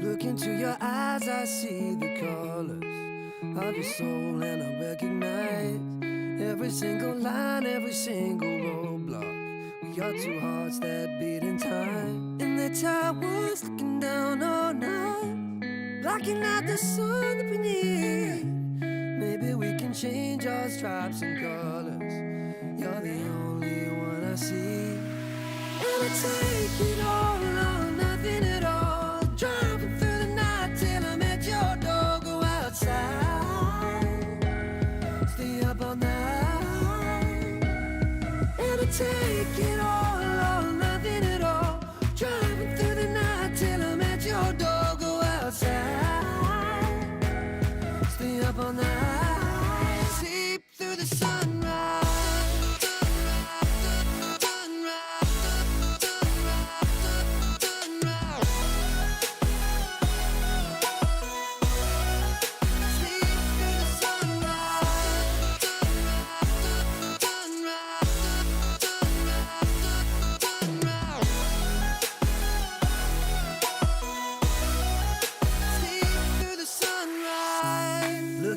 Look into your eyes, I see the colors of your soul, and I recognize every single line, every single roadblock. We are two hearts that beat in time, and the towers looking down all night, blocking out the sun that we need. Maybe we can change our stripes and colors. You're the only one I see. And I take it all or nothing at all. Driving through the night till I'm at your door. Go outside, stay up all night. And I take it all or nothing at all. Driving through the night till I'm at your door. Go outside, stay up all night. Sleep through the sunrise.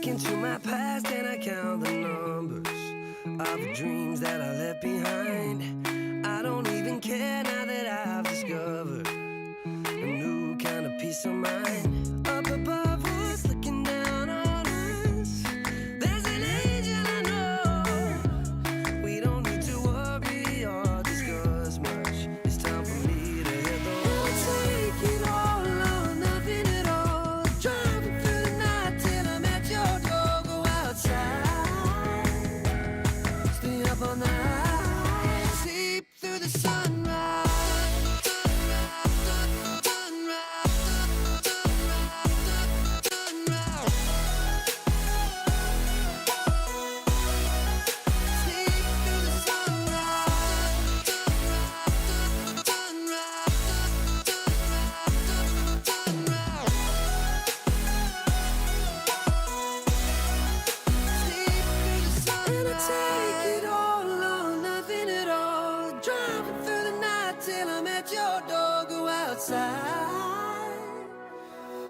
Into my past and I count the numbers of the dreams that I left behind. I don't even care now that I've discovered a new kind of peace of mind. Up above us, looking down on us, there's an angel I know. We don't need to worry or discuss much. It's time for me to hit the road. I'll take it all or nothing at all. Driving through the night till I'm at your door. Go outside, stay up all night. Sleep through the sunrise.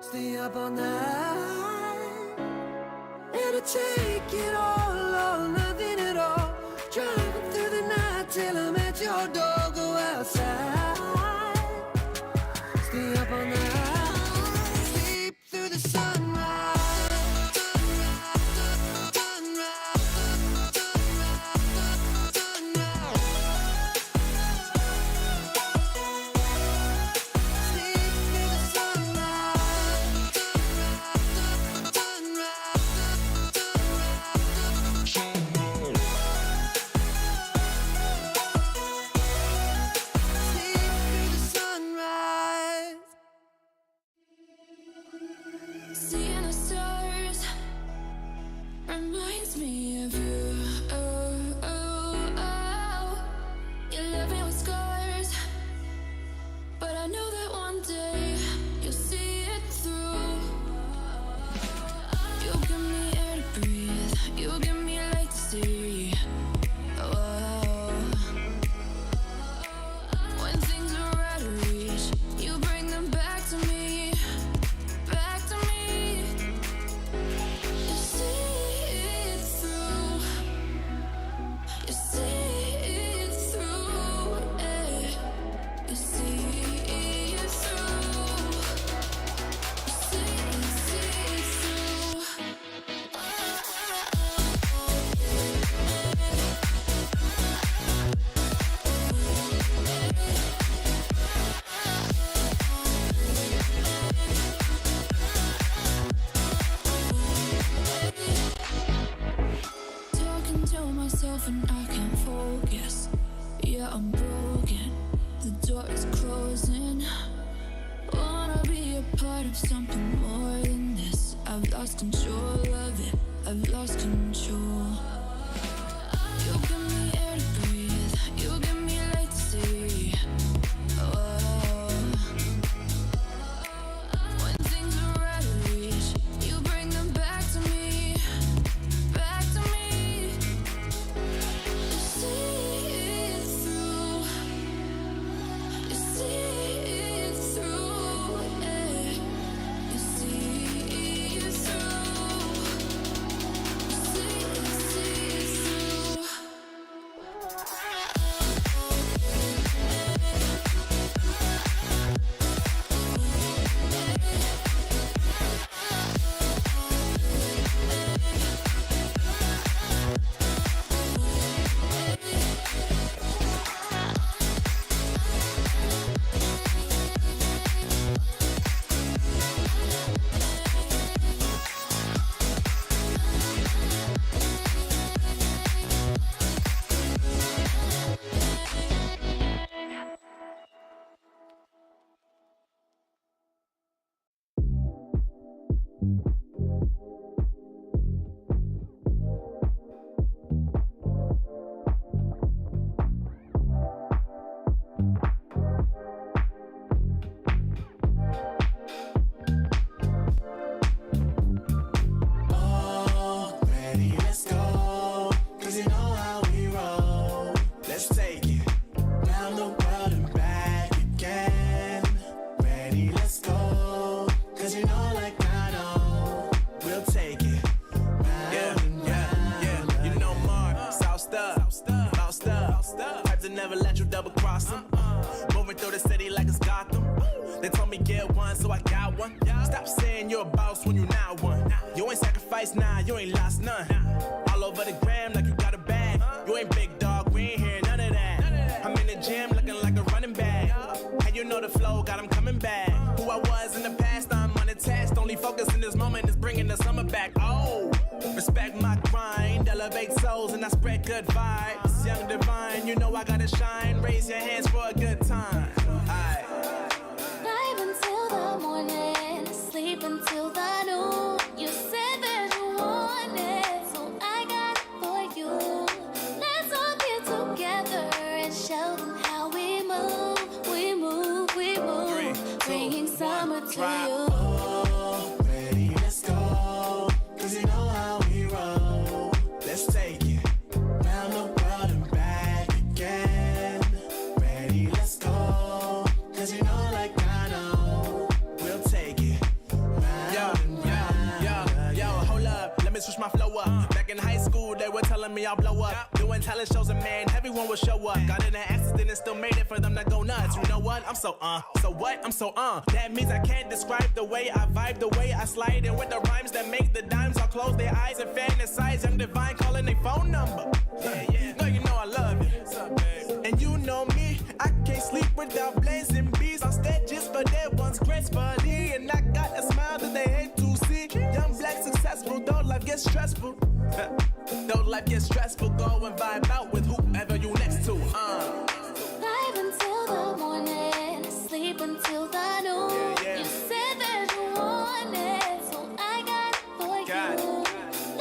Stay up all night. And I take it all or nothing at all. Driving through the night till I'm at your door. Go outside, stay up all night. Sleep through the sunrise. Sleep through the sunrise. and I can't focus. Yeah, I'm broken, the door is closing. Wanna be a part of something more than this. I've lost control of it, I've lost control. You give me air to breathe, you give me light to see. Oh, when things are out of reach, you bring them back to me, back to me. You see it through, you see it through, yeah. You see it through, you see it through. Oh, ready, let's go. 'Cause you know how we roll. Let's take it round the world and back again. Ready, let's go. 'Cause you know, like I know, we'll take it round and round. You know Mark, South Stuff, about stuff. Type to never let you double cross them. Moving through the city like it's Gotham. They told me get one, so I got one. Stop saying you're a boss when you not one. You ain't sacrificed, nah, you ain't lost none. All over the gram like you got a bag. You ain't big dog, we ain't hearing none of that. I'm in the gym looking like a running back. And you know the flow, got 'em coming back. Who I was in the past, I'm unattached. Only focus in this moment is bringing the summer back. Oh, respect my grind, elevate souls and I spread good vibes. Young divine, you know I gotta shine. Raise your hands for a good time. Aight. Vibe until the morning, sleep until the noon. You said that you want it, so I got it for you. Let's all get together and show them how we move, we move, we move. 3, 2, Bringing 1, summer to drop. you. Oh, ready, let's go. 'Cause you know how we roll. Let's take it round the world and back again. Ready, let's go. 'Cause you know, like I know, we'll take it round and round. Yo, hold up, let me switch my flow up. Back in high school, they were telling me I'll blow up. Doing talent shows and man, everyone would show up. Got in an accident and still made it for them to go nuts. You know what? I'm so so what? I'm so That means I can't describe the way I vibe, the way I slide. And with the rhymes that make the dimes, I'll close their eyes and fantasize. Young divine calling their phone number. Yeah. No, you know I love you. What's up, babe? And you know me, I can't sleep without blazing beats on stages for their ones gracefully. And I got a smile that they hate to see. Young black successful, though life gets stressful. Though life gets stressful, go and vibe out with whoever you next to. Vibe until the morning, sleep until the noon. Yeah. You said that you want it, so I got it for Got you.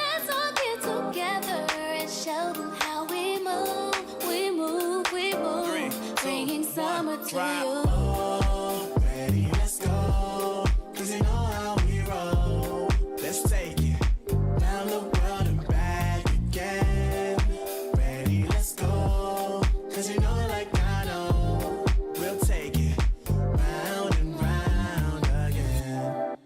Let's all get together and show them how we move, we move, we move. 3, 2, Bringing 1, summer to drop. you. Oh, ready, let's go. 'Cause you know how we roll. Let's take it round the world and back again. Ready, let's go. 'Cause you know, like I know, we'll take it round and round again.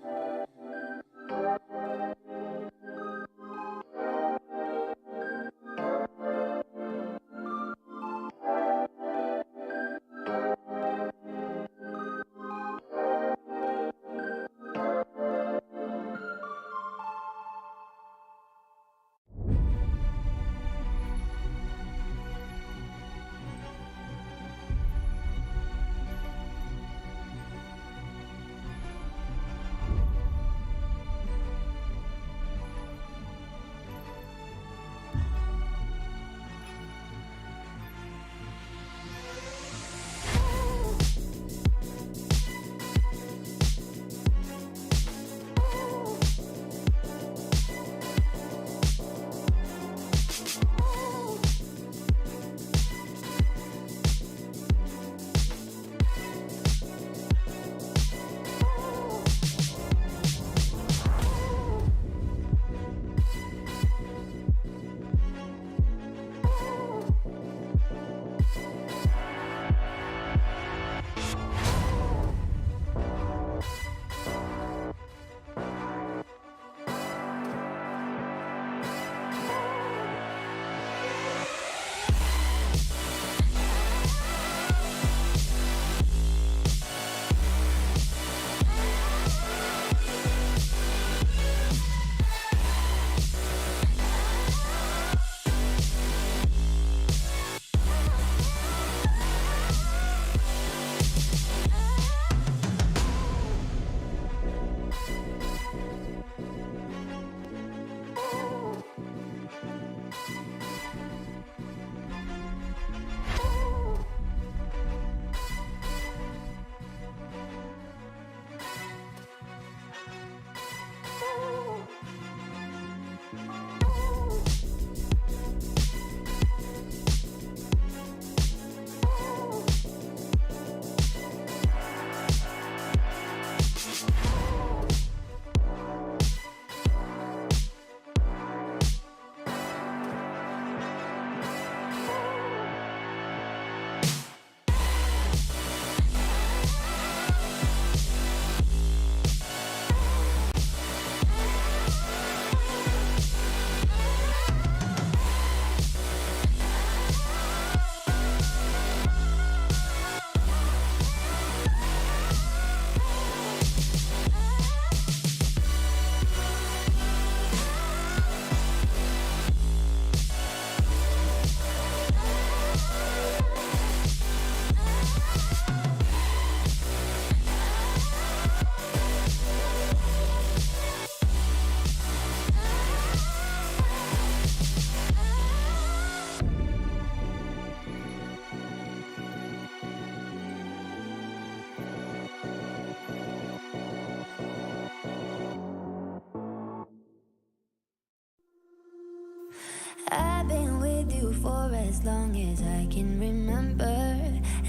as long as I can remember.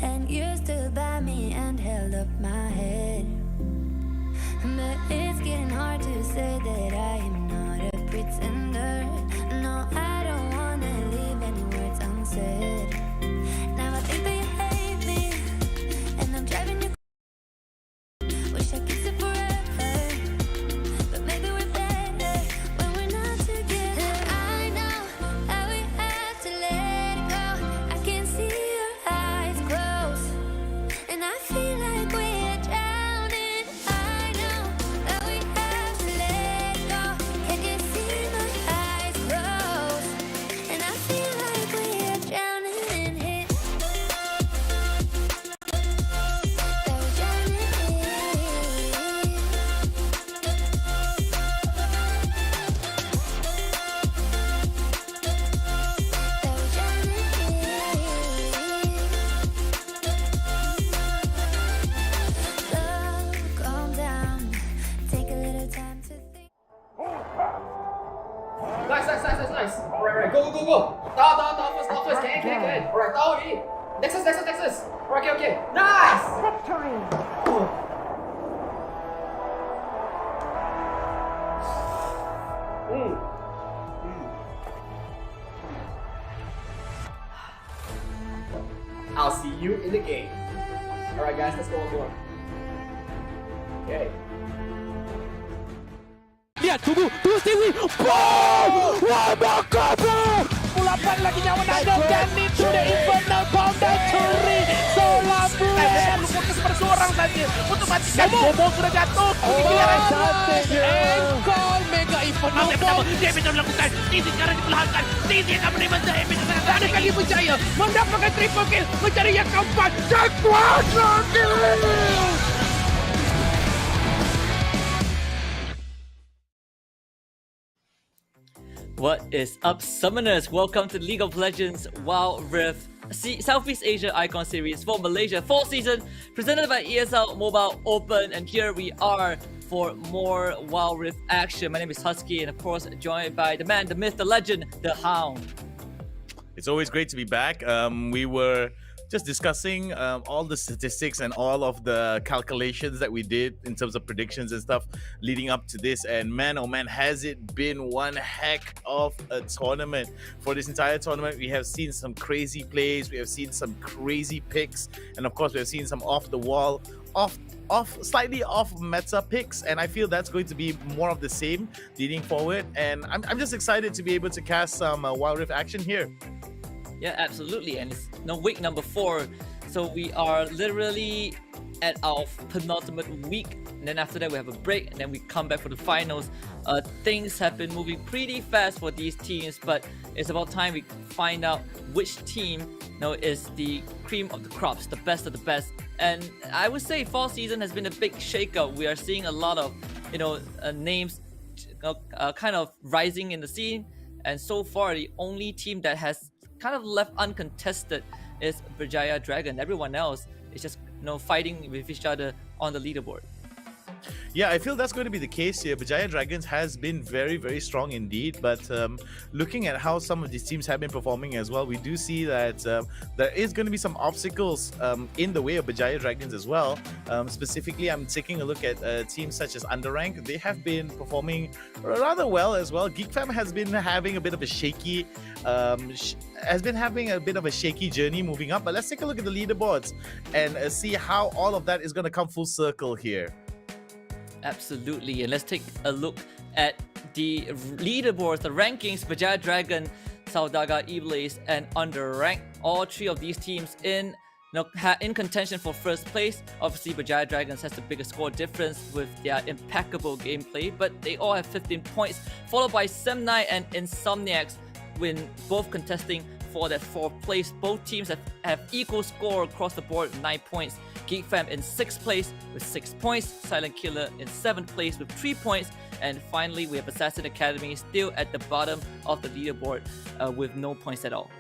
And you stood by me and held up my head. But it's getting hard to say that I am not a pretender. No, I don't wanna leave any words unsaid. Now I think that you hate me, and I'm driving you. Wish I could stay forever, but maybe we're better when we're not together. I know that we have to let it go. I can see your eyes close, and I feel like we're drowning. I know that we have to let it go. Can you see my eyes close? And I feel like we're drowning in it. That we're drowning in it. That we're drowning in it. Love, calm down. Take a little time to think. Nice. Alright, go. Down, first. Can. Alright, down already. Nexus. Okay. Nice! I'll see you in the game. Alright guys, let's go on board. Okay. Lihat, tunggu Stevie. Boom! Wah, bakar bro! Pulapan lagi nyawa Nando dan into the infernal pounder Curry. Solar Blast. Fokus pada seorang saja untuk matikan bom sudah jatuh. Engkol mega infernal bomb. Dia bisa melakukan. Tizi sekarang diperlahankan. Tizi akan menerima damage. Ada kali Berjaya mendapatkan triple kill. Mencari yang keempat. Dan quadra kill. What is up, summoners? Welcome to League of Legends WoW Rift Southeast Asia Icon Series for Malaysia fall season, presented by ESL Mobile Open. And here we are for more WoW Rift action. My name is Husky, and of course joined by the man, the myth, the legend, the Hound. It's always great to be back. We were just discussing all the statistics and all of the calculations that we did in terms of predictions and stuff leading up to this. And man, oh man, has it been one heck of a tournament. For this entire tournament, we have seen some crazy plays, we have seen some crazy picks, and of course, we have seen some off the wall, slightly off meta picks, and I feel that's going to be more of the same leading forward. And I'm just excited to be able to cast some Wild Rift action here. Yeah, absolutely. And it's week number 4, so we are literally at our penultimate week, and then after that we have a break, and then we come back for the finals. Things have been moving pretty fast for these teams, but it's about time we find out which team is the cream of the crops, the best of the best. And I would say fall season has been a big shakeup. We are seeing a lot of names kind of rising in the scene, and so far the only team that has kind of left uncontested is Berjaya Dragon. Everyone else is just fighting with each other on the leaderboard. Yeah, I feel that's going to be the case here. Berjaya Dragons has been very, very strong indeed, but looking at how some of these teams have been performing as well, we do see that there is going to be some obstacles in the way of Berjaya Dragons as well. Specifically, I'm taking a look at teams such as UndeRank. They have been performing rather well as well. Geek has been having a bit of a shaky journey moving up, but let's take a look at the leaderboards and see how all of that is going to come full circle here. Absolutely, and let's take a look at the leaderboards, the rankings. Berjaya Dragon, Saudaga, Iblis, and UndeRank. All three of these teams in contention for first place. Obviously, Berjaya Dragons has the biggest score difference with their impeccable gameplay, but they all have 15 points, followed by Semnai and INSOMNIAX, both contesting for that 4th place. Both teams have equal score across the board, 9 points. Geek in 6th place with 6 points. Silent Killer in 7th place with 3 points. And finally, we have Assassin Academy still at the bottom of the leaderboard with no points at all.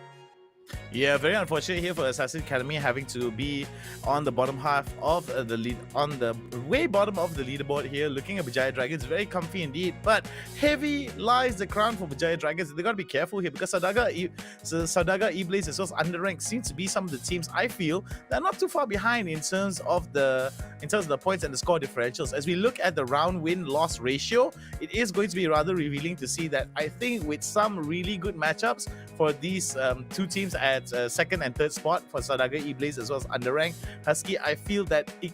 Yeah, very unfortunate here for Assassin Academy having to be on the bottom half of the lead, on the way bottom of the leaderboard here. Looking at Berjaya Dragons, very comfy indeed, but heavy lies the crown for Berjaya Dragons. They got to be careful here because Saudagar, E-Blaze as well as UndeRank seem to be some of the teams I feel they're not too far behind in terms of the points and the score differentials. As we look at the round win-loss ratio, it is going to be rather revealing to see that I think with some really good matchups for these two teams at second and third spot for Saudagar, E-Blaze as well as UndeRank, Husky, I feel that it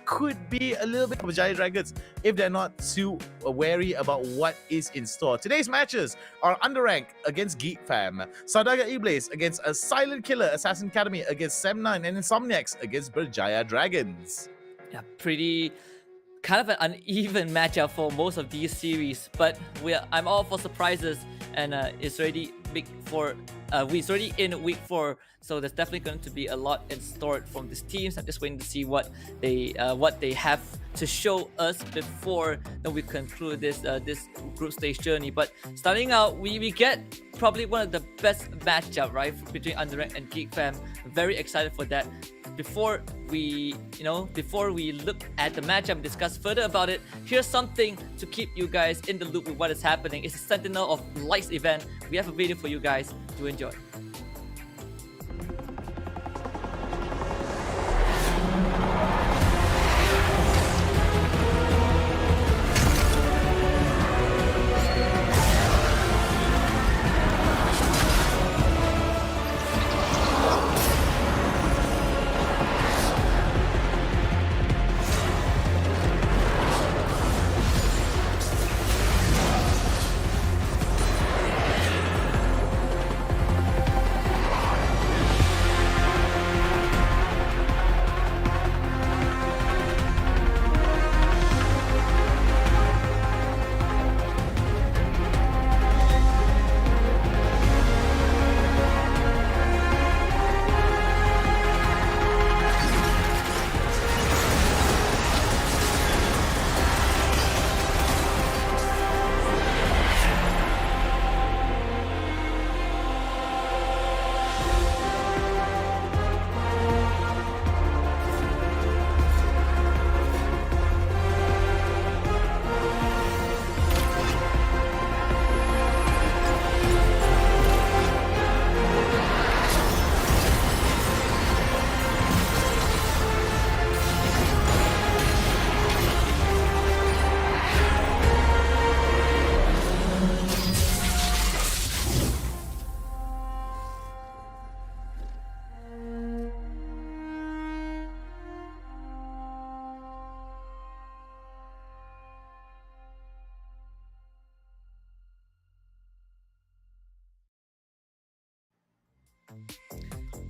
could be a little bit of Berjaya Dragons if they're not too wary about what is in store. Today's matches are UndeRank against Geek Fam, Saudagar E-Blaze against a Silent Killer Assassin Academy against Sem9, and INSOMNIAX against Berjaya Dragons. Yeah, pretty kind of an uneven matchup for most of these series, but I'm all for surprises, and it's already it's already in week 4, so there's definitely going to be a lot in store from these teams. I'm just waiting to see what they have to show us before then we conclude this group stage journey. But starting out, we get probably one of the best matchup, right, between UndeRank and Geek Fam. Very excited for that. Before we look at the matchup and discuss further about it, here's something to keep you guys in the loop with what is happening. It's a Sentinel of Light event. We have a video for you guys to enjoy.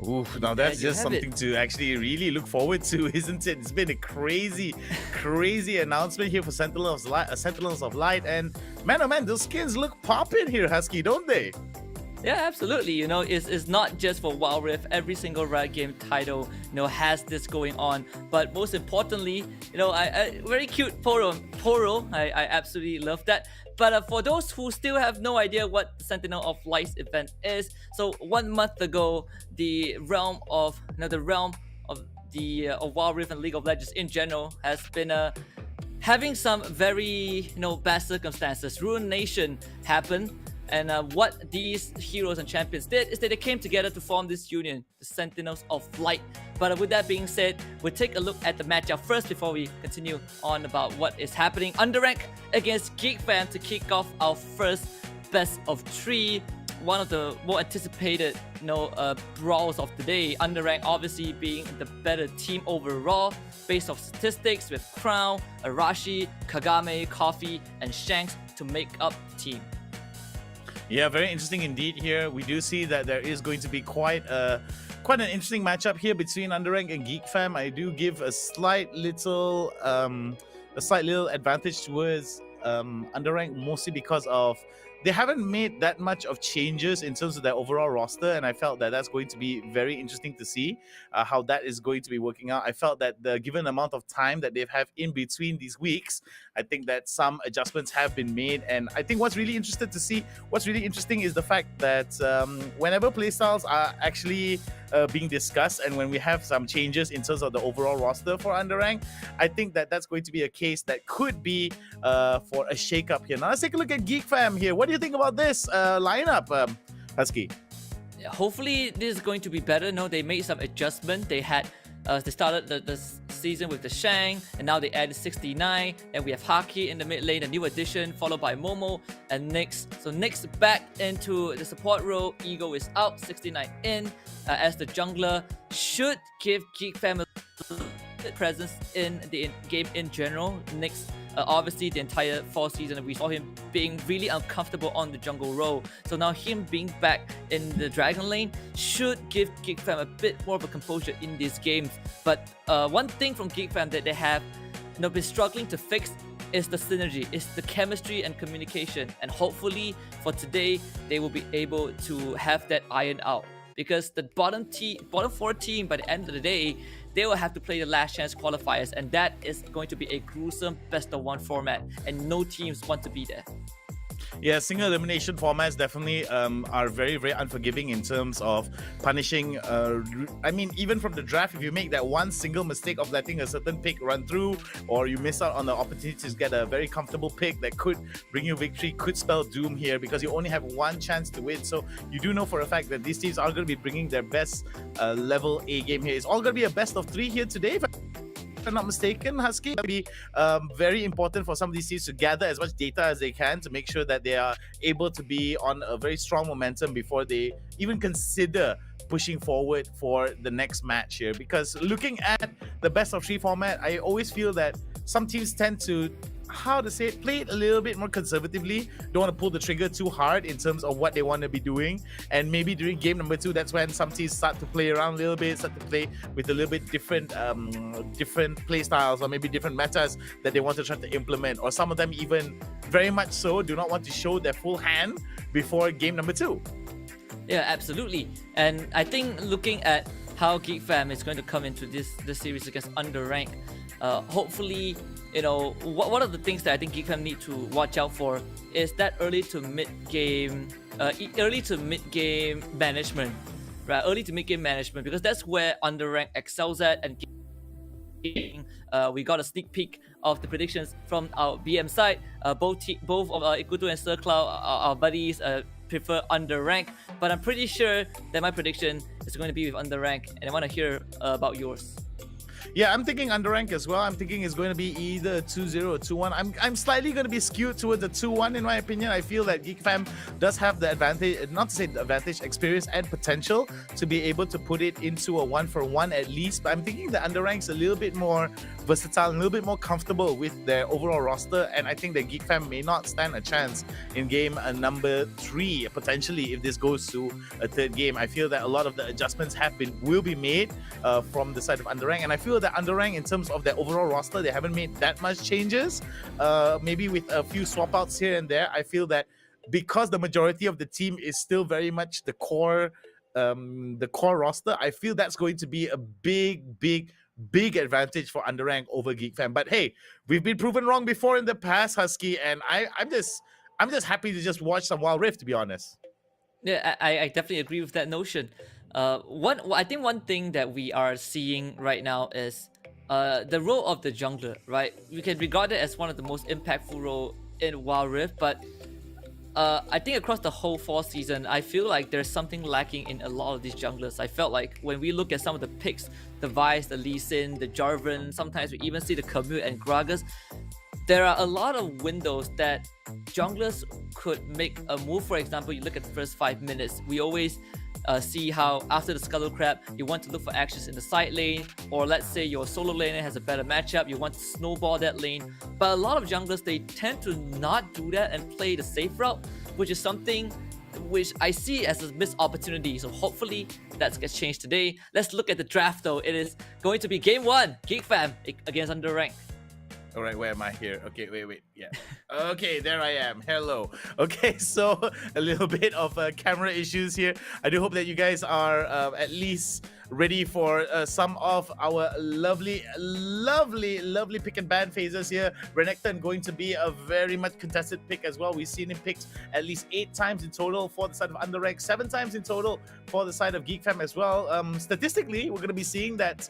Oof, now that's you just have it. something to actually really look forward to, isn't it? It's been a crazy announcement here for Sentinels of Light, and man, oh man, those skins look poppin' here, Husky, don't they? Yeah, absolutely. You know, it's not just for Wild Rift. Every single Riot game title, has this going on. But most importantly, I very cute Poro. I absolutely love that. But for those who still have no idea what the Sentinel of Light event is, so 1 month ago, the realm of Wild Rift and League of Legends in general has been having some very bad circumstances. Ruin Nation happened. And what these heroes and champions did is that they came together to form this union, the Sentinels of Light. But with that being said, we'll take a look at the matchup first before we continue on about what is happening. UndeRank against Geek Fam to kick off our first best of 3. One of the more anticipated, brawls of the day. UndeRank obviously being the better team overall, based off statistics with Crown, Arashi, Kagame, Coffee, and Shanks to make up the team. Yeah, very interesting indeed here. We do see that there is going to be quite an interesting matchup here between UndeRank and Geek Fam. I do give a slight little advantage towards UndeRank, mostly because of they haven't made that much of changes in terms of their overall roster, and I felt that that's going to be very interesting to see how that is going to be working out. I felt that the given amount of time that they've had in between these weeks, I think that some adjustments have been made, and I think what's really interesting is the fact that whenever playstyles are actually being discussed, and when we have some changes in terms of the overall roster for UndeRank, I think that that's going to be a case that could be for a shake-up here. Now let's take a look at Geek Fam here. What do you think about this lineup, Husky? Hopefully this is going to be better. No, they made some adjustment. They started the season with the Shang, and now they added 69, and we have Haki in the mid lane, a new addition, followed by Momo and Nyx. So Nyx back into the support role, Ego is out, 69 in as the jungler. Should give Geek Fam a presence in the game in general. Nyx, obviously the entire fall season we saw him being really uncomfortable on the jungle role, so now him being back in the dragon lane should give Geek Fam a bit more of a composure in these games. But one thing from Geek Fam that they have been struggling to fix is the synergy, is the chemistry and communication, and hopefully for today they will be able to have that iron out, because the bottom 4 team, by the end of the day, they will have to play the Last Chance Qualifiers, and that is going to be a gruesome best-of-1 format, and no teams want to be there. Yeah, single elimination formats definitely are very, very unforgiving in terms of punishing. I mean, even from the draft, if you make that one single mistake of letting a certain pick run through, or you miss out on the opportunity to get a very comfortable pick that could bring you victory, could spell doom here, because you only have one chance to win. So you do know for a fact that these teams are going to be bringing their best level A game here. It's all going to be a best of 3 here today, if I'm not mistaken, Husky. It'll be very important for some of these teams to gather as much data as they can to make sure that they are able to be on a very strong momentum before they even consider pushing forward for the next match here. Because looking at the best of 3 format, I always feel that some teams tend to, play it a little bit more conservatively. Don't want to pull the trigger too hard in terms of what they want to be doing. And maybe during game number 2, that's when some teams start to play around a little bit, start to play with a little bit different play styles, or maybe different metas that they want to try to implement. Or some of them even very much so do not want to show their full hand before game number 2. Yeah, absolutely. And I think looking at how Geek Fam is going to come into this series against UndeRank, hopefully, one of the things that I think Geek Fam need to watch out for is that early to mid game management, right? Early to mid game management, because that's where UndeRank excels at. And we got a sneak peek of the predictions from our BM side. Both of Ikuto and SirCloud, our buddies, prefer UndeRank, but I'm pretty sure that my prediction is going to be with UndeRank, and I want to hear about yours. Yeah, I'm thinking UndeRank as well. I'm thinking it's going to be either 2-0 or 2-1. I'm slightly going to be skewed towards the 2-1 in my opinion. I feel that Geek Fam does have the advantage, not to say the advantage, experience and potential to be able to put it into a 1-for-1 at least. But I'm thinking that UndeRank's a little bit more versatile, a little bit more comfortable with their overall roster, and I think that Geek Fam may not stand a chance in game number 3 potentially if this goes to a 3rd game. I feel that a lot of the adjustments will be made from the side of UndeRank, and I feel that UndeRank, in terms of their overall roster, they haven't made that much changes. Maybe with a few swap outs here and there. I feel that because the majority of the team is still very much the core roster, I feel that's going to be a big advantage for UndeRank over Geek Fam. But hey, we've been proven wrong before in the past, Husky, and I'm just happy to just watch some Wild Rift, to be honest. Yeah, I definitely agree with that notion. I think one thing that we are seeing right now is the role of the jungler, right? We can regard it as one of the most impactful role in Wild Rift, but I think across the whole fall season, I feel like there's something lacking in a lot of these junglers. I felt like when we look at some of the picks, the Vice, the Lee Sin, the Jarvan, sometimes we even see the Camus and Gragas, there are a lot of windows that junglers could make a move. For example, you look at the first 5 minutes, we always see how after the Scuttle Crab, you want to look for actions in the side lane, or let's say your solo laner has a better matchup, you want to snowball that lane. But a lot of junglers, they tend to not do that and play the safe route, which is something which I see as a missed opportunity. So hopefully that gets changed today. Let's look at the draft though. It is going to be game 1, Geek Fam against UndeRank. All right, where am I here? Okay, wait. Yeah. Okay, there I am. Hello. Okay, so a little bit of camera issues here. I do hope that you guys are at least ready for some of our lovely pick and ban phases here. Renekton going to be a very much contested pick as well. We've seen him picked at least 8 times in total for the side of UndeRank, 7 times in total for the side of Geek Fam as well. Statistically, we're going to be seeing that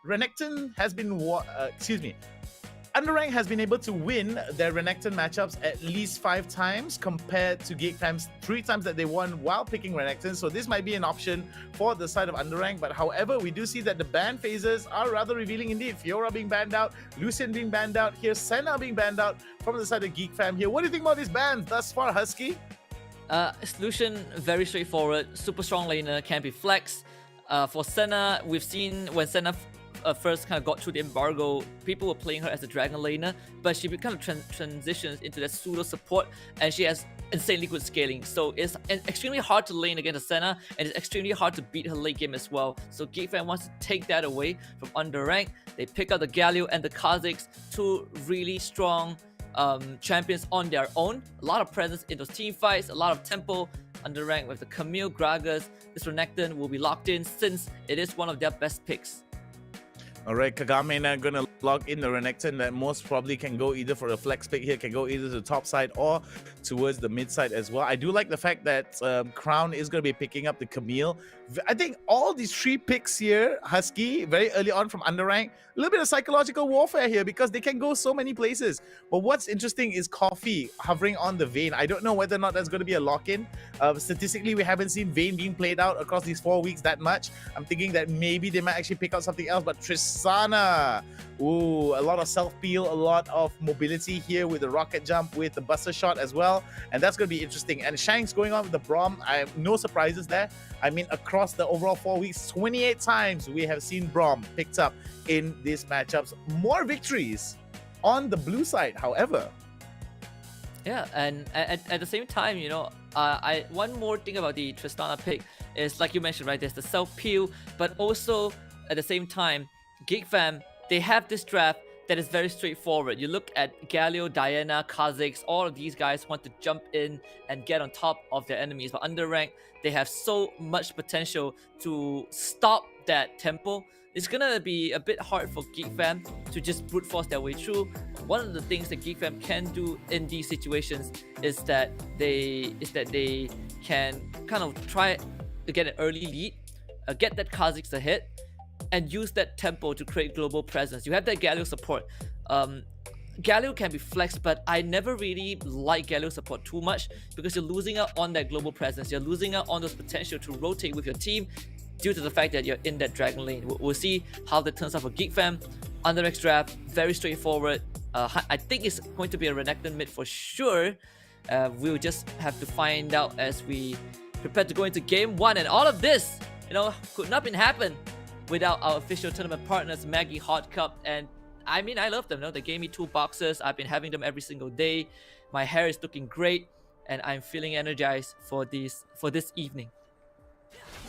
Renekton has been, UndeRank has been able to win their Renekton matchups at least 5 times compared to Geek Fam's 3 times that they won while picking Renekton. So this might be an option for the side of UndeRank. But however, we do see that the ban phases are rather revealing indeed. Fiora being banned out, Lucian being banned out, here Senna being banned out from the side of Geek Fam here. What do you think about these bans thus far, Husky? Lucian, very straightforward, super strong laner, can be flexed. For Senna, we've seen when Senna first kind of got through the embargo, people were playing her as a dragon laner, but she kind of transitions into that pseudo support, and she has insanely good scaling. So it's extremely hard to lane against Senna, and it's extremely hard to beat her late game as well. So Geek Fam wants to take that away from UndeRank. They pick up the Galio and the Kha'Zix, 2 really strong champions on their own. A lot of presence in those team fights, a lot of tempo. UndeRank with the Camille, Gragas, this Renekton will be locked in since it is one of their best picks. Alright, Kagame now going to log in the Renekton that most probably can go either for a flex pick here, can go either to the top side or towards the mid side as well. I do like the fact that Crown is going to be picking up the Camille. I think all these 3 picks here, Husky, very early on from UndeRank, a little bit of psychological warfare here because they can go so many places. But what's interesting is Coffee hovering on the Vayne. I don't know whether or not that's going to be a lock-in. Statistically, we haven't seen Vayne being played out across these 4 weeks that much. I'm thinking that maybe they might actually pick out something else. But Tristana, ooh, a lot of self-peel, a lot of mobility here with the rocket jump, with the buster shot as well. And that's going to be interesting. And Shanks going on with the Braum, I have no surprises there. I mean, across the overall 4 weeks, 28 times we have seen Braum picked up in these matchups. More victories on the blue side, however. Yeah, and at the same time, you know, one more thing about the Tristana pick is, like you mentioned, right, there's the self-peel, but also at the same time, Geek Fam, they have this draft that is very straightforward. You look at Galio, Diana, Kha'Zix, all of these guys want to jump in and get on top of their enemies. But UndeRank, they have so much potential to stop that tempo. It's gonna be a bit hard for Geek Fam to just brute force their way through. One of the things that Geek Fam can do in these situations is that they can kind of try to get an early lead, get that Kha'Zix ahead, and use that tempo to create global presence. You have that Galio support. Galio can be flexed, but I never really like Galio support too much because you're losing out on that global presence. You're losing out on those potential to rotate with your team due to the fact that you're in that dragon lane. We'll see how that turns out for Geek Fam. UndeRank draft, very straightforward. I think it's going to be a Renekton mid for sure. We'll just have to find out as we prepare to go into game 1. And all of this, you know, could not happen without our official tournament partners, Maggie, Hot Cup, and I mean, I love them. You know, they gave me 2 boxes. I've been having them every single day. My hair is looking great, and I'm feeling energized for this evening.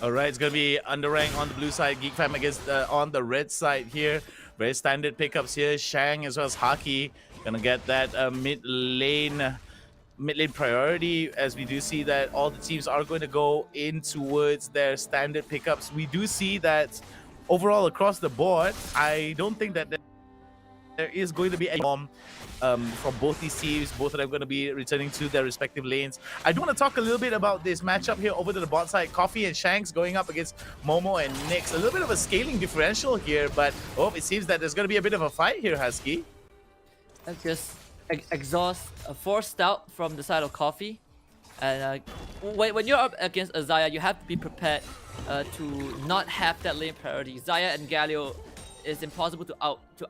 All right, it's going to be UndeRank on the blue side, Geek Fam against on the red side here. Very standard pickups here. Shang as well as Haki going to get that mid lane priority, as we do see that all the teams are going to go in towards their standard pickups. We do see that overall across the board, I don't think that there is going to be any from both these teams. Both of them going to be returning to their respective lanes. I do want to talk a little bit about this matchup here over to the bot side. Coffee and Shanks going up against Momo and Nyx. A little bit of a scaling differential here, but it seems that there's going to be a bit of a fight here, Husky. Just exhaust, forced out from the side of Coffee. And when you're up against a Xayah, you have to be prepared to not have that lane priority. Xayah and Galio is impossible to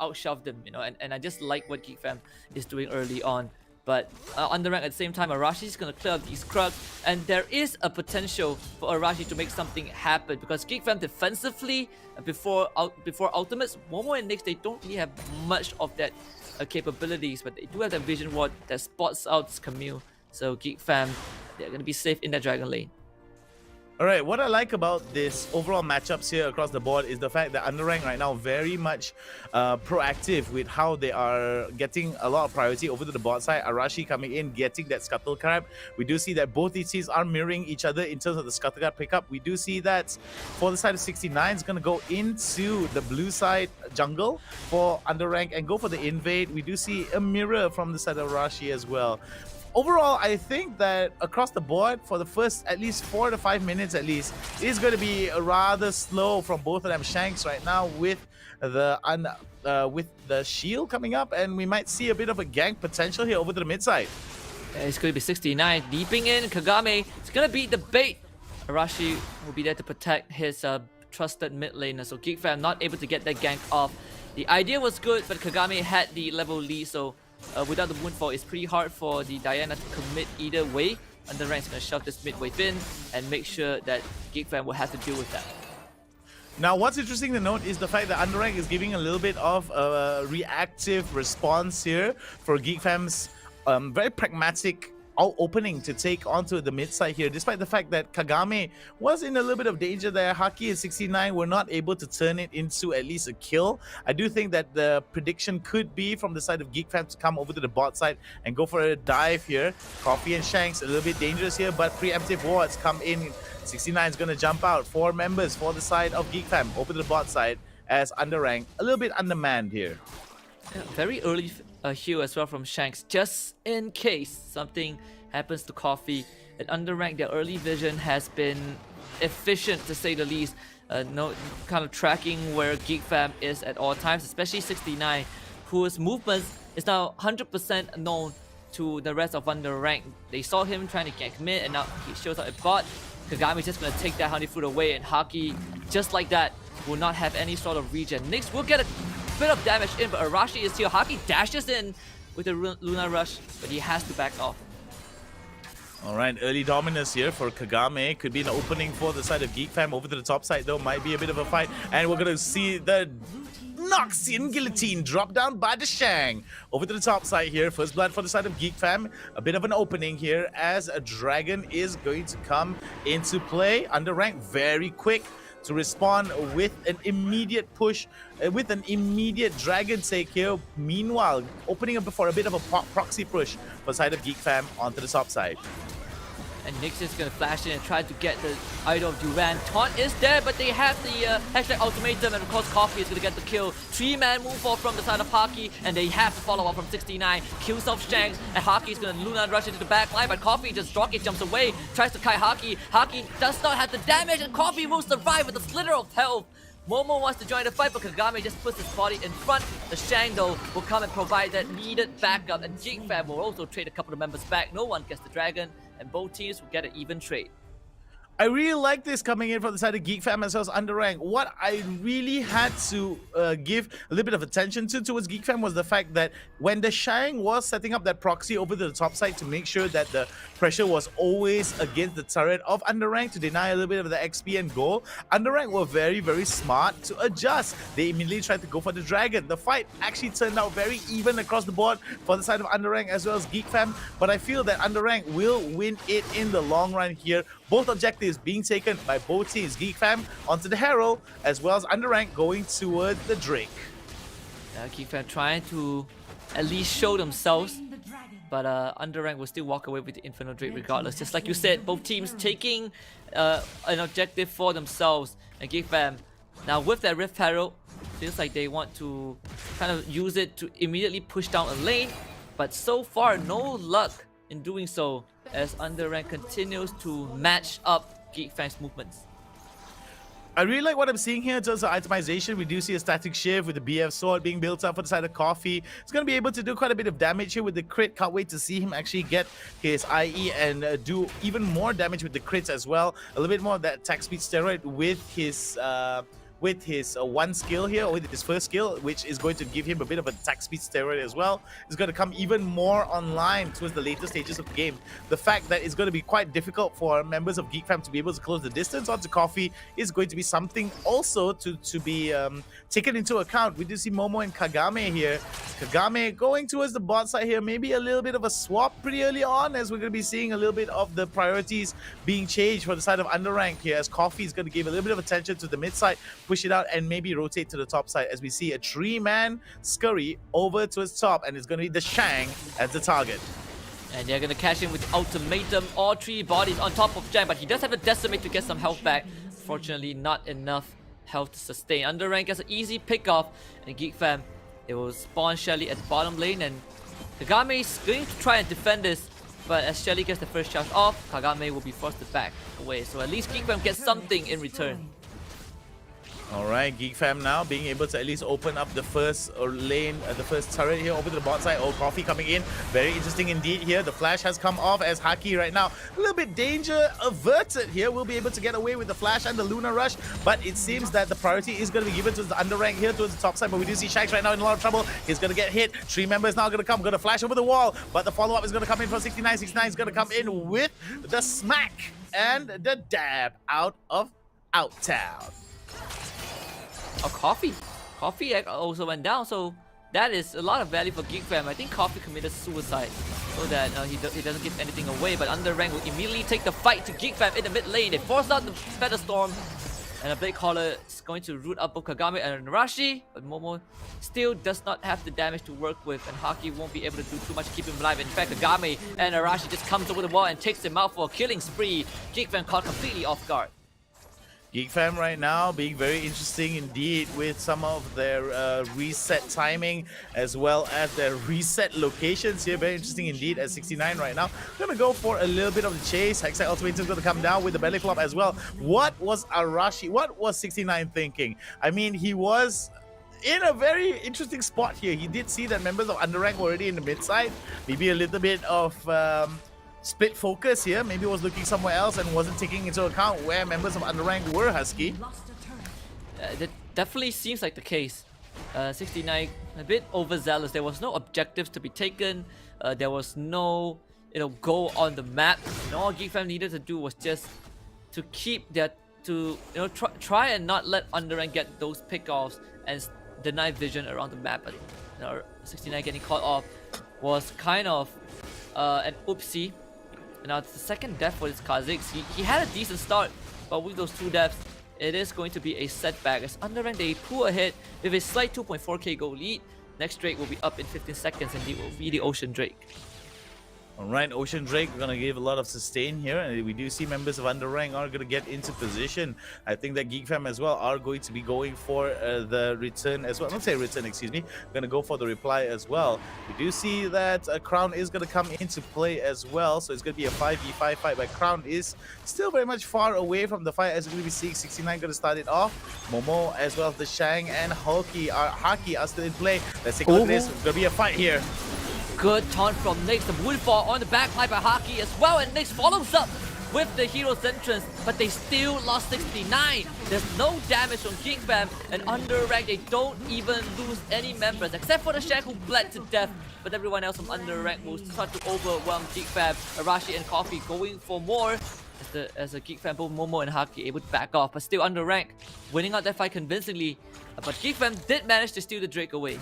outshove them, you know, and I just like what Geek Fam is doing early on. But UndeRank at the same time, Arashi is going to clear up these Krugs, and there is a potential for Arashi to make something happen because Geek Fam defensively, before ultimates, Momo and Nyx, they don't really have much of that capabilities, but they do have that vision ward that spots out Camille. So Geek Fam, they're going to be safe in that dragon lane. All right, what I like about this overall matchups here across the board is the fact that UndeRank right now very much proactive with how they are getting a lot of priority over to the bot side. Arashi coming in, getting that Scuttle Crab. We do see that both these teams are mirroring each other in terms of the Scuttle Crab pickup. We do see that for the side of 69 is going to go into the blue side jungle for UndeRank and go for the invade. We do see a mirror from the side of Arashi as well. Overall, I think that across the board, for the first at least 4 to 5 minutes at least, is going to be rather slow from both of them. Shanks right now with the shield coming up, and we might see a bit of a gank potential here over to the mid side. It's going to be 69 deeping in. Kagame is going to be the bait. Arashi will be there to protect his trusted mid laner. So Geek fam not able to get that gank off. The idea was good, but Kagame had the level lead, so without the Moonfall, it's pretty hard for the Diana to commit either way. UndeRank is going to shove this mid wave in and make sure that Geek fam will have to deal with that. Now, what's interesting to note is the fact that UndeRank is giving a little bit of a reactive response here for Geek fam's very pragmatic opening to take onto the mid side here, despite the fact that Kagame was in a little bit of danger there. Haki and 69 were not able to turn it into at least a kill. I do think that the prediction could be from the side of Geek fam to come over to the bot side and go for a dive here. Coffee and Shanks a little bit dangerous here, but preemptive wards come in. 69 is going to jump out. 4 members for the side of Geek fam over to the bot side as UndeRank a little bit undermanned here. Yeah, very early heal as well from Shanks, just in case something happens to Coffee. And UndeRank, their early vision has been efficient to say the least. No kind of tracking where Geek fam is at all times, especially 69, whose movements is now 100% known to the rest of UndeRank. They saw him trying to gank mid, and now he shows up at bot. Kagame's just going to take that honey fruit away, and Haki, just like that, will not have any sort of regen. Nyx will get a bit of damage in, but Arashi is here. Haki dashes in with a Luna Rush, but he has to back off. Alright, early dominance here for Kagame. Could be an opening for the side of Geek fam. Over to the top side though, might be a bit of a fight. And we're going to see the Noxian Guillotine drop down by the Shang. Over to the top side here. First blood for the side of Geek fam. A bit of an opening here as a dragon is going to come into play. UndeRank very quick to respond with an immediate push, with an immediate dragon take here. Meanwhile, opening up for a bit of a proxy push for the side of Geek fam onto the top side. And Nyx is going to flash in and try to get the Idol of Duran. Taunt is there, but they have the hashtag ultimatum, and of course Coffee is going to get the kill. 3-man move forward from the side of Haki, and they have to follow up from 69. Kills off Shanks, and Haki is going to Luna rush into the back line, but Coffee just rocket jumps away, tries to kite Haki. Haki does not have the damage, and Coffee will survive with a slither of health. Momo wants to join the fight, but Kagame just puts his body in front. The Shang, though, will come and provide that needed backup, and Geek fam will also trade a couple of members back. No one gets the dragon, and both teams will get an even trade. I really like this coming in from the side of Geek fam as well as UndeRank. What I really had to give a little bit of attention towards Geek fam was the fact that when the Shang was setting up that proxy over to the top side to make sure that the pressure was always against the turret of UndeRank to deny a little bit of the XP and goal, UndeRank were very, very smart to adjust. They immediately tried to go for the dragon. The fight actually turned out very even across the board for the side of UndeRank as well as Geek fam, but I feel that UndeRank will win it in the long run here. Both objectives being taken by both teams. Geek fam onto the Herald, as well as UndeRank going toward the Drake. Geek fam trying to at least show themselves, but UndeRank will still walk away with the Inferno Drake regardless. Just like you said, both teams taking an objective for themselves. And Geek fam, now with that Rift Herald, feels like they want to kind of use it to immediately push down a lane, but so far no luck in doing so, as UndeRank continues to match up Geek fam's movements. I really like what I'm seeing here in terms of itemization. We do see a static shift with the BF sword being built up for the side of Coffee. It's going to be able to do quite a bit of damage here with the crit. Can't wait to see him actually get his IE and do even more damage with the crits as well. A little bit more of that attack speed steroid with his with his one skill here, or with his first skill, which is going to give him a bit of an attack speed steroid as well. It's going to come even more online towards the later stages of the game. The fact that it's going to be quite difficult for members of Geek Fam to be able to close the distance onto Coffee is going to be something also to be taken into account. We do see Momo and Kagame here. Kagame going towards the bot side here, maybe a little bit of a swap pretty early on, as we're going to be seeing a little bit of the priorities being changed for the side of UndeRank here, as Coffee is going to give a little bit of attention to the mid side, push it out, and maybe rotate to the top side, as we see a 3-man scurry over to his top, and it's going to be the Shang as the target. And they're gonna catch him with ultimatum, all 3 bodies on top of Jang, but he does have a decimate to get some health back. Fortunately, not enough health to sustain. UndeRank gets an easy pick off, and Geek Fam, it will spawn Shelly at the bottom lane, and Kagame is going to try and defend this, but as Shelly gets the first charge off, Kagame will be forced to back away. So at least Geek Fam gets something in return. Alright, Geek Fam now being able to at least open up the first lane, the first turret here over to the bot side. Oh, Coffee coming in. Very interesting indeed here. The flash has come off as Haki right now, a little bit danger averted here. We'll be able to get away with the flash and the Lunar Rush, but it seems that the priority is going to be given to the UndeRank here towards the top side. But we do see Shax right now in a lot of trouble. He's going to get hit. 3 members now going to come, going to flash over the wall, but the follow-up is going to come in from 69. 69 is going to come in with the smack and the dab out of Outtown. Oh, Coffee also went down, so that is a lot of value for Geek Fam. I think Coffee committed suicide so that he doesn't give anything away, but UndeRank will immediately take the fight to Geek Fam in the mid lane. They force out the Feather Storm, and a Blade Caller is going to root up both Kagame and Arashi, but Momo still does not have the damage to work with, and Haki won't be able to do too much to keep him alive. In fact, Kagame and Arashi just comes over the wall and takes him out for a killing spree. Geek Fam caught completely off guard. Geek Fam right now being very interesting indeed with some of their reset timing as well as their reset locations here. Very interesting indeed at 69 right now. Gonna go for a little bit of the chase. Hextech Ultimatum is gonna come down with the belly flop as well. What was 69 thinking? I mean, he was in a very interesting spot here. He did see that members of UndeRank were already in the mid side. Maybe a little bit of split focus here, maybe was looking somewhere else and wasn't taking into account where members of UndeRank were, Husky. That definitely seems like the case. 69 a bit overzealous. There was no objectives to be taken. There was no goal on the map. All Geek Fam needed to do was just to keep that, to try and not let UndeRank get those pickoffs and deny vision around the map. But 69 getting caught off was kind of an oopsie. Now it's the second death for this Kha'Zix. He had a decent start, but with those 2 deaths, it is going to be a setback. As UndeRank, they pull ahead with a slight 2.4k goal lead. Next Drake will be up in 15 seconds, and it will be the Ocean Drake. Alright, Ocean Drake, we're going to give a lot of sustain here, and we do see members of UndeRank are going to get into position. I think that Geek Fam as well are going to be going for the return as well. Not say return, excuse me. Going to go for the reply as well. We do see that Crown is going to come into play as well, so it's going to be a 5v5 fight, but Crown is still very much far away from the fight, as we're going to be seeing 69 going to start it off. Momo as well as the Shang and Haki are still in play. Let's take a look at this. It's going to be a fight here. Good taunt from Nyx. The Woodfall on the backline by Haki as well, and Nyx follows up with the hero's entrance, but they still lost 69. There's no damage from Geek Fam, and UndeRank, they don't even lose any members except for the Shaq who bled to death, but everyone else from UndeRank will start to overwhelm Geek Fam. Arashi and Coffee going for more as a Geek Fam, both Momo and Haki able to back off, but still UndeRank winning out that fight convincingly. But Geek Fam did manage to steal the Drake away.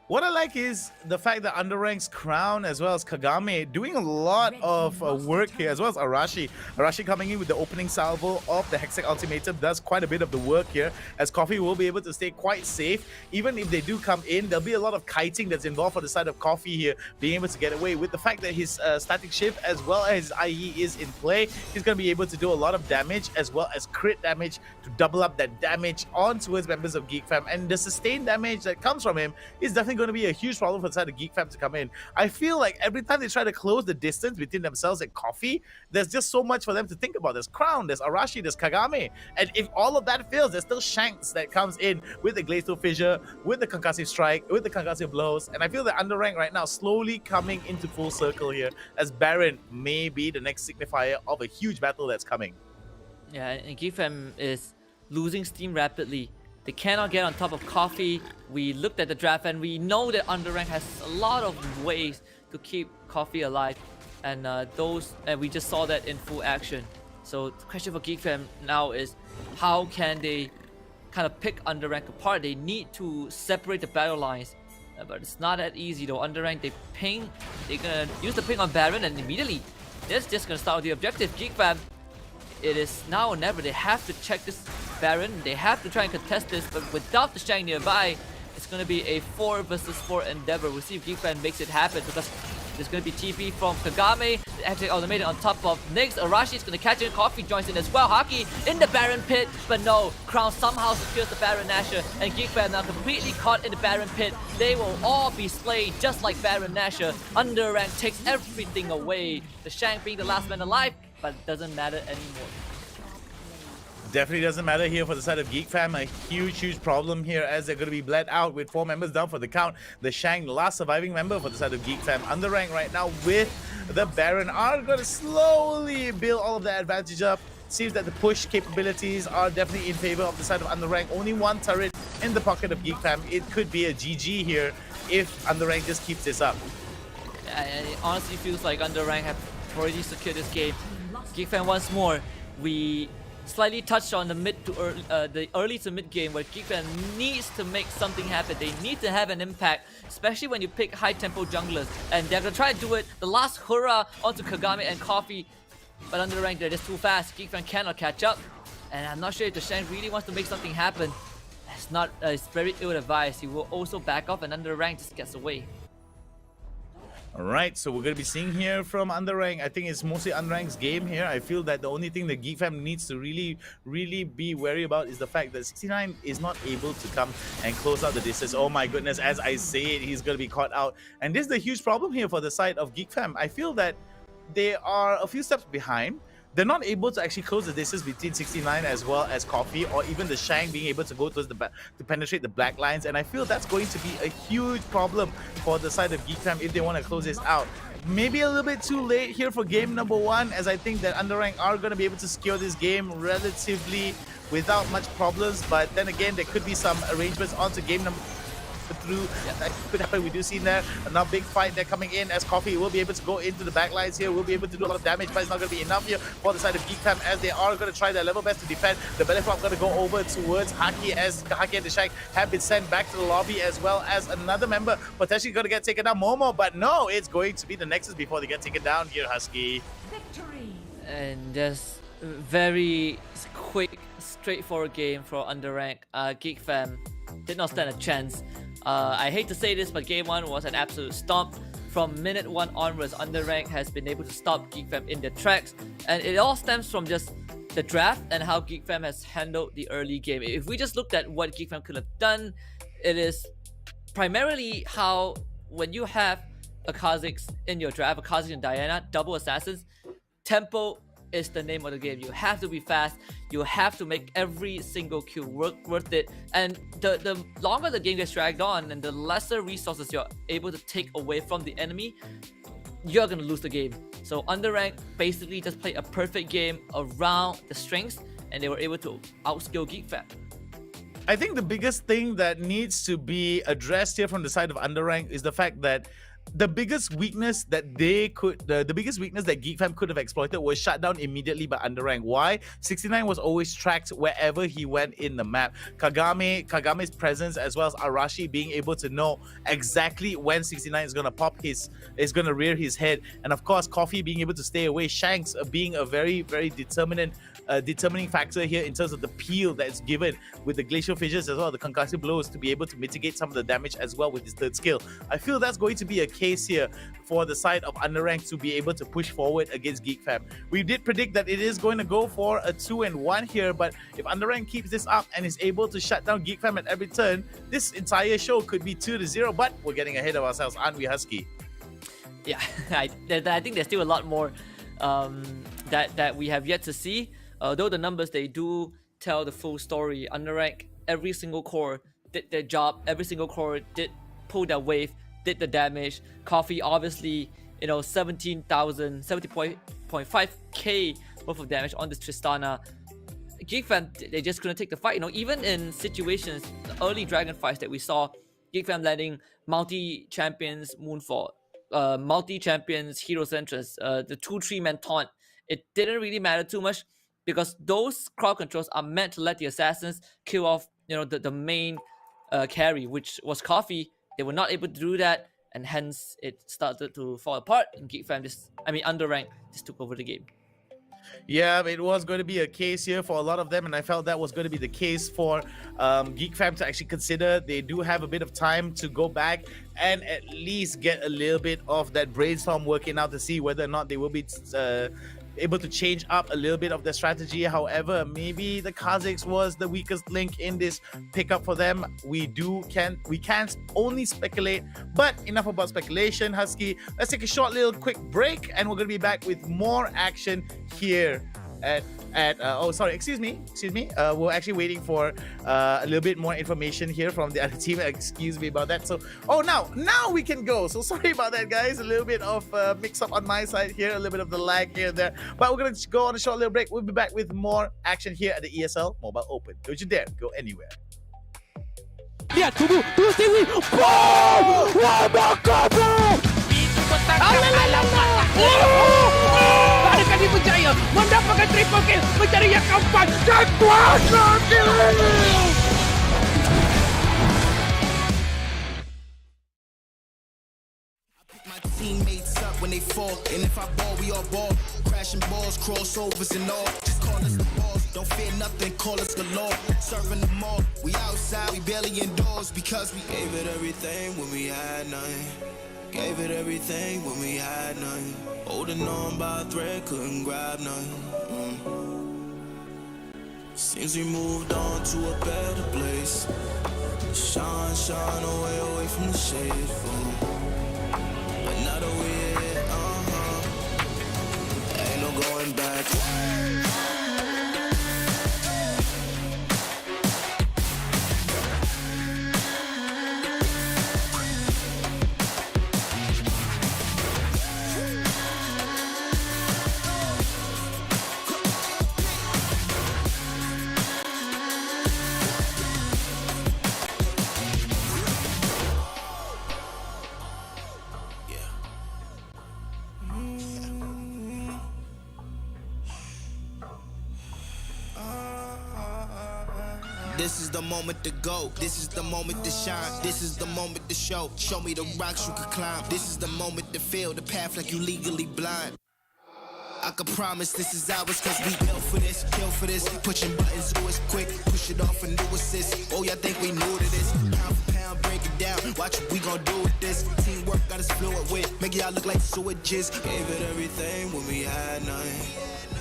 What I like is the fact that UndeRank's Crown as well as Kagame doing a lot of work here, as well as Arashi. Arashi coming in with the opening salvo of the Hextech Ultimatum does quite a bit of the work here, as Coffee will be able to stay quite safe. Even if they do come in, there'll be a lot of kiting that's involved for the side of Coffee here, being able to get away. With the fact that his static shift as well as his IE is in play, he's going to be able to do a lot of damage as well as crit damage to double up that damage on towards members of Geek Fam. And the sustained damage that comes from him is definitely going to be a huge problem for the side of Geek Fam to come in. I feel like every time they try to close the distance between themselves and Coffee, there's just so much for them to think about. There's Crown, there's Arashi, there's Kagame, and if all of that fails, there's still Shanks that comes in with the Glacial Fissure, with the Concussive Strike, with the Concussive Blows, and I feel that UndeRank right now slowly coming into full circle here, as Baron may be the next signifier of a huge battle that's coming. Yeah, and Geek Fam is losing steam rapidly. They cannot get on top of Coffee. We looked at the draft and we know that UndeRank has a lot of ways to keep Coffee alive, and we just saw that in full action. So the question for Geek Fam now is, how can they kind of pick UndeRank apart? They need to separate the battle lines, but it's not that easy though. UndeRank, they're gonna use the ping on Baron, and immediately they're just gonna start with the objective. Geek Fam, it is now or never. They have to check this Baron. They have to try and contest this, but without the Shang nearby, it's going to be a 4 versus 4 endeavor. We'll see if Geek Fan makes it happen, because there's going to be TP from Kagame, actually automated on top of Nyx. Arashi is going to catch it. Coffee joins in as well. Haki in the Baron pit, but no. Crown somehow secures the Baron Nashor, and Geek Fan now completely caught in the Baron pit. They will all be slain just like Baron Nashor. UndeRank takes everything away. The Shang being the last man alive, but it doesn't matter anymore. Definitely doesn't matter here for the side of Geek Fam. A huge problem here, as they're going to be bled out with 4 members down for the count. The Shang, the last surviving member for the side of Geek Fam. UndeRank right now with the Baron are going to slowly build all of the advantage up. Seems that the push capabilities are definitely in favor of the side of UndeRank. Only 1 turret in the pocket of Geek Fam. It could be a GG here if UndeRank just keeps this up. Yeah, it honestly feels like UndeRank have already secured this game. Geek Fam once more. We slightly touched on the the early to mid game, where Geek Fan needs to make something happen. They need to have an impact, especially when you pick high tempo junglers, and they're gonna try to do it. The last hurrah onto Kagame and Coffee, but UndeRank, they're just too fast. Geek Fan cannot catch up, and I'm not sure if the Shang really wants to make something happen. It's very ill advised. He will also back off, and UndeRank just gets away. Alright, so we're going to be seeing here from UndeRank. I think it's mostly UndeRank's game here. I feel that the only thing that Geek Fam needs to really be wary about is the fact that 69 is not able to come and close out the distance. Oh my goodness, as I say it, he's going to be caught out. And this is the huge problem here for the side of Geek Fam. I feel that they are a few steps behind. They're not able to actually close the distance between 69 as well as Coffee, or even the Shang being able to go towards the back to penetrate the black lines. And I feel that's going to be a huge problem for the side of Geek Fam if they want to close this out. Maybe a little bit too late here for game number 1, as I think that UndeRank are going to be able to secure this game relatively without much problems. But then again, there could be some arrangements onto game number through. That could happen. We do see there another big fight there coming in, as Coffee will be able to go into the backlines here, will be able to do a lot of damage, but it's not going to be enough here for the side of Geek Fam, as they are going to try their level best to defend. The belly flop going to go over towards Haki, as Haki and the Shang have been sent back to the lobby, as well as another member potentially going to get taken down, Momo, but no, it's going to be the Nexus before they get taken down here, Husky. And just very quick, straightforward game for UndeRank. Geek Fam did not stand a chance. I hate to say this, but game 1 was an absolute stomp. From minute 1 onwards, UndeRank has been able to stop Geek Fam in their tracks, and it all stems from just the draft and how Geek Fam has handled the early game. If we just looked at what Geek Fam could have done, it is primarily how, when you have a Kha'Zix in your draft, a Kha'Zix and Diana, double assassins, tempo is the name of the game. You have to be fast. You have to make every single kill worth it. And the longer the game gets dragged on, and the lesser resources you're able to take away from the enemy, you're gonna lose the game. So UndeRank basically just played a perfect game around the strengths, and they were able to outskill Geek Fam. I think the biggest thing that needs to be addressed here from the side of UndeRank is the fact that the biggest weakness that the biggest weakness that Geek Fam could have exploited was shut down immediately by UndeRank. Why? 69 was always tracked wherever he went in the map. Kagame's presence, as well as Arashi being able to know exactly when 69 is gonna gonna rear his head, and of course Coffee being able to stay away. Shanks being a very determining factor here in terms of the peel that's given with the glacial fissures, as well as the concussive blows, to be able to mitigate some of the damage as well with his third skill. I feel that's going to be a case here for the side of UndeRank to be able to push forward against Geek Fam. We did predict that it is going to go for a 2-1 here, but if UndeRank keeps this up and is able to shut down Geek Fam at every turn, this entire show could be 2-0, but we're getting ahead of ourselves, aren't we, Husky? Yeah, I think there's still a lot more that we have yet to see. Though the numbers, they do tell the full story. UndeRank, every single core did their job. Every single core did pull their wave, did the damage. Coffee, obviously, 70.5k worth of damage on this Tristana. Geek Fam, they just couldn't take the fight. You know, even in situations, the early Dragon fights that we saw, Geek Fam letting multi-champions Moonfall, multi-champions Hero Centrus, the 2-3-man taunt, it didn't really matter too much because those crowd controls are meant to let the assassins kill off, you know, the main carry, which was Coffee. They were not able to do that, and hence it started to fall apart. And Geek Fam UndeRank just took over the game. Yeah, it was going to be a case here for a lot of them, and I felt that was going to be the case for Geek Fam to actually consider. They do have a bit of time to go back and at least get a little bit of that brainstorm working out to see whether or not they will be able to change up a little bit of their strategy. However, maybe the Kazakhs was the weakest link in this pickup for them. We can't only speculate, but enough about speculation. Husky, let's take a short little quick break, and we're gonna be back with more action here at excuse me, we're actually waiting for a little bit more information here from the other team. Excuse me about that. So now we can go. So sorry about that, guys. A little bit of mix up on my side here, a little bit of the lag here and there, but we're gonna go on a short little break. We'll be back with more action here at the ESL Mobile Open. Don't you dare go anywhere. Lihat, tunggu TV. Wow, Berjaya. Kali ini Berjaya mendapatkan triple kill, mencari yang keempat dan kuasa kill. My teammates up when they fall, and if I ball, we all ball. Crashing balls, crossovers and all. Just call us the balls. Don't fear nothing, call us the Lord. Serving them all. We outside, we barely indoors because we gave it everything when we had nothing. Gave it everything when we had nothing. Holding on by a thread, couldn't grab nothing. Seems we moved on to a better place. Shine away from the shade. But now that we're here, ain't no going back. This is the moment to go. This is the moment to shine. This is the moment to show. Show me the rocks you can climb. This is the moment to feel the path like you legally blind. I can promise this is ours cause we built for this, kill for this. Pushing buttons, do it quick, push it off and do assist. Oh, y'all think we new to this? Pound for pound, break it down. Watch what we gon' do with this. Teamwork got us fluid with. Make y'all look like sewages. Gave it everything when we had nothing.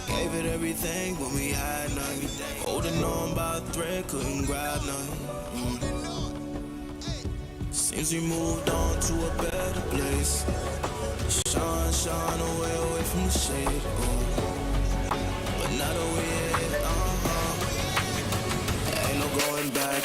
Gave it everything when we had nothing. Holding on by a thread, couldn't grab nothing. Seems we moved on to a better place. Shine away from the shade. But now that we're here, ain't no going back.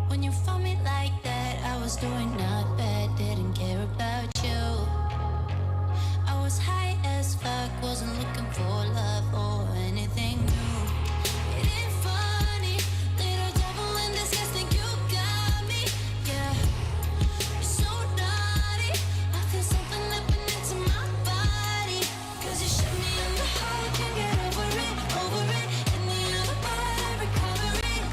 When you found me like that, I was doing not bad, didn't care about you. I was high as fuck, wasn't looking for love or anything new. It ain't funny, little devil in disguise, think you got me, yeah. You're so naughty, I feel something leaping into my body. Cause you shut me in the heart, can't get over it. In the other part, I recover it.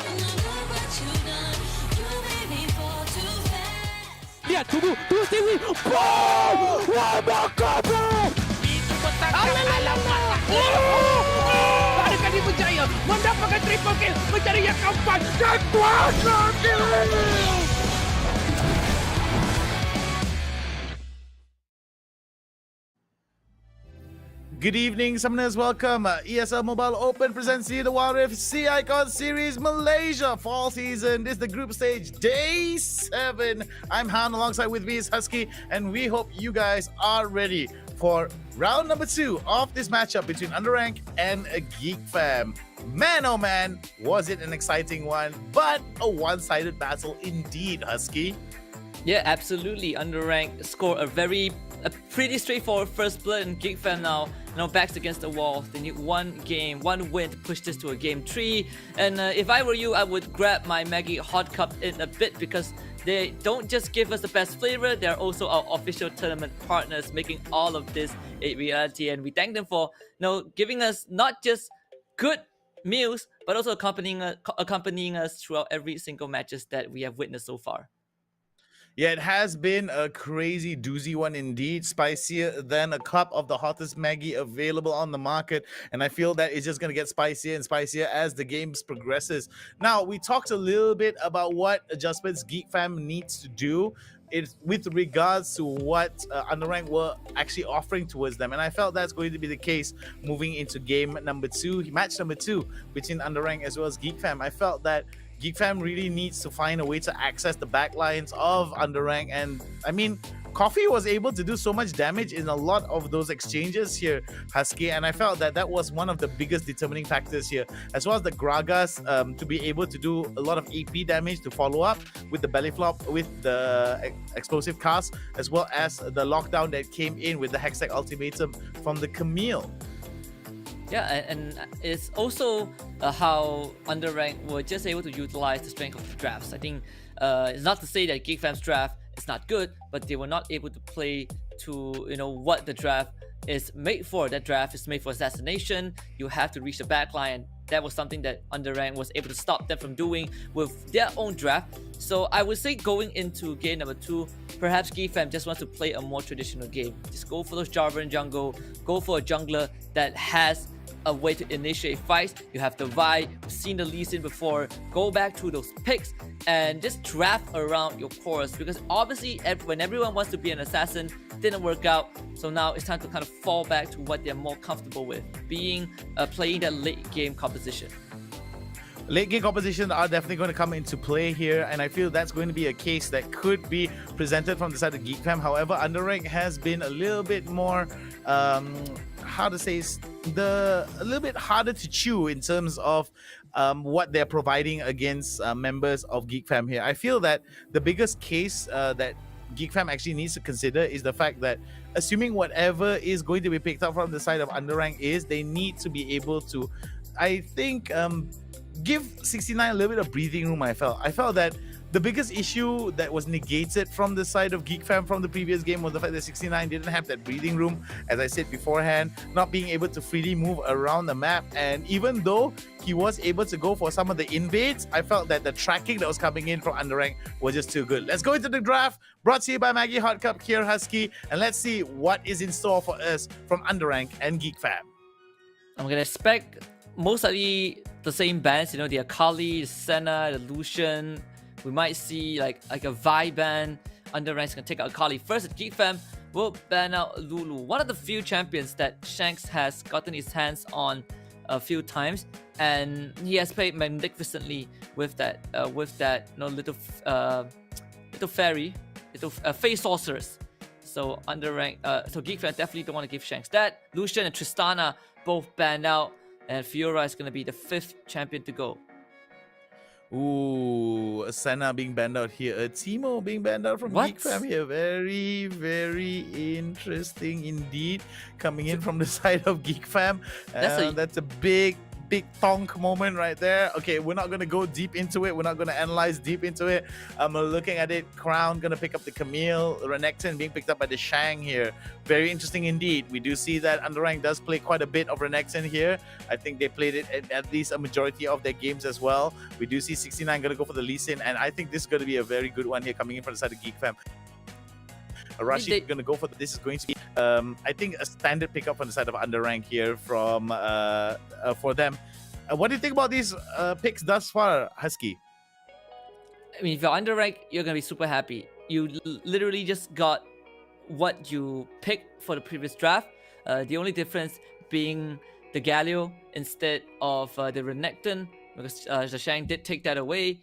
And I love what you done, you made me fall too fast. Lihat, tunggu TV. Wow, Berjaya. Ada kali Berjaya mendapatkan triple kill, mencari yang keempat dan kuasa kill. Good evening, summoners. Welcome. ESL Mobile Open presents you the Wild Rift Sea Icon Series Malaysia Fall Season. This is the group stage, day 7. I'm Han, alongside with me is Husky, and we hope you guys are ready for round number 2 of this matchup between UndeRank and Geek Fam. Man, oh man, was it an exciting one, but a one-sided battle indeed, Husky. Yeah, absolutely. UndeRank scored a pretty straightforward first blood, and Geek Fam now backs against the wall. They need one win to push this to a game 3. And if I were you, I would grab my Maggie Hot Cup in a bit, because they don't just give us the best flavor, they're also our official tournament partners, making all of this a reality. And we thank them for giving us not just good meals, but also accompanying us throughout every single matches that we have witnessed so far. Yeah, it has been a crazy doozy one indeed. Spicier than a cup of the hottest Maggie available on the market. And I feel that it's just going to get spicier and spicier as the games progresses. Now, we talked a little bit about what adjustments Geek Fam needs to do with regards to what UndeRank were actually offering towards them. And I felt that's going to be the case moving into match number 2 between UndeRank as well as Geek Fam. I felt that Geek Fam really needs to find a way to access the backlines of UndeRank. And I mean, Coffee was able to do so much damage in a lot of those exchanges here, Husky, and I felt that that was one of the biggest determining factors here, as well as the Gragas to be able to do a lot of AP damage to follow up with the belly flop, with the explosive cast, as well as the lockdown that came in with the Hextech ultimatum from the Camille. Yeah, and it's also how UndeRank were just able to utilize the strength of the drafts. I think it's not to say that Geek Fam's draft is not good, but they were not able to play to what the draft is made for. That draft is made for assassination. You have to reach the backline. That was something that UndeRank was able to stop them from doing with their own draft. So I would say going into game number 2, perhaps Geek Fam just wants to play a more traditional game. Just go for those Jarvan in jungle, go for a jungler that has a way to initiate fights. You have the Vi, we've seen the Lee Sin before. Go back to those picks and just draft around your cores, because obviously when everyone wants to be an assassin, didn't work out. So now it's time to kind of fall back to what they're more comfortable with, being playing that late game composition. Late game composition are definitely going to come into play here, and I feel that's going to be a case that could be presented from the side of Geek Fam. However, UndeRank has been a little bit more a little bit harder to chew in terms of what they're providing against members of Geek Fam here. I feel that the biggest case that Geek Fam actually needs to consider is the fact that, assuming whatever is going to be picked up from the side of UndeRank is, they need to be able to, I think, give 69 a little bit of breathing room. I felt that the biggest issue that was negated from the side of Geek Fam from the previous game was the fact that 69 didn't have that breathing room, as I said beforehand, not being able to freely move around the map. And even though he was able to go for some of the invades, I felt that the tracking that was coming in from UndeRank was just too good. Let's go into the draft, brought to you by Maggie Hot Cup here, Husky, and let's see what is in store for us from UndeRank and Geek Fam. I'm gonna expect most likely the same bans, the Akali, the Senna, the Lucian. We might see like a Vi ban. UndeRank's gonna take out Akali first. At Geek Fam will ban out Lulu, one of the few champions that Shanks has gotten his hands on a few times, and he has played magnificently with that little fairy, little face sorcerers. So so Geek Fam definitely don't want to give Shanks that. Lucian and Tristana both banned out, and Fiora is gonna be the 5th champion to go. Ooh, Senna being banned out here. Timo being banned out from Geek Fam here. Very, very interesting indeed. Coming in from the side of Geek Fam. That's a big tonk moment right there. Okay, we're not going to go deep into it. We're not going to analyze deep into it. I'm looking at it. Crown going to pick up the Camille. Renekton being picked up by the Shang here. Very interesting indeed. We do see that UndeRank does play quite a bit of Renekton here. I think they played it at least a majority of their games as well. We do see 69 going to go for the Lee Sin, and I think this is going to be a very good one here coming in from the side of Geek Fam. Arashi going to go for this. Is going to be I think a standard pickup on the side of UndeRank here from for them. What do you think about these picks thus far, Husky? I mean, if you're UndeRank, you're gonna be super happy. You literally just got what you picked for the previous draft. The only difference being the Galio instead of the Renekton, because the Shang did take that away.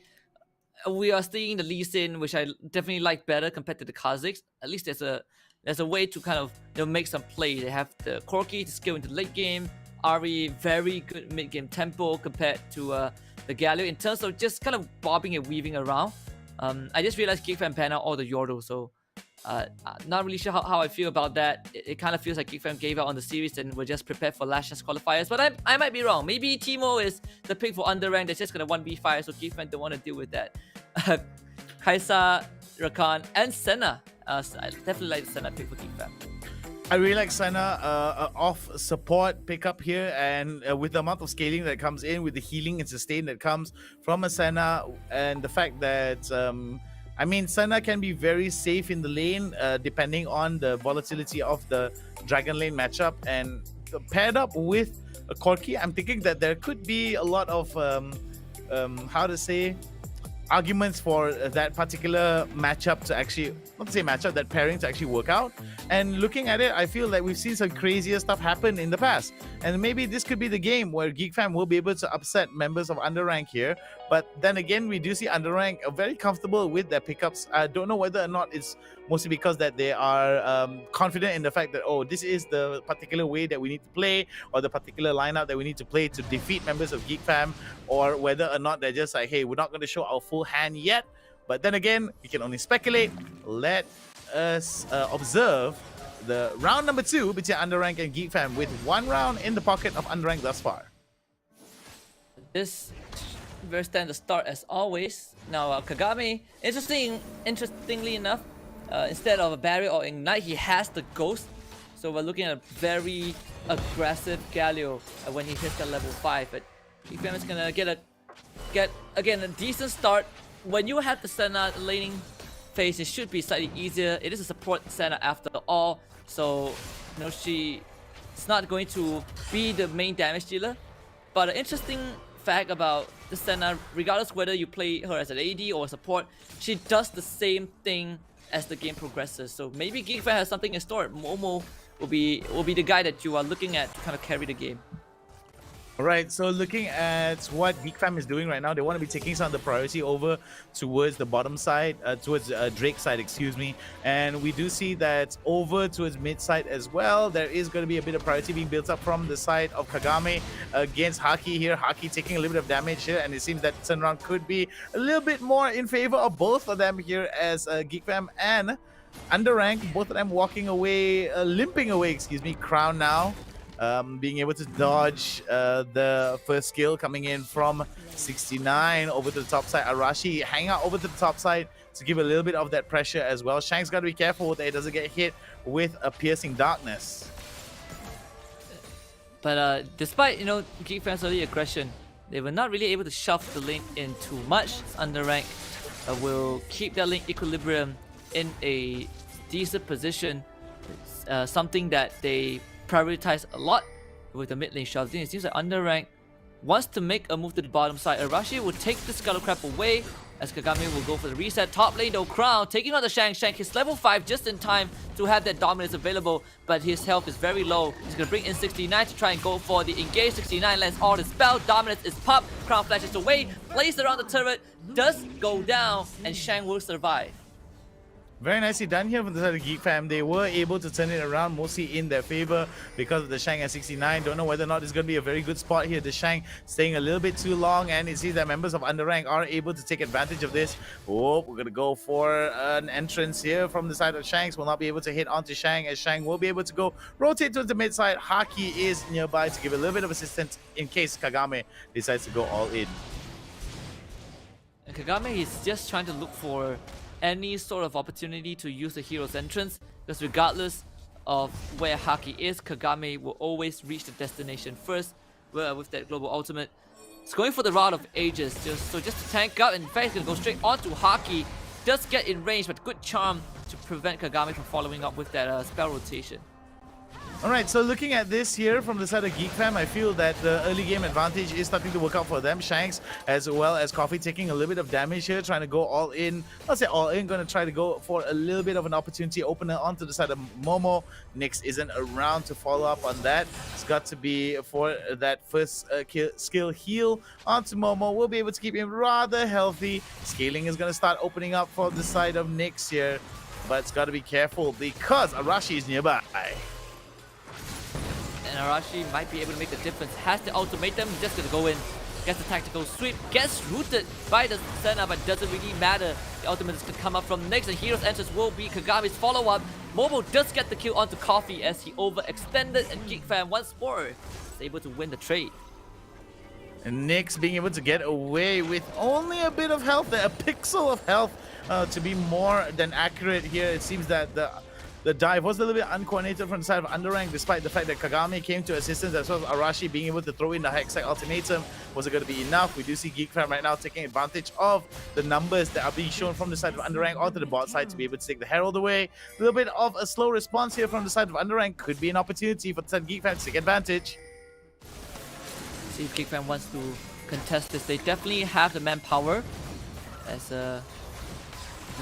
We are seeing the Lee Sin, which I definitely like better compared to the Kha'Zix. At least there's a way to kind of make some play. They have the Corki to skill into late game. Ari, very good mid game tempo compared to the Galio in terms of just kind of bobbing and weaving around. I just realized Geek Fam pan out all the Yordle, so not really sure how I feel about that. It kind of feels like Geek Fam gave out on the series and we're just prepared for Last Chance Qualifiers, but I might be wrong. Maybe Teemo is the pick for UndeRank that's just gonna 1v5, so Geek Fam don't want to deal with that. Kaisa, Rakan, and Senna. I definitely like the Senna pick for Geek Fam. I really like Senna off support pickup here, and with the amount of scaling that comes in, with the healing and sustain that comes from a Senna, and the fact that I mean, Senna can be very safe in the lane depending on the volatility of the Dragon lane matchup, and paired up with a Corki, I'm thinking that there could be a lot of how to say, arguments for that particular matchup to actually, not to say matchup, that pairing to actually work out. And looking at it, I feel like we've seen some crazier stuff happen in the past, and maybe this could be the game where Geek Fam will be able to upset members of UndeRank here. But then again, we do see UndeRank very comfortable with their pickups. I don't know whether or not it's mostly because that they are confident in the fact that, oh, this is the particular way that we need to play, or the particular lineup that we need to play to defeat members of Geek Fam, or whether or not they're just like, hey, we're not going to show our full hand yet. But then again, we can only speculate. Let us observe the round number 2 between UndeRank and Geek Fam, with 1 round in the pocket of UndeRank thus far. This very standard start as always. Now Kagami, interestingly enough, instead of a barrier or ignite, he has the ghost. So we're looking at a very aggressive Galio when he hits that level 5. But Geek Fam is gonna get again a decent start. When you have the Senna laning phase, it should be slightly easier. It is a support Senna after all, so you know she's not going to be the main damage dealer. But an interesting fact about the Senna, regardless whether you play her as an AD or a support, she does the same thing as the game progresses. So maybe Geek Fam has something in store. Momo will be the guy that you are looking at to kind of carry the game. Alright, so looking at what Geek Fam is doing right now, they want to be taking some of the priority over towards the bottom side, towards Drake's side, excuse me. And we do see that over towards mid side as well, there is going to be a bit of priority being built up from the side of Kagame against Haki here. Haki taking a little bit of damage here, and it seems that turnaround could be a little bit more in favor of both of them here, as Geek Fam and UndeRank, both of them walking away, limping away, excuse me, Crown now. Being able to dodge the first skill coming in from 69 over to the top side. Arashi hang out over to the top side to give a little bit of that pressure as well. Shank's got to be careful that he doesn't get hit with a piercing darkness. But despite, you know, Geek Fam's early aggression, they were not really able to shove the lane in too much. UndeRank will keep their lane equilibrium in a decent position. It's, something that they prioritize a lot with the mid lane shove. It seems like UndeRank wants to make a move to the bottom side. Arashi will take the Scuttle Crab away as Kagami will go for the reset. Top lane though, Crown taking on the Shank. Shank is level 5 just in time to have that dominance available, but his health is very low. He's gonna bring in 69 to try and go for the engage. 69 lands all the spell. Dominance is popped. Crown flashes away, plays around the turret, does go down, and Shank will survive. Very nicely done here from the side of Geek Fam. They were able to turn it around mostly in their favor because of the Shang at 69. Don't know whether or not it's going to be a very good spot here. The Shang staying a little bit too long, and it seems that members of UndeRank are able to take advantage of this. Oh, we're going to go for an entrance here from the side of Shanks. Will not be able to hit onto Shang, as Shang will be able to go rotate to the mid side. Haki is nearby to give a little bit of assistance in case Kagame decides to go all in. And Kagame is just trying to look for any sort of opportunity to use the hero's entrance, because regardless of where Haki is, Kagame will always reach the destination first with that global ultimate. It's going for the route of ages, just to tank up. In fact, he's going to go straight onto Haki. Does get in range, but good charm to prevent Kagame from following up with that spell rotation. All right, so looking at this here from the side of Geek Fam, I feel that the early game advantage is starting to work out for them. Shanks as well as Coffee taking a little bit of damage here, trying to go all in. Not say all in, going to try to go for a little bit of an opportunity opener onto the side of Momo. Nyx isn't around to follow up on that. It's got to be for that first skill heal onto Momo. We'll be able to keep him rather healthy. Scaling is going to start opening up for the side of Nyx here, but it's got to be careful because Arashi is nearby. And Arashi might be able to make the difference. Has the ultimatum, he's just gonna go in, gets the tactical sweep, gets rooted by the Senna, but doesn't really matter. The ultimate is gonna come up from next, and Hero's Entrance will be Kagame's follow-up. Momo does get the kill onto Coffee as he overextended, and Geek Fan once more is able to win the trade. And Nyx being able to get away with only a bit of health, a pixel of health to be more than accurate here. It seems that the dive was a little bit uncoordinated from the side of UndeRank, despite the fact that Kagame came to assistance, as well as Arashi being able to throw in the Hextech ultimatum. Was it going to be enough? We do see Geek Fam right now taking advantage of the numbers that are being shown from the side of UndeRank onto the bot side to be able to take the Herald away. A little bit of a slow response here from the side of UndeRank could be an opportunity for the side of Geek Fam to take advantage. See if Geek Fan wants to contest this. They definitely have the manpower as the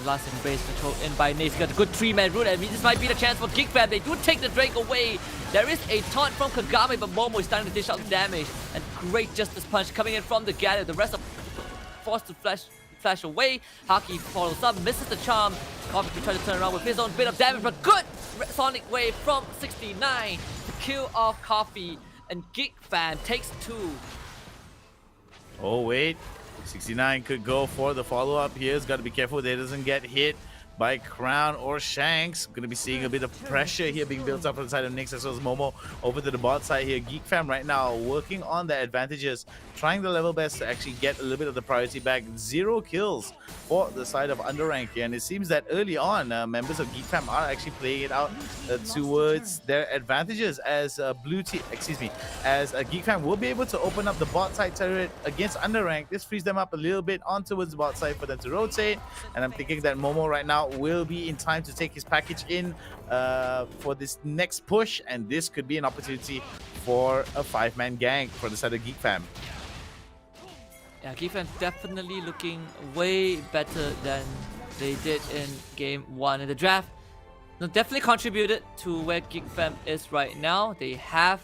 last embrace controlled in by Nace. Got a good 3-man route. I mean, this might be the chance for Geek Fan. They do take the Drake away. There is a taunt from Kagame, but Momo is starting to dish out damage. And great Justice Punch coming in from the Gather. The rest are forced to flash away. Haki follows up, misses the charm. Coffee tries to turn around with his own bit of damage, but good Sonic Wave from 69 to kill off Coffee. And Geek Fan takes 2. Oh, wait. 69 could go for the follow-up here. He's got to be careful that he doesn't get hit by Crown or Shanks. Going to be seeing a bit of pressure here being built up on the side of Nyx as well as Momo over to the bot side here. Geek Fam right now working on the advantages, trying the level best to actually get a little bit of the priority back. 0 kills for the side of UndeRank here, and it seems that early on members of Geek Fam are actually playing it out towards their advantages as Geek Fam will be able to open up the bot side turret against UndeRank. This frees them up a little bit on towards the bot side for them to rotate, and I'm thinking that Momo right now will be in time to take his package in for this next push, and this could be an opportunity for a 5-man gang for the side of Geek Fam. Yeah, Geek Fam definitely looking way better than they did in game 1 in the draft. No, definitely contributed to where Geek Fam is right now. They have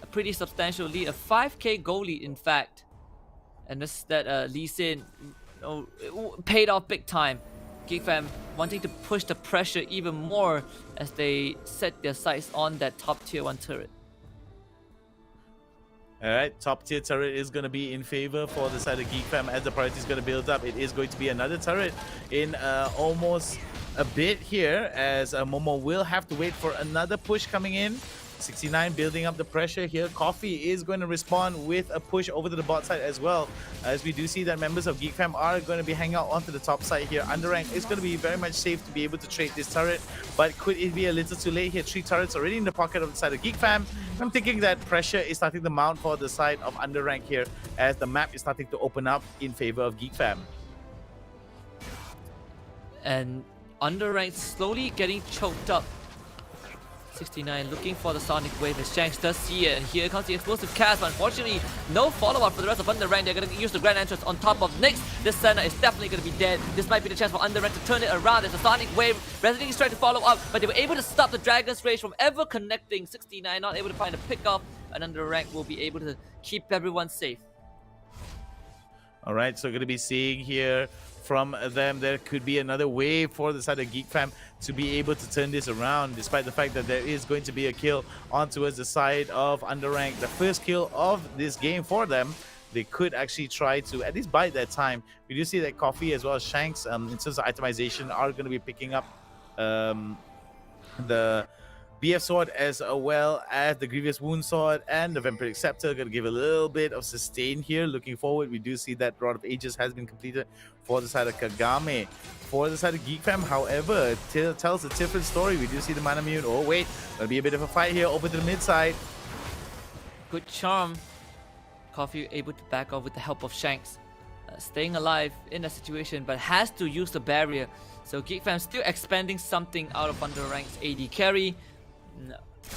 a pretty substantial lead, a 5k goal lead in fact. And this that Lee Sin paid off big time. Geek Fam wanting to push the pressure even more as they set their sights on that top tier 1 turret. Alright, top tier turret is going to be in favor for the side of Geek Fam as the priority is going to build up. It is going to be another turret in almost a bit here as Momo will have to wait for another push coming in. 69 building up the pressure here. Coffee is going to respond with a push over to the bot side as well, as we do see that members of Geek Fam are going to be hanging out onto the top side here. UndeRank is going to be very much safe to be able to trade this turret, but could it be a little too late here? 3 turrets already in the pocket of the side of Geek Fam. I'm thinking that pressure is starting to mount for the side of UndeRank here as the map is starting to open up in favor of Geek Fam. And UndeRank slowly getting choked up. 69 looking for the Sonic Wave as Shanks does see it, and here comes the explosive cast, but unfortunately no follow-up for the rest of UndeRank. They're going to use the Grand Entrance on top of Nyx. This Senna is definitely going to be dead. This might be the chance for UndeRank to turn it around. There's a Sonic Wave. Resident is trying to follow up, but they were able to stop the Dragon's Rage from ever connecting. 69 not able to find a pick-off, and UndeRank will be able to keep everyone safe. Alright, so going to be seeing here from them there could be another wave for the side of Geek Fam to be able to turn this around, despite the fact that there is going to be a kill on towards the side of UndeRank. The first kill of this game for them. They could actually try to at least bide their time. We do see that Coffee as well as Shanks in terms of itemization are going to be picking up the BF Sword as well as the Grievous Wound Sword and the Vampiric Scepter. Going to give a little bit of sustain here. Looking forward, we do see that Rod of Ages has been completed for the side of Kagame. For the side of Geek Fam, however, it tells a different story. We do see the Manamune. Oh wait, there'll be a bit of a fight here over to the mid side. Good charm. Coffee able to back off with the help of Shanks. Staying alive in that situation, but has to use the barrier. So Geek Fam still expanding something out of UndeRank's AD carry.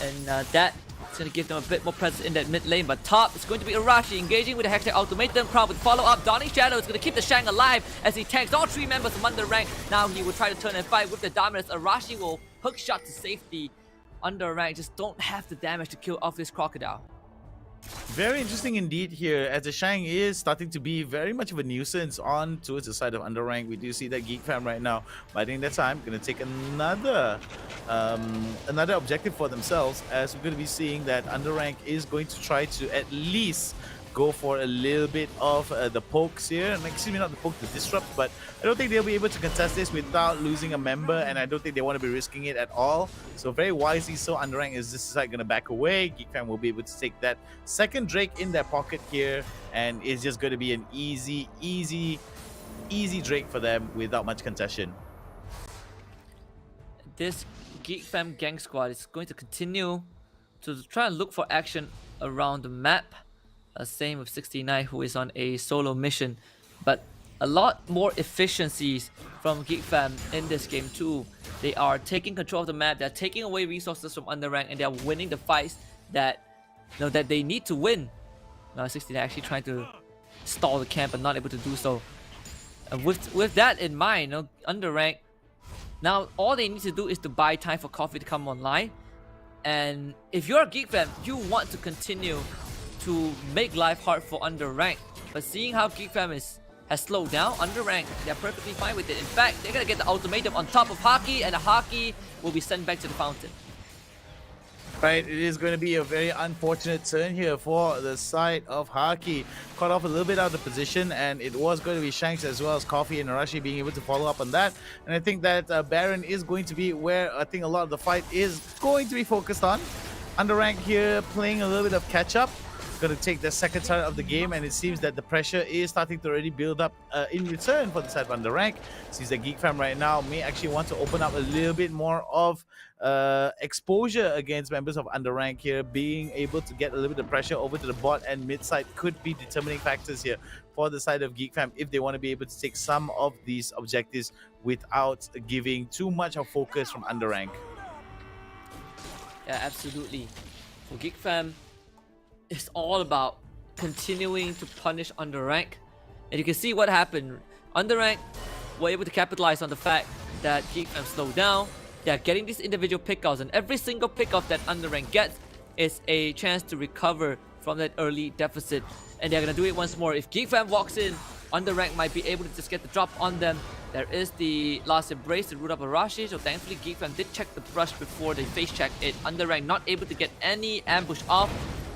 and that is going to give them a bit more presence in that mid lane. But top is going to be Arashi engaging with the Hextech Ultimatum. Crowd with follow-up. Donning Shadow is going to keep the Shang alive as he tanks all 3 members from UndeRank. Now he will try to turn and fight with the Dominus. Arashi will hook shot to safety. UndeRank just don't have the damage to kill off this Crocodile. Very interesting indeed here, as the Shang is starting to be very much of a nuisance on towards the side of UndeRank. We do see that Geek fam right now biding their time, going to take another objective for themselves, as we're going to be seeing that UndeRank is going to try to at least go for a little bit of the pokes here. Excuse me, not the poke, the disrupt, but I don't think they'll be able to contest this without losing a member, and I don't think they want to be risking it at all. So very wisely so, UndeRank is this side going to back away. Geek fam will be able to take that second Drake in their pocket here, and it's just going to be an easy Drake for them without much contestation. This Geek fam gang squad is going to continue to try and look for action around the map. Same with 69, who is on a solo mission, but a lot more efficiencies from Geek fam in this game too. They are taking control of the map, they're taking away resources from UndeRank, and they're winning the fights that that they need to win. 69 actually trying to stall the camp and not able to do so. With that in mind, UndeRank, now all they need to do is to buy time for coffee to come online. And if you're a Geek fam, you want to continue to make life hard for UndeRank, but seeing how Geek fam has slowed down, UndeRank, they're perfectly fine with it. In fact, they're gonna get the ultimatum on top of Haki, and the Haki will be sent back to the fountain. Right, it is going to be a very unfortunate turn here for the side of Haki. Caught off a little bit out of position, and it was going to be Shanks as well as Coffee and Arashi being able to follow up on that. And I think that Baron is going to be where I think a lot of the fight is going to be focused on. UndeRank here playing a little bit of catch up. Going to take the second turn of the game, and it seems that the pressure is starting to already build up in return for the side of UndeRank. Seems that Geek fam right now may actually want to open up a little bit more of exposure against members of UndeRank here. Being able to get a little bit of pressure over to the bot and mid side could be determining factors here for the side of Geek fam if they want to be able to take some of these objectives without giving too much of focus from UndeRank. Yeah, absolutely. For Geek fam, it's all about continuing to punish UndeRank, and you can see what happened. UndeRank were able to capitalize on the fact that Geek fam slowed down. They're getting these individual pick-offs, and every single pick-off that UndeRank gets is a chance to recover from that early deficit, and they're gonna do it once more. If Geek fam walks in, UndeRank might be able to just get the drop on them. There is the last embrace to root up Arashi, so thankfully Geek fam did check the brush before they face checked it. UndeRank not able to get any ambush off,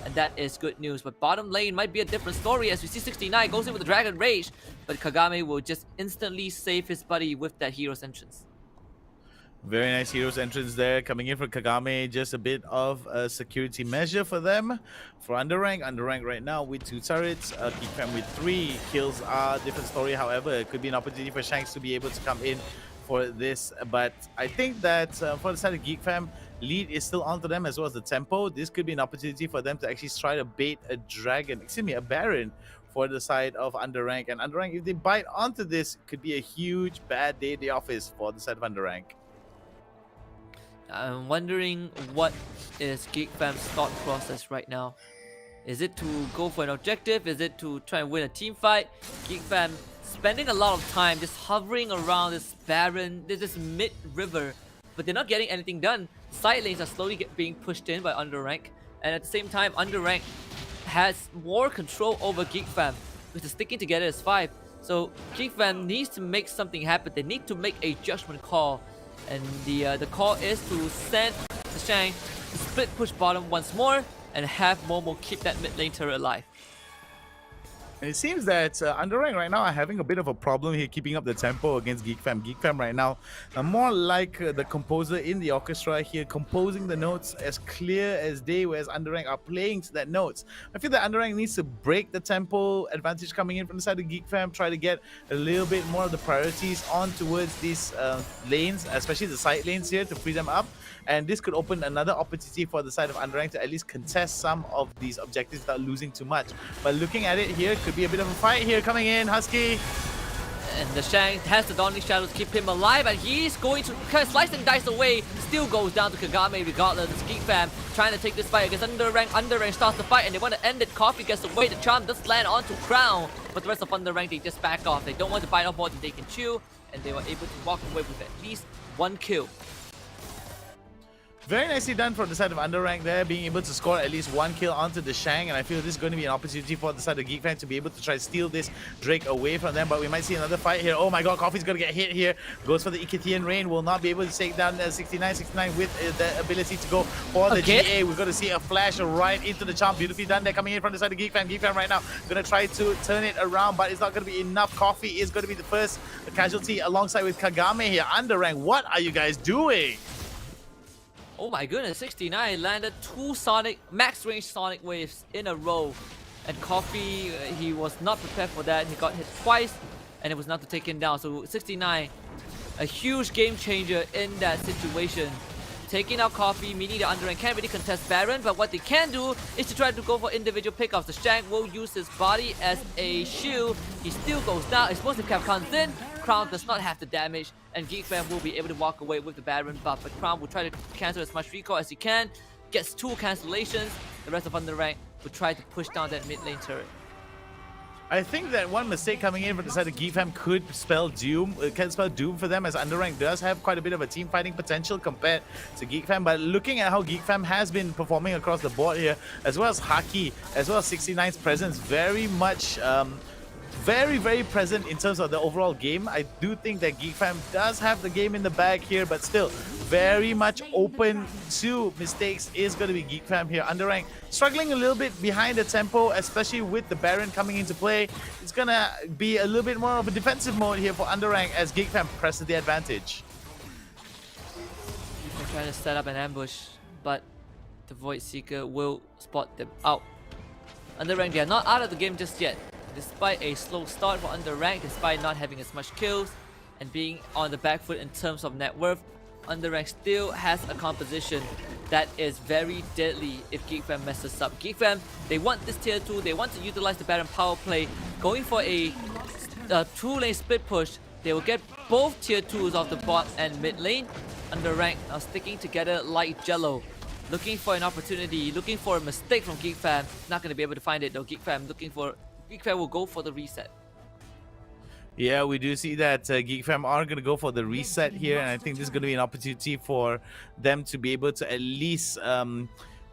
and that is good news. But bottom lane might be a different story, as we see 69 goes in with the Dragon Rage, but Kagame will just instantly save his buddy with that hero's entrance. Very nice hero's entrance there coming in for Kagame. Just a bit of a security measure for them. For UndeRank, UndeRank right now with 2 turrets, Geek fam with 3 kills are a different story. However, it could be an opportunity for Shanks to be able to come in for this, but I think that for the side of Geek fam, lead is still onto them as well as the tempo. This could be an opportunity for them to actually try to bait a Baron for the side of UndeRank. And UndeRank, if they bite onto this, could be a huge bad day at the office for the side of UndeRank. I'm wondering what is Geek fam's thought process right now. Is it to go for an objective? Is it to try and win a team fight? Geek fam spending a lot of time just hovering around this Baron, this mid-river, but they're not getting anything done. Side lanes are slowly being pushed in by UndeRank, and at the same time, UndeRank has more control over Geek fam, which is sticking together as 5. So Geek fam needs to make something happen. They need to make a judgment call, and the call is to send the Shang to split push bottom once more and have Momo keep that mid lane turret alive. And it seems that UndeRank right now are having a bit of a problem here keeping up the tempo against Geek fam. Geek fam right now are more like the composer in the orchestra here, composing the notes as clear as day, whereas UndeRank are playing to that notes. I feel that UndeRank needs to break the tempo advantage coming in from the side of Geek fam, try to get a little bit more of the priorities on towards these lanes, especially the side lanes here, to free them up. And this could open another opportunity for the side of UndeRank to at least contest some of these objectives without losing too much. But looking at it here, could be a bit of a fight here coming in. Husky And the Shang has the Dawnling Shadow to keep him alive, and he's going to slice and dice away. Still goes down to Kagame regardless. It's Geek Fam trying to take this fight against UndeRank. UndeRank starts the fight and they want to end it. Coffee gets away. The charm does land onto Crown. But the rest of UndeRank, they just back off. They don't want to bite off more than they can chew. And they were able to walk away with at least 1 kill. Very nicely done from the side of UndeRank there, being able to score at least 1 kill onto the Shang, and I feel this is going to be an opportunity for the side of Geek Fan to be able to try to steal this Drake away from them, but we might see another fight here. Oh my god, Coffee's going to get hit here. Goes for the Ikitian Rain, will not be able to take down 69 with the ability to go for the GA. We're going to see a flash right into the charm. Beautifully done there, coming in from the side of Geek Fan. Geek Fan right now going to try to turn it around, but it's not going to be enough. Coffee is going to be the first casualty alongside with Kagame here. UndeRank, what are you guys doing? Oh my goodness, 69 landed 2 Sonic, max range Sonic waves in a row. And Coffee, he was not prepared for that. He got hit twice and it was not to take him down. So 69, a huge game changer in that situation. Taking out Coffee, meaning the UndeRank can't really contest Baron, but what they can do is to try to go for individual pickoffs. The Shank will use his body as a shield. He still goes down. Explosive Cap comes in. Crown does not have the damage, and Geek Fan will be able to walk away with the Baron buff. But Crown will try to cancel as much recoil as he can. Gets 2 cancellations. The rest of UndeRank will try to push down that mid lane turret. I think that one mistake coming in from the side of Geek Fam could spell doom. It can spell doom for them, as UndeRank does have quite a bit of a team fighting potential compared to Geek Fam. But looking at how Geek Fam has been performing across the board here, as well as Haki, as well as 69's presence, very much very present in terms of the overall game. I do think that Geek Fam does have the game in the bag here, but still very much open to mistakes is going to be Geek Fam here. UndeRank struggling a little bit behind the tempo, especially with the Baron coming into play. It's going to be a little bit more of a defensive mode here for UndeRank as Geek Fam presses the advantage. They're trying to set up an ambush, but the Void Seeker will spot them out. UndeRank, they are not out of the game just yet. Despite a slow start for UndeRank, despite not having as much kills and being on the back foot in terms of net worth, UndeRank still has a composition that is very deadly if Geek Fam messes up. Geek Fam, they want this tier 2, they want to utilize the Baron power play, going for a 2-lane split push. They will get both tier 2s off the bot and mid lane. UndeRank are sticking together like Jello. Looking for an opportunity, looking for a mistake from Geek Fam. Not going to be able to find it though. Geek Fam will go for the reset. Yeah, we do see that Geek Fam are going to go for the reset here, and I think this is going to be an opportunity for them to be able to at least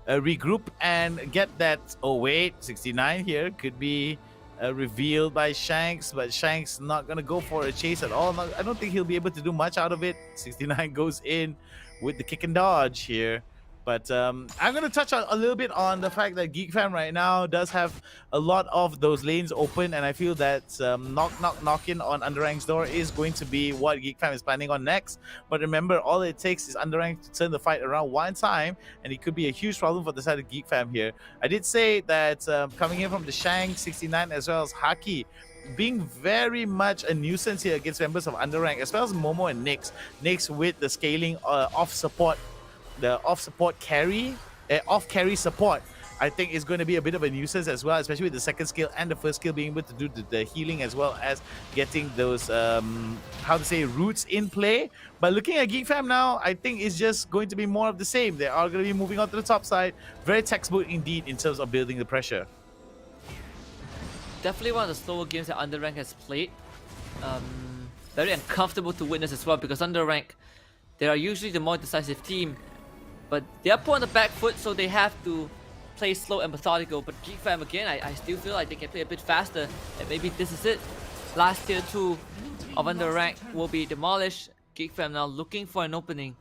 regroup and get that. Oh wait, 69 here could be revealed by Shanks, but Shanks not going to go for a chase at all. I don't think he'll be able to do much out of it. 69 goes in with the kick and dodge here. But I'm going to touch a little bit on the fact that Geek Fam right now does have a lot of those lanes open, and I feel that knocking on UndeRank's door is going to be what Geek Fam is planning on next. But remember, all it takes is UndeRank to turn the fight around one time, and it could be a huge problem for the side of Geek Fam here. I did say that coming in from the Shang, 69, as well as Haki, being very much a nuisance here against members of UndeRank, as well as Momo and Nyx. Nyx with the scaling off support. The off carry support, I think, is going to be a bit of a nuisance as well, especially with the second skill and the first skill being able to do the healing, as well as getting those roots in play. But looking at Geek Fam now, I think it's just going to be more of the same. They are going to be moving on to the top side. Very textbook indeed in terms of building the pressure. Definitely one of the slower games that UndeRank has played. Very uncomfortable to witness as well, because UndeRank, they are usually the more decisive team. But they are put on the back foot, so they have to play slow and methodical. But Geek Fam, again, I still feel like they can play a bit faster. And maybe this is it. Last tier 2 of UndeRank will be demolished. Geek Fam now looking for an opening.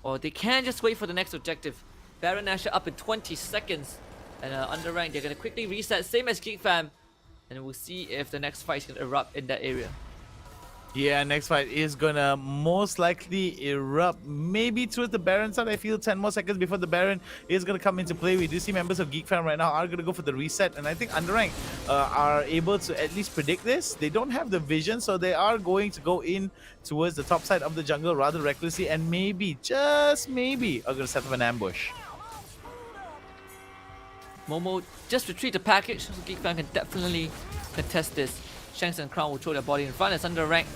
Or they can just wait for the next objective. Baron Nashor up in 20 seconds. And UndeRank, they're going to quickly reset, same as Geek Fam. And we'll see if the next fight is going to erupt in that area. Yeah, next fight is gonna most likely erupt maybe towards the Baron side. I feel 10 more seconds before the Baron is gonna come into play. We do see members of Geek Fam right now are gonna go for the reset, and I think UndeRank are able to at least predict this. They don't have the vision, so they are going to go in towards the top side of the jungle rather recklessly, and maybe, just maybe, are gonna set up an ambush. Momo just retreat the package, so Geek Fam can definitely contest this. Shanks and Crown will throw their body in front as UndeRank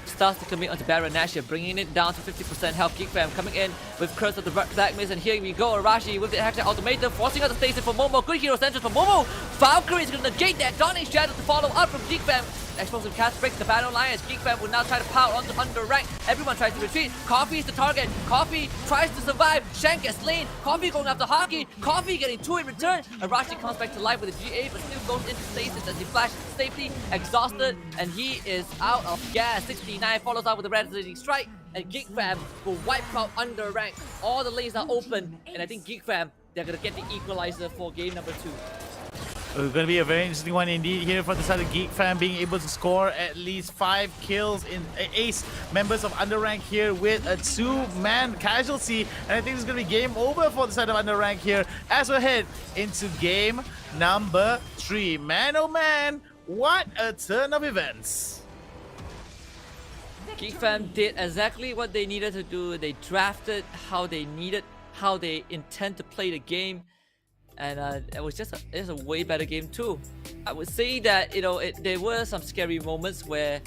starts to commit onto Baron Nash here, bringing it down to 50% health. Geek Fam coming in with Curse of the Black Mist, and here we go. Arashi with the Hextech Ultimatum, forcing out the station for Momo. Good hero centers for Momo. Valkyrie is going to negate that. Daunting Shadow to follow up from Geek Fam. Explosive cast breaks the battle line as Geek Fam will now try to power onto UndeRank. Everyone tries to retreat. Coffee is the target. Coffee tries to survive. Shank gets slain. Coffee going after Hockey. Coffee getting 2 in return. Arashi comes back to life with a GA, but still goes into stasis as he flashes safely, exhausted, and he is out of gas. 69 follows up with a resonating strike, and Geek Fam will wipe out UndeRank. All the lanes are open, and I think Geek Fam, they're gonna get the equalizer for game number 2. It's going to be a very interesting one indeed here for the side of Geek Fam, being able to score at least 5 kills in ace members of UndeRank here with a 2-man casualty. And I think it's going to be game over for the side of UndeRank here as we head into game number 3. Man, oh man, what a turn of events. Geek Fam did exactly what they needed to do. They drafted how they intend to play the game. And it was just a way better game too. I would say that, you know, there were some scary moments where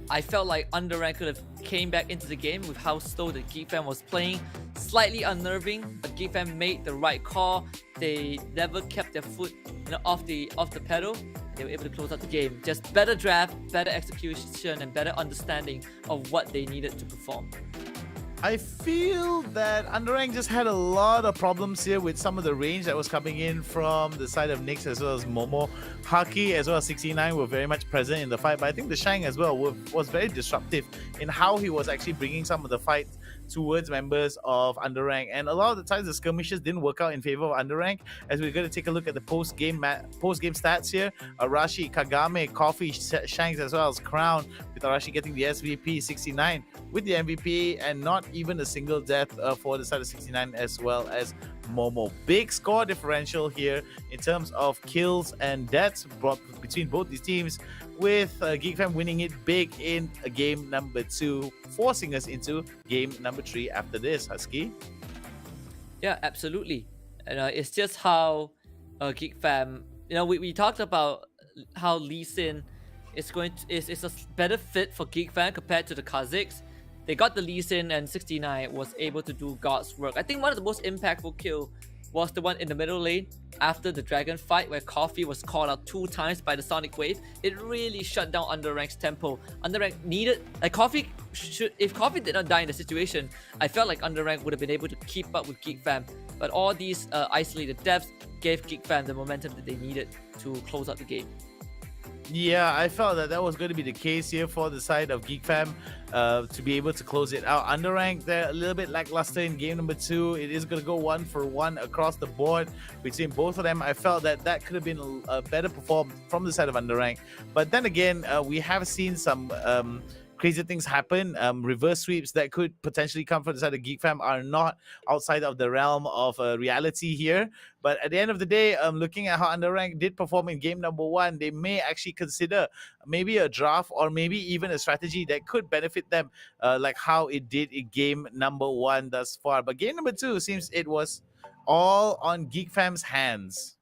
I felt like UndeRank could have came back into the game with how slow the Geek Fam was playing. Slightly unnerving, but Geek Fam made the right call. They never kept their foot, you know, off the pedal. They were able to close out the game. Just better draft, better execution, and better understanding of what they needed to perform. I feel that UndeRank just had a lot of problems here with some of the range that was coming in from the side of Nyx as well as Momo. Haki as well as 69 were very much present in the fight, but I think the Shang as well was very disruptive in how he was actually bringing some of the fight towards members of UndeRank, and a lot of the times the skirmishes didn't work out in favor of UndeRank. As we're going to take a look at the post-game stats here, Arashi, Kagame, Coffee, Shanks as well as Crown, with Arashi getting the SVP, 69 with the MVP, and not even a single death for the side of 69 as well as Momo. Big score differential here in terms of kills and deaths between both these teams, with Geek Fam winning it big in game number 2, forcing us into game number 3 after this, Husky. Yeah, absolutely. And it's just how Geek Fam, you know, we talked about how Lee Sin is a better fit for Geek Fam compared to the Kazakhs. They got the Lee Sin, and 69 was able to do God's work. I think one of the most impactful kill was the one in the middle lane after the dragon fight, where Coffee was called out 2 times by the Sonic Wave. It really shut down UndeRank's tempo. UndeRank needed, like, Coffee if Coffee did not die in the situation, I felt like UndeRank would have been able to keep up with Geek Fam. But all these isolated deaths gave Geek Fam the momentum that they needed to close out the game. Yeah, I felt that was going to be the case here for the side of Geek Fam to be able to close it out. UndeRank, they're a little bit lackluster in game number 2. It is going to go 1-for-1 across the board between both of them. I felt that could have been a better perform from the side of UndeRank. But then again, we have seen some crazy things happen. Reverse sweeps that could potentially come from the side of Geek Fam are not outside of the realm of reality here. But at the end of the day, looking at how UndeRank did perform in game number 1, they may actually consider maybe a draft or maybe even a strategy that could benefit them, like how it did in game number 1 thus far. But game number 2 seems it was all on Geek Fam's hands.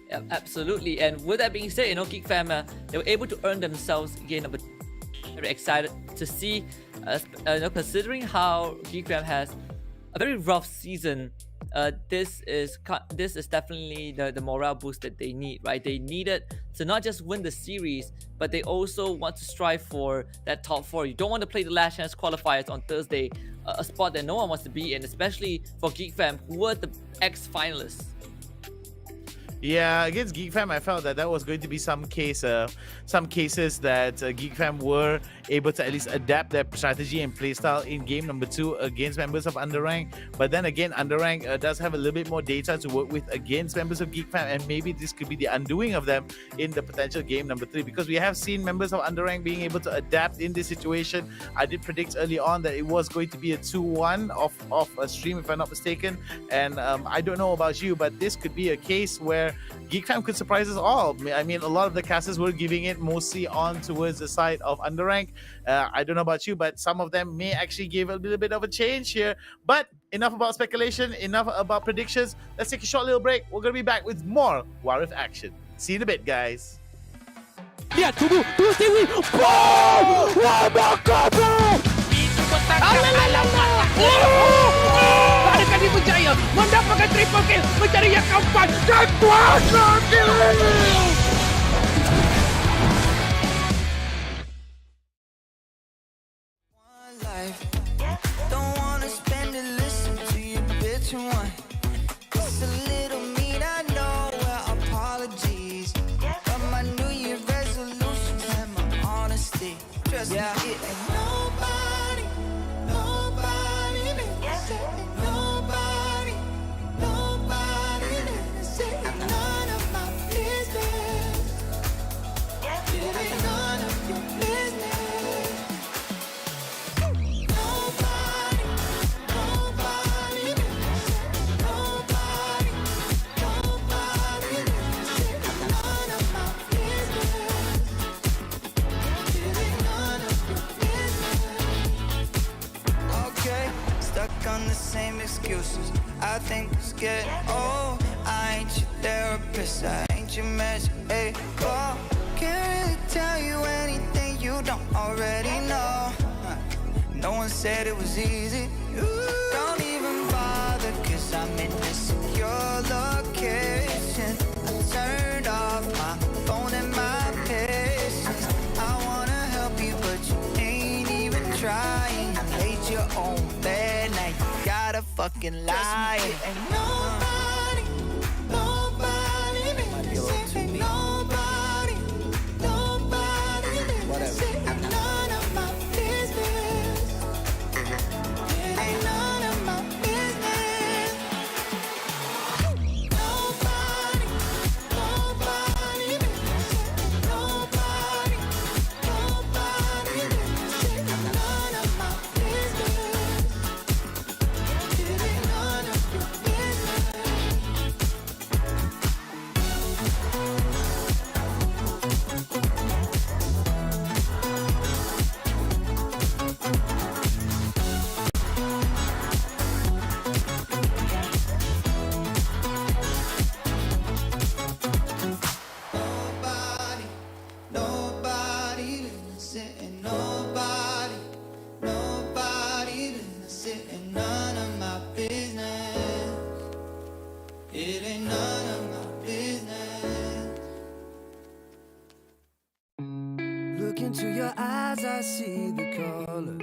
Yeah, absolutely. And with that being said, you know, Geek Fam, they were able to earn themselves game number 2. Very excited to see, you know, considering how Geek Fam has a very rough season. This is definitely the morale boost that they need, right? They need it to not just win the series, but they also want to strive for that top 4. You don't want to play the Last Chance Qualifiers on Thursday, a spot that no one wants to be in, especially for Geek Fam, who were the ex-finalists. Yeah, against Geek Fam, I felt that was going to be some cases that Geek Fam were able to at least adapt their strategy and playstyle in game number 2 against members of UndeRank. But then again, UndeRank does have a little bit more data to work with against members of Geek Fam, and maybe this could be the undoing of them in the potential game number 3, because we have seen members of UndeRank being able to adapt in this situation. I did predict early on that it was going to be a 2-1 off a stream, if I'm not mistaken, and I don't know about you, but this could be a case where Geek Fam could surprise us all. I mean, a lot of the casters were giving it mostly on towards the side of UndeRank. I don't know about you, but some of them may actually give a little bit of a change here. But enough about speculation, enough about predictions. Let's take a short little break. We're going to be back with more Warif action. See you in a bit, guys. Lihat tubuh Stewie. Boom! Wah, bakar bro. Itu petangkan alamat. Adakah dia berjaya mendapatkan triple kill, mencari yang keempat dan kuasa kill. One life, don't wanna spend it, listen to your bitch one. It's a little mean, I know, well, apologies. But my New Year resolutions and my honesty. Trust me, it ain't nobody, nobody that's saying nobody, nobody that's saying none of my business. It ain't none of your business. Nobody, nobody that's saying nobody, nobody that's saying none of my business. It ain't none of your business. Okay, stuck on the same excuses. I think it's getting old. I ain't your therapist, I ain't your measure. Hey, oh, can't really tell you anything you don't already know. No one said it was easy. Don't even bother, cause I'm in a secure location. I turned off my phone and my patience. I wanna help you, but you ain't even trying. You hate your own bed, now you gotta fucking lie. Ain't nobody, nobody that's saying nobody, nobody that's saying none of my business. It ain't none of my business. Nobody, nobody that's saying nobody, nobody that's saying none of my business. It ain't none of your Nobody, nobody that's saying nobody, nobody that's saying none of my business. It ain't none of my business. Look into your eyes, I see the colors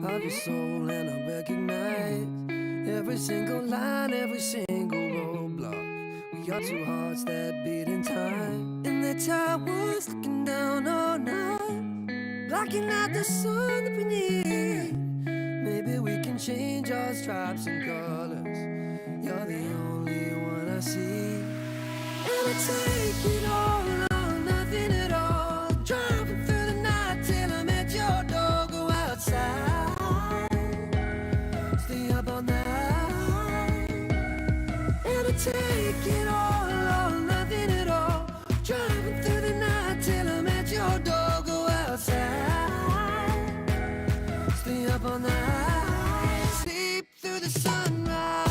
of your soul, and I recognize every single line, every single roadblock. We are two hearts that beat in time, and the towers looking down all night, blocking out the sun that we need. Maybe we can change our stripes and colors. You're the only one I see. And I take it all or nothing at all. Driving through the night till I'm at your door. Go outside, stay up all night. And I take it all or nothing at all. Driving through the night till I'm at your door. Go outside, stay up all night. Sleep through the sunrise.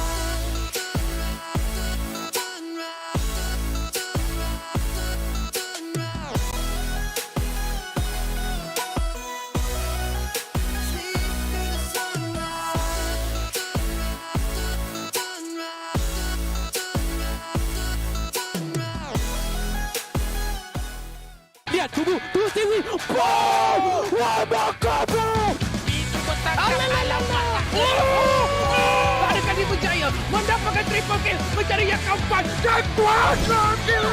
Lihat tubuh Stewie. Boom! Wah, bakar bro. Itu petangkan alamat. Adakah dia berjaya mendapatkan triple kill, mencari yang keempat dan kuasa kill.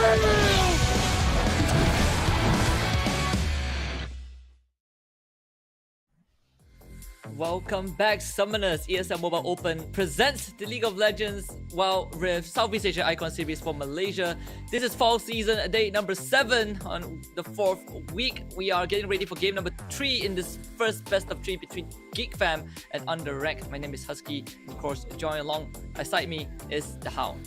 Welcome back, Summoners. ESL Mobile Open presents the League of Legends Wild Rift Southeast Asia Icon Series for Malaysia. This is fall season, day number 7 on the 4th week. We are getting ready for game number 3 in this first best of 3 between Geek fam and UndeRank. My name is Husky. Of course, join along beside me is the Hound.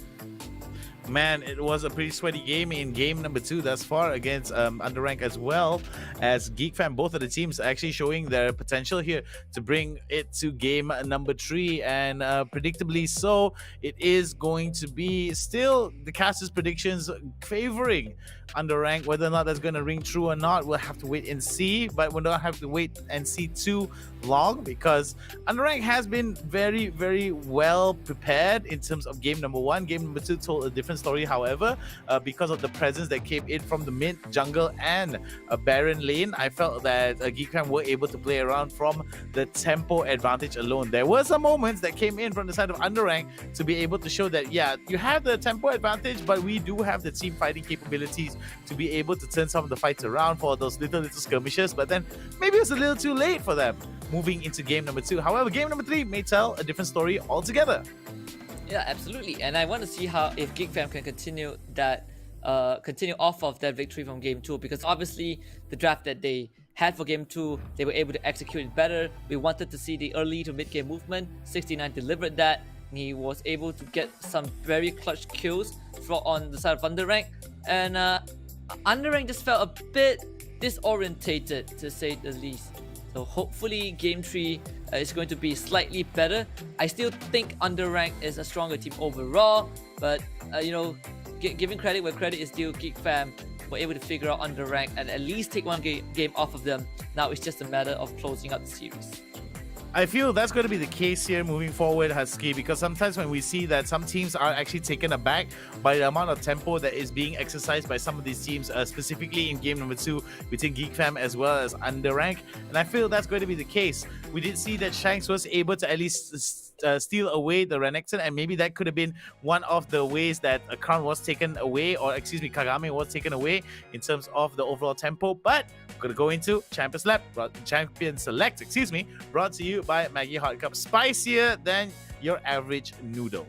man, it was a pretty sweaty game in game number 2 thus far against UndeRank, as well as Geek Fam. Both of the teams actually showing their potential here to bring it to game number 3, and predictably so, it is going to be still the casters' predictions favoring UndeRank. Whether or not that's going to ring true or not, we'll have to wait and see, but we don't have to wait and see too long, because UndeRank has been very, very well prepared in terms of game number 1. Game number 2 told a different story, however, because of the presence that came in from the mid, jungle, and Baron lane. I felt that Geek Fam were able to play around from the tempo advantage alone. There were some moments that came in from the side of UndeRank to be able to show that, yeah, you have the tempo advantage, but we do have the team fighting capabilities to be able to turn some of the fights around for those little skirmishes, but then maybe it's a little too late for them moving into game number 2. However, game number 3 may tell a different story altogether. Yeah, absolutely. And I want to see how if Geek Fam can continue that, continue off of that victory from game 2, because obviously the draft that they had for game 2, they were able to execute it better. We wanted to see the early to mid game movement. 69 delivered that. He was able to get some very clutch kills on the side of UndeRank, and UndeRank just felt a bit disorientated, to say the least. So hopefully game 3 is going to be slightly better. I still think UndeRank is a stronger team overall, but you know, giving credit where credit is due, Geek Fam were able to figure out UndeRank and at least take one game off of them. Now it's just a matter of closing out the series. I feel that's going to be the case here moving forward, Husky, because sometimes when we see that some teams are actually taken aback by the amount of tempo that is being exercised by some of these teams, specifically in game number 2 between Geek Fam as well as UndeRank, and I feel that's going to be the case. We did see that Shanks was able to at least steal away the Renekton, and maybe that could have been one of the ways that a crown was taken away, or excuse me, Kagame was taken away in terms of the overall tempo. But we're going to go into Champion Select, brought to you by Maggie Hot Cup. Spicier than your average noodle.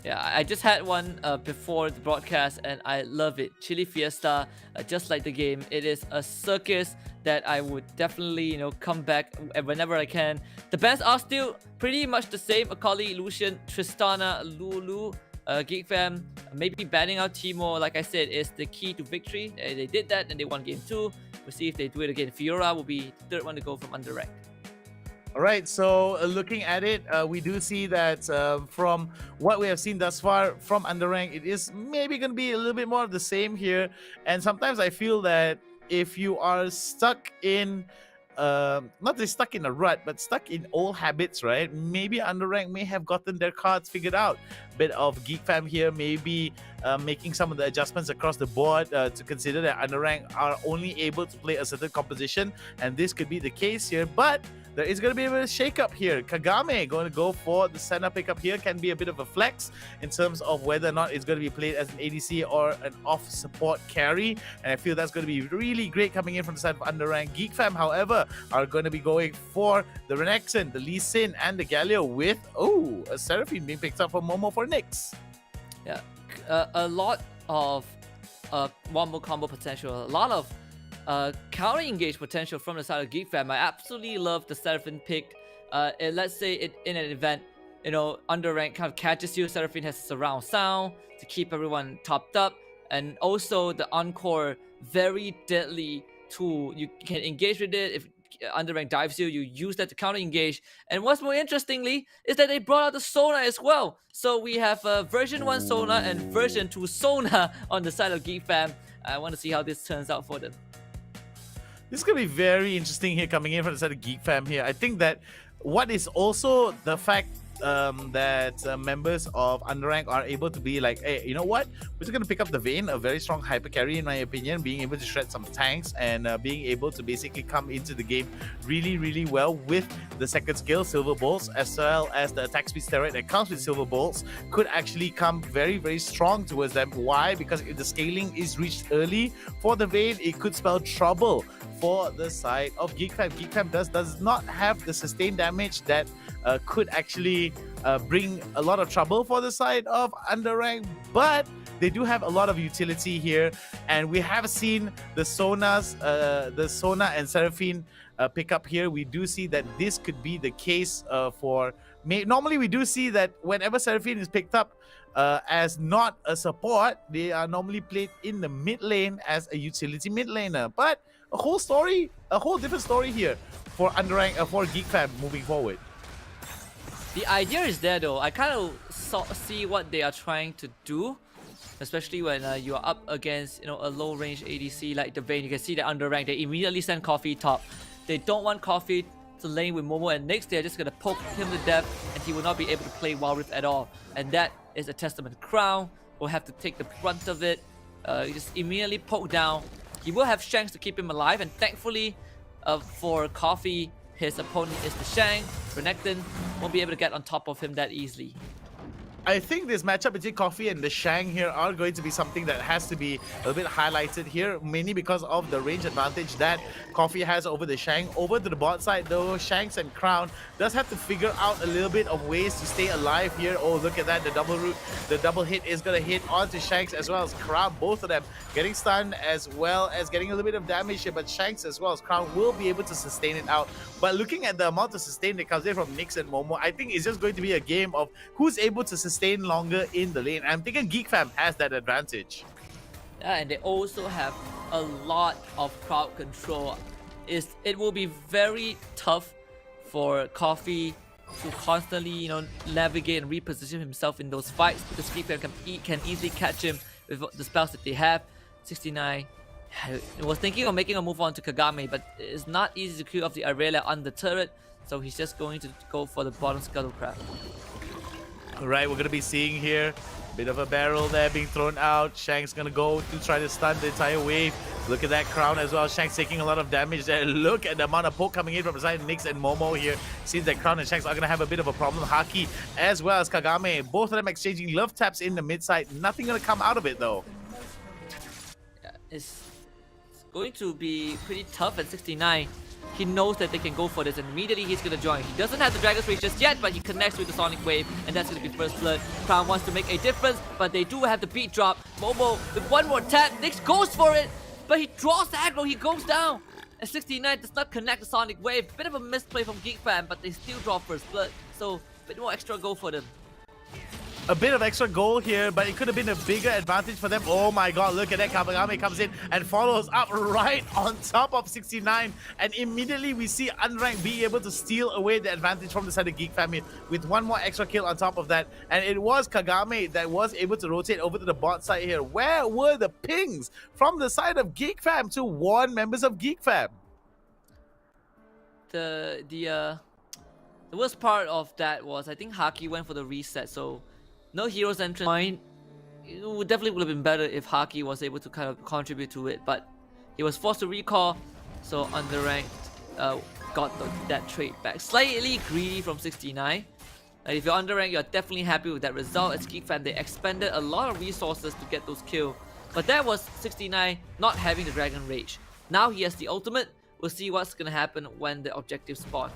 Yeah, I just had one before the broadcast and I love it. Chili Fiesta, just like the game, it is a circus that I would definitely, you know, come back whenever I can. The bans are still pretty much the same. Akali, Lucian, Tristana, Lulu, Geek Fam, maybe banning out Teemo, like I said, is the key to victory. They did that and they won game 2. We'll see if they do it again. Fiora will be the third one to go from UndeRank. All right, so looking at it, we do see that from what we have seen thus far from UndeRank, it is maybe going to be a little bit more of the same here. And sometimes I feel that if you are stuck in, not just stuck in a rut, but stuck in old habits, right? Maybe UndeRank may have gotten their cards figured out. Bit of Geek Fam here, maybe making some of the adjustments across the board to consider that UndeRank are only able to play a certain composition, and this could be the case here, but there is going to be a bit of a shake-up here. Kagame going to go for the center pickup here. Can be a bit of a flex in terms of whether or not it's going to be played as an ADC or an off-support carry. And I feel that's going to be really great coming in from the side of UndeRank. Geek Fam, however, are going to be going for the Renekton, the Lee Sin, and the Galio with, a Seraphine being picked up for Momo for Nyx. Yeah, a lot of one more combo potential. A lot of counter engage potential from the side of Geek Fam. I absolutely love the Seraphine pick. Let's say it in an event, you know, UndeRank kind of catches you. Seraphine has surround sound to keep everyone topped up, and also the Encore, very deadly tool. You can engage with it. If UndeRank dives you, you use that to counter engage. And what's more interestingly is that they brought out the Sona as well. So we have version 1 Sona and version 2 Sona on the side of Geek Fam. I want to see how this turns out for them. This is going to be very interesting here coming in from the side of Geek Fam here. I think that what is also the fact that members of UndeRank are able to be like, hey, you know what? We're just going to pick up the Vayne, a very strong hyper carry in my opinion, being able to shred some tanks and being able to basically come into the game really, really well with the second skill, Silver Bolts, as well as the attack speed steroid that comes with Silver Bolts, could actually come very, very strong towards them. Why? Because if the scaling is reached early for the Vayne, it could spell trouble for the side of Geek Fam. Geek Fam does not have the sustained damage that could actually bring a lot of trouble for the side of UndeRank, but they do have a lot of utility here, and we have seen the Sona and Seraphine pickup here. We do see that this could be the case for... Normally, we do see that whenever Seraphine is picked up as not a support, they are normally played in the mid lane as a utility mid laner. But a whole different story here for UndeRank, for Geek Fam moving forward. The idea is there though. I kind of see what they are trying to do, especially when you are up against a low range ADC like the Vayne. You can see that UndeRank, they immediately send Coffee top. They don't want Coffee to lane with Momo, and next they're just gonna poke him to death, and he will not be able to play Wild Rift at all. And that is a testament. Crown will have to take the brunt of it. Just immediately poke down. He will have Shanks to keep him alive, and thankfully for Coffee, his opponent is the Shang. Renekton won't be able to get on top of him that easily. I think this matchup between Coffee and the Shang here are going to be something that has to be a little bit highlighted here, mainly because of the range advantage that Coffee has over the Shang. Over to the bot side though, Shanks and Crown does have to figure out a little bit of ways to stay alive here. Oh, look at that, the double hit is gonna hit onto Shanks as well as Crown, both of them getting stunned as well as getting a little bit of damage here, but Shanks as well as Crown will be able to sustain it out. But looking at the amount of sustain that comes in from Nyx and Momo, I think it's just going to be a game of who's able to sustain longer in the lane. I'm thinking Geek Fam has that advantage. Yeah, and they also have a lot of crowd control. It will be very tough for Coffee to constantly, navigate and reposition himself in those fights, because Geek Fam can easily catch him with the spells that they have. 69 was thinking of making a move on to Kagame, but it's not easy to clear off the Aurelia on the turret, so he's just going to go for the bottom scuttle crab. Alright, we're going to be seeing here a bit of a barrel there being thrown out. Shank's going to go to try to stun the entire wave. Look at that Crown as well. Shank's taking a lot of damage there. Look at the amount of poke coming in from the side of Nyx and Momo here. Seems that Crown and Shanks are going to have a bit of a problem. Haki as well as Kagame, both of them exchanging love taps in the mid side. Nothing going to come out of it though. Yeah, it's going to be pretty tough at 69. He knows that they can go for this, and immediately he's going to join. He doesn't have the Dragon's Rage just yet, but he connects with the Sonic Wave, and that's going to be first blood. Crown wants to make a difference, but they do have the beat drop. Momo with one more tap. Nyx goes for it, but he draws the aggro. He goes down. And 69 does not connect the Sonic Wave. Bit of a misplay from Geek Fam, but they still draw first blood. So, a bit more extra goal for them. A bit of extra goal here, but it could have been a bigger advantage for them. Oh my god, look at that. Kagame comes in and follows up right on top of 69. And immediately we see UndeRank be able to steal away the advantage from the side of Geek Family with one more extra kill on top of that. And it was Kagame that was able to rotate over to the bot side here. Where were the pings from the side of Geek Fam to warn members of Geek Fam? The worst part of that was, I think Haki went for the reset, so no hero's entrance. It definitely would have been better if Haki was able to kind of contribute to it, but he was forced to recall, so UndeRank got that trade back. Slightly greedy from 69. If you're UndeRank, you're definitely happy with that result. As Geek Fan, they expended a lot of resources to get those kills, but that was 69 not having the Dragon Rage. Now he has the ultimate. We'll see what's gonna happen when the objectives spawn.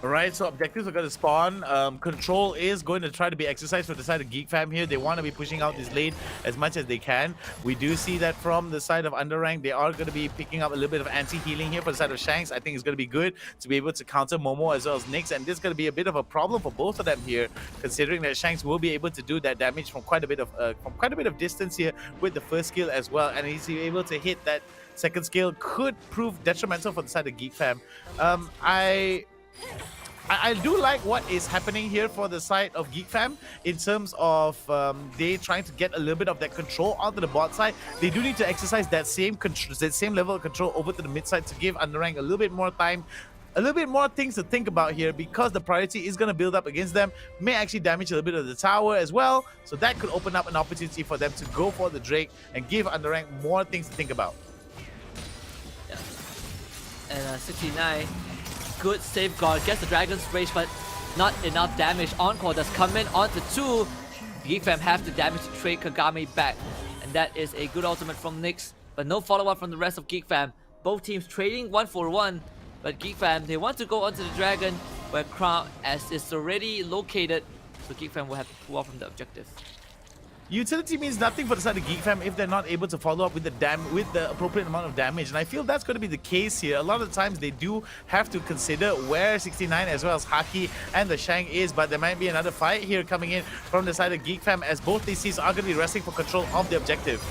Alright, so objectives are going to spawn. Control is going to try to be exercised for the side of Geek Fam here. They want to be pushing out this lane as much as they can. We do see that from the side of UndeRank, they are going to be picking up a little bit of anti-healing here for the side of Shanks. I think it's going to be good to be able to counter Momo as well as Nyx, and this is going to be a bit of a problem for both of them here, considering that Shanks will be able to do that damage from quite a bit of distance here with the first skill as well, and he's able to hit that second skill could prove detrimental for the side of Geek Fam. I do like what is happening here for the side of Geek Fam in terms of they trying to get a little bit of that control onto the bot side. They do need to exercise that same level of control over to the mid side to give UndeRank a little bit more time, a little bit more things to think about here, because the priority is going to build up against them. May actually damage a little bit of the tower as well, so that could open up an opportunity for them to go for the Drake and give UndeRank more things to think about. Yeah. And 69. Good safeguard, gets the Dragon's Rage, but not enough damage. Encore does come in onto 2. Geek Fam have the damage to trade Kagame back, and that is a good ultimate from Nyx, but no follow-up from the rest of Geek Fam. Both teams trading 1 for 1, but Geek Fam, they want to go onto the Dragon where Crown as is already located, so Geek Fam will have to pull off from the objective. utility means nothing for the side of Geek Fam if they're not able to follow up with the appropriate amount of damage. And I feel that's going to be the case here. A lot of the times they do have to consider where 69 as well as Haki and the Shang is, but there might be another fight here coming in from the side of Geek Fam as both these teams are going to be wrestling for control of the objective.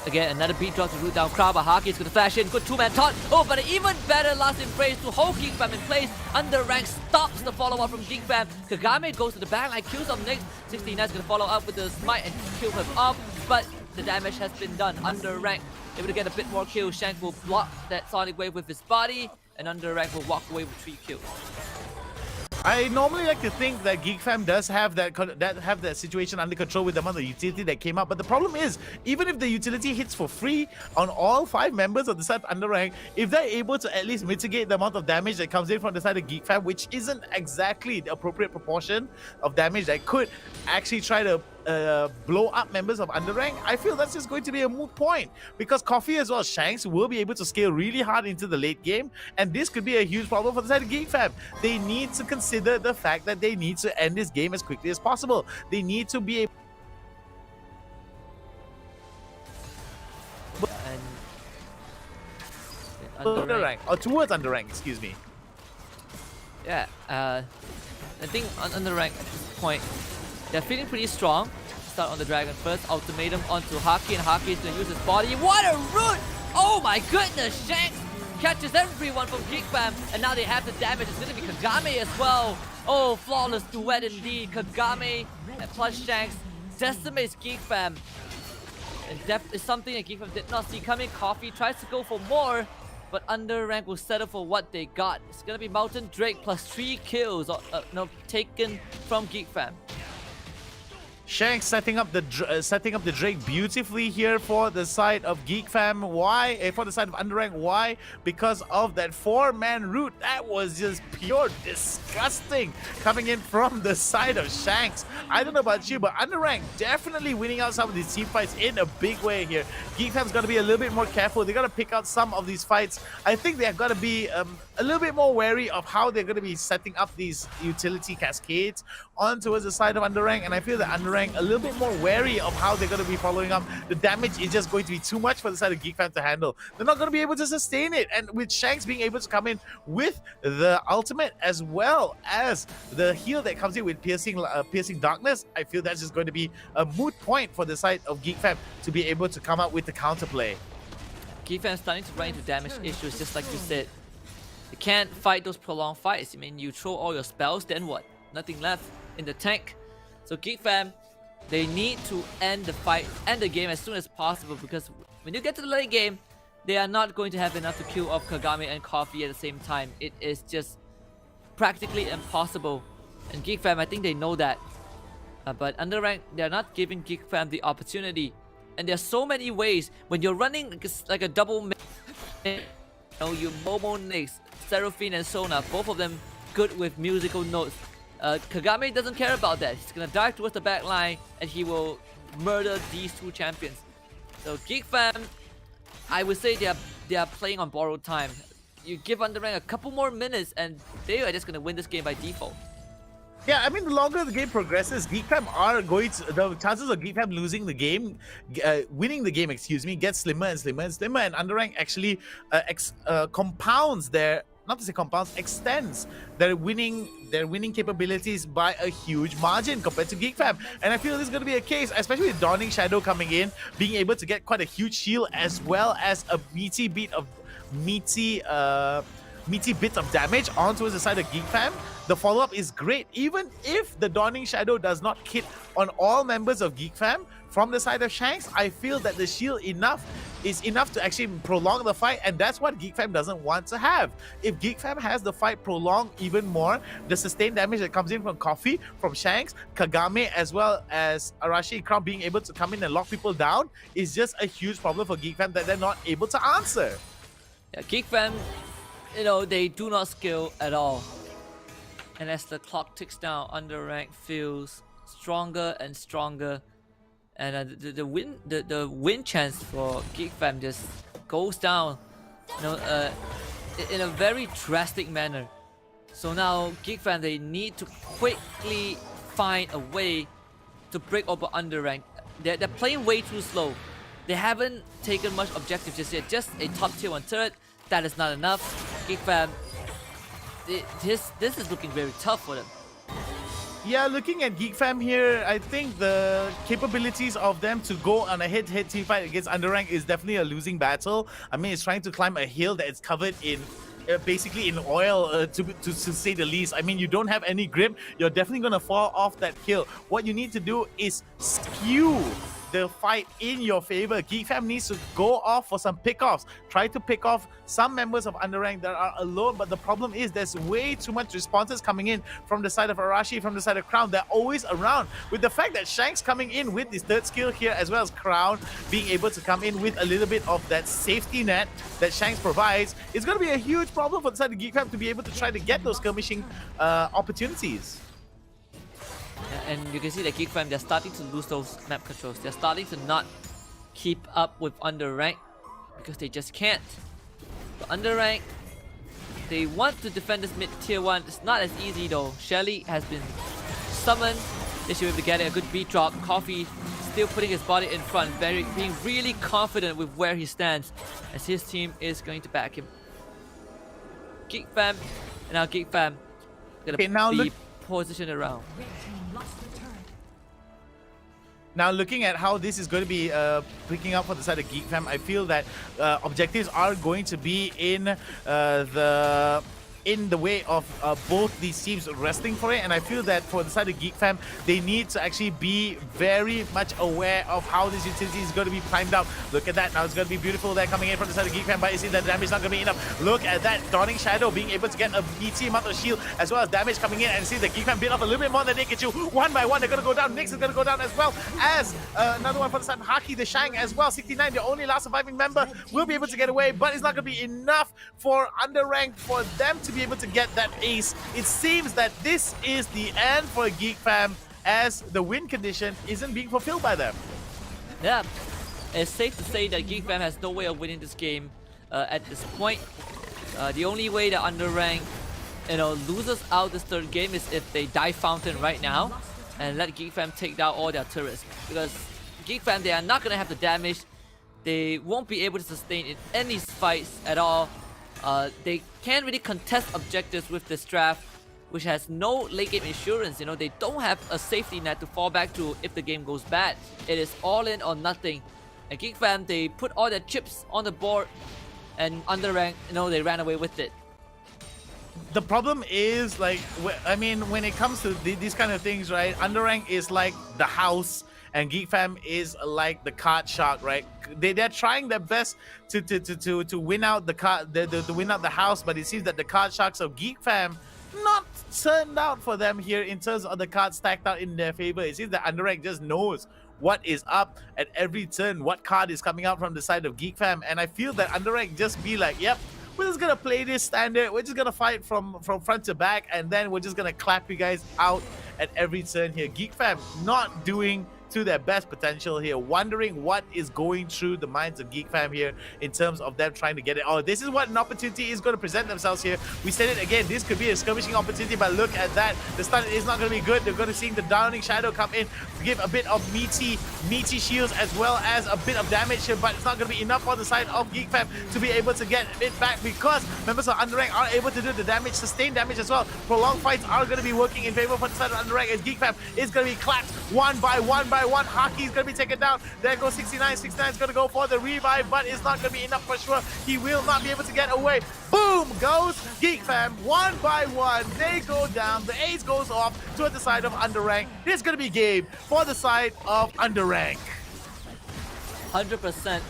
Again, another beat drop to root down crowd, but Haki is going to flash in. Good two-man taunt. Oh, but an even better last embrace to hold Geek Fam in place. UndeRank stops the follow-up from Geek Fam. Kagame goes to the backline, kills him next. 69 is going to follow up with the smite and kill him off, but the damage has been done. UndeRank able to get a bit more kills. Shank will block that Sonic Wave with his body, and UndeRank will walk away with 3 kills. I normally like to think that Geek Fam does have that situation under control with the amount of utility that came up, but the problem is, even if the utility hits for free on all 5 members of the side of UndeRank, if they're able to at least mitigate the amount of damage that comes in from the side of Geek Fam, which isn't exactly the appropriate proportion of damage that could actually try to blow up members of UndeRank, I feel that's just going to be a moot point, because Coffee as well as Shanks will be able to scale really hard into the late game, and this could be a huge problem for the side of Geek Fam. They need to consider the fact that they need to end this game as quickly as possible. They need to be able UndeRank, or towards UndeRank, excuse me. Yeah, I think on UndeRank at this point, they're feeling pretty strong. Start on the Dragon first, ultimatum onto Haki, and Haki is going to use his body. What a root! Oh my goodness, Shanks catches everyone from Geek Fam, and now they have the damage. It's going to be Kagame as well. Oh, flawless duet indeed. Kagame plus Shanks decimates Geek Fam. And depth is something that Geek Fam did not see coming. Coffee tries to go for more, but UndeRank will settle for what they got. It's going to be Mountain Drake plus 3 kills taken from Geek Fam. Shanks setting up the Drake beautifully here for the side of Geek Fam. Why? For the side of UndeRank. Why? Because of that 4-man root. That was just pure disgusting coming in from the side of Shanks. I don't know about you, but UndeRank definitely winning out some of these team fights in a big way here. Geek Fam's got to be a little bit more careful. They got to pick out some of these fights. I think they have got to be a little bit more wary of how they're going to be setting up these utility cascades on towards the side of UndeRank, and I feel that UndeRank a little bit more wary of how they're going to be following up. The damage is just going to be too much for the side of Geek Fam to handle. They're not going to be able to sustain it, and with Shanks being able to come in with the ultimate as well as the heal that comes in with piercing darkness, I feel that's just going to be a moot point for the side of Geek Fam to be able to come up with the counterplay. Geek Fam's starting to run into damage issues, just like you said. You can't fight those prolonged fights. I mean, you throw all your spells, then what? Nothing left in the tank. So Geek Fam, they need to end the fight, end the game as soon as possible, because when you get to the late game, they are not going to have enough to kill off Kagame and Coffee at the same time. It is just practically impossible. And Geek Fam, I think they know that. But UndeRank, they're not giving Geek Fam the opportunity. And there's so many ways. When you're running like a double, you Momo Nix, Seraphine and Sona, both of them good with musical notes. Kagame doesn't care about that. He's gonna dive towards the back line and he will murder these 2 champions. So Geek Fam, I would say they are playing on borrowed time. You give UndeRank a couple more minutes and they are just gonna win this game by default. Yeah, I mean, the longer the game progresses, Geek Fam are going to, the chances of Geek Fam losing the game, winning the game, excuse me, gets slimmer and slimmer and slimmer, and UndeRank actually compounds their, not to say compounds, extends their winning capabilities by a huge margin compared to Geek Fam. And I feel this is going to be a case, especially with Dawning Shadow coming in, being able to get quite a huge shield as well as a meaty bit of damage onto the side of Geek Fam. The follow-up is great. Even if the Dawning Shadow does not hit on all members of Geek Fam from the side of Shanks, I feel that the shield is enough to actually prolong the fight, and that's what Geek Fam doesn't want to have. If Geek Fam has the fight prolonged even more, the sustained damage that comes in from Coffee, from Shanks, Kagame, as well as Arashi Ikram being able to come in and lock people down is just a huge problem for Geek Fam that they're not able to answer. Yeah, Geek Fam, you know, they do not scale at all. And as the clock ticks down, UndeRank feels stronger and stronger, and the win chance for Geek Fam just goes down, you know, in a very drastic manner. So now Geek Fam, they need to quickly find a way to break over UndeRank. They're playing way too slow. They haven't taken much objectives just yet. Just a top tier 1 turret. That is not enough. Geek fam, this is looking very tough for them. Yeah, looking at Geek Fam here, I think the capabilities of them to go on a head-to-head team fight against UndeRank is definitely a losing battle. I mean, it's trying to climb a hill that is covered in basically in oil, to say the least. I mean, you don't have any grip. You're definitely going to fall off that hill. What you need to do is skew the fight in your favor. Geek Fam needs to go off for some pickoffs. Try to pick off some members of UndeRank that are alone, but the problem is there's way too much responses coming in from the side of Arashi, from the side of Crown. They're always around. With the fact that Shank's coming in with his third skill here, as well as Crown being able to come in with a little bit of that safety net that Shanks provides, it's going to be a huge problem for the side of Geek Fam to be able to try to get those skirmishing opportunities. And you can see that Geek Fam, they're starting to lose those map controls. They're starting to not keep up with UndeRank because they just can't. But UndeRank, they want to defend this mid tier 1. It's not as easy though. Shelly has been summoned. They should be able to get a good beat drop. Coffee still putting his body in front, being really confident with where he stands as his team is going to back him. Geek Fam, and now Geek Fam gonna be positioned around. Now, looking at how this is going to be picking up for the side of Geek Fam, I feel that objectives are going to be in the way of both these teams wrestling for it, and I feel that for the side of Geek Fam, they need to actually be very much aware of how this utility is going to be primed up. Look at that, now it's going to be beautiful there coming in from the side of Geek Fam, but you see that damage is not going to be enough. Look at that, Dawning Shadow being able to get a BT amount of shield as well as damage coming in, and see the Geek Fam build off a little bit more than they can do. One by one, they're going to go down. Nyx is going to go down as well as another one for the side of Haki, the Shang as well. 69, the only last surviving member, will be able to get away, but it's not going to be enough for UndeRank for them to be able to get that ace. It seems that this is the end for Geek Fam as the win condition isn't being fulfilled by them. Yeah, it's safe to say that Geek Fam has no way of winning this game at this point. The only way that UndeRank, loses out this third game is if they dive fountain right now and let Geek Fam take down all their turrets. Because Geek Fam, they are not gonna have the damage. They won't be able to sustain in any fights at all. They can't really contest objectives with this draft, which has no late game insurance. They don't have a safety net to fall back to if the game goes bad. It is all in or nothing. And Geek Fam, they put all their chips on the board, and UndeRank, they ran away with it. The problem is, when it comes to these kind of things, right? UndeRank is like the house, and Geek Fam is like the card shark, right? They're trying their best to win out the card, to win out the house, but it seems that the card sharks of Geek Fam not turned out for them here in terms of the cards stacked out in their favor. It seems that UndeRank just knows what is up at every turn, what card is coming out from the side of Geek Fam, and I feel that UndeRank just be like, yep, we're just gonna play this standard, we're just gonna fight from front to back, and then we're just gonna clap you guys out at every turn here. Geek Fam not doing to their best potential here, wondering what is going through the minds of Geek Fam here in terms of them trying to get it. Oh, this is what an opportunity is going to present themselves here. We said it again, this could be a skirmishing opportunity, but look at that. The stun is not going to be good. They're going to see the Downing Shadow come in to give a bit of meaty shields as well as a bit of damage here, but it's not going to be enough on the side of Geek Fam to be able to get it back because members of UndeRank are able to do the damage, sustained damage as well. Prolonged fights are going to be working in favor for the side of UndeRank, and Geek Fam is going to be clapped one by one. Haki is going to be taken down. There goes 69. 69 is going to go for the revive, but it's not going to be enough for sure. He will not be able to get away. Boom goes Geek Fam. One by one, they go down. The ace goes off to the side of UndeRank. This is going to be game for the side of UndeRank. 100%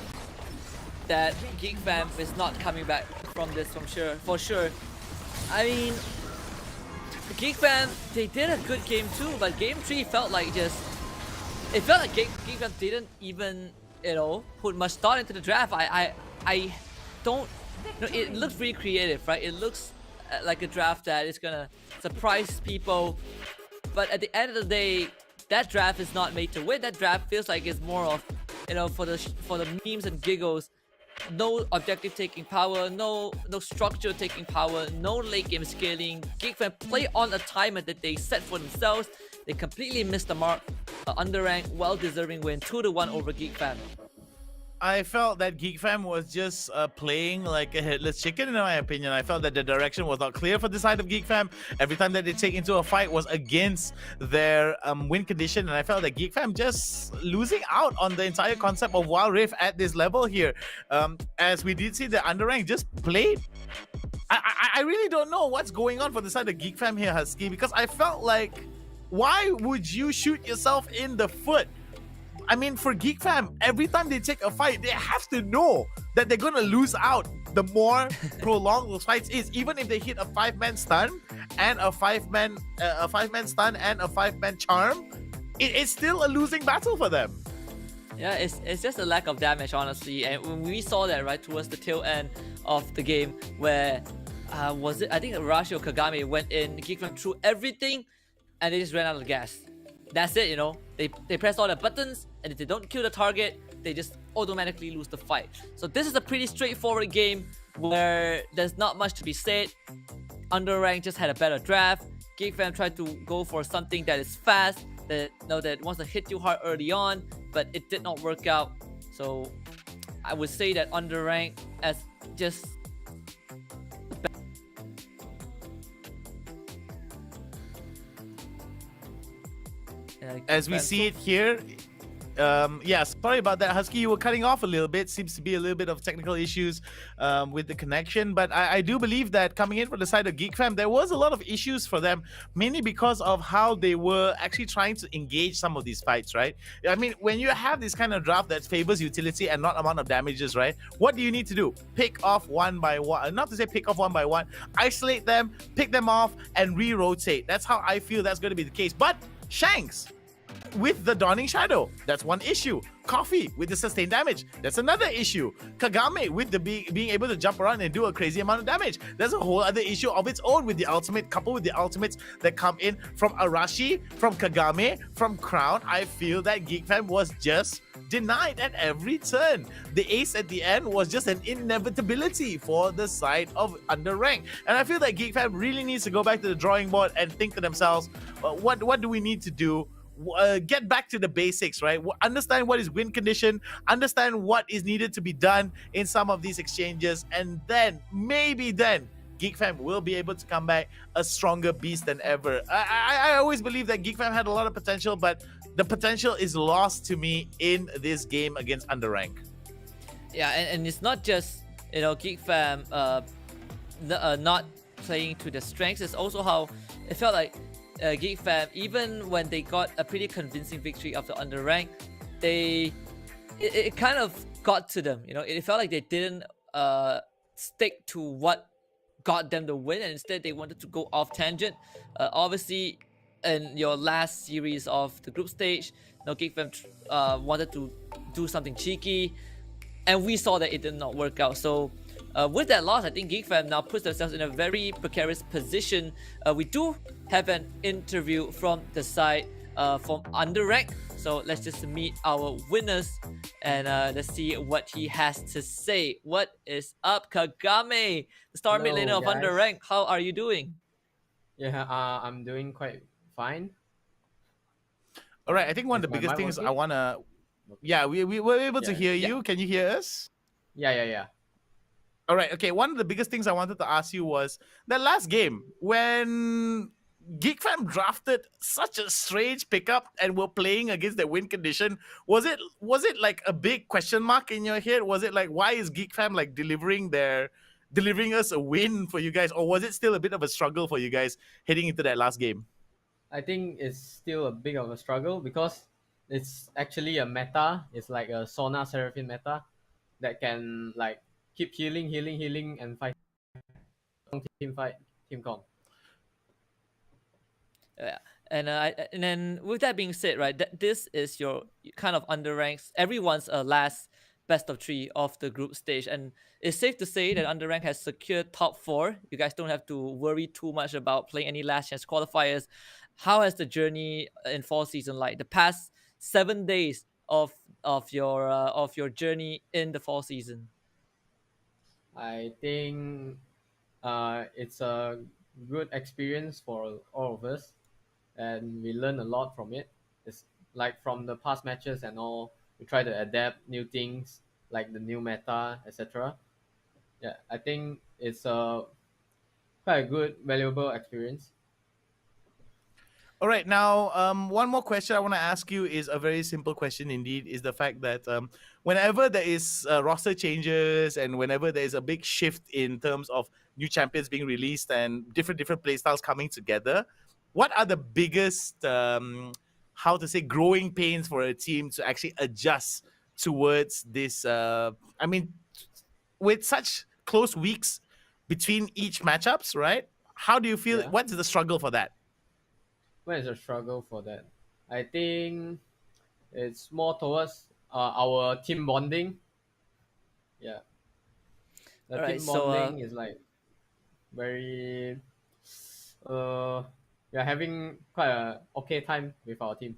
that Geek Fam is not coming back from this for sure. I mean, Geek Fam, they did a good game too, but game 3 felt like it felt like Geek Fam didn't even, put much thought into the draft. I don't, it looks really creative, right? It looks like a draft that is gonna surprise people, but at the end of the day, that draft is not made to win. That draft feels like it's more of, for the memes and giggles. No objective taking power, no structure taking power, no late game scaling. Geek Fam play on a timer that they set for themselves. They completely missed the mark. UndeRank well-deserving win 2-1 over Geek Fam. I felt that Geek Fam was just playing like a headless chicken, in my opinion. I felt that the direction was not clear for the side of Geek Fam. Every time that they take into a fight was against their win condition, and I felt that Geek Fam just losing out on the entire concept of Wild Rift at this level here. As we did see, the UndeRank just played. I really don't know what's going on for the side of Geek Fam here, Husky, because I felt like, why would you shoot yourself in the foot? I mean, for Geek Fam, every time they take a fight, they have to know that they're gonna lose out. The more prolonged those fights is, even if they hit a 5-man stun and a 5-man stun and a 5-man charm, it's still a losing battle for them. Yeah, it's just a lack of damage, honestly. And when we saw that right towards the tail end of the game, where was it? I think Arashi or Kagame went in, Geek Fam threw everything, and they just ran out of gas. That's it, you know. They press all the buttons, and if they don't kill the target, they just automatically lose the fight. So this is a pretty straightforward game where there's not much to be said. UndeRank just had a better draft. Geek Fam tried to go for something that is fast, that wants to hit you hard early on, but it did not work out. So I would say that UndeRank as just as we see it here. Yeah, sorry about that, Husky. You were cutting off a little bit. Seems to be a little bit of technical issues with the connection. But I do believe that coming in from the side of Geek Fam, there was a lot of issues for them, mainly because of how they were actually trying to engage some of these fights, right? I mean, when you have this kind of draft that favors utility and not amount of damages, right? What do you need to do? Pick off one by one. Not to say pick off one by one. Isolate them, pick them off, and re-rotate. That's how I feel that's going to be the case. But Shanks with the Dawning Shadow, that's one issue. Coffee with the sustained damage, that's another issue. Kagame with the being able to jump around and do a crazy amount of damage, there's a whole other issue of its own with the ultimate, coupled with the ultimates that come in from Arashi, from Kagame, from Crown. I feel that Geek Fam was just denied at every turn. The ace at the end was just an inevitability for the side of UndeRank. And I feel that Geek Fam really needs to go back to the drawing board and think to themselves, what do we need to do? Get back to the basics, right? Understand what is win condition, understand what is needed to be done in some of these exchanges, and then maybe then Geek Fam will be able to come back a stronger beast than ever. I always believe that Geek Fam had a lot of potential, but the potential is lost to me in this game against UndeRank. Yeah, and it's not just, you know, Geek Fam not playing to their strengths. It's also how it felt like Geek Fam, even when they got a pretty convincing victory after UndeRank, it kind of got to them. You know, it felt like they didn't stick to what got them the win, and instead they wanted to go off tangent. Obviously, in your last series of the group stage, you know, Geek Fam wanted to do something cheeky, and we saw that it did not work out. So with that loss, I think Geek Fam now puts themselves in a very precarious position. We do have an interview from the side from UndeRank. So let's just meet our winners and let's see what he has to say. What is up, Kagame, the star mid laner of UndeRank? How are you doing? Yeah, I'm doing quite fine. All right, I think one of the biggest things I want to... Yeah, we were able to hear you. Can you hear us? Yeah. All right, okay. One of the biggest things I wanted to ask you was that last game when Geek Fam drafted such a strange pickup and were playing against their win condition. Was it like a big question mark in your head? Was it like, why is Geek Fam like delivering us a win for you guys, or was it still a bit of a struggle for you guys heading into that last game? I think it's still a bit of a struggle because it's actually a meta. It's like a Sona Seraphine meta that can like keep healing and fight team comp. Yeah. And then with that being said, right, this is your kind of UndeRanks, everyone's last best of 3 of the group stage, and it's safe to say that UndeRank has secured top 4. You guys don't have to worry too much about playing any last chance qualifiers. How has the journey in fall season like? The past 7 days of your journey in the fall season. I think it's a good experience for all of us, and we learn a lot from it. like from the past matches and all, we try to adapt new things like the new meta, etc. Yeah, I think it's a quite a good, valuable experience. All right, now one more question I want to ask you is a very simple question indeed. Is the fact that whenever there is roster changes and whenever there is a big shift in terms of new champions being released and different playstyles coming together, what are the biggest how to say growing pains for a team to actually adjust towards this? I mean, with such close weeks between each matchups, right? How do you feel? Yeah. What's the struggle for that? Where is the struggle for that? I think it's more towards our team bonding. Yeah, the All right, team so bonding is like very. We are having quite a okay time with our team.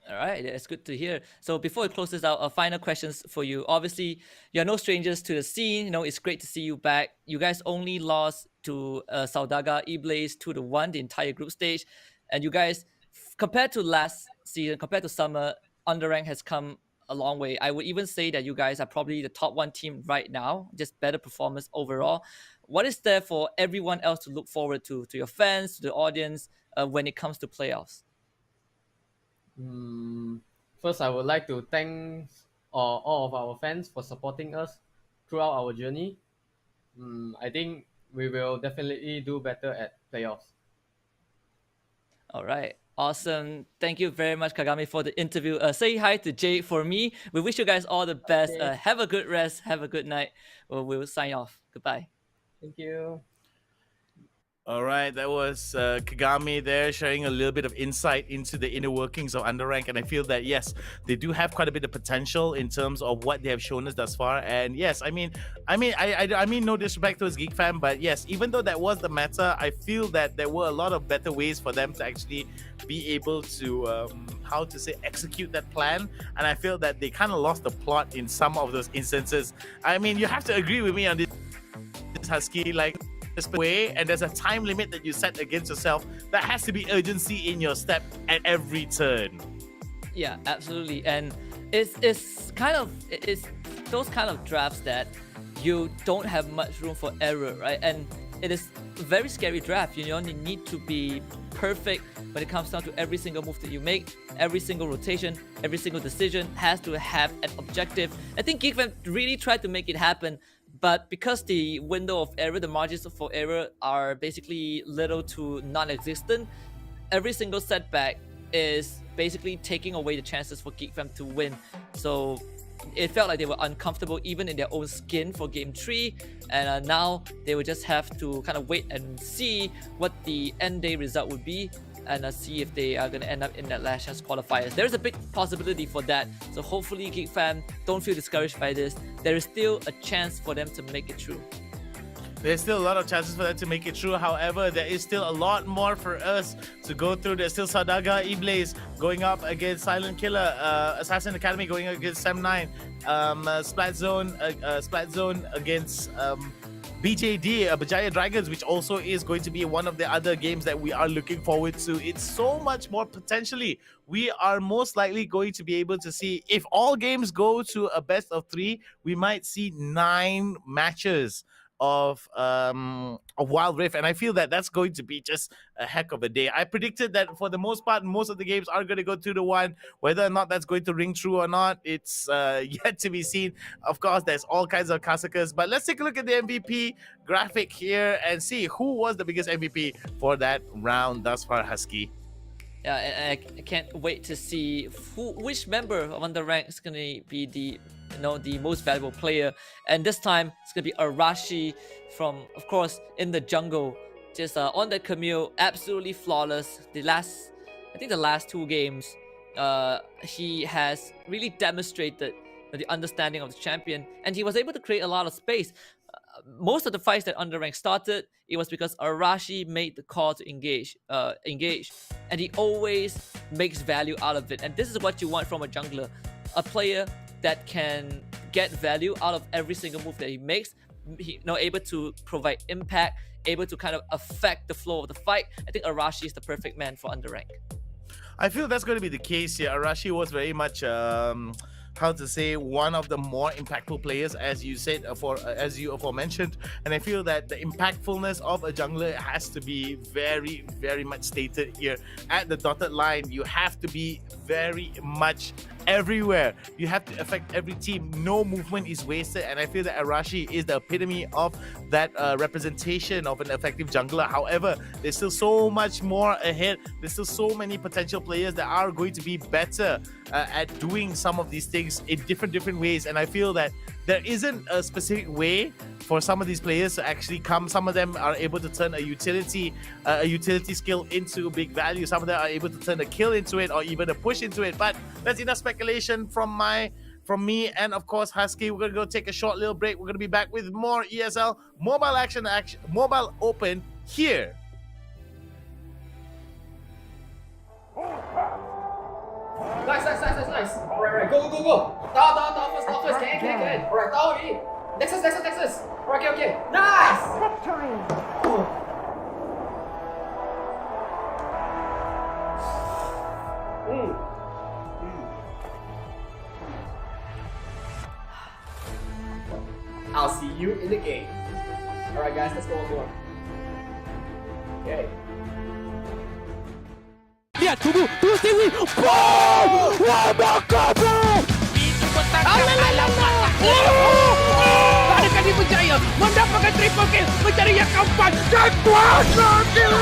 all right, that's good to hear. So before we close this out, final questions for you. Obviously, you're no strangers to the scene. You know, it's great to see you back. You guys only lost to Saudaga Eblaze 2-1 the entire group stage, and you guys, compared to last season, compared to summer, UndeRank has come a long way. I would even say that you guys are probably the top one team right now, just better performance overall. What is there for everyone else to look forward to your fans, to the audience, when it comes to playoffs? First, I would like to thank all of our fans for supporting us throughout our journey. I think we will definitely do better at playoffs. All right. Awesome. Thank you very much, Kagami, for the interview. Say hi to Jay for me. We wish you guys all the best. Okay. Have a good rest. Have a good night. We'll sign off. Goodbye. Thank you. All right, that was Kagami there sharing a little bit of insight into the inner workings of UndeRank, and I feel that yes, they do have quite a bit of potential in terms of what they have shown us thus far. And yes, I mean, no disrespect to his Geek fan, but yes, even though that was the meta, I feel that there were a lot of better ways for them to actually be able to how to say execute that plan, and I feel that they kind of lost the plot in some of those instances. I mean, you have to agree with me on this, Husky, like. Way, and there's a time limit that you set against yourself. That has to be urgency in your step at every turn. Yeah, absolutely. And it's those kind of drafts that you don't have much room for error, right? And it is a very scary draft. You only need to be perfect when it comes down to every single move that you make, every single rotation, every single decision has to have an objective. I think Geek really tried to make it happen, but because the window of error, the margins for error are basically little to non-existent, every single setback is basically taking away the chances for Geek Fam to win. So it felt like they were uncomfortable even in their own skin for game 3, and now they would just have to kind of wait and see what the end day result would be, and see if they are going to end up in that Last Chance Qualifiers. There's a big possibility for that, so hopefully Geek Fam, don't feel discouraged by this. There is still a chance for them to make it through. There's still a lot of chances for them to make it through. However, there is still a lot more for us to go through. There's still Saudaga Eblaze going up against Silent Killer, Assassin Academy going against Sem9, Splat Zone against BJD, Berjaya Dragons, which also is going to be one of the other games that we are looking forward to. It's so much more potentially. We are most likely going to be able to see, if all games go to a best of 3, we might see 9 matches of Wild Rift, and I feel that that's going to be just a heck of a day. I predicted that for the most part, most of the games are going to go 2-1. Whether or not that's going to ring true or not, it's yet to be seen. Of course, there's all kinds of Kasakas, but let's take a look at the MVP graphic here and see who was the biggest MVP for that round thus far, Husky. Yeah, and I can't wait to see which member of UndeRank is going to be the most valuable player. And this time it's going to be Arashi from, of course, in the jungle, just on that Camille, absolutely flawless. The last 2 games, he has really demonstrated the understanding of the champion, and he was able to create a lot of space. Most of the fights that UndeRank started, it was because Arashi made the call to engage, and he always makes value out of it. And this is what you want from a jungler, a player that can get value out of every single move that he makes. Able to provide impact, able to kind of affect the flow of the fight. I think Arashi is the perfect man for UndeRank. I feel that's going to be the case here. Arashi was very much how to say, one of the more impactful players, as you said, as you aforementioned, and I feel that the impactfulness of a jungler has to be very, very much stated here at the dotted line. You have to be very much everywhere. You have to affect every team. No movement is wasted, and I feel that Arashi is the epitome of that representation of an effective jungler. However, there's still so much more ahead. There's still so many potential players that are going to be better at doing some of these things in different ways, and I feel that there isn't a specific way for some of these players to actually come. Some of them are able to turn a utility skill into big value. Some of them are able to turn a kill into it, or even a push into it. But that's enough speculation from me and of course Husky. We're gonna go take a short little break. We're gonna be back with more ESL mobile open here. Nice. Alright, go. Down first. Can. Alright, down already. Nexus. Alright, okay. Nice! I'll see you in the game. Alright guys, let's go on. Okay. Lihat, tunggu Stewie. Boom! Wah, bakar bro! Itu petang. Adakah di Berjaya mendapatkan triple kill, mencari yang keempat dan kuasa kill.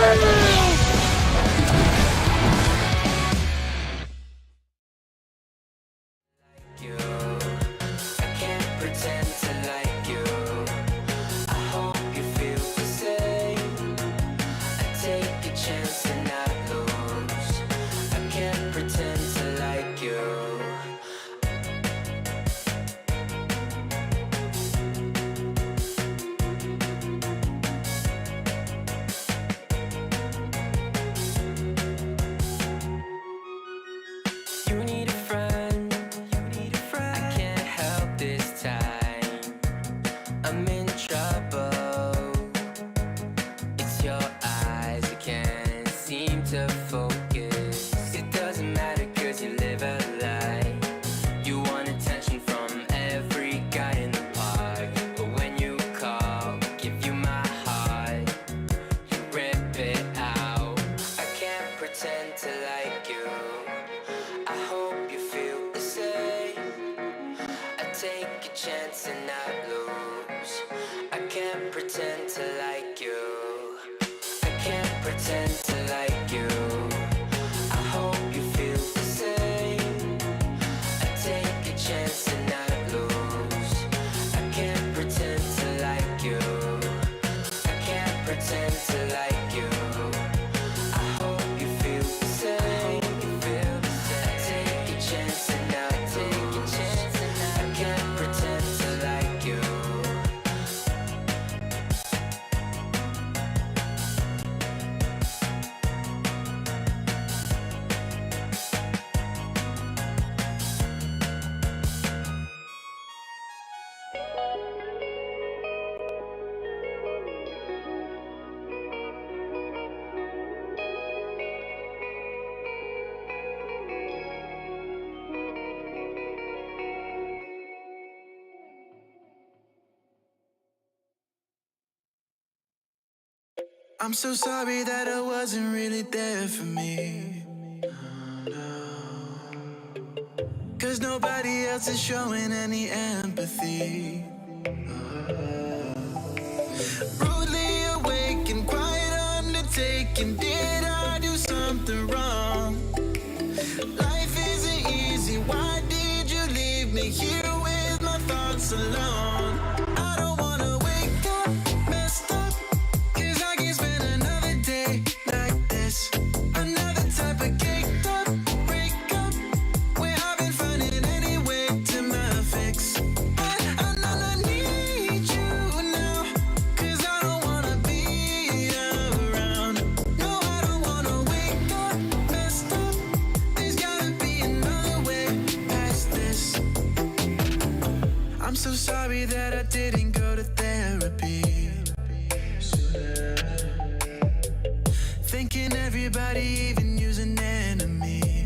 I'm so sorry that I wasn't really there for me. Cause nobody else is showing any empathy. Rudely awake and quiet undertaking. Did I do something wrong? Life isn't easy. Why did you leave me here with my thoughts alone? I don't wanna wake up messed up, cause I can't spend another day like this. Another type of caked up breakup, where I've been finding any way to my fix. But I need you now, cause I don't wanna be around. No, I don't wanna wake up messed up. There's gotta be another way past this. I'm so sorry that I didn't go to therapy. Thinking everybody, even you, an enemy.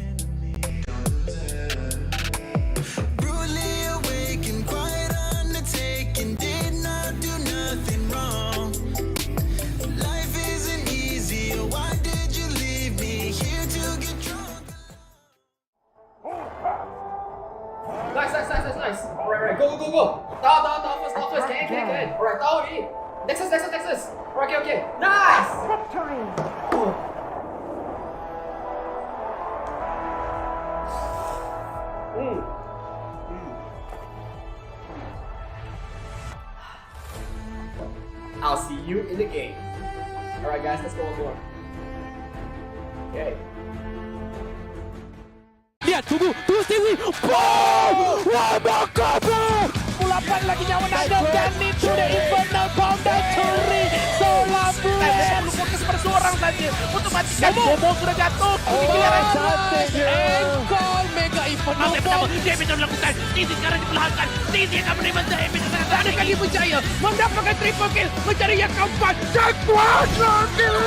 nice. Alright, go. Down first. Can. Alright, down. Nexus. Okay. Nice! I'll see you in the game. Alright guys, let's go on board. Okay. Lihat, tunggu Stewie. Boom! Wah, bakar bro! Mulakan lagi nyawa Nanda dan into the infernal pounder Turi Solabu. Perlu fokus pada seorang saja untuk matikan Bobo sudah jatuh. Engkol mega infernal bomb. Dia bisa melakukan. Tizi sekarang diperlahankan. Tizi akan menerima damage dengan ada kali Berjaya mendapatkan triple kill mencari yang keempat dan quadruple kill.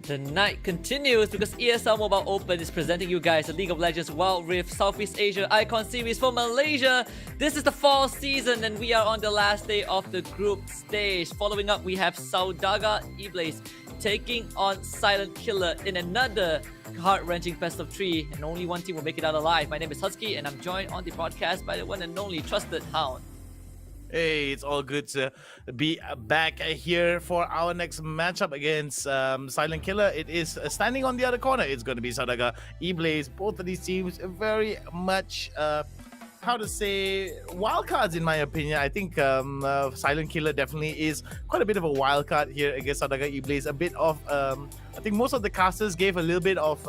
The night continues because ESL Mobile Open is presenting you guys the League of Legends Wild Rift Southeast Asia Icon Series for Malaysia. This is the fall season and we are on the last day of the group stage. Following up, we have Saudaga Iblaze taking on Silent Killer in another heart-wrenching best of 3, and only one team will make it out alive. My name is Husky and I'm joined on the broadcast by the one and only Trusted Hound. Hey, it's all good to be back here for our next matchup against Silent Killer. It is standing on the other corner. It's going to be Saudaga Iblaze. Both of these teams very much, how to say, wildcards in my opinion. I think Silent Killer definitely is quite a bit of a wildcard here against Saudaga Iblaze. A bit of, I think most of the casters gave a little bit of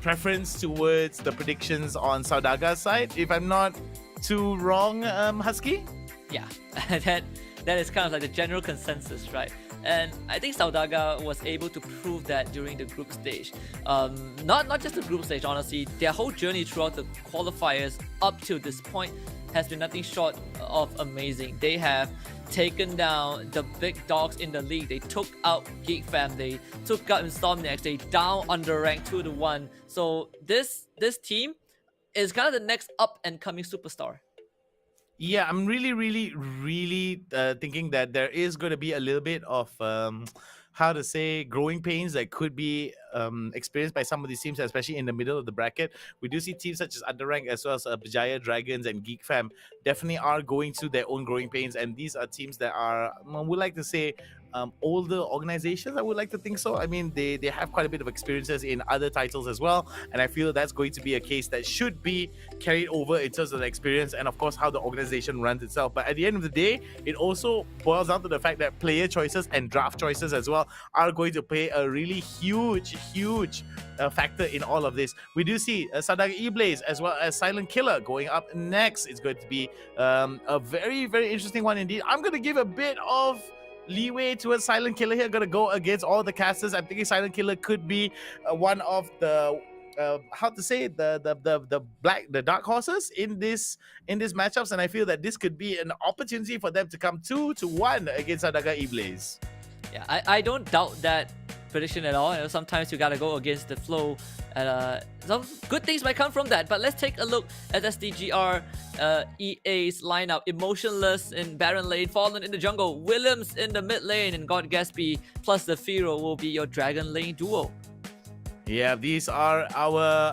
preference towards the predictions on Saudaga's side. If I'm not too wrong, Husky? Yeah, that is kind of like the general consensus, right? And I think Saudaga was able to prove that during the group stage. Not just the group stage, honestly. Their whole journey throughout the qualifiers up to this point has been nothing short of amazing. They have taken down the big dogs in the league. They took out Geek fam. They took out INSOMNIAX. They down UndeRank 2-1. So this team is kind of the next up and coming superstar. Yeah, I'm really thinking that there is going to be a little bit of how to say growing pains that could be experienced by some of these teams, especially in the middle of the bracket. We do see teams such as UndeRank as well as Berjaya Dragons and Geek fam definitely are going through their own growing pains, and these are teams that are, would like to say, older organizations. I would like to think so. I mean, they have quite a bit of experiences in other titles as well, and I feel that's going to be a case that should be carried over in terms of the experience and of course how the organization runs itself. But at the end of the day, it also boils down to the fact that player choices and draft choices as well are going to play a really huge factor in all of this. We do see Saudaga Iblaze as well as Silent Killer going up next. It's going to be a very interesting one indeed. I'm going to give a bit of leeway towards Silent Killer here. Gonna go against all the casters. I'm thinking Silent Killer could be one of the how to say the dark horses in this matchups, and I feel that this could be an opportunity for them to come 2-1 against Saudaga Iblaze. Yeah, I don't doubt that prediction at all. You know, sometimes you gotta go against the flow. Some good things might come from that. But let's take a look at SDGR EA's lineup. Emotionless in Baron lane, Fallen in the jungle, Williams in the mid lane, and God Gatsby plus the Firo will be your Dragon lane duo. Yeah, these are our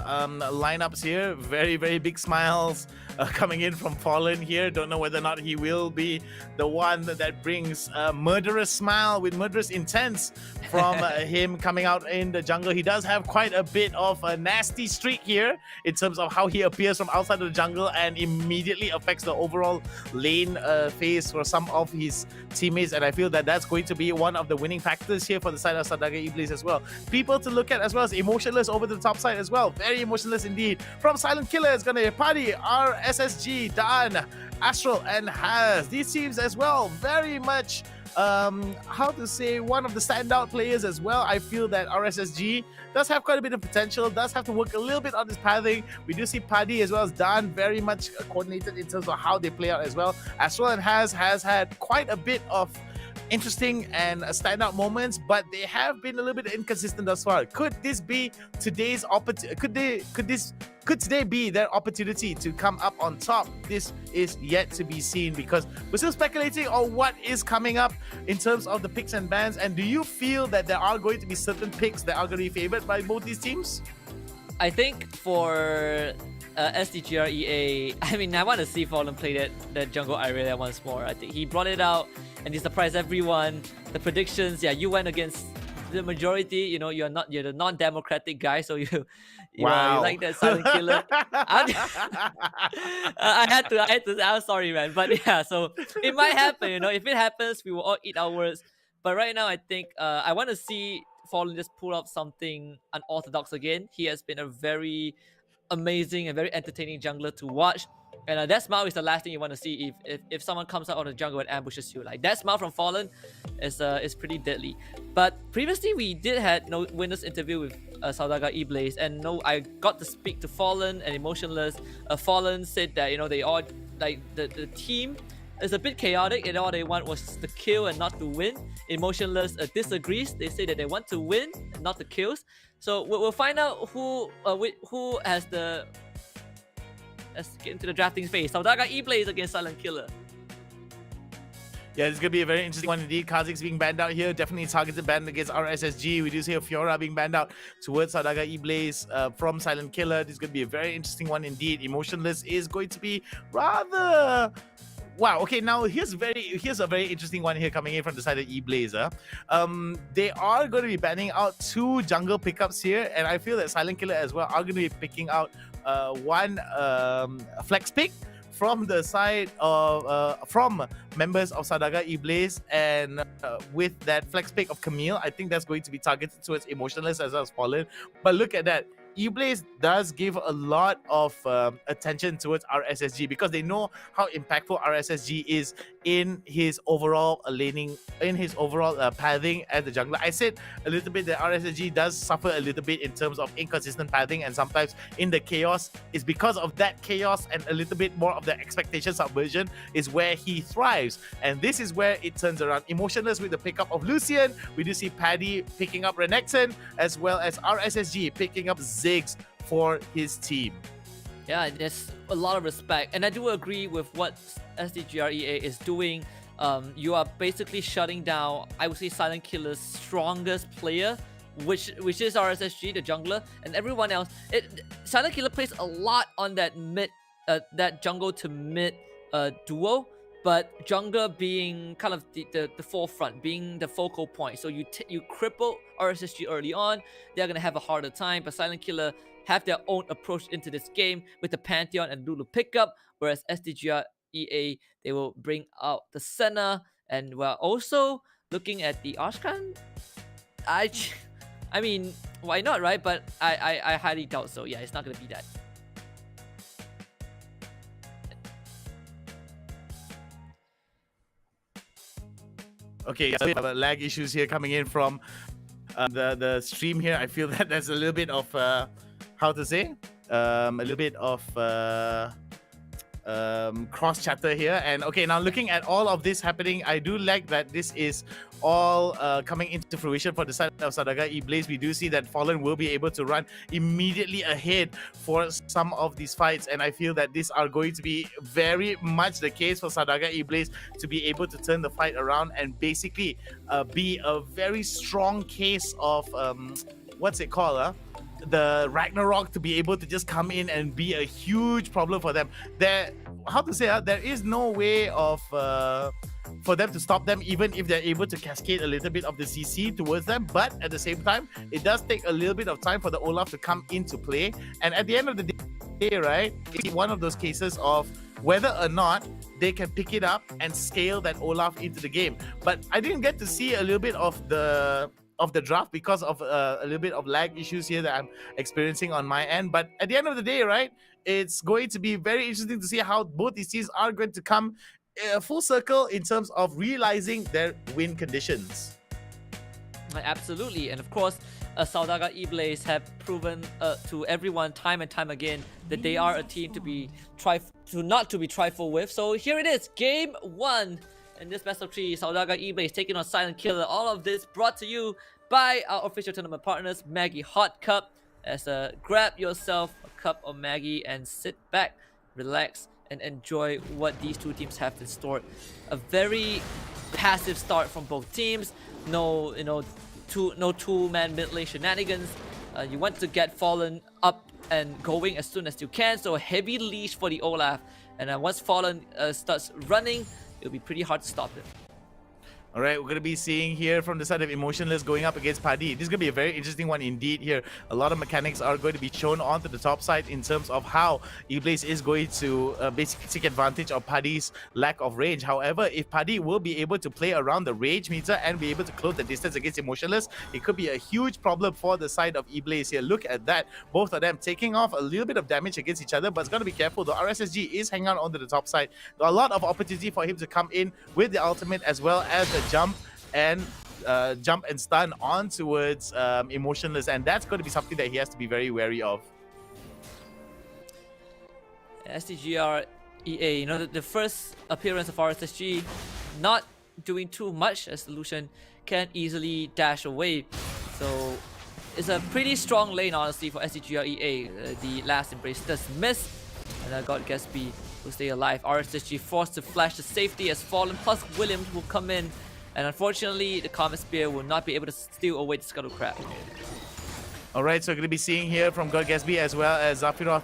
lineups here. Very big smiles coming in from Fallen here. Don't know whether or not he will be the one that brings a murderous smile with murderous intents from him coming out in the jungle. He does have quite a bit of a nasty streak here in terms of how he appears from outside of the jungle and immediately affects the overall lane phase for some of his teammates. And I feel that that's going to be one of the winning factors here for the side of Saudaga Iblaze as well. People to look at as well as emotionless over the top side as well. Very emotionless indeed. From Silent Killer, it's going to be Party, SSG, Dan, Astral, and Haz. These teams as well, very much, how to say, one of the standout players as well. I feel that RSSG does have quite a bit of potential, does have to work a little bit on his pathing. We do see Paddy as well as Dan very much coordinated in terms of how they play out as well. Astral and Haz has had quite a bit of interesting and standout moments, but they have been a little bit inconsistent thus far. Could this be today's opportunity? Could today be their opportunity to come up on top? This is yet to be seen because we're still speculating on what is coming up in terms of the picks and bans. And do you feel that there are going to be certain picks that are going to be favored by both these teams? I think for SDGR EA, I mean, I want to see Fallen play that jungle Irelia once more. I think he brought it out and he surprised everyone. The predictions, yeah, you went against the majority. You know, you're the non-democratic guy, so you like that silent killer. I had to. I'm sorry, man, but yeah, so it might happen. You know, if it happens, we will all eat our words. But right now, I think I want to see Fallen just pull up something unorthodox again. He has been a very amazing and very entertaining jungler to watch, and that smile is the last thing you want to see if someone comes out on the jungle and ambushes you. Like that smile from Fallen is pretty deadly. But previously we did had winners interview with Saudaga eBlaze, and I got to speak to Fallen and Emotionless. Fallen said that they all like the team is a bit chaotic and all they want was the kill and not to win. Emotionless disagrees. They say that they want to win, not the kills. So we'll find out who has the. Let's get into the drafting phase. Saudaga eBlaze against Silent Killer. Yeah, it's going to be a very interesting one indeed. Kha'Zix being banned out here. Definitely targeted ban against RSSG. We do see a Fiora being banned out towards Saudaga eBlaze from Silent Killer. This is going to be a very interesting one indeed. Emotionless is going to be rather... Wow, okay, now here's a very interesting one here coming in from the side of eBlazer. They are going to be banning out 2 jungle pickups here, and I feel that Silent Killer as well are going to be picking out one flex pick from the side of from members of Saudaga eBlaze, and with that flex pick of Camille, I think that's going to be targeted towards Emotionless as well as Fallen. But look at that. eBlaze does give a lot of attention towards RSSG because they know how impactful RSSG is in his overall laning, in his overall pathing as the jungler. I said a little bit that RSSG does suffer a little bit in terms of inconsistent pathing, and sometimes in the chaos is because of that chaos and a little bit more of the expectation subversion is where he thrives. And this is where it turns around. Emotionless with the pickup of Lucian. We do see Paddy picking up Renekton, as well as RSSG picking up Ziggs for his team. Yeah, there's a lot of respect, and I do agree with what SDGR EA is doing. You are basically shutting down, I would say, Silent Killer's strongest player, which is RSSG, the jungler, and everyone else. Silent Killer plays a lot on that mid, that jungle to mid duo. But jungler being kind of the forefront, being the focal point. So you cripple RSSG early on, they're going to have a harder time. But Silent Killer have their own approach into this game with the Pantheon and Lulu pickup. Whereas SDGR EA, they will bring out the Senna. And we're also looking at the Ashkan. I mean, why not, right? But I highly doubt so. Yeah, it's not going to be that. Okay, so we have lag issues here coming in from the stream here. I feel that there's a little bit of how to say a little bit of cross chatter here. And okay, now looking at all of this happening, I do like that this is all coming into fruition for the side of Saudaga eBlaze. We do see that Fallen will be able to run immediately ahead for some of these fights, and I feel that these are going to be very much the case for Saudaga eBlaze to be able to turn the fight around and basically be a very strong case of what's it called, the Ragnarok, to be able to just come in and be a huge problem for them. There is no way of for them to stop them, even if they're able to cascade a little bit of the CC towards them. But at the same time, it does take a little bit of time for the Olaf to come into play. And at the end of the day, right, it's one of those cases of whether or not they can pick it up and scale that Olaf into the game. But I didn't get to see a little bit of the draft because of a little bit of lag issues here that I'm experiencing on my end. But at the end of the day, right, it's going to be very interesting to see how both these teams are going to come full circle in terms of realizing their win conditions. Absolutely, and of course, Saudaga eBlaze have proven to everyone time and time again that they are a team to be not to be trifled with. So here it is, game 1 in this best of 3, Saudaga eBay is taking on Silent Killer. All of this brought to you by our official tournament partners, Maggie Hot Cup. Grab yourself a cup of Maggie and sit back, relax, and enjoy what these two teams have in store. A very passive start from both teams. No two-man mid lane shenanigans. You want to get Fallen up and going as soon as you can. So a heavy leash for the Olaf, and once Fallen starts running, it'll be pretty hard to stop him. All right, we're going to be seeing here from the side of Emotionless going up against Paddy. This is going to be a very interesting one indeed here. A lot of mechanics are going to be shown onto the top side in terms of how eBlaze is going to basically take advantage of Paddy's lack of range. However, if Paddy will be able to play around the range meter and be able to close the distance against Emotionless, it could be a huge problem for the side of eBlaze here. Look at that. Both of them taking off a little bit of damage against each other, but it's going to be careful. The RSSG is hanging on onto the top side. A lot of opportunity for him to come in with the ultimate as well as the jump and stun on towards Emotionless, and that's going to be something that he has to be very wary of. SDGR EA, you know, the first appearance of RSSG, not doing too much as Lucian can easily dash away. So it's a pretty strong lane, honestly, for SDGR EA. The last embrace does miss, and God Gatsby will stay alive. RSSG forced to flash to safety as Fallen plus Williams will come in. And unfortunately, the Comet Spear will not be able to steal away the Scuttle Crab. Alright, so we're going to be seeing here from God Gatsby as well as Zafiroth.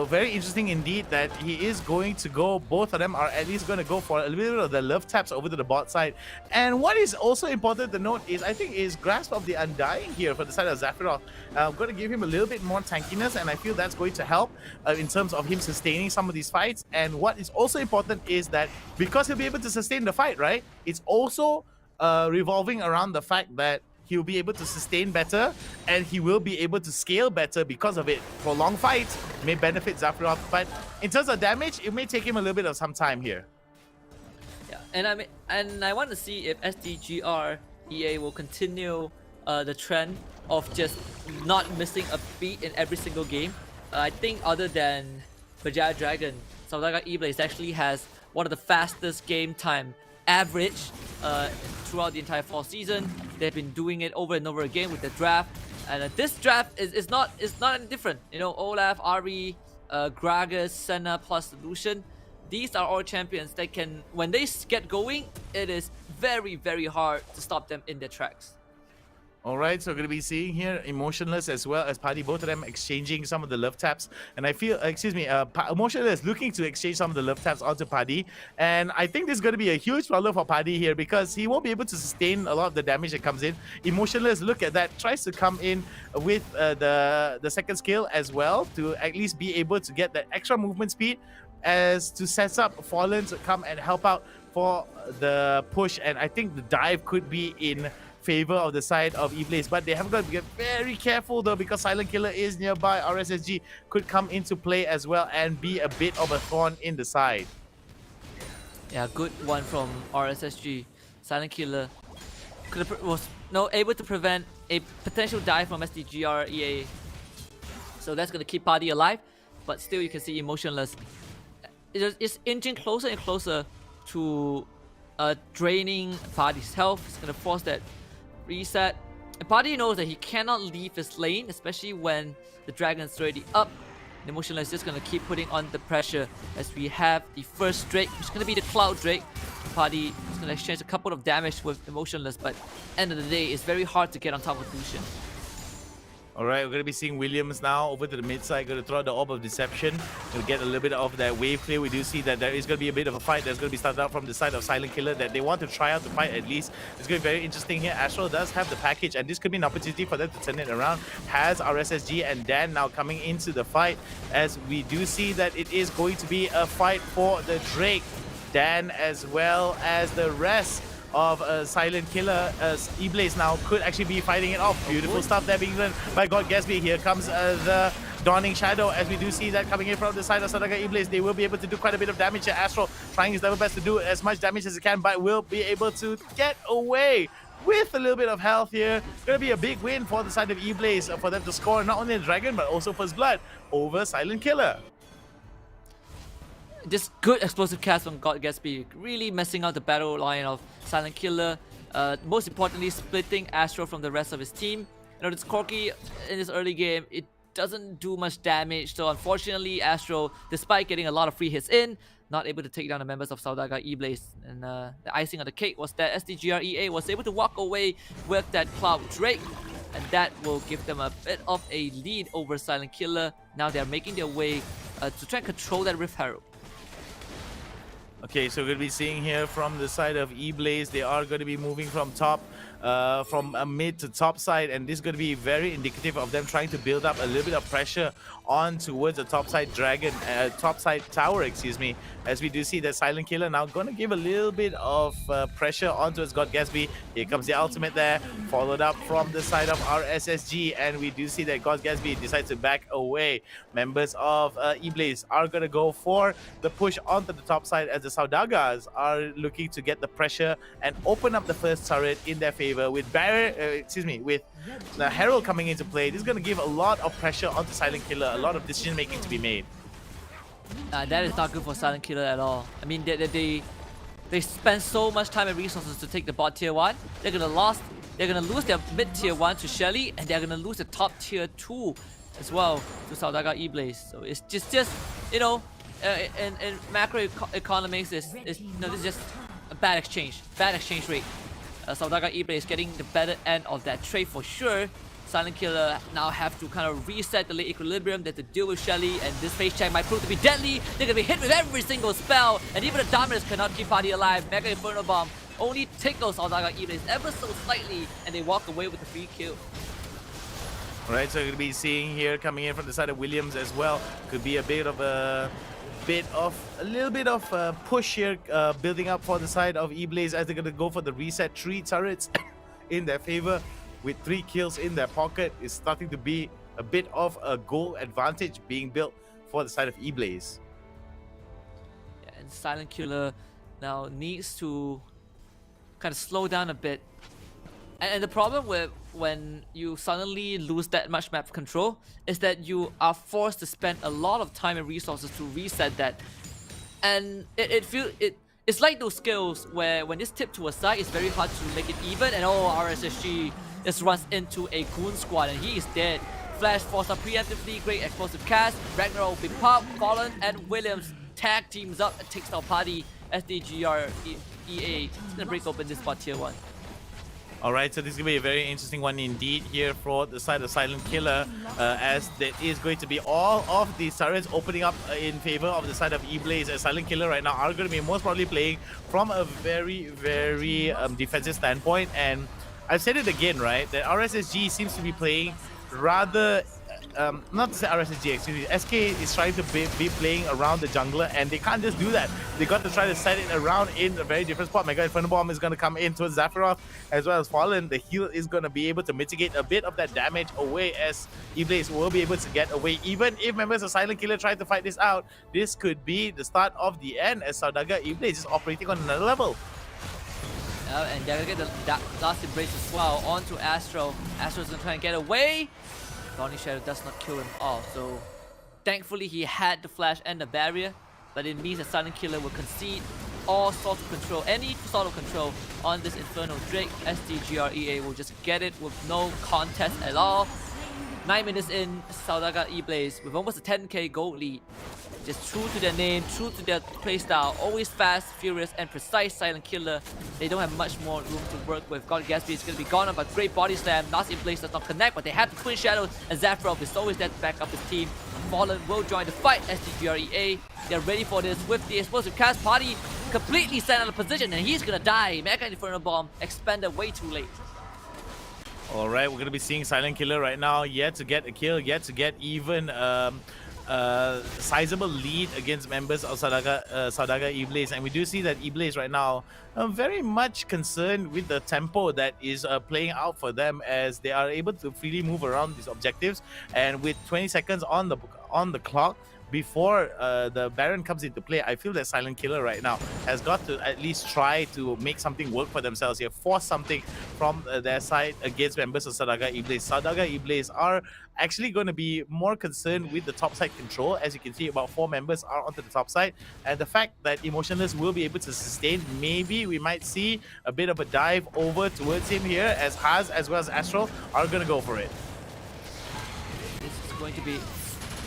Very interesting indeed that he is going to go, both of them are at least going to go for a little bit of the love taps over to the bot side. And what is also important to note is, I think, is Grasp of the Undying here for the side of Zafiroth. I'm going to give him a little bit more tankiness, and I feel that's going to help in terms of him sustaining some of these fights. And what is also important is that because he'll be able to sustain the fight, right? It's also revolving around the fact that he'll be able to sustain better and he will be able to scale better because of it. Prolonged fights may benefit Zafiroth, but in terms of damage, it may take him a little bit of some time here. Yeah, and I want to see if SDGR EA will continue the trend of just not missing a beat in every single game. I think other than Berjaya Dragon, Saudaga eBlaze actually has one of the fastest game time average throughout the entire fall season. They've been doing it over and over again with the draft, and this draft is not any different. You know, Olaf, Ari, Gragas, Senna plus Lucian. These are all champions that can, when they get going, it is very, very hard to stop them in their tracks. Alright, so we're going to be seeing here Emotionless as well as Paddy, both of them exchanging some of the love taps. And I feel, Emotionless looking to exchange some of the love taps onto Paddy. And I think this is going to be a huge problem for Paddy here because he won't be able to sustain a lot of the damage that comes in. Emotionless, look at that, tries to come in with the second skill as well to at least be able to get that extra movement speed as to set up Fallen to come and help out for the push. And I think the dive could be in favor of the side of eBlaze, but they have got to get very careful though because Silent Killer is nearby. RSSG could come into play as well and be a bit of a thorn in the side. Yeah, good one from RSSG. Silent Killer was able to prevent a potential dive from SDGR EA, so that's going to keep Paddy alive, but still you can see Emotionless it's inching closer and closer to draining Paddy's health. It's going to force that reset. And Paddy knows that he cannot leave his lane, especially when the dragon's already up. And Emotionless is just going to keep putting on the pressure as we have the first Drake, which is going to be the Cloud Drake. Paddy is going to exchange a couple of damage with Emotionless, but end of the day, it's very hard to get on top of Lucian. Alright, we're going to be seeing Williams now over to the mid side, going to throw out the Orb of Deception to get a little bit of that wave clear. We do see that there is going to be a bit of a fight that's going to be started out from the side of Silent Killer that they want to try out the fight at least. It's going to be very interesting here. Astral does have the package and this could be an opportunity for them to turn it around. Has RSSG and Dan now coming into the fight as we do see that it is going to be a fight for the Drake. Dan as well as the rest of Silent Killer as eBlaze now could actually be fighting it off. Beautiful stuff there being done by God Gatsby. Here comes the Dawning Shadow as we do see that coming in from the side of Saudaga eBlaze. They will be able to do quite a bit of damage here. Astral trying his level best to do as much damage as he can, but will be able to get away with a little bit of health here. Gonna be a big win for the side of eBlaze for them to score not only the Dragon but also First Blood over Silent Killer. just good explosive cast from God Gatsby, really messing out the battle line of Silent Killer. Most importantly, splitting Astro from the rest of his team. You know, this Corki in this early game, it doesn't do much damage. So unfortunately, Astro, despite getting a lot of free hits in, not able to take down the members of Saudaga E-Blaze. And the icing on the cake was that SDGR EA was able to walk away with that Cloud Drake. And that will give them a bit of a lead over Silent Killer. Now they're making their way to try and control that Rift Herald. Okay, so we're going to be seeing here from the side of E-Blaze, they are going to be moving from top, from a mid to top side, and this is going to be very indicative of them trying to build up a little bit of pressure on towards the top side dragon, top side tower, excuse me, as we do see that Silent Killer now going to give a little bit of pressure onto his God Gatsby. Here comes the ultimate there, followed up from the side of our SSG, and we do see that God Gatsby decides to back away. Members of E-Blaze are going to go for the push onto the top side as the Saudagas are looking to get the pressure and open up the first turret in their favor with with the Herald coming into play. This is going to give a lot of pressure onto Silent Killer, a lot of decision making to be made. That is not good for Silent Killer at all. I mean, they spend so much time and resources to take the bot tier 1. They're gonna lose their mid tier 1 to Shelly, and they're gonna lose the top tier 2 as well to Saudaga E-Blaze. So it's just you know, in macro economics, is you know, this is just a bad exchange rate. Saudaga E-Blaze getting the better end of that trade for sure. Silent Killer now have to kind of reset the late equilibrium. They have to deal with Shelly, and this phase check might prove to be deadly. They're gonna be hit with every single spell, and even the Dominus cannot keep Party alive. Mega Inferno Bomb only tickles Saudaga E-Blaze ever so slightly, and they walk away with the free kill. Alright, so we're going to be seeing here coming in from the side of Williams as well. Could be a little bit of push here building up for the side of E-Blaze as they're going to go for the reset 3 turrets in their favor. With 3 kills in their pocket, is starting to be a bit of a goal advantage being built for the side of E-Blaze. Yeah, and Silent Killer now needs to kind of slow down a bit. And the problem with when you suddenly lose that much map control is that you are forced to spend a lot of time and resources to reset that. And it's like those skills where when it's tipped to a side, it's very hard to make it even, and RSSG just runs into a goon squad and he is dead. Flash forced up preemptively, great explosive cast. Ragnarok will be popped, Fallen and Williams tag teams up and takes down Party. SDGR EA is gonna break open this spot tier 1. Alright, so this is going to be a very interesting one indeed here for the side of Silent Killer, as there is going to be all of the turrets opening up in favor of the side of E-Blaze, as Silent Killer right now are going to be most probably playing from a very, very defensive standpoint. And I've said it again, right, that RSSG seems to be playing rather... not to say RSSG, excuse me, SK is trying to be playing around the jungler, and they can't just do that. They got to try to set it around in a very different spot. Mega Inferno Bomb is going to come in towards Zaphiroth as well as Fallen. The heal is going to be able to mitigate a bit of that damage away, as E-Blaze will be able to get away. Even if members of Silent Killer try to fight this out, this could be the start of the end, as Saudaga E-Blaze is operating on another level. And they're gonna get the last embrace as well onto Astro. Astro's gonna try and get away. Dawning Shadow does not kill him off, so thankfully he had the flash and the barrier, but it means that Silent Killer will concede all sort of control, any sort of control on this Inferno Drake. SDGR EA will just get it with no contest at all. 9 minutes in, Saudaga E-Blaze with almost a 10k gold lead. Just true to their name, true to their playstyle, always fast, furious, and precise. Silent Killer. They don't have much more room to work with. God Gatsby is going to be gone on, but great body slam. Last in place does not connect, but they have the Twin Shadows, and Zaphiroth is always there to back up his team. Fallen will join the fight. SDGREA, they're ready for this with the explosive cast. Party completely set out of position, and he's going to die. Mega Inferno Bomb expended way too late. Alright, we're going to be seeing Silent Killer right now, yet to get a kill, yet to get even sizable lead against members of Saudaga E-Blaze. And we do see that E-Blaze right now very much concerned with the tempo that is playing out for them, as they are able to freely move around these objectives. And with 20 seconds on the clock, before the Baron comes into play, I feel that Silent Killer right now has got to at least try to make something work for themselves here, force something from their side against members of Sadaga Iblis. Sadaga Iblis are actually going to be more concerned with the top side control. As you can see, about 4 members are onto the top side, and the fact that Emotionless will be able to sustain, maybe we might see a bit of a dive over towards him here, as Haz as well as Astral are going to go for it. This is going to be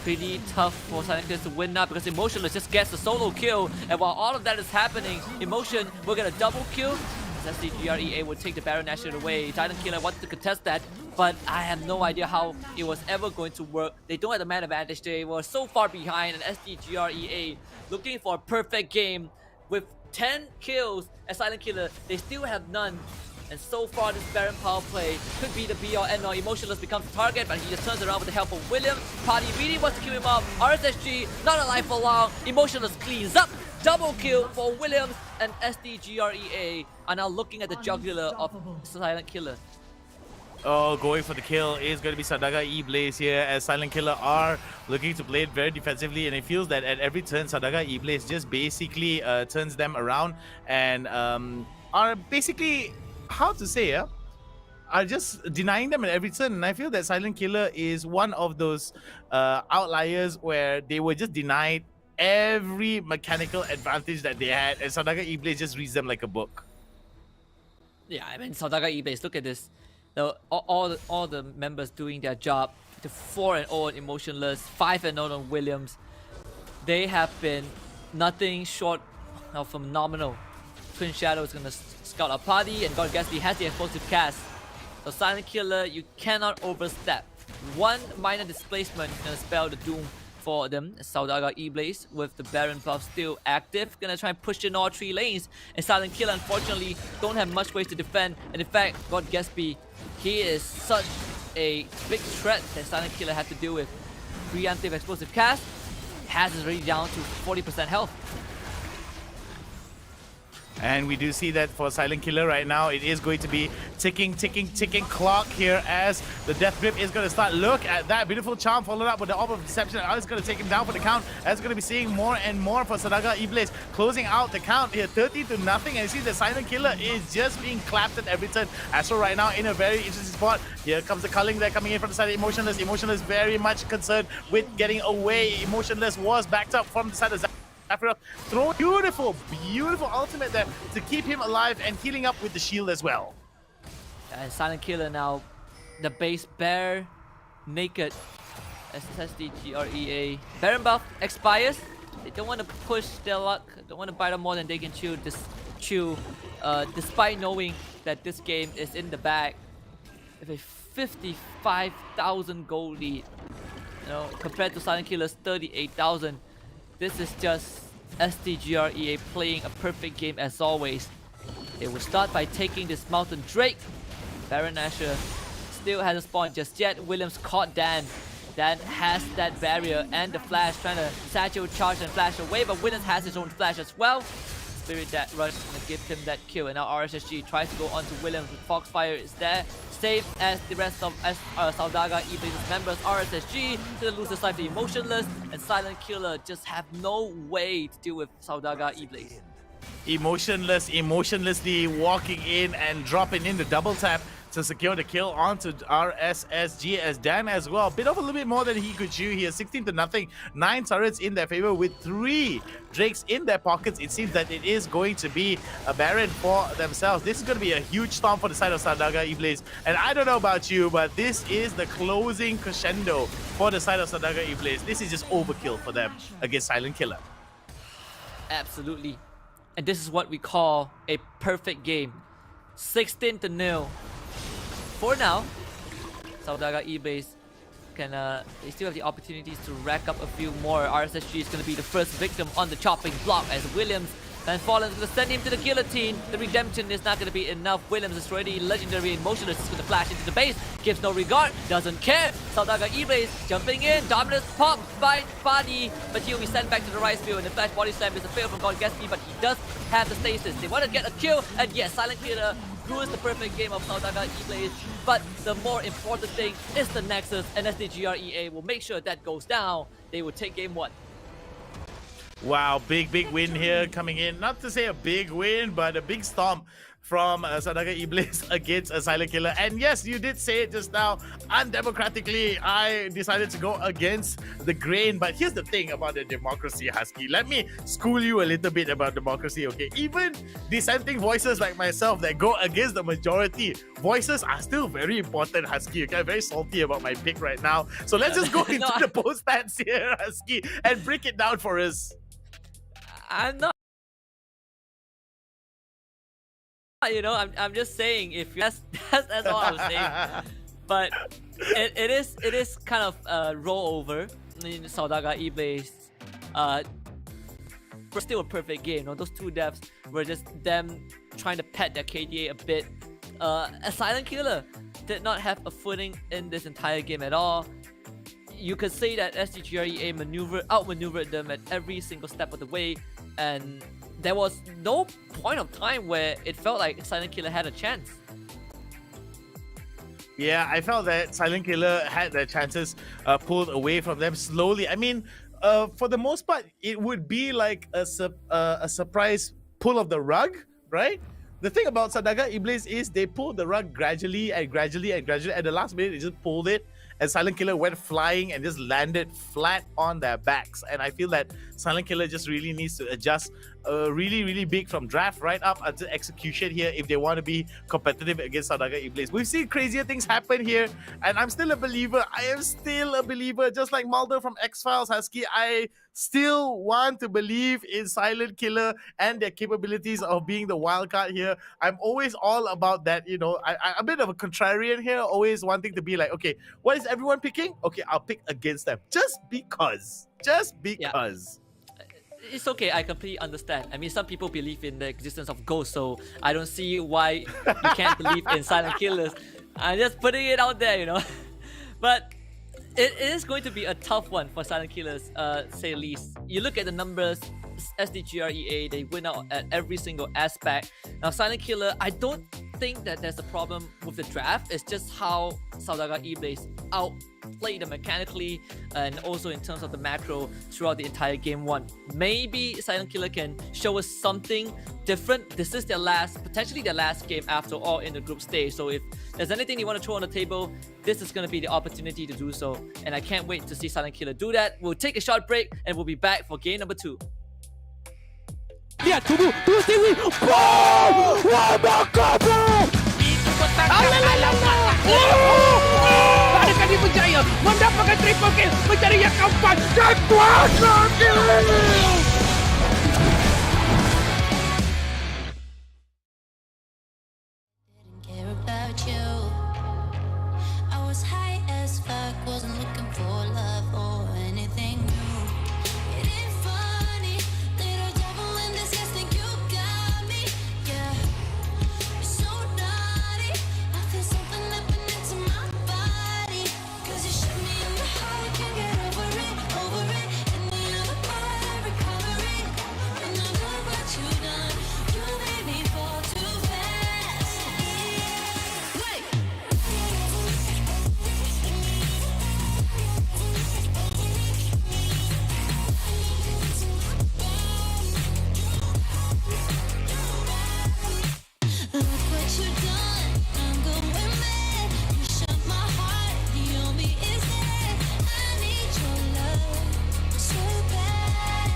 pretty tough for Silent Killer to win now, because Emotionless just gets the solo kill, and while all of that is happening, Emotion will get a double kill. SDGR EA will take the Baron Nashor away. Silent Killer wanted to contest that, but I have no idea how it was ever going to work. They don't have the man advantage. They were so far behind, and SDGR EA looking for a perfect game with 10 kills as Silent Killer. They still have none. And so far, this Baron power play could be the be-all end-all. Emotionless becomes the target, but he just turns around with the help of William. Party really wants to kill him off. RSSG not alive for long. Emotionless cleans up. Double kill for Williams, and SDGR EA are now looking at the jugular of Silent Killer. Oh, going for the kill is going to be Sadaga Iblis here, as Silent Killer are looking to play it very defensively, and it feels that at every turn, Sadaga Iblis just basically turns them around and are basically, how to say, are just denying them at every turn. And I feel that Silent Killer is one of those outliers where they were just denied every mechanical advantage that they had, and Sadaga Iblis just reads them like a book. Yeah, I mean, Sadaga Iblis, look at this. All the members doing their job. The 4-0 on Emotionless, 5-0 on Williams. They have been nothing short of phenomenal. Twin Shadow is going to scout our party, and God Gatsby has the explosive cast. So Silent Killer, you cannot overstep. One minor displacement is going to spell the doom for them. Sadaga Iblis with the Baron buff still active, gonna try and push in all 3 lanes, and Silent Killer unfortunately don't have much ways to defend. And in fact, God Gatsby, he is such a big threat that Silent Killer had to deal with. Preemptive explosive cast, Haz is already down to 40% health. And we do see that for Silent Killer right now, it is going to be ticking clock here, as the Death Grip is going to start. Look at that beautiful charm followed up with the Orb of Deception. It's going to take him down for the count. As going to be seeing more and more for Sadaga Iblis, closing out the count here, 30-0. And you see the Silent Killer is just being clapped at every turn. Astro right now in a very interesting spot. Here comes the culling there coming in from the side of Emotionless. Emotionless very much concerned with getting away. Emotionless was backed up from the side of Zafira. Throw beautiful ultimate there to keep him alive and healing up with the shield as well. And Silent Killer now, the base bare naked. SDGR EA. Baron buff expires. They don't want to push their luck. Don't want to bite them more than they can chew. Despite knowing that this game is in the bag with a 55,000 gold lead. You know, compared to Silent Killer's 38,000. This is just SDGR EA playing a perfect game as always. They will start by taking this Mountain Drake. Baron Nashor still hasn't spawned just yet. Williams caught Dan. Dan has that barrier and the flash, trying to satchel charge and flash away, but Williams has his own flash as well. Spirit that rush gonna give him that kill, and now RSSG tries to go onto Williams with Foxfire is there. Same as the rest of Sadaga Iblis members. RSSG to the loser side for Emotionless, and Silent Killer just have no way to deal with Sadaga Iblis. Emotionlessly walking in and dropping in the double tap to secure the kill onto RSSG, as Dan as well. Bit of a little bit more than he could chew here. 16-0. 9 turrets in their favor with 3 Drakes in their pockets. It seems that it is going to be a Baron for themselves. This is going to be a huge storm for the side of Sadaga Iblis. And I don't know about you, but this is the closing crescendo for the side of Sadaga Iblis. This is just overkill for them against Silent Killer. Absolutely. And this is what we call a perfect game. 16-0. For now, Sadaga Iblis can they still have the opportunities to rack up a few more. RSSG is going to be the first victim on the chopping block, as Williams and Fallen is going to send him to the guillotine. The redemption is not going to be enough. Williams is already legendary and Motionless. Is going to flash into the base, gives no regard, doesn't care. Sadaga Iblis jumping in, Dominus pop by body, but he'll be sent back to the rice field, and the flash body slam is a fail from God Gatsby, but he does have the stasis. They want to get a kill, and yes, Silent Killer ruins the perfect game of Sadaga Iblis, but the more important thing is the Nexus, and SDGR EA will make sure that goes down. They will take game 1. Wow, big win here coming in. Not to say a big win, but a big stomp from Sadaga Iblis against a Silent Killer. And yes, you did say it just now, undemocratically, I decided to go against the grain. But here's the thing about the democracy, Husky. Let me school you a little bit about democracy, okay? Even dissenting voices like myself that go against the majority, voices are still very important, Husky. Okay, I'm very salty about my pick right now. So let's just go into the post stats here, Husky, and break it down for us. I'm not. I'm just saying if that's all I'm saying. But it is kind of a rollover in Saudaga Iblis. Still a perfect game. Those two devs were just them trying to pet their KDA a bit. A Silent Killer did not have a footing in this entire game at all. You could say that SDGR outmaneuvered them at every single step of the way, and there was no point of time where it felt like Silent Killer had a chance. Yeah, I felt that Silent Killer had their chances pulled away from them slowly. I mean, for the most part, it would be like a surprise pull of the rug, right? The thing about Sadaga Iblis is they pulled the rug gradually. At the last minute, they just pulled it, and Silent Killer went flying and just landed flat on their backs. And I feel that Silent Killer just really needs to adjust really big from draft right up until execution here if they want to be competitive against Sadaga Iblis. We've seen crazier things happen here, and I'm still a believer. I am still a believer, just like Mulder from X-Files, Husky. I still want to believe in Silent Killer and their capabilities of being the wild card here. I'm always all about that, I'm a bit of a contrarian here, always wanting to be like, okay, what is everyone picking? Okay, I'll pick against them. Just because. Yeah. It's okay, I completely understand. I mean, some people believe in the existence of ghosts, so I don't see why you can't believe in Silent Killers. I'm just putting it out there, But it is going to be a tough one for Silent Killers, say the least. You look at the numbers, SDGR EA, they win out at every single aspect. Now, Silent Killer, I don't think that there's a problem with the draft. It's just how Saudaga Iblis outplayed them mechanically and also in terms of the macro throughout the entire game one. Maybe Silent Killer can show us something different. This is potentially their last game after all in the group stage. So if there's anything you want to throw on the table, this is going to be the opportunity to do so. And I can't wait to see Silent Killer do that. We'll take a short break and we'll be back for game number 2. Lihat, tunggu Stewie. Boom! Wah, bakar, bro! Adakah dia berjaya mendapatkan triple kill, mencari yang keempat dan kuasa kill? Didn't care about you. I was high as fuck, wasn't looking for love or anything new. It ain't funny, little devil in this yes, think you got me. Yeah, you're so naughty. I feel something leaping into my body. 'Cause you shot me in the heart, can't get over it. In the other part, I'm recovering. And I love what you done. You made me fall too fast. Wait. Look what you done, I'm going mad. You shut my heart, the only is dead. I need your love so bad.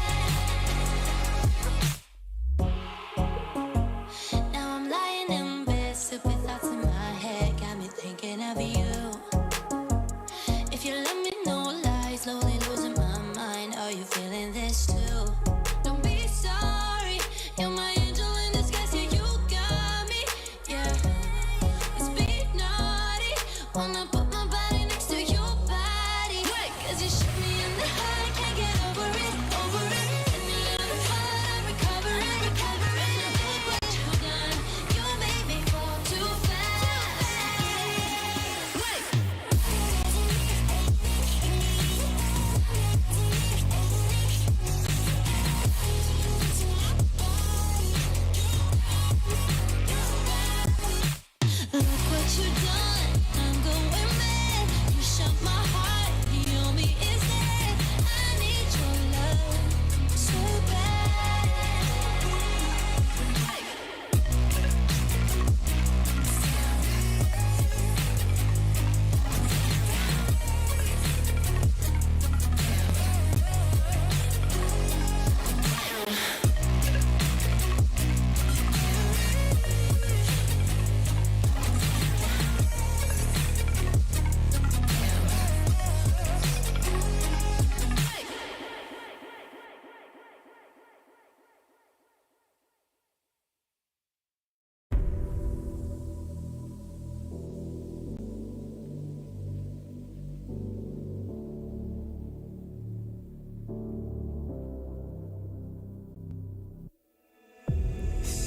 Now I'm lying in bed, stupid thoughts in my head, got me thinking of you. If you let me know lies, slowly losing my mind. Are you feeling this too? Don't be sorry, you're my angel in disguise. Yeah, you got me. Yeah, it's be naughty. Wanna put my body next to your body. Wait, 'cause you shot me in the heart, I can't get over it. In the other part, I'm recovering. Look what you done, you made me fall too fast. Wait. Look what you done, I'm going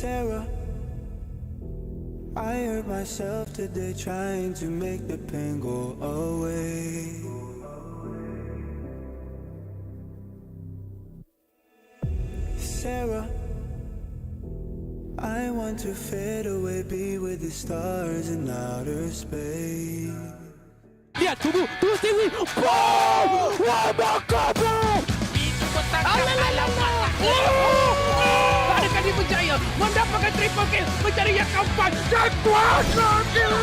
Sarah, I hurt myself today trying to make the pain go away. Sarah, I want to fade away, be with the stars in outer space. Lihat, tunggu Stewie. Boom! Wah, bakar bro! Itu petang alamak. Adakah dia berjaya mendapatkan triple kill, mencari yang keempat dan kuasa kill.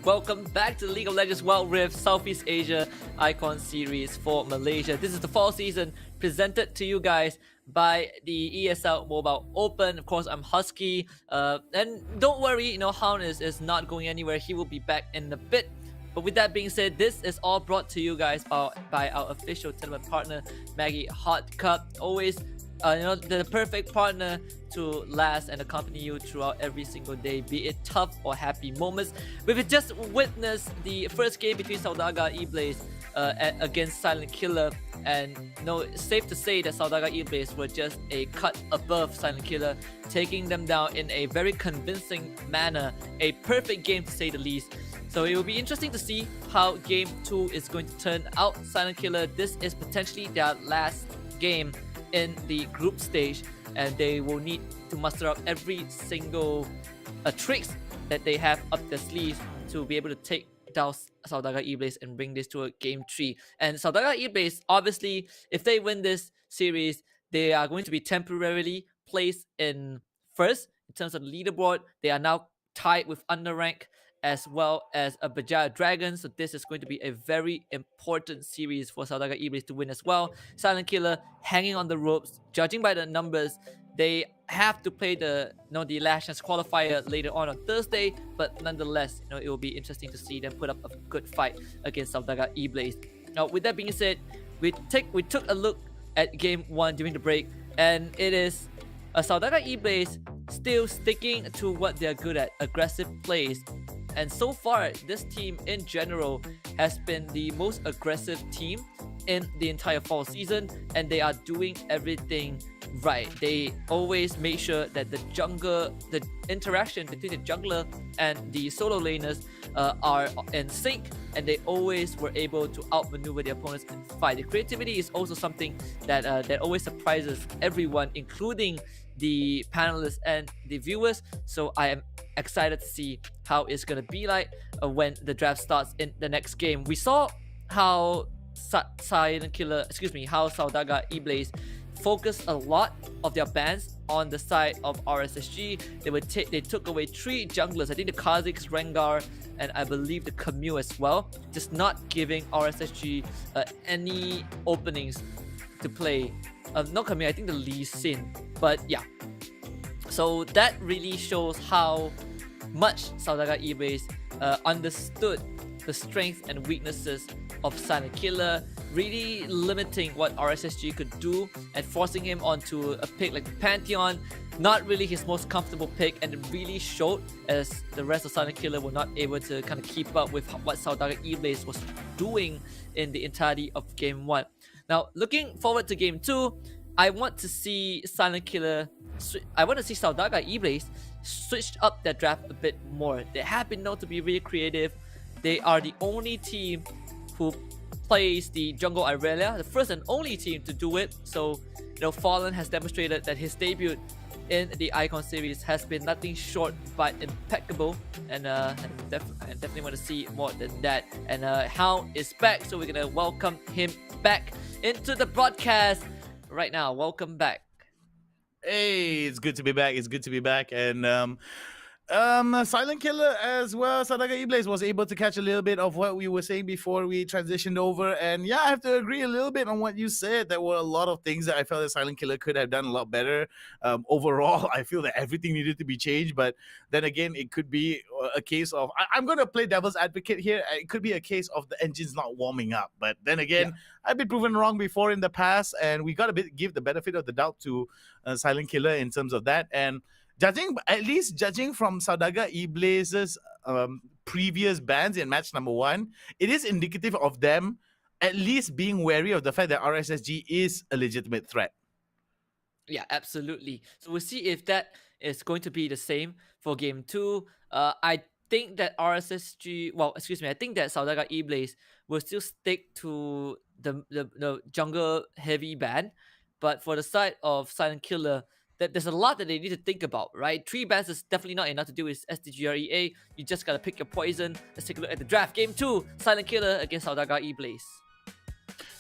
Welcome back to League of Legends Wild Rift Southeast Asia Icon Series for Malaysia. This is the fall season presented to you guys by the ESL Mobile Open. Of course, I'm Husky. And don't worry, Hound is not going anywhere. He will be back in a bit. But with that being said, this is all brought to you guys by our official tournament partner, Maggie Hot Cup. Always the perfect partner to last and accompany you throughout every single day, be it tough or happy moments. We've just witnessed the first game between Saudaga E-Blaze against Silent Killer, and it's safe to say that Saudaga E-Blaze were just a cut above Silent Killer, taking them down in a very convincing manner. A perfect game to say the least. So it will be interesting to see how Game 2 is going to turn out. Silent Killer, this is potentially their last game in the group stage, and they will need to muster up every single tricks that they have up their sleeves to be able to take down Saudaga E-Blaze and bring this to a Game 3. And Saudaga E-Blaze, obviously, if they win this series, they are going to be temporarily placed in first in terms of the leaderboard. They are now tied with UndeRank as well as a Berjaya Dragon. So this is going to be a very important series for Saudaga E-Blaze to win as well. Silent Killer hanging on the ropes. Judging by the numbers, they have to play the Last Chance Qualifier later on Thursday, but nonetheless, it will be interesting to see them put up a good fight against Saudaga E-Blaze. Now, with that being said, we took a look at Game 1 during the break, and it is Saudaga E-Blaze still sticking to what they're good at, aggressive plays. And so far, this team in general has been the most aggressive team in the entire fall season, and they are doing everything right. They always make sure that the interaction between the jungler and the solo laners are in sync, and they always were able to outmaneuver their opponents in fight. The creativity is also something that always surprises everyone, including the panelists and the viewers. So I am excited to see how it's gonna be like when the draft starts in the next game. We saw how Saudaga E-Blaze focused a lot of their bans on the side of RSSG. They took away 3 junglers. I think the Kha'Zix, Rengar, and I believe the Camille as well, just not giving RSSG any openings to play. Not Camille, I think the Lee Sin. But yeah, so that really shows how much Saudaga E-Blaze understood the strengths and weaknesses of Silent Killer, really limiting what RSSG could do and forcing him onto a pick like the Pantheon. Not really his most comfortable pick, and it really showed as the rest of Silent Killer were not able to kind of keep up with what Saudaga E-Blaze was doing in the entirety of Game 1. Now, looking forward to Game 2, I want to see Saudaga E-Blaze switch up their draft a bit more. They have been known to be really creative. They are the only team who plays the jungle Irelia, the first and only team to do it. So, Fallen has demonstrated that his debut in the Icon series has been nothing short but impeccable, and I definitely want to see more than that. And Hound is back, so we're gonna welcome him back into the broadcast right now. Welcome back. Hey, it's good to be back. And Silent Killer as well, Saudaga E-Blaze was able to catch a little bit of what we were saying before we transitioned over. And yeah, I have to agree a little bit on what you said. There were a lot of things that I felt that Silent Killer could have done a lot better. Overall, I feel that everything needed to be changed. But then again, it could be a case of, I'm going to play devil's advocate here. It could be a case of the engine's not warming up. But then again, I've been proven wrong before in the past. And we got to give the benefit of the doubt to Silent Killer in terms of that. And judging from Saudaga E-Blaze's previous bans in match number 1, it is indicative of them at least being wary of the fact that RSSG is a legitimate threat. Yeah, absolutely. So we'll see if that is going to be the same for game 2. I think that I think that Saudaga E-Blaze will still stick to the jungle heavy ban, but for the side of Silent Killer, there's a lot that they need to think about, right? 3 bans is definitely not enough to do with SDGR EA. You just gotta pick your poison. Let's take a look at the draft. Game 2, Silent Killer against Saudaga E-Blaze.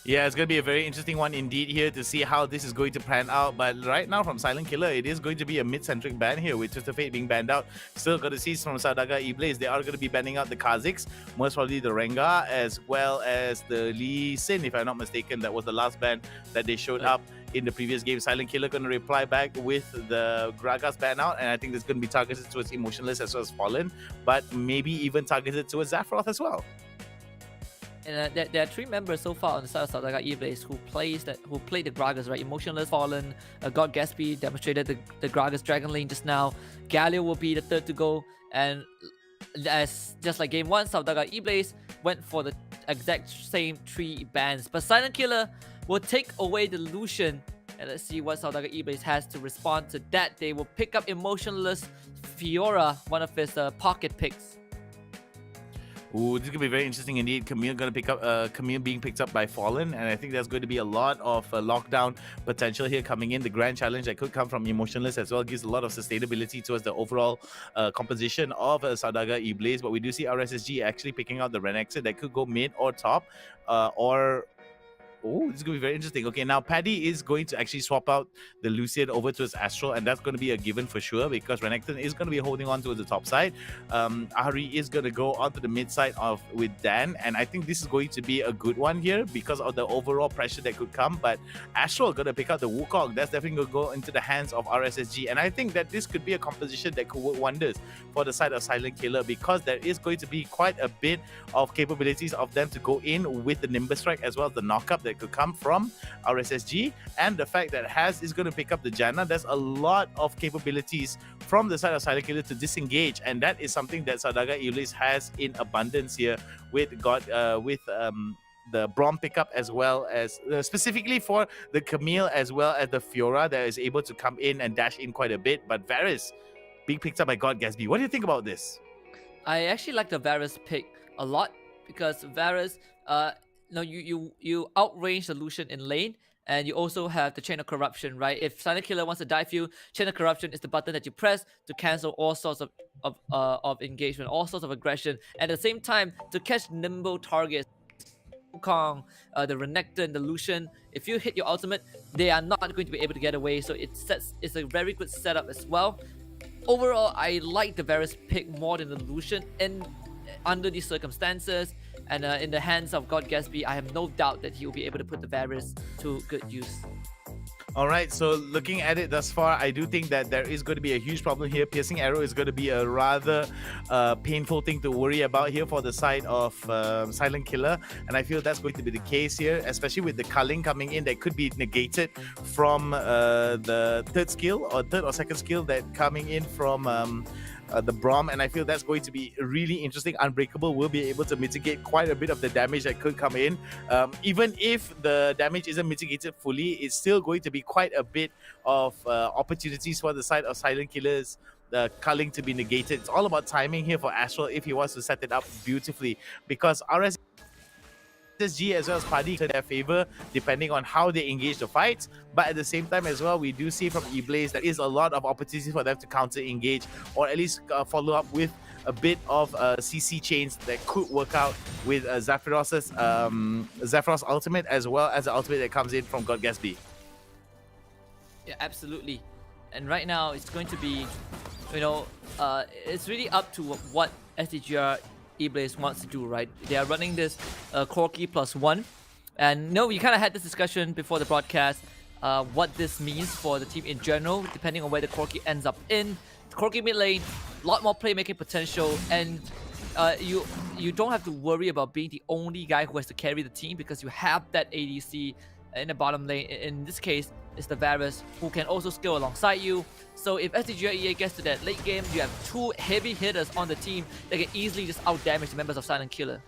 Yeah, it's going to be a very interesting one indeed here to see how this is going to pan out. But right now from Silent Killer, it is going to be a mid-centric ban here with Twisted Fate being banned out. Still got to see from Saudaga E-Blaze, they are going to be banning out the Kha'Zix, most probably the Rengar, as well as the Lee Sin, if I'm not mistaken. That was the last ban that they showed up in the previous game. Silent Killer going to reply back with the Gragas ban out, and I think there's going to be targeted towards Emotionless as well as Fallen, but maybe even targeted towards Zafroth as well. And there are 3 members so far on the side of Saudaga E-Blaze who played the Gragas, right? Emotionless, Fallen, God Gatsby demonstrated the Gragas Dragon Lane just now. Galio will be the 3rd to go, and as just like game 1, Saudaga E-Blaze went for the exact same 3 bans. But Silent Killer will take away the Lucian, and let's see what Saudaga E-Blaze has to respond to that. They will pick up Emotionless Fiora, one of his pocket picks. Ooh, this is going to be very interesting indeed. Camille going to pick up Camille being picked up by Fallen, and I think there's going to be a lot of lockdown potential here coming in. The grand challenge that could come from Emotionless as well gives a lot of sustainability towards the overall composition of Saudaga E-Blaze. But we do see RSSG actually picking out the Renexit that could go mid or top, or oh, this is going to be very interesting. Okay, now Paddy is going to actually swap out the Lucian over to his Astral, and that's going to be a given for sure because Renekton is going to be holding on to the top side. Ahri is going to go onto the mid side with Dan, and I think this is going to be a good one here because of the overall pressure that could come. But Astral going to pick out the Wukong. That's definitely going to go into the hands of RSSG, and I think that this could be a composition that could work wonders for the side of Silent Killer because there is going to be quite a bit of capabilities of them to go in with the Nimbus Strike as well as the knockup that could come from RSSG, and the fact that Haz is going to pick up the Janna. There's a lot of capabilities from the side of Silent Killer to disengage, and that is something that Saudaga E-Blaze has in abundance here with the Braum pickup as well as specifically for the Camille as well as the Fiora that is able to come in and dash in quite a bit. But Varus being picked up by God Gatsby. What do you think about this? I actually like the Varus pick a lot because Varus, you outrange the Lucian in lane, and you also have the Chain of Corruption, right? If Silent Killer wants to dive you, Chain of Corruption is the button that you press to cancel all sorts of engagement, all sorts of aggression, and at the same time to catch nimble targets. Wukong, the Renekton, the Lucian. If you hit your ultimate, they are not going to be able to get away. So it's a very good setup as well. Overall, I like the Varus pick more than the Lucian under these circumstances. And in the hands of God Gatsby, I have no doubt that he will be able to put the Varus to good use. All right, so looking at it thus far, I do think that there is going to be a huge problem here. Piercing Arrow is going to be a rather painful thing to worry about here for the side of Silent Killer. And I feel that's going to be the case here, especially with the culling coming in that could be negated from the third or second skill that coming in from the Braum, and I feel that's going to be really interesting. Unbreakable will be able to mitigate quite a bit of the damage that could come in. Even if the damage isn't mitigated fully, it's still going to be quite a bit of opportunities for the side of Silent Killers. The culling to be negated. It's all about timing here for Astral if he wants to set it up beautifully, because RSSG as well as Paddy to their favor depending on how they engage the fights. But at the same time as well, we do see from E-Blaze there is a lot of opportunities for them to counter engage or at least follow up with a bit of CC chains that could work out with Zephyros's ultimate as well as the ultimate that comes in from God Gatsby. Yeah, absolutely. And right now it's going to be, it's really up to what SDGR E-Blaze wants to do, right? They are running this Corki +1, and we kind of had this discussion before the broadcast, what this means for the team in general, depending on where the Corki ends up in. Corki mid lane, a lot more playmaking potential, and you don't have to worry about being the only guy who has to carry the team because you have that ADC in the bottom lane. In this case, it's the Varus, who can also scale alongside you. So if SDGR EA gets to that late game, you have 2 heavy hitters on the team that can easily just out-damage the members of Silent Killer.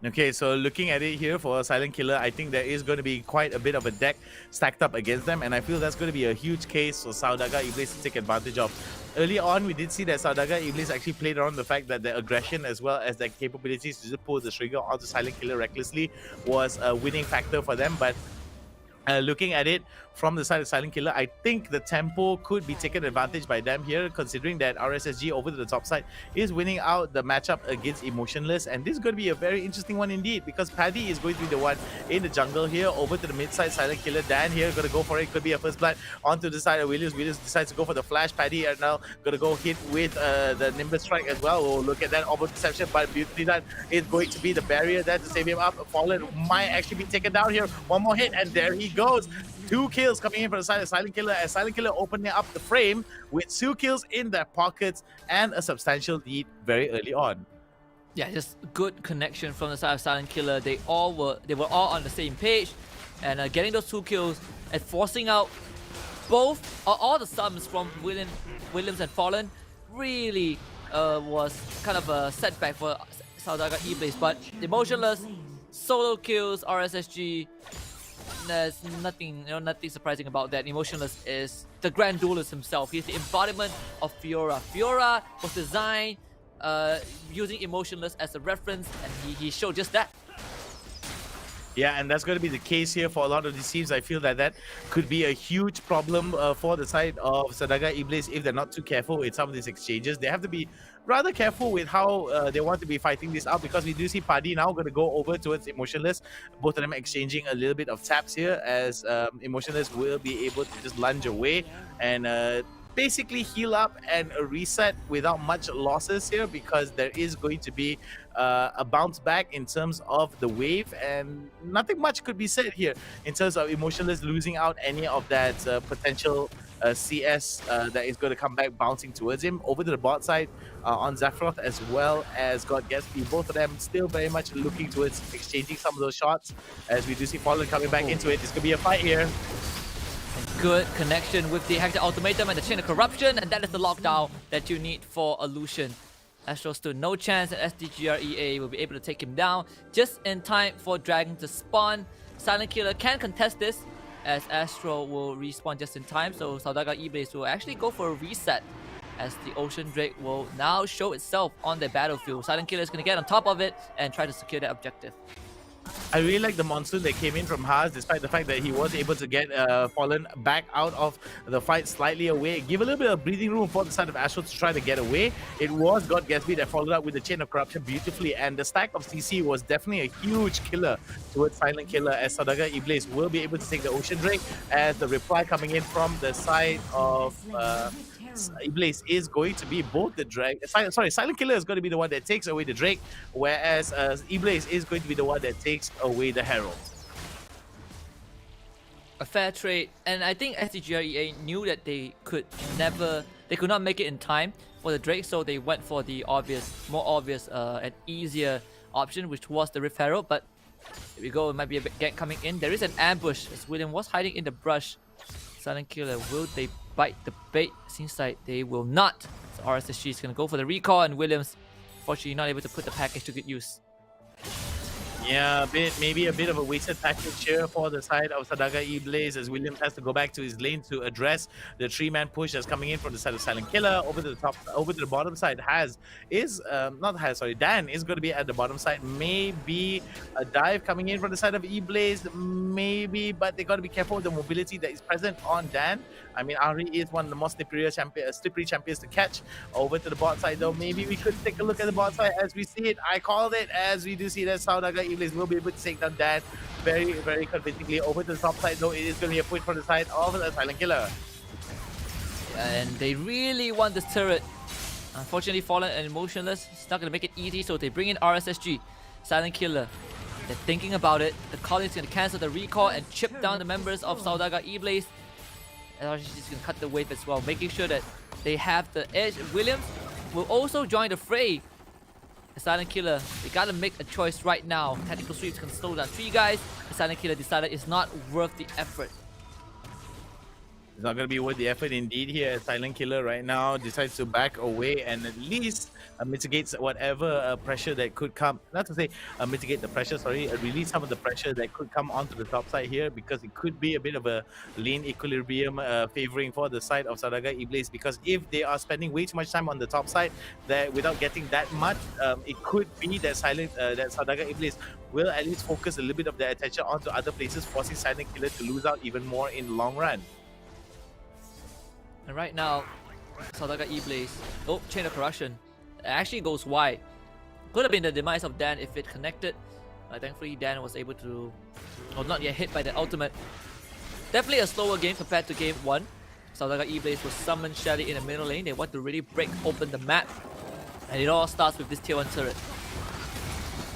Okay, so looking at it here for Silent Killer, I think there is going to be quite a bit of a deck stacked up against them, and I feel that's going to be a huge case for Saudaga Iblis to take advantage of. Early on, we did see that Saudaga Iblis actually played around the fact that their aggression as well as their capabilities to just pull the trigger onto Silent Killer recklessly was a winning factor for them, but looking at it from the side of Silent Killer, I think the tempo could be taken advantage by them here, considering that RSSG over to the top side is winning out the matchup against Emotionless, and this is going to be a very interesting one indeed, because Paddy is going to be the one in the jungle here. Over to the mid side, Silent Killer, Dan here going to go for it, could be a first blood. Onto the side of Williams decides to go for the flash. Paddy are now going to go hit with the Nimbus Strike as well. Oh, look at that Orbital Deception, but beautifully done. It's going to be the barrier there to save him up. Fallen might actually be taken down here. One more hit, and there he goes. 2 kills coming in from the side of Silent Killer, as Silent Killer opening up the frame with 2 kills in their pockets and a substantial lead very early on. Yeah, just good connection from the side of Silent Killer. They were all on the same page, and getting those 2 kills and forcing out all the sums from Williams and Fallen really was kind of a setback for Saudaga Iblis. But Emotionless, solo kills, RSSG. There's nothing surprising about that. Emotionless is the grand duelist himself. He's the embodiment of Fiora. Fiora was designed using Emotionless as a reference, and he showed just that. Yeah, and that's going to be the case here for a lot of these teams. I feel that could be a huge problem for the side of Saudaga Iblis if they're not too careful with some of these exchanges. They have to be rather careful with how they want to be fighting this out, because we do see Paddy now going to go over towards Emotionless. Both of them exchanging a little bit of taps here, as Emotionless will be able to just lunge away and basically heal up and reset without much losses here, because there is going to be a bounce back in terms of the wave, and nothing much could be said here in terms of Emotionless losing out any of that potential CS that is going to come back bouncing towards him. Over to the bot side on Zafroth as well as God Gatsby, both of them still very much looking towards exchanging some of those shots, as we do see Fallen coming back into it. It's going to be a fight here. Good connection with the Hector Ultimatum and the Chain of Corruption, and that is the lockdown that you need for Illusion. Astro stood no chance, and SDGR EA will be able to take him down just in time for Dragon to spawn. Silent Killer can contest this, as Astro will respawn just in time, so Saudaga Iblis will actually go for a reset, as the Ocean Drake will now show itself on the battlefield. Silent Killer is going to get on top of it and try to secure that objective. I really like the monsoon that came in from Haas, despite the fact that he was able to get Fallen back out of the fight slightly away. Give a little bit of breathing room for the side of Astro to try to get away. It was God Gatsby that followed up with the Chain of Corruption beautifully, and the stack of CC was definitely a huge killer towards Silent Killer, as Saudaga Iblis will be able to take the Ocean Drake, as the reply coming in from the side of Iblis is going to be both the Drake. Silent Killer is going to be the one that takes away the Drake, whereas Iblis is going to be the one that takes away the Herald. A fair trade, and I think SDGR EA knew that they could not make it in time for the Drake, so they went for the more obvious and easier option, which was the Rift Herald. But here we go, it might be a gank coming in. There is an ambush, as William was hiding in the brush. Silent Killer, will they bite the bait? Seems like they will not. So RSSG is going to go for the recall, and Williams, unfortunately, not able to put the package to good use. Yeah, maybe a bit of a wasted package here for the side of Saudaga Iblis, as Williams has to go back to his lane to address the 3-man push that's coming in from the side of Silent Killer. Over to the bottom side, Dan is going to be at the bottom side. Maybe a dive coming in from the side of Iblis, maybe, but they got to be careful with the mobility that is present on Dan. I mean, Ari is one of the most slippery champions to catch. Over to the bot side though, maybe we could take a look at the bot side as we see it. I called it, as we do see that Saudaga Iblis will be able to take down Dan very, very convincingly. Over to the top side though, it is going to be a point from the side of the Silent Killer. And they really want this turret. Unfortunately, Fallen and Emotionless, it's not going to make it easy, so they bring in RSSG. Silent Killer, they're thinking about it. The Colin is going to cancel the recall and chip down the members of Saudaga Iblis. And RSSG is going to cut the wave as well, making sure that they have the edge. Williams will also join the fray. The Silent Killer, they gotta make a choice right now. Tactical sweeps can slow down 3 guys. The Silent Killer decided it's not worth the effort. It's not going to be worth the effort indeed here. Silent Killer right now decides to back away and at least mitigates whatever pressure that could come. Not to say mitigate the pressure, sorry, release some of the pressure that could come onto the top side here, because it could be a bit of a lane equilibrium favoring for the side of Saudagar Iblis, because if they are spending way too much time on the top side that without getting that much, it could be that that Saudagar Iblis will at least focus a little bit of their attention onto other places, forcing Silent Killer to lose out even more in the long run. And right now, Saudagar E-Blaze, oh, Chain of Corruption, it actually goes wide. Could have been the demise of Dan if it connected. Thankfully, Dan was able to, or not yet hit by the ultimate. Definitely a slower game compared to game 1. Saudagar E-Blaze will summon Shelly in the middle lane. They want to really break open the map. And it all starts with this tier 1 turret.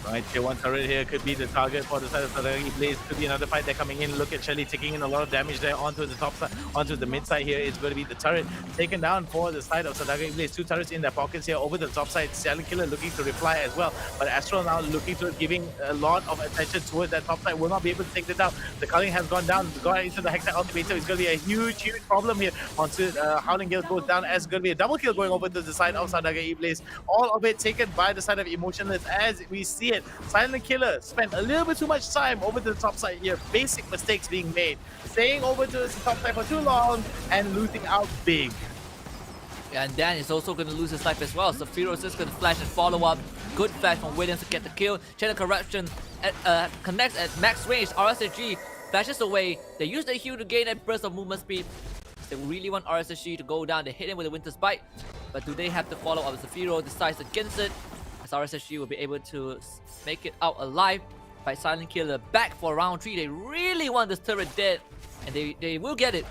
Right, tier 1 turret here could be the target for the side of Saudagar Iblis. Could be another fight there coming in. Look at Shelly taking in a lot of damage there onto the top side, onto the mid side here. It's going to be the turret taken down for the side of Saudagar Iblis. 2 turrets in their pockets here over the top side. Silent Killer looking to reply as well. But Astral now looking to giving a lot of attention towards that top side. Will not be able to take this out. The culling has gone down. Gone into the Hextech Ultimator. It's going to be a huge problem here. Onto Howling Gale goes down as going to be a double kill going over to the side of Saudagar Iblis. All of it taken by the side of Emotionless as we see it. Silent Killer spent a little bit too much time over to the top side here. Basic mistakes being made. Staying over to the top side for too long and losing out big. Yeah, and Dan is also going to lose his life as well. Zafiro is just going to flash and follow up. Good flash from Williams to get the kill. Chain of Corruption connects at max range. RSSG flashes away. They use the heal to gain a burst of movement speed. They really want RSSG to go down. They hit him with a Winter's Bite. But do they have to follow up? Zafiro decides against it, as RSSG will be able to make it out alive by Silent Killer. Back for round 3. They really want this turret dead, and they will get it.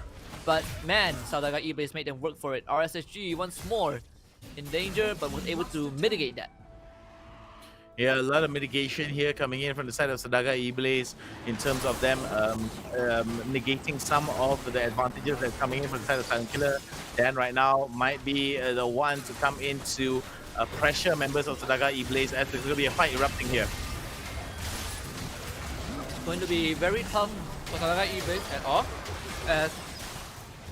But man, Saudagar E-Blaze made them work for it. RSSG once more in danger, but was able to mitigate that. Yeah, a lot of mitigation here coming in from the side of Saudagar E-Blaze in terms of them negating some of the advantages that's coming in from the side of Silent Killer. Dan right now might be the one to come in to pressure members of Saudagar E-Blaze, as there's going to be a fight erupting here. It's going to be very tough for Saudagar E-Blaze at all, as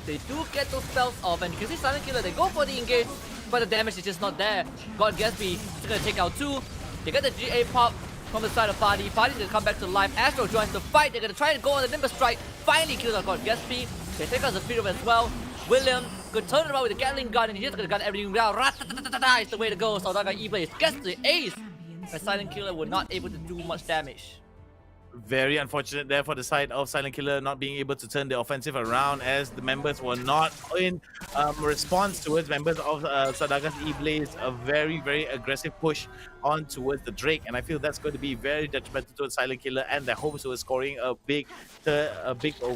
they do get those spells off, and you can see Silent Killer, they go for the engage, but the damage is just not there. God Gatsby is going to take out 2. They get the GA pop from the side of Fadi. Fadi's going to come back to life. Astro joins the fight. They're going to try to go on the Nimbus Strike. Finally kills out God Gatsby. They take out Zafiro as well. William could turn around with the Gatling gun, and he's just going to gun everything down. Rat-ta-ta-ta-ta is the way to go. Saudagar E-Blaze gets the ace, but Silent Killer were not able to do much damage. Very unfortunate there for the side of Silent Killer not being able to turn the offensive around, as the members were not in response towards members of Saudagar's E-Blaze. A very, very aggressive push on towards the Drake, and I feel that's going to be very detrimental towards Silent Killer and their hopes of scoring a big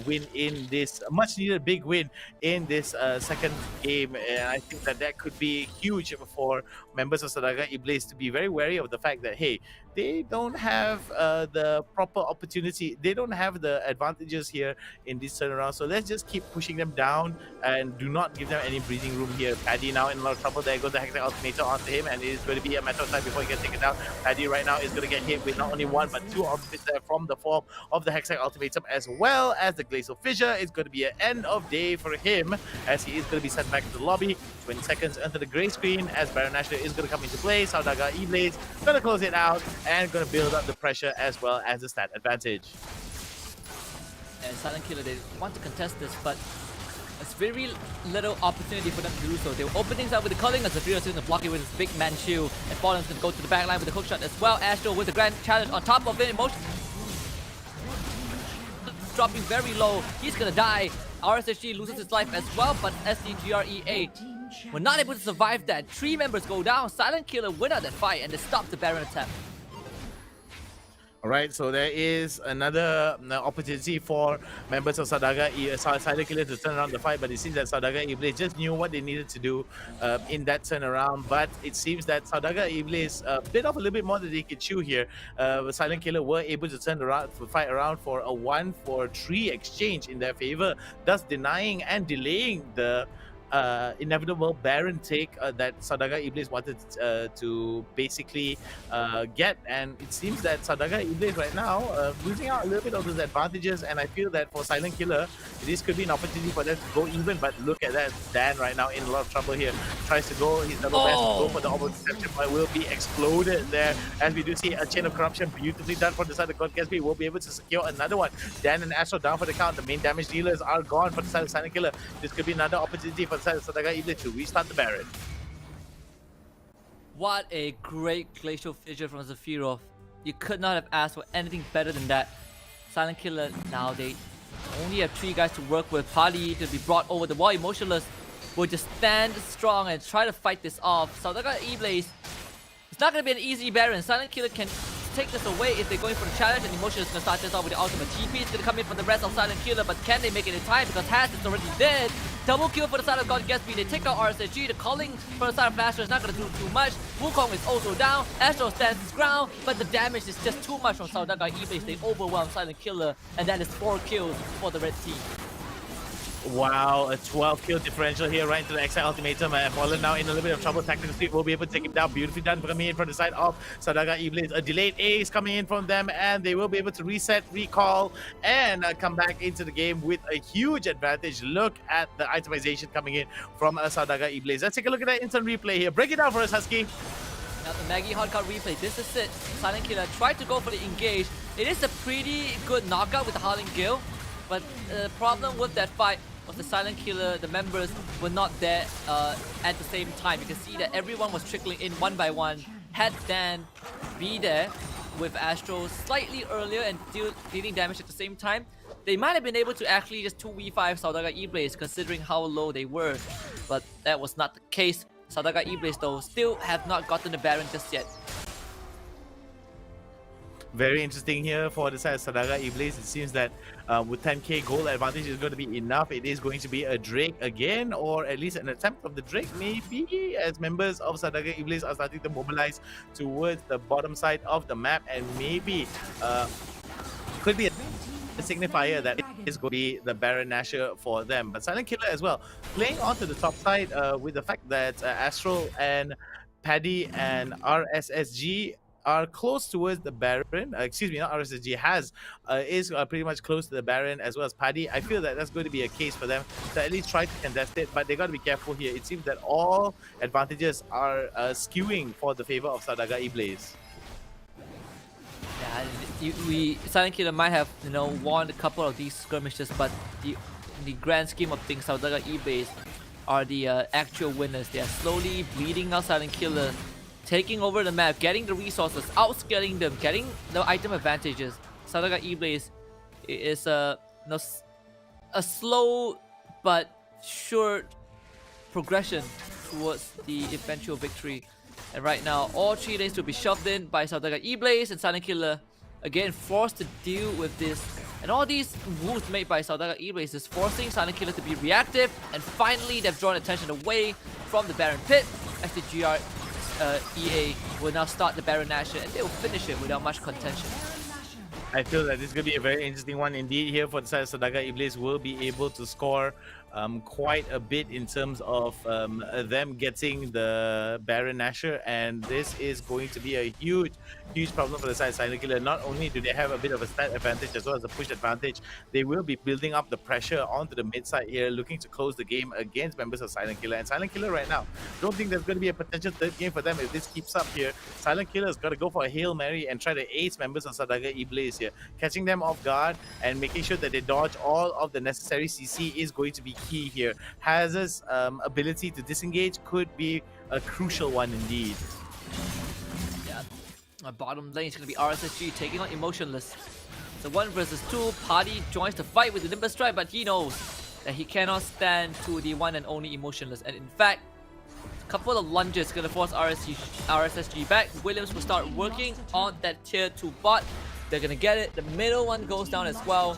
win in this, much needed big win in this second game. And I think that could be huge for members of Saudagar E-Blaze to be very wary of the fact that, hey, they don't have the proper opportunity. They don't have the advantages here in this turnaround. So let's just keep pushing them down and do not give them any breathing room here. Paddy now in a lot of trouble. There goes the Hextech Ultimator onto him, and it is going to be a matter of time before he gets taken down. Paddy right now is going to get hit with not only 1 but 2 ultimates there from the form of the Hextech Ultimatum, as well as the Glacial Fissure. It's going to be an end of day for him, as he is going to be sent back to the lobby. 20 seconds under the grey screen, as Baron Nashler is going to come into play. Saudagar E-Blaze going to close it out and going to build up the pressure as well as the stat advantage. And Silent Killer, they want to contest this, but it's very little opportunity for them to do so. They were opening things up with the culling, as Zafiro is going to block it with his big man shield, and Fallen's going to go to the back line with the hook shot as well. Astro with the grand challenge on top of it. Emotion dropping very low. He's going to die. RSSG loses his life as well, but SDGR EA were not able to survive that. 3 members go down. Silent Killer win out that fight, and they stop the Baron attack. Alright, so there is another opportunity for members of Silent Killer to turn around the fight, but it seems that Saudagar E-Blaze just knew what they needed to do in that turnaround. But it seems that Saudagar E-Blaze bit off a little bit more than they could chew here. Silent Killer were able to turn the fight around for a 1-for-3 exchange in their favor, thus denying and delaying the inevitable Baron take that Saudagar Iblis wanted to basically get, and it seems that Saudagar Iblis right now losing out a little bit of those advantages, and I feel that for Silent Killer, this could be an opportunity for them to go even, but look at that, Dan right now in a lot of trouble here, tries to go his level best to go for the almost deception, but will be exploded there, as we do see a chain of corruption beautifully done from the side of God Gatsby, will be able to secure another one. Dan and Astro down for the count, the main damage dealers are gone for the side of Silent Killer. This could be another opportunity for the side of Saudagar Iblis to restart the Baron. What a great glacial fissure from Zephyros. You could not have asked for anything better than that. Silent Killer, now they only have 3 guys to work with. Party to be brought over the wall. Emotionless will just stand strong and try to fight this off. Saudagar Iblis, it's not going to be an easy Baron. Silent Killer can take this away if they're going for the challenge, and Emotionless is going to start this off with the ultimate TP. It's going to come in for the rest of Silent Killer, but can they make it in time? Because Has is already dead. Double kill for the side of God Gatsby. They take out RSSG. The calling for the side of Flasher is not going to do too much. Wukong is also down. Astro stands his ground, but the damage is just too much from Saudagar Iblis. They overwhelm Silent Killer, and that is 4 kills for the red team. Wow, a 12 kill differential here right into the XI ultimatum, and Fallen now in a little bit of trouble. Tactical Speed will be able to take him down. Beautifully done coming in from the side of Saudagar Iblis. A delayed ace coming in from them, and they will be able to reset, recall, and come back into the game with a huge advantage. Look at the itemization coming in from Saudagar Iblis. Let's take a look at that instant replay here. Break it down for us, Husky. Now the Maggie hardcore replay, this is it. Silent Killer tried to go for the engage. It is a pretty good knockout with the Howling Gale, but the problem with that fight was the Silent Killer, the members were not there at the same time. You can see that everyone was trickling in one by one. Had Dan be there with Astro slightly earlier and dealing damage at the same time, they might have been able to actually just 2v5 Saudagar Iblis considering how low they were. But that was not the case. Saudagar Iblis though still have not gotten the Baron just yet. Very interesting here for the side of Saudagar Iblis. It seems that with 10k gold advantage is going to be enough. It is going to be a Drake again, or at least an attempt of the Drake maybe, as members of Saudagar Iblis are starting to mobilize towards the bottom side of the map, and maybe could be a signifier that it is going to be the Baron Nashor for them. But Silent Killer as well, playing onto the top side with the fact that Astral and Paddy and RSSG are close towards the Baron. Excuse me, not RSSG, is pretty much close to the Baron, as well as Paddy. I feel that that's going to be a case for them to at least try to contest it, but they got to be careful here. It seems that all advantages are skewing for the favor of Saudagar Iblis. Yeah, Silent Killer might have won a couple of these skirmishes, but in the grand scheme of things, Saudagar Iblis are the actual winners. They are slowly bleeding out Silent Killer, taking over the map, getting the resources, outscaling them, getting the item advantages. Saudagar Iblis is a slow but sure progression towards the eventual victory. And right now, all 3 lanes will be shoved in by Saudagar Iblis, and Silent Killer again forced to deal with this. And all these moves made by Saudagar Iblis is forcing Silent Killer to be reactive, and finally they've drawn attention away from the Baron Pit. SDGR EA will now start the Baron Nashor, and they will finish it without much contention. I feel that this is going to be a very interesting one indeed here for the side of Saudagar Iblis. Will be able to score quite a bit in terms of them getting the Baron Nashor, and this is going to be a huge problem for the side of Silent Killer. Not only do they have a bit of a stat advantage as well as a push advantage, they will be building up the pressure onto the mid side here, looking to close the game against members of Silent Killer. And Silent Killer right now, don't think there's going to be a potential third game for them if this keeps up here. Silent Killer's got to go for a Hail Mary and try to ace members of Saudagar Iblis here, catching them off guard and making sure that they dodge all of the necessary CC is going to be key here. Haz's ability to disengage could be a crucial one indeed. Yeah, bottom lane is going to be RSSG taking on Emotionless. So 1 versus 2, Party joins the fight with the Nimbus Strike, but he knows that he cannot stand to the one and only Emotionless. And in fact, a couple of lunges going to force RSSG back. Williams will start working on that tier 2 bot. They're going to get it. The middle one goes down as well.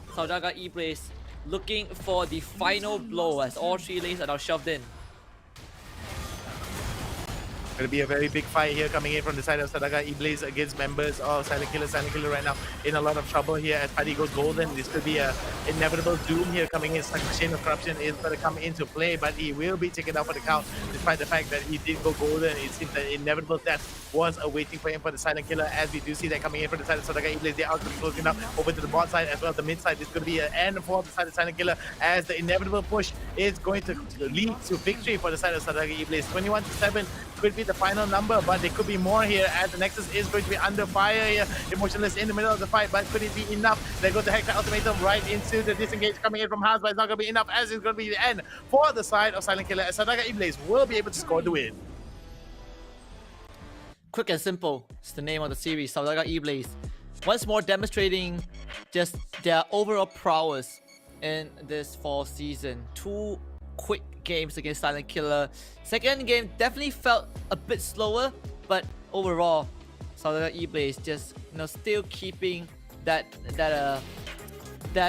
Saudagar Iblis looking for the final blow as all 3 lanes are now shoved in. Going to be a very big fight here coming in from the side of Sadaga Iblis against members of Silent Killer. Silent Killer right now in a lot of trouble here as Paddy goes golden. This could be a inevitable doom here coming in. It's like the chain of corruption is going to come into play, but he will be taken out for the count despite the fact that he did go golden. It seems that inevitable death was awaiting for him for the Silent Killer, as we do see that coming in from the side of Sadaga Iblis. They are closing up over to the bot side as well as the mid side. This could be an end for the side of Silent Killer as the inevitable push is going to lead to victory for the side of Sadaga Iblis. 21-7 could be the final number, but there could be more here as the Nexus is going to be under fire here. Emotionless in the middle of the fight, but could it be enough? There goes the Hector Ultimatum right into the disengage coming in from Hans, but it's not going to be enough as it's going to be the end for the side of Silent Killer as Sadaga Iblis will be able to score the win. Quick and simple, it's the name of the series, Sadaga Iblis. Once more demonstrating just their overall prowess in this fall season. 2 quick games against Silent Killer. Second game definitely felt a bit slower, but overall, Sadaga Iblis just still keeping that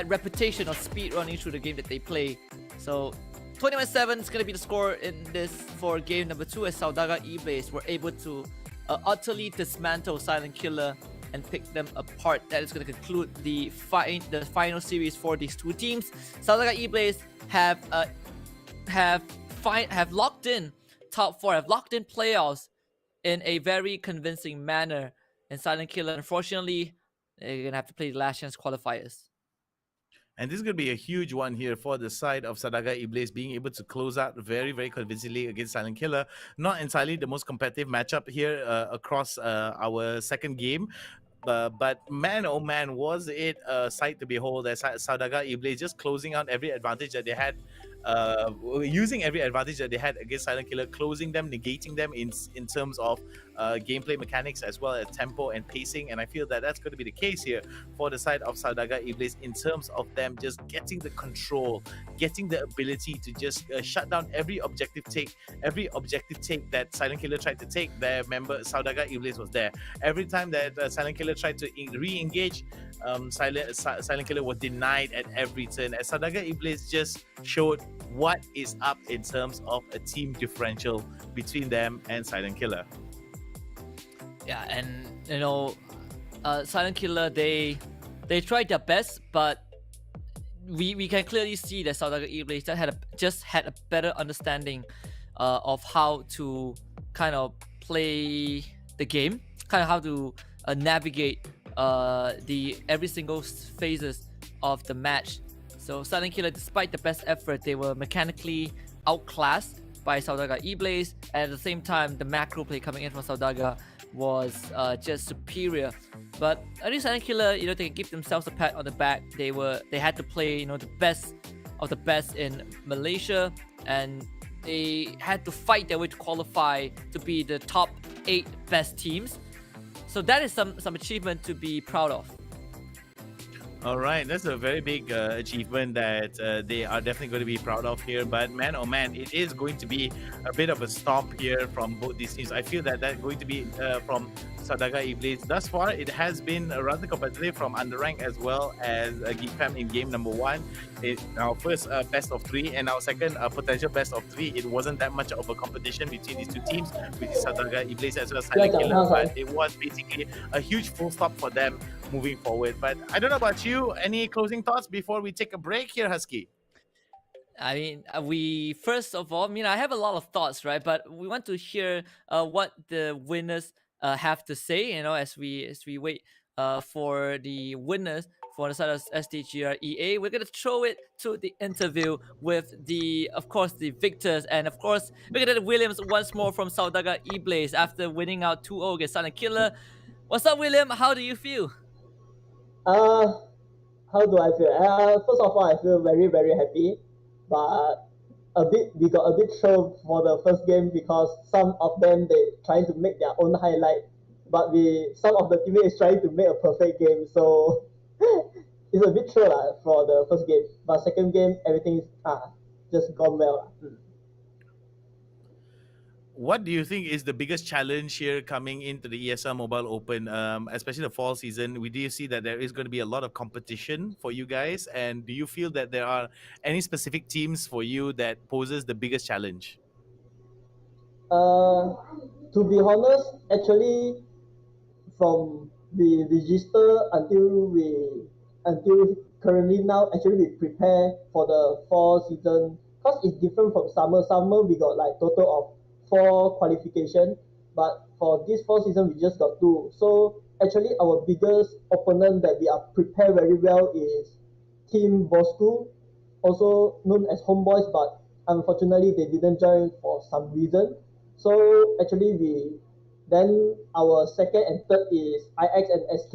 reputation of speed running through the game that they play. So 21-7 is gonna be the score in this for game number 2 as Sadaga Iblis were able to utterly dismantle Silent Killer and pick them apart. That is going to conclude the final series for these two teams. Sadaga Iblis have locked in top 4, have locked in playoffs in a very convincing manner. And Silent Killer, unfortunately, they're gonna have to play the Last Chance Qualifiers. And this is going to be a huge one here for the side of Sadaga Iblis being able to close out very, very convincingly against Silent Killer. Not entirely the most competitive matchup here across our second game. But man, oh man, was it a sight to behold as Sadaga Iblis just closing out every advantage that they had, using every advantage that they had against Silent Killer, closing them, negating them in terms of gameplay mechanics as well as tempo and pacing. And I feel that that's going to be the case here for the side of Sadaga Iblis in terms of them just getting the control, getting the ability to just shut down every objective take that Silent Killer tried to take. Their member Sadaga Iblis was there. Every time that Silent Killer tried to re-engage, Silent Killer was denied at every turn, as Sadaga Iblis just showed what is up in terms of a team differential between them and Silent Killer. Yeah, and Silent Killer, they tried their best, but we can clearly see that Sadaga Iblis just had a better understanding of how to kind of play the game, kind of how to navigate every single phases of the match. So Silent Killer, despite the best effort, they were mechanically outclassed by Sadaga Iblis, and at the same time, the macro play coming in from Sadaga was just superior. But at least Silent Killer, they can give themselves a pat on the back. They had to play, the best of the best in Malaysia, and they had to fight their way to qualify to be the top 8 best teams. So that is some achievement to be proud of. All right, that's a very big achievement that they are definitely going to be proud of here. But man, oh man, it is going to be a bit of a stomp here from both these teams. I feel that that's going to be from Sadaga Iblis. Thus far, it has been rather competitive from UndeRank as well as Geek in game number 1. Our first best of 3 and our second potential best of 3. It wasn't that much of a competition between these two teams, which is Sadaga Iblis as well as Silent Killer, but it was basically a huge full stop for them moving forward. But I don't know about you, any closing thoughts before we take a break here, Husky? I mean, I have a lot of thoughts, right? But we want to hear what the winners have to say, as we wait for the winners for the side of SDGR EA. We're gonna throw it to the interview with the victors, and of course we're gonna get Williams once more from Sadaga Iblis after winning out 2-0 against Silent Killer. What's up, William? How do you feel? How do I feel? First of all, I feel very, very happy, but we got a bit thrown for the first game because some of them they trying to make their own highlight, but some of the teammates trying to make a perfect game, so it's a bit thrown for the first game. But second game, everything is just gone well. What do you think is the biggest challenge here coming into the ESL Mobile Open, especially the fall season? We do see that there is going to be a lot of competition for you guys, and do you feel that there are any specific teams for you that poses the biggest challenge? To to be honest, actually, from the register until currently now, actually we prepare for the fall season because it's different from summer. Summer we got like total of 4 qualification, but for this fall season we just got 2. So actually our biggest opponent that we are prepared very well is Team Bosco, also known as Homeboys, but unfortunately they didn't join for some reason. So actually then our second and third is IX and SK.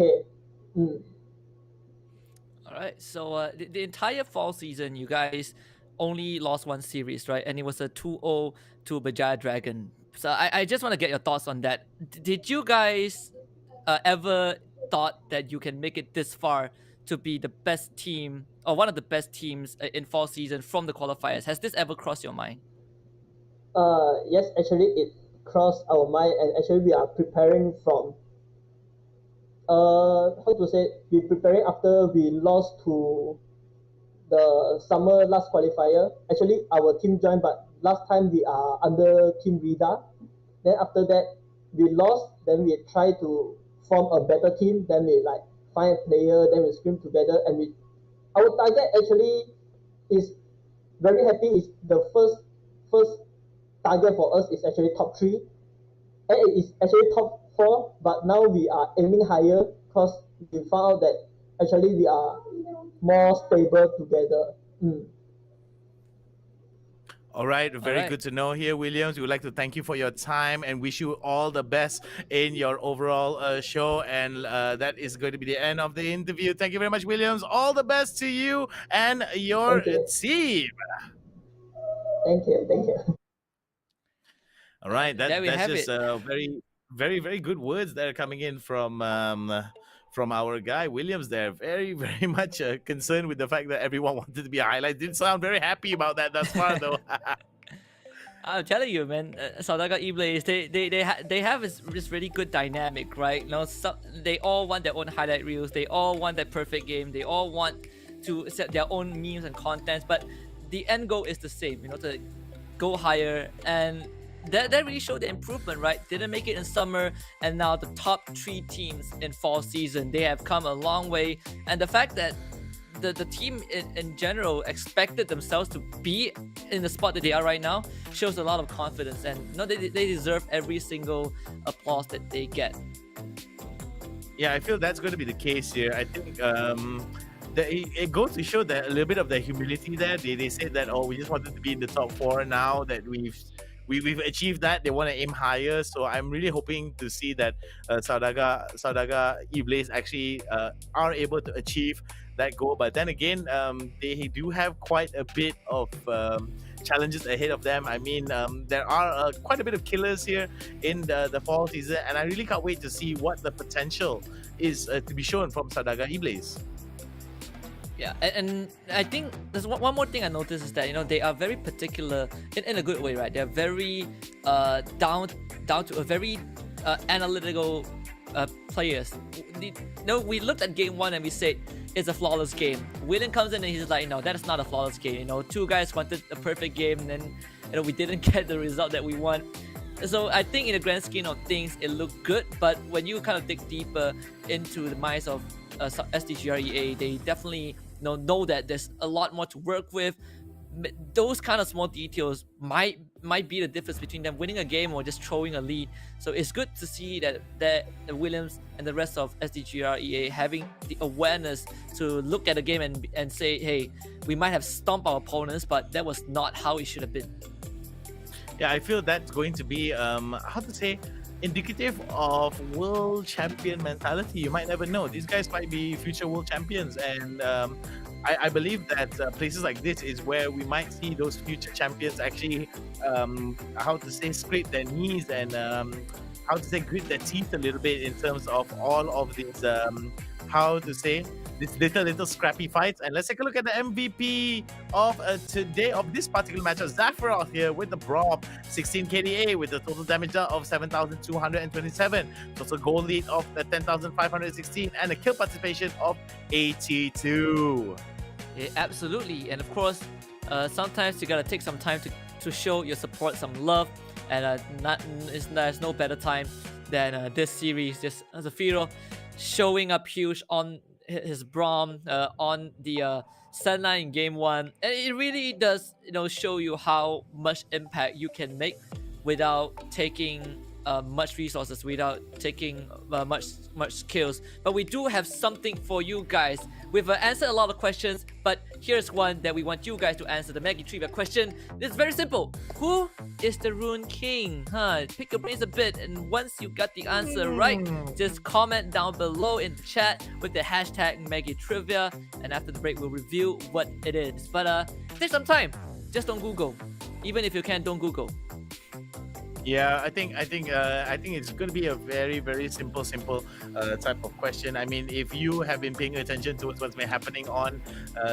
All right. So the entire fall season, you guys only lost one series, right? And it was a 2-0 to Berjaya Dragon. So I just want to get your thoughts on that. Did you guys ever thought that you can make it this far to be the best team or one of the best teams in fall season from the qualifiers? Has this ever crossed your mind? Yes, actually it crossed our mind, and actually we are preparing from how to say, we preparing after we lost to the summer last qualifier. Actually our team joined, but last time we are under Team Rida. Then after that we lost, then we try to form a better team, then we like find a player, then we scrim together, and our target actually is very happy, is the first target for us is actually top 3, and it is actually top 4, but now we are aiming higher because we found out that actually we are more stable together. All right, very good to know here, Williams. We would like to thank you for your time and wish you all the best in your overall show. And that is going to be the end of the interview. Thank you very much, Williams. All the best to you and your team. Thank you. All right, that's just very good words that are coming in from our guy Williams there. Very, very much concerned with the fact that everyone wanted to be a highlight. Didn't sound very happy about that thus far, though. I'm telling you, man, Saudaga E-Blaze, they have this really good dynamic, right? You know, they all want their own highlight reels. They all want that perfect game. They all want to set their own memes and contents. But the end goal is the same, you know, to go higher. And that really showed the improvement, right? Didn't make it in summer, and now the top 3 teams in fall season. They have come a long way, and the fact that the team in general expected themselves to be in the spot that they are right now shows a lot of confidence, and you know, they deserve every single applause that they get. Yeah, I feel that's going to be the case here. I think it goes to show that a little bit of the humility there. They said that, oh, we just wanted to be in the top 4 now that we've achieved that. They want to aim higher, so I'm really hoping to see that Saudaga E-Blaze actually are able to achieve that goal. But then again, they do have quite a bit of challenges ahead of them. I mean, there are quite a bit of killers here in the fall season, and I really can't wait to see what the potential is to be shown from Saudaga E-Blaze. Yeah, and I think there's one more thing I noticed is that, you know, they are very particular in a good way, right? They're very down to a very analytical players. We looked at game 1 and we said it's a flawless game. William comes in and he's like, no, that is not a flawless game. You know, 2 guys wanted a perfect game, and then, you know, we didn't get the result that we want. So I think in the grand scheme of things, it looked good, but when you kind of dig deeper into the minds of SDGR EA, they definitely know that there's a lot more to work with. Those kind of small details might be the difference between them winning a game or just throwing a lead. So it's good to see that Williams and the rest of SDGR EA having the awareness to look at the game and say, hey, we might have stomped our opponents, but that was not how it should have been. Yeah, I feel that's going to be indicative of world champion mentality. You might never know. These guys might be future world champions, and I believe that places like this is where we might see those future champions actually, scrape their knees and grit their teeth a little bit in terms of all of these these little scrappy fights. And let's take a look at the MVP of today, of this particular matchup. Zaphiroth here with the Braum, 16 KDA with a total damage of 7,227, total goal lead of 10,516, and a kill participation of 82. Yeah, absolutely. And of course, sometimes you gotta take some time to show your support some love. and there's no better time than this series. Just Zafiro showing up huge on his Braum on the Sentinel in game 1, and it really does show you how much impact you can make without taking much resources, without taking much kills. But we do have something for you guys. We've answered a lot of questions, but here's one that we want you guys to answer. The Maggie Trivia question is very simple. Who is the Rune King? Pick your brains a bit, and once you got the answer right, just comment down below in the chat with the hashtag Maggie Trivia, and after the break we'll reveal what it is. But take some time. Just don't Google. Even if you can, don't Google. Yeah, I think it's going to be a very simple type of question. I mean, if you have been paying attention to what's been happening on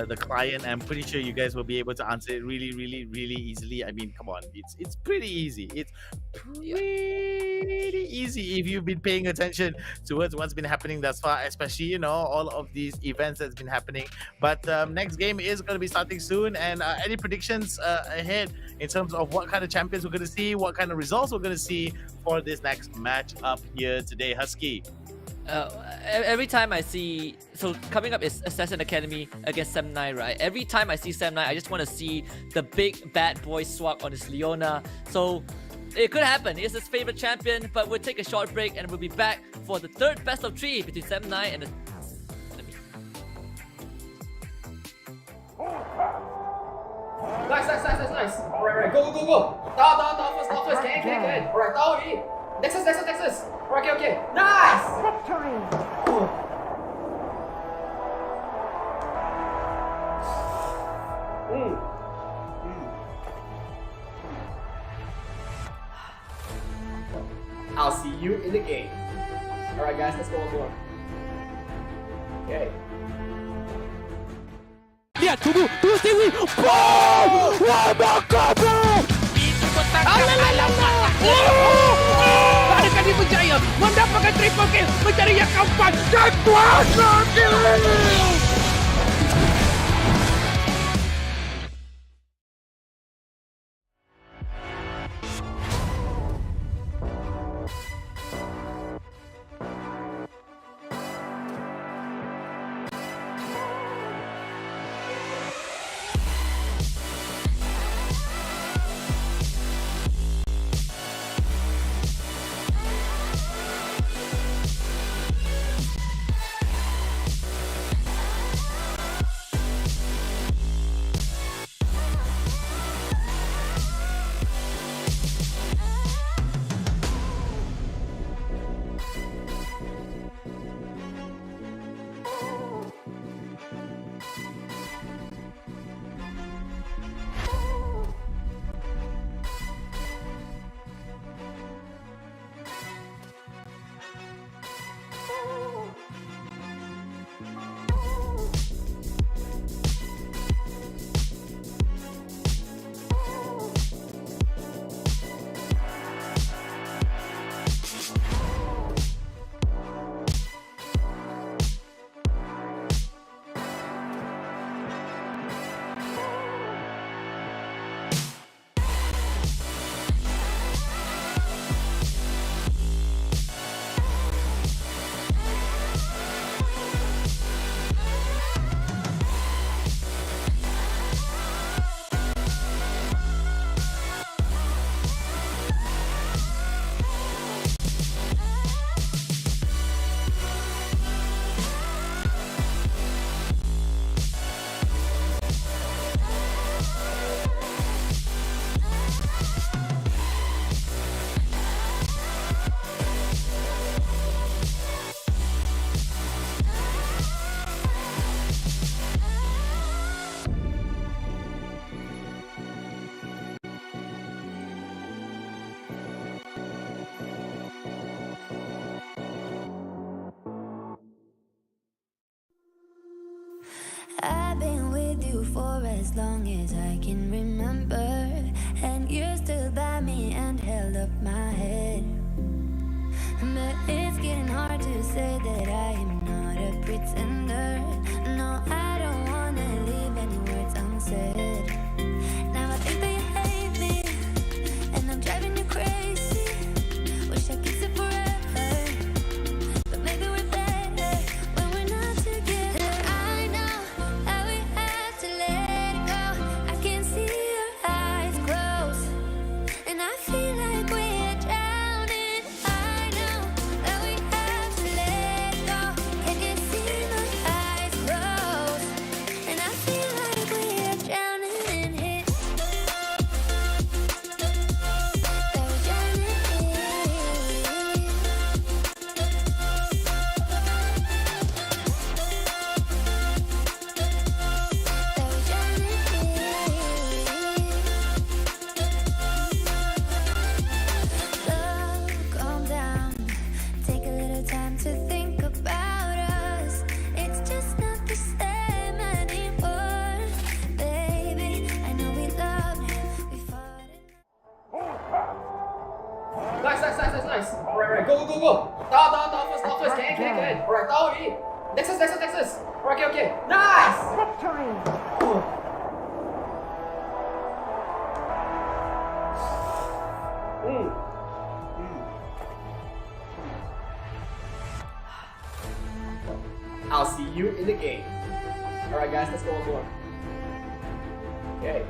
the client, I'm pretty sure you guys will be able to answer it really easily. I mean, come on, it's pretty easy. It's pretty easy if you've been paying attention towards what's been happening thus far, especially all of these events that's been happening. But next game is going to be starting soon, and any predictions ahead in terms of what kind of champions we're going to see, what kind of results we're going to see for this next match up here today, Husky? Every time I see, so coming up is Assassin Academy against Semnai, right? Every time I see Semnai, I just want to see the big bad boy swag on his Leona. So it could happen. It's his favorite champion, but we'll take a short break and we'll be back for the third best of 3 between Semnai and the... Nice. Alright, go. Down first. Can. Alright, down already. Nexus. Alright, okay. Nice! I'll see you in the game. Alright guys, let's go on board. Okay. Lihat, tunggu Stewie. Boom! Wah, bakar bro! Itu petangkan alamak. Kali kali Berjaya mendapatkan triple kill, mencari yang keempat dan kuasa kill. I've been with you for as long as I can remember, and you're still by me and held up my head. But it's getting hard to say that I am not a pretender. No, I don't wanna leave any words unsaid. Now I think that you hate me, and I'm driving you crazy. nice. Alright, go. Down first. Can. Alright, down already. Nexus. Alright, okay. Nice! I'll see you in the game. Alright guys, let's go one more. Okay.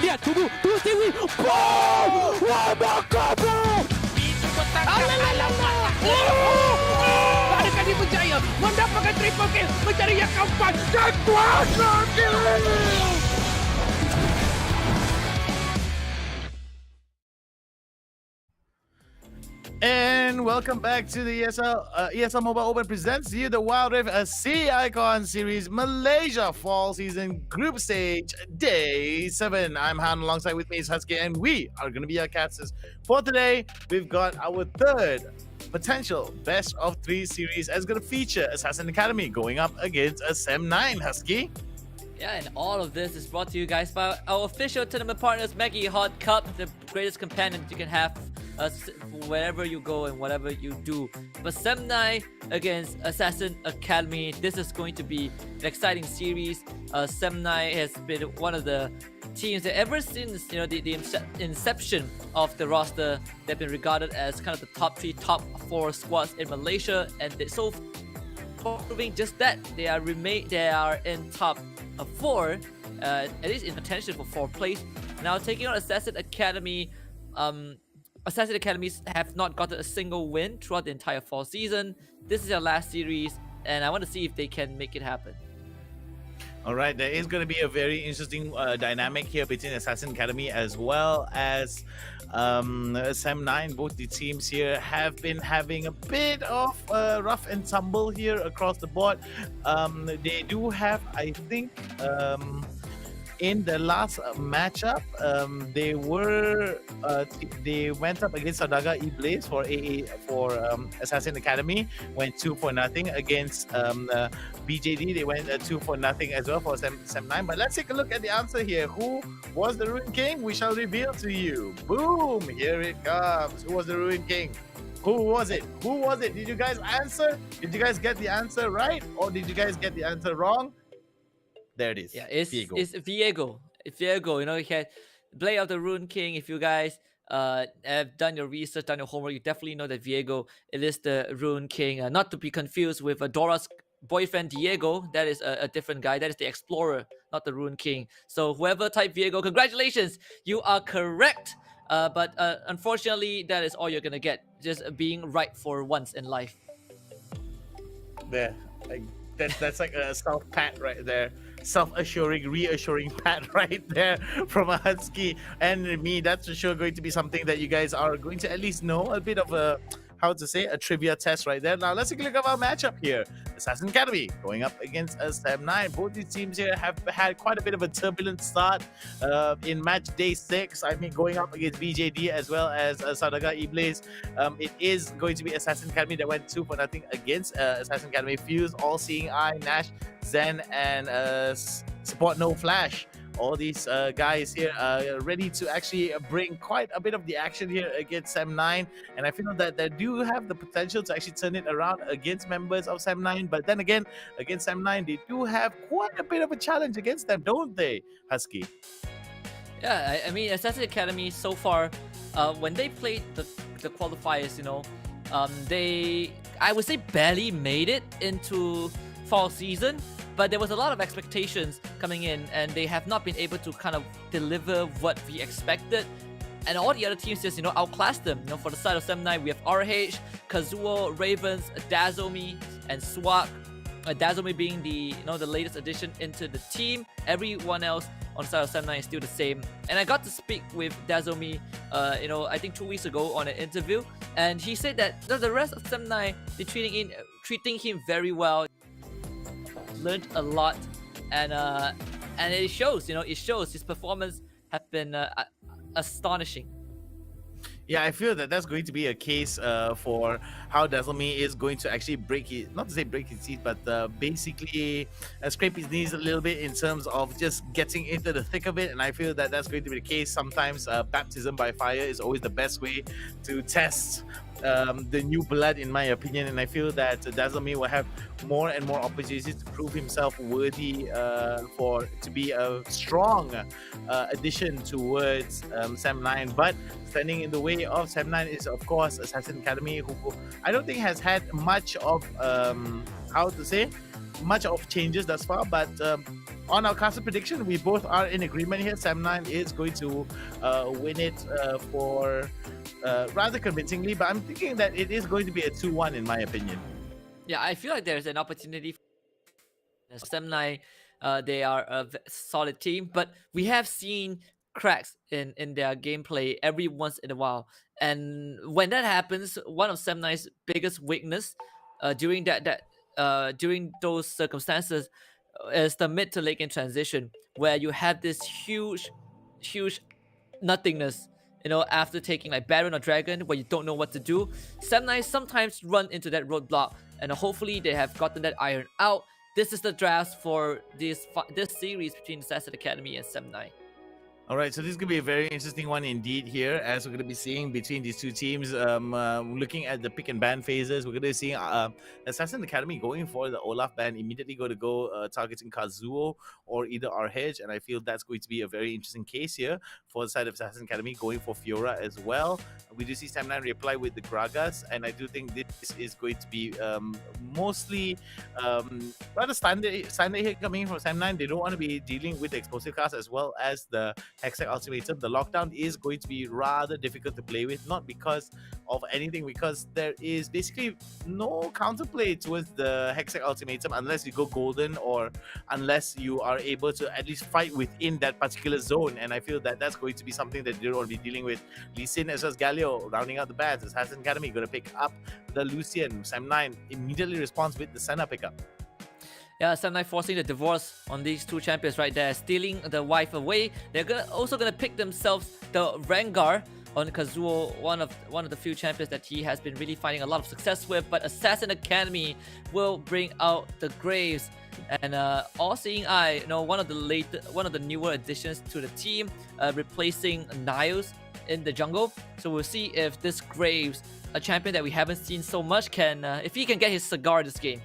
Lihat, tunggu Stewie. Boom! Wah, bakar bro! Ada kali Berjaya mendapatkan triple kill mencari yang keempat dan kuasa kill. And welcome back to the ESL Mobile Open presents you the Wild Rift Sea Icon Series Malaysia Fall Season Group Stage Day 7. I'm Han, alongside with me is Husky, and we are going to be your casters. For today, we've got our third potential best of 3 series, as going to feature Assassin Academy going up against a SEM9. Husky. Yeah, and all of this is brought to you guys by our official tournament partners, Maggie Hot Cup, the greatest companion you can have wherever you go and whatever you do. But SEM9 against Assassin Academy, this is going to be an exciting series. SEM9 has been one of the teams that ever since the inception of the roster, they've been regarded as kind of the top 3, top 4 squads in Malaysia, and so proving just that. They are in top 4, at least in contention for 4th place. Now taking on Assassin Academy. Assassin Academies have not gotten a single win throughout the entire fall season. This is their last series, and I want to see if they can make it happen. All right, there is going to be a very interesting dynamic here between Assassin Academy as well as SEM9. Both the teams here have been having a bit of rough and tumble here across the board. They do have, I think, in the last matchup, they went up against Sadaga Iblis for Assassin Academy, went 2-0 against BJD. They went 2-0 as well for SEM9. But let's take a look at the answer here. Who was the Ruin King? We shall reveal to you. Boom! Here it comes. Who was the Ruin King? Who was it? Did you guys answer? Did you guys get the answer right, or did you guys get the answer wrong? There it is. Yeah, it's Viego. It's Viego. He had Blade of the Rune King. If you guys have done your research, done your homework, you definitely know that Viego, it is the Rune King. Not to be confused with Dora's boyfriend Diego. That is a different guy. That is the Explorer, not the Rune King. So whoever typed Viego, congratulations, you are correct. But unfortunately, that is all you're gonna get. Just being right for once in life. There. That's like a self-pat right there. Self-assuring, reassuring pat right there from a Husky and me. That's for sure going to be something that you guys are going to at least know a bit of a trivia test right there. Now let's take a look at our matchup here. Assassin Academy going up against SEM9. Both these teams here have had quite a bit of a turbulent start in match day 6. I mean, going up against BJD as well as Sadaga Iblis. It is going to be Assassin Academy that went 2-0 against Assassin Academy. Fuse, All Seeing Eye, Nash, Zen, and Support No Flash. All these guys here are ready to actually bring quite a bit of the action here against SEM9, and I feel that they do have the potential to actually turn it around against members of SEM9. But then again, against SEM9, they do have quite a bit of a challenge against them, don't they, Husky? Yeah, I mean, Assassin Academy so far, when they played the qualifiers, they, I would say, barely made it into fall season. But there was a lot of expectations coming in, and they have not been able to kind of deliver what we expected. And all the other teams just, outclassed them. For the side of SEM9, we have RH, Kazuo, Ravens, Dazomi, and Swag. Dazomi being the latest addition into the team. Everyone else on the side of SEM9 is still the same. And I got to speak with Dazomi, I think 2 weeks ago on an interview, and he said that the rest of SEM9, they're treating him very well. Learned a lot, and it shows. It shows his performance have been astonishing. Yeah, I feel that that's going to be a case for how Dazzle.Me is going to actually break it, not to say break his teeth, but basically scrape his knees a little bit in terms of just getting into the thick of it. And I feel that that's going to be the case. Sometimes baptism by fire is always the best way to test the new blood, in my opinion. And I feel that Dazzle.Me will have more and more opportunities to prove himself worthy to be a strong addition towards Sam9. But standing in the way of Sam9 is, of course, Assassin Academy, who I don't think has had much of much of changes thus far. But on our castle prediction, we both are in agreement here. Sam9 is going to win it for rather convincingly, but I'm thinking that it is going to be a 2-1 in my opinion. Yeah, I feel like there's an opportunity for Sam9. They are a solid team, but we have seen cracks in their gameplay every once in a while. And when that happens, one of Sam9's biggest weakness during during those circumstances is the mid to late game transition, where you have this huge nothingness, after taking like Baron or Dragon, where you don't know what to do. Sam9 sometimes run into that roadblock, and hopefully they have gotten that iron out. This is the draft for this series between Assassin Academy and Sam9. All right, so this is going to be a very interesting one indeed here, as we're going to be seeing between these two teams. Looking at the pick and ban phases, we're going to be seeing Assassin Academy going for the Olaf ban, immediately going to go targeting Kazuo or either RH, and I feel that's going to be a very interesting case here for the side of Assassin Academy, going for Fiora as well. We do see Sam9 reply with the Gragas, and I do think this is going to be mostly rather standard here coming from Sam9. They don't want to be dealing with the explosive cast as well as the Hextech Ultimatum. The lockdown is going to be rather difficult to play with, not because of anything, because there is basically no counterplay towards the Hextech Ultimatum unless you go golden, or unless you are able to at least fight within that particular zone. And I feel that that's going to be something that they're going to be dealing with. Lee Sin as well as Galio rounding out the bats. Assassin Academy going to pick up the Lucian. Sam9 immediately responds with the Senna pickup. Yeah, Sam9 forcing the divorce on these two champions right there, stealing the wife away. They're also gonna pick themselves the Rengar on Kazuo, one of the few champions that he has been really finding a lot of success with. But Assassin Academy will bring out the Graves, and All-Seeing Eye, one of the newer additions to the team, replacing Niles in the jungle. So we'll see if this Graves, a champion that we haven't seen so much, if he can get his cigar this game.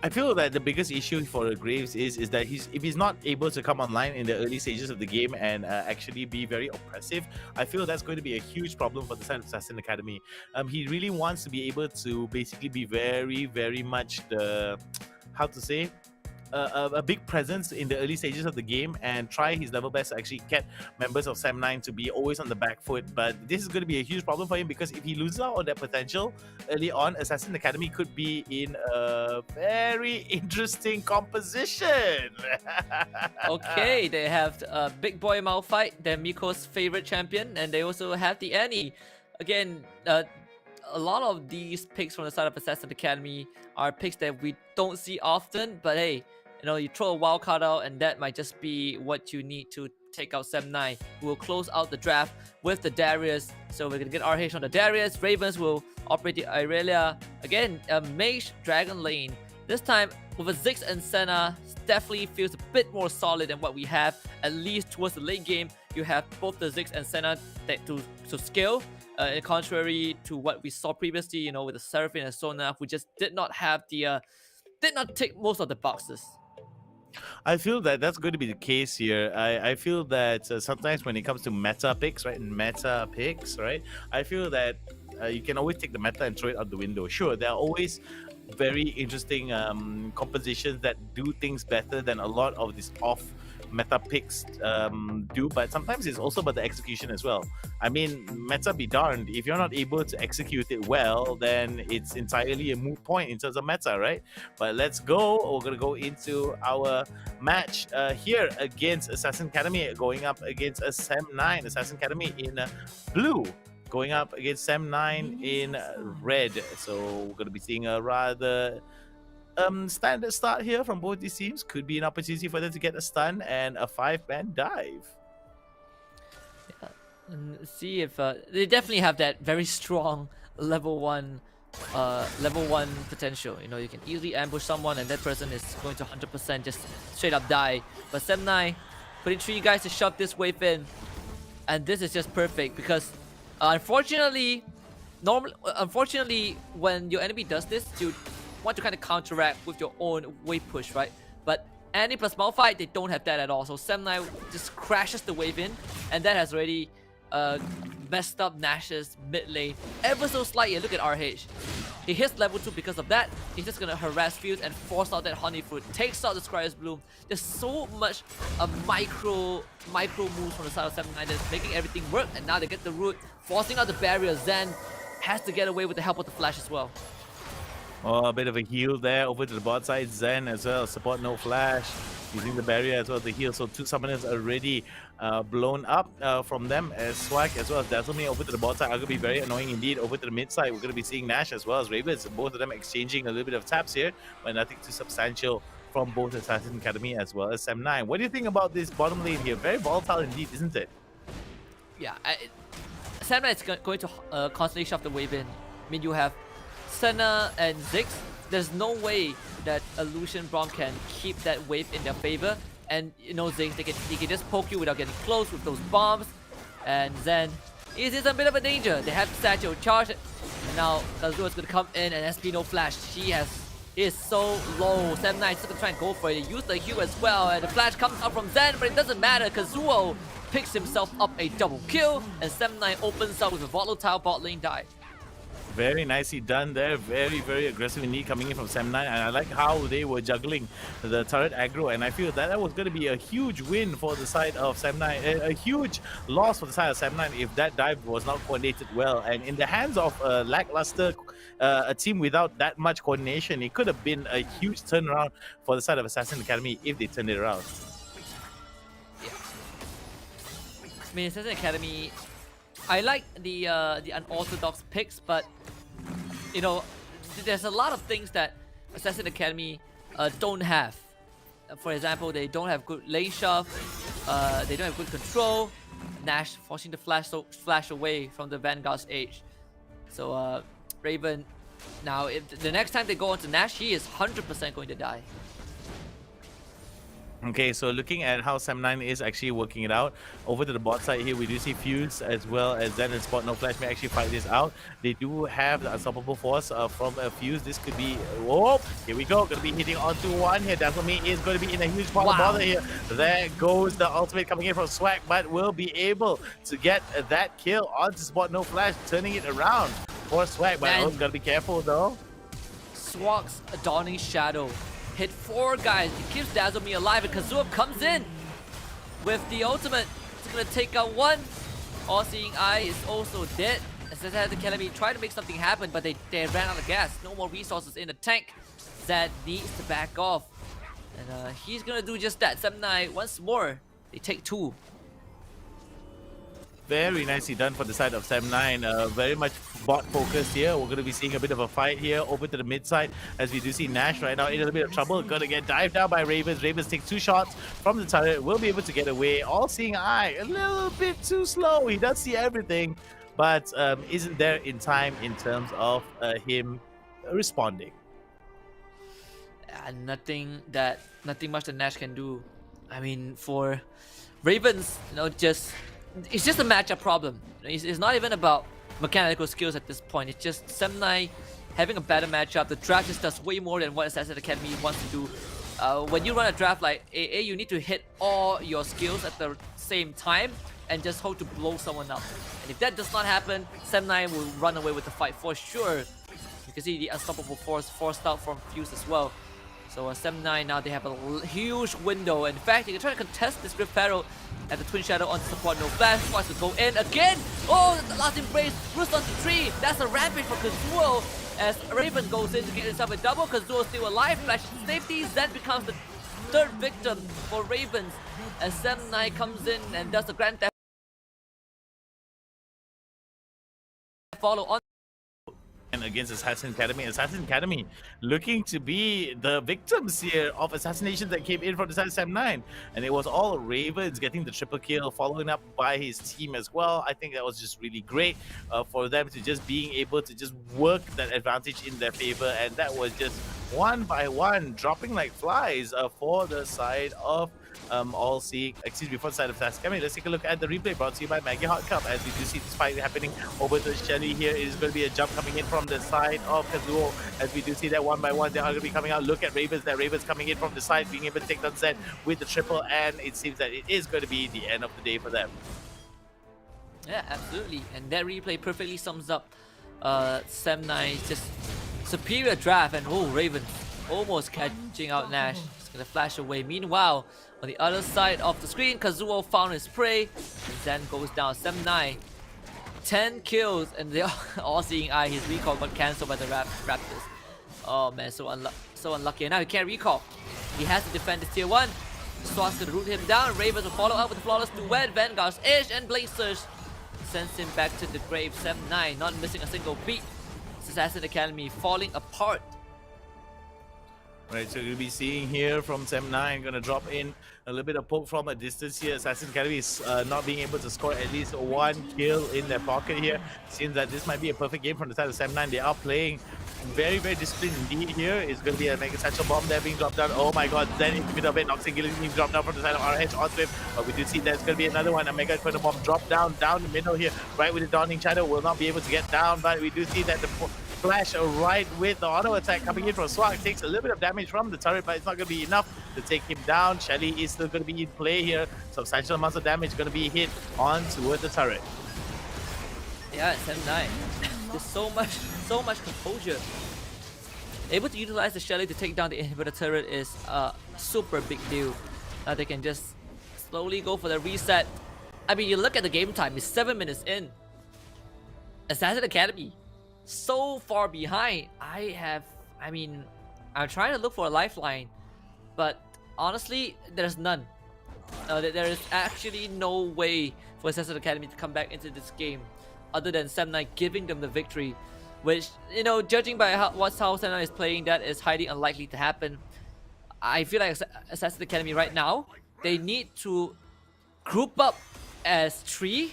I feel that the biggest issue for Graves is that if he's not able to come online in the early stages of the game and actually be very oppressive, I feel that's going to be a huge problem for the side of Assassin Academy. He really wants to be able to basically be very, very much the, a big presence in the early stages of the game and try his level best to actually get members of Sam9 to be always on the back foot. But this is going to be a huge problem for him, because if he loses out on that potential early on, Assassin Academy could be in a very interesting composition. Okay, they have Big Boy Malphite, they're Miko's favorite champion, and they also have the Annie. Again, a lot of these picks from the side of Assassin Academy are picks that we don't see often, but hey, you throw a wild card out, and that might just be what you need to take out Sam9, who will close out the draft with the Darius. So we're gonna get RH on the Darius. Ravens will operate the Irelia. Again, a Mage Dragon lane. This time with a Ziggs and Senna, definitely feels a bit more solid than what we have. At least towards the late game, you have both the Ziggs and Senna to scale. Contrary to what we saw previously, with the Seraphine and Sona, who just did not tick most of the boxes. I feel that that's going to be the case here. I feel that sometimes when it comes to meta picks, right? I feel that you can always take the meta and throw it out the window. Sure, there are always very interesting compositions that do things better than a lot of these off meta picks do, but sometimes it's also about the execution as well. I mean, meta be darned, if you're not able to execute it well, then it's entirely a moot point in terms of meta, right? But let's go. We're gonna go into our match here against Assassin Academy, going up against a Sam9. Assassin Academy in blue going up against Sam9 in red. So we're gonna be seeing a rather standard start here from both these teams. Could be an opportunity for them to get a stun and a 5-man dive. See if they definitely have that very strong level one potential. You know, you can easily ambush someone and that person is going to 100% just straight up die. But Semnai putting 3 guys to shove this wave in, and this is just perfect because unfortunately when your enemy does this, you want to kind of counteract with your own wave push, right? But Annie plus Malphite, they don't have that at all. So Semnai just crashes the wave in, and that has already messed up Nash's mid lane ever so slightly. Look at RH. He hits level 2 because of that. He's just gonna harass Fuse and force out that Honey Fruit. Takes out the Scryer's Bloom. There's so much micro moves from the side of 7-9 that's making everything work. And now they get the root, forcing out the barrier. Zen has to get away with the help of the flash as well. Oh, a bit of a heal there over to the bot side. Zen as well. Support no flash. Using the barrier as well to heal. So 2 summoners already blown up from them as Swag as well as Dazzlemere over to the bot side are going to be very annoying indeed. Over to the mid side, we're going to be seeing Nash as well as Ravens. Both of them exchanging a little bit of taps here, but nothing too substantial from both Assassin Academy as well as Sam9. What do you think about this bottom lane here? Very volatile indeed, isn't it? Yeah, Sam9 is going to constantly shove the wave in. I mean, you have Senna and Ziggs. There's no way that Illusion Braum can keep that wave in their favor. And you know, Ziggs, they can just poke you without getting close with those bombs. And Zen is in a bit of a danger. They have Satchel charge it. And now Kazuha is going to come in and SP no flash. He is so low. 7-9 is going to try and go for it. They use the Q as well. And the flash comes up from Zen, but it doesn't matter. Kazuo picks himself up a double kill. And 7-9 opens up with a volatile bot lane dive. Very nicely done there. Very, very aggressive indeed coming in from Sam9. And I like how they were juggling the turret aggro. And I feel that was going to be a huge win for the side of Sam9. A huge loss for the side of Sam9 if that dive was not coordinated well. And in the hands of a lackluster a team without that much coordination, it could have been a huge turnaround for the side of Assassin Academy if they turned it around. Yeah. I mean, Assassin Academy, I like the unorthodox picks, but you know, there's a lot of things that Assassin Academy don't have. For example, they don't have good lane shove, they don't have good control. Nash forcing the flash away from the Vanguard's age. So Raven, now if the next time they go onto Nash, he is 100% going to die. Okay, so looking at how Sam9 is actually working it out, over to the bot side here, we do see Fuse as well as Zen and Spot No Flash may actually fight this out. They do have the unstoppable force from Fuse. This could be, whoa, here we go, going to be hitting onto one here. Dazzlemere is going to be in a huge pot of bother here. There goes the ultimate coming in from Swag, but will be able to get that kill onto Spot No Flash, turning it around for Swag, but got to be careful though. Swag's Dawning Shadow hit 4 guys. It keeps Dazzlemere alive, and Kazuha comes in with the ultimate. It's gonna take out one. All-Seeing Eye is also dead. Assassin Academy tried to make something happen, but they ran out of gas. No more resources in the tank. Zed needs to back off. And he's gonna do just that. 7-9 once more. They take 2. Very nicely done for the side of Sam9. Very much bot focused here. We're going to be seeing a bit of a fight here over to the mid side as we do see Nash right now in a little bit of trouble. Going to get dived down by Ravens. Ravens takes 2 shots from the turret. Will be able to get away. All-Seeing Eye a little bit too slow. He does see everything, but isn't there in time in terms of him responding. Nothing much that Nash can do. I mean, for Ravens, you know, it's just a matchup problem. It's not even about mechanical skills at this point. It's just Sam9 having a better matchup. The draft just does way more than what Assassin Academy wants to do. When you run a draft like AA, you need to hit all your skills at the same time and just hope to blow someone up. And if that does not happen, Sam9 will run away with the fight for sure. You can see the unstoppable force forced out from Fuse as well. So Sam9 now they have a huge window. In fact, they can try to contest this Rift Pharaoh at the Twin Shadow on support. No flash, wants to go in again. Oh, the last embrace, Roost onto 3. That's a rampage for Kazuo as Raven goes in to get himself a double. Kazuo still alive, flash safety. Zed becomes the 3rd victim for Ravens as Sam9 comes in and does the Grand Theft follow on. and against Assassin Academy. Assassin Academy looking to be the victims here of assassinations that came in from the side of Sam9. And it was all Ravens getting the triple kill, following up by his team as well. I think that was just really great for them to just being able to just work that advantage in their favor. And that was just one by one dropping like flies for the side of for the side of Assassin Academy. Let's take a look at the replay brought to you by Maggie Hot Cup as we do see this fight happening over to Shelly here. It is going to be a jump coming in from the side of Kazuo as we do see that one by one they are going to be coming out. Look at Ravens, that Ravens coming in from the side, being able to take down Zed with the triple, and it seems that it is going to be the end of the day for them. Yeah, absolutely. And that replay perfectly sums up Sam9's just superior draft. And oh, Raven almost catching out Nash. It's gonna flash away. Meanwhile, on the other side of the screen, Kazuo found his prey. And Zen goes down. Sam9, 10 kills, and they're all seeing eye. His recall got cancelled by the Raptors. Oh man, so unlucky. And now he can't recall. He has to defend this tier 1. Swat's gonna root him down. Ravens will follow up with a flawless duet. Vanguard's Edge and Blade Surge sends him back to the grave. Sam9 not missing a single beat. Assassin Academy falling apart. Right, so you'll be seeing here from Sam9 gonna drop in a little bit of poke from a distance here. Assassin Academy is not being able to score at least one kill in their pocket here. Seems that this might be a perfect game from the side of Sam9. They are playing very, very disciplined indeed here. It's going to be a Mega Satchel Bomb there being dropped down. Oh my god, then in the middle of it, Noxing Gillen being dropped down from the side of RH onto him. But we do see there's going to be another one, a Mega Inferno Bomb dropped down the middle here, right with the Dawning Shadow. Will not be able to get down, but we do see that the flash right with the auto attack coming in from Swag takes a little bit of damage from the turret, but it's not going to be enough to take him down. Shelly is still going to be in play here. Substantial amounts of damage going to be hit on towards the turret. Yeah, it's M9. There's so much composure. Able to utilize the Shelly to take down the inhibitor turret is a super big deal. They can just slowly go for the reset. I mean, you look at the game time, it's 7 minutes in. Assassin Academy, so far behind. I'm trying to look for a lifeline, but honestly, there's none. There is actually no way for Assassin Academy to come back into this game other than Sam9 giving them the victory, which, you know, judging by how Sam9 is playing, that is highly unlikely to happen. I feel like Assassin Academy right now, they need to group up as 3,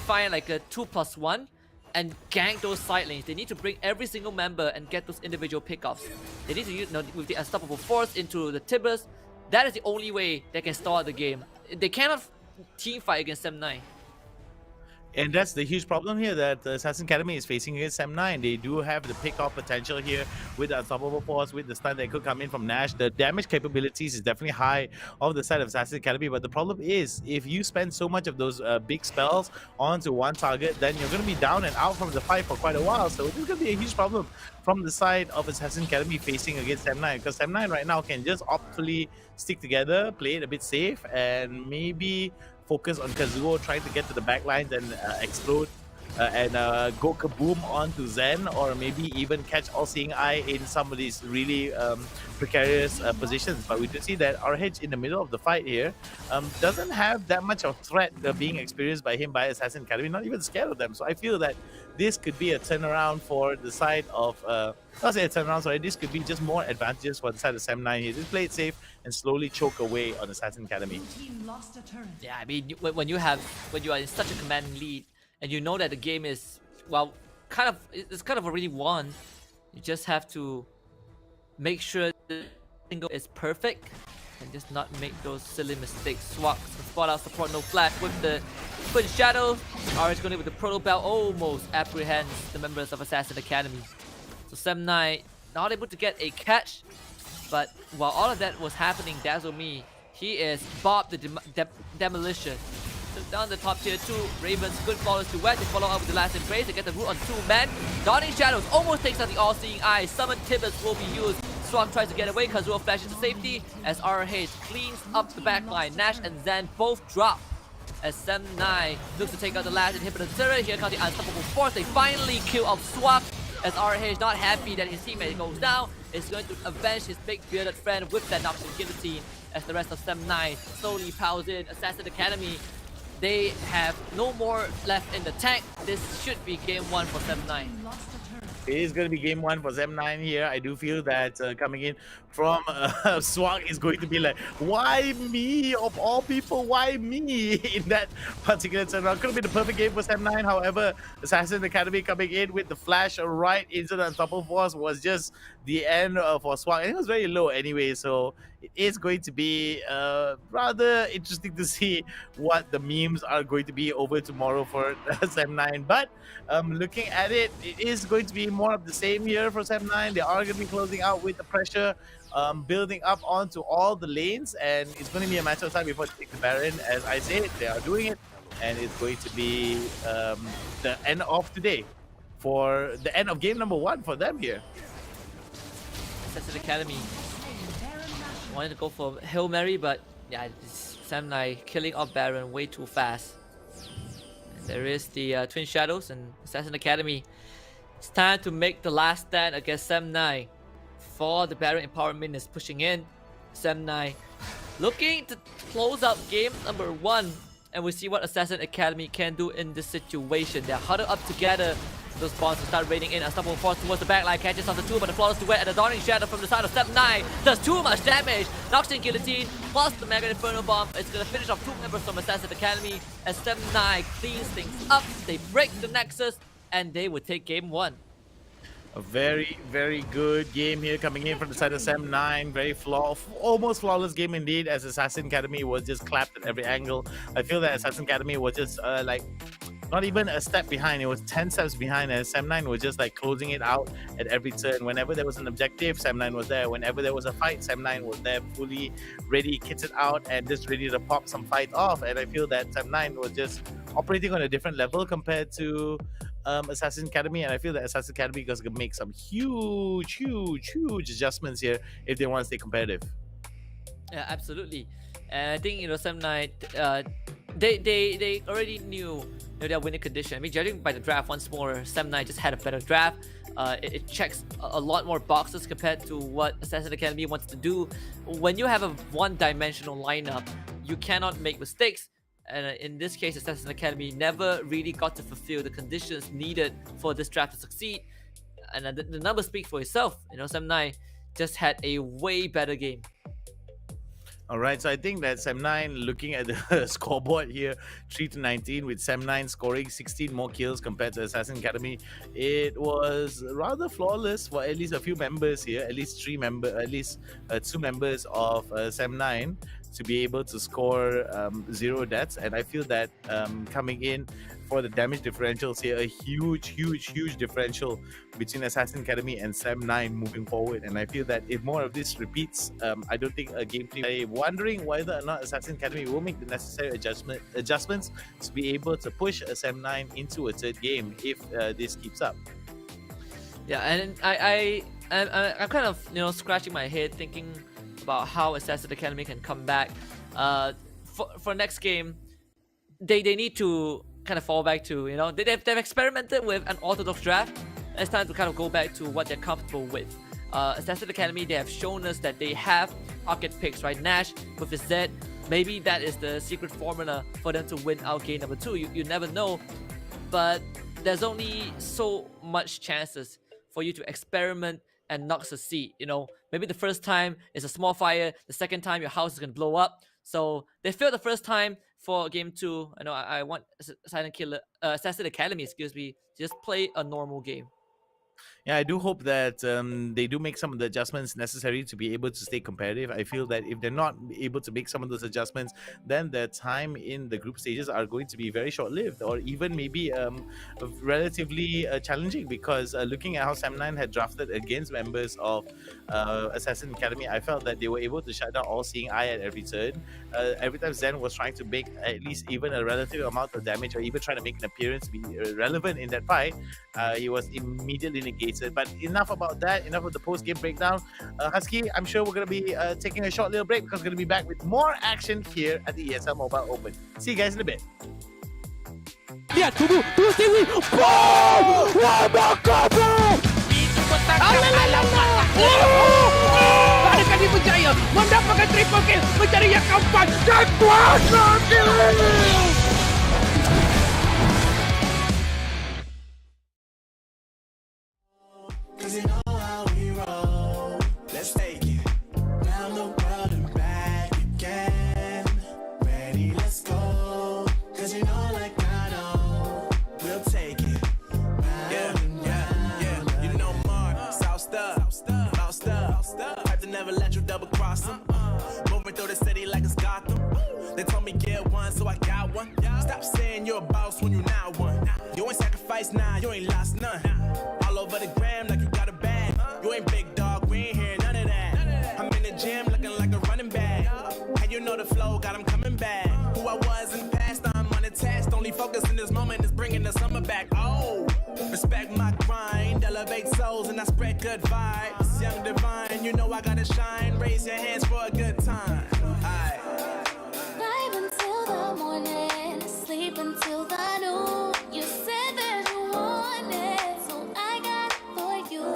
find like a 2+1, and gank those side lanes. They need to bring every single member and get those individual pickoffs. They need to use, with the Unstoppable Force into the Tibbers. That is the only way they can start the game. They cannot team fight against Sam9. And that's the huge problem here that Assassin Academy is facing against Sam9. They do have the pick-off potential here with the Unstoppable Force, with the stun that could come in from Nash. The damage capabilities is definitely high on the side of Assassin Academy, but the problem is, if you spend so much of those big spells onto one target, then you're going to be down and out from the fight for quite a while. So this is going to be a huge problem from the side of Assassin Academy facing against Sam9, because Sam9 right now can just optimally stick together, play it a bit safe, and maybe focus on Kazuo trying to get to the backlines and explode and go kaboom onto Zen, or maybe even catch All-Seeing Eye in some of these really precarious positions. But we do see that RH in the middle of the fight here doesn't have that much of threat being experienced by him by Assassin Academy, not even scared of them. So I feel that this could be a turnaround for the side of, not say a turnaround, sorry, this could be just more advantages for the side of Sam9 here. Just play it safe and slowly choke away on Assassin Academy. Yeah, I mean, when you are in such a commanding lead, and you know that the game is, well, it's kind of already won, you just have to make sure the single is perfect and just not make those silly mistakes. Swag can spot out support, no flash with the Twin Shadow. RH going with the Proto Bell, almost apprehends the members of Assassin Academy. So Sam9 not able to get a catch, but while all of that was happening, Dazzle Me, he is Bob the Demolition. Took down the top tier 2. Ravens, good follows to wet. They follow up with the last embrace. They get the root on 2 men. Dawning Shadows almost takes out the All-Seeing Eye. Summon Tibbers will be used. Swag tries to get away. Kazuo flashes to safety as RH cleans up the backline. Nash and Zen both drop as Sam9 looks to take out the last inhibitor turret. Here comes the Unstoppable Force. They finally kill off Swag as RH, not happy that his teammate goes down, is going to avenge his big bearded friend with that Noxian Guillotine as the rest of Sam9 slowly piles in. Assassin Academy, they have no more left in the tank. This should be game 1 for Sam9. It is going to be game one for Zem9 here. I do feel that coming in from Swag is going to be like, why me? Of all people, why me in that particular turn round? Could have been the perfect game for Zem9. However, Assassin Academy coming in with the flash right into the top of force was just the end for Swag. And it was very low anyway, so it is going to be rather interesting to see what the memes are going to be over tomorrow for Zem9. But looking at it, it is going to be more of the same here for Zem9. They are going to be closing out with the pressure, building up onto all the lanes, and it's going to be a matter of time before they take the Baron. As I said, they are doing it, and it's going to be the end of today for the end of game number one for them here. Assassin Academy wanted to go for Hail Mary, but yeah, Zem9 killing off Baron way too fast. And there is the Twin Shadows and Assassin Academy. It's time to make the last stand against Zem9. For the Baron empowerment is pushing in. Zem9 looking to close out game number one, and we see what Assassin Academy can do in this situation. They're huddled up together. Those bombs will start raining in. Unstoppable force towards the backline, catches on the two, but the flawless duet at the Dawning Shadow from the side of Zem9 does too much damage. Knocks in Guillotine plus the Mega Inferno Bomb. It's gonna finish off two members from Assassin Academy as Zem9 cleans things up. They break the Nexus and they would take game one. A very, very good game here coming in from the side of Zem9. Very almost flawless game indeed, as Assassin Academy was just clapped at every angle. I feel that Assassin Academy was just like not even a step behind. It was 10 steps behind, as Zem9 was just like closing it out at every turn. Whenever there was an objective, Zem9 was there. Whenever there was a fight, Zem9 was there, fully ready, kitted out, and just ready to pop some fight off. And I feel that Zem9 was just operating on a different level compared to Assassin Academy, and I feel that Assassin Academy is going to make some huge adjustments here if they want to stay competitive. Yeah, absolutely. And I think, you know, Zem9, they already knew their winning condition. I mean, judging by the draft once more, Zem9 just had a better draft. It checks a lot more boxes compared to what Assassin Academy wants to do. When you have a one-dimensional lineup, you cannot make mistakes. And in this case, Assassin Academy never really got to fulfill the conditions needed for this draft to succeed. And the numbers speak for itself. You know, Zem9 just had a way better game. All right, so I think that Zem9, looking at the scoreboard here, 3-19, with Zem9 scoring 16 more kills compared to Assassin Academy, it was rather flawless for at least a few members here, at least two members of Zem9 to be able to score 0 deaths. And I feel that coming in for the damage differentials here, a huge differential between Assassin Academy and Zem9 moving forward. And I feel that if more of this repeats, I don't think a game 3, I'm wondering whether or not Assassin Academy will make the necessary adjustments to be able to push Zem9 into a third game if this keeps up. Yeah, and I'm kind of, you know, scratching my head thinking about how Assassin Academy can come back. For next game, they need to kind of fall back to, you know, they've experimented with an orthodox draft. It's time to kind of go back to what they're comfortable with. Assassin Academy, they have shown us that they have pocket picks, right? Nash with his Z, maybe that is the secret formula for them to win out game number 2. You never know, but there's only so much chances for you to experiment and not succeed. You know, maybe the first time is a small fire, the second time your house is gonna blow up. So they failed the first time for game 2. I know I want Assassin Academy, excuse me, just play a normal game. Yeah, I do hope that they do make some of the adjustments necessary to be able to stay competitive. I feel that if they're not able to make some of those adjustments, then their time in the group stages are going to be very short-lived, or even maybe relatively challenging, because looking at how Zem9 had drafted against members of Assassin Academy, I felt that they were able to shut down all-seeing eye at every turn. Every time Zen was trying to make at least even a relative amount of damage, or even trying to make an appearance to be relevant in that fight, he was immediately negated. But enough about that, enough of the post-game breakdown. Husky, I'm sure we're going to be taking a short little break, because we're going to be back with more action here at the ESL Mobile Open. See you guys in a bit. Lihat, tunggu Stewie. Boom! Wah, bakar! Kali Berjaya mendapatkan triple kill, mencari yang keempat dan kuasa kill. fights now, you ain't lost none. All over the gram like you got a bag. You ain't big dog, we ain't hear none of that. I'm in the gym looking like a running back. How you know the flow, got him coming back. Who I was in the past, I'm unattached. Only focus in this moment is bringing the summer back. Oh, respect my grind, elevate souls and I spread good vibes. Young divine, you know I gotta shine. Raise your hands for a good time. Aight. Vibe until the morning, sleep until the noon. You said that you want it, so I got it for you.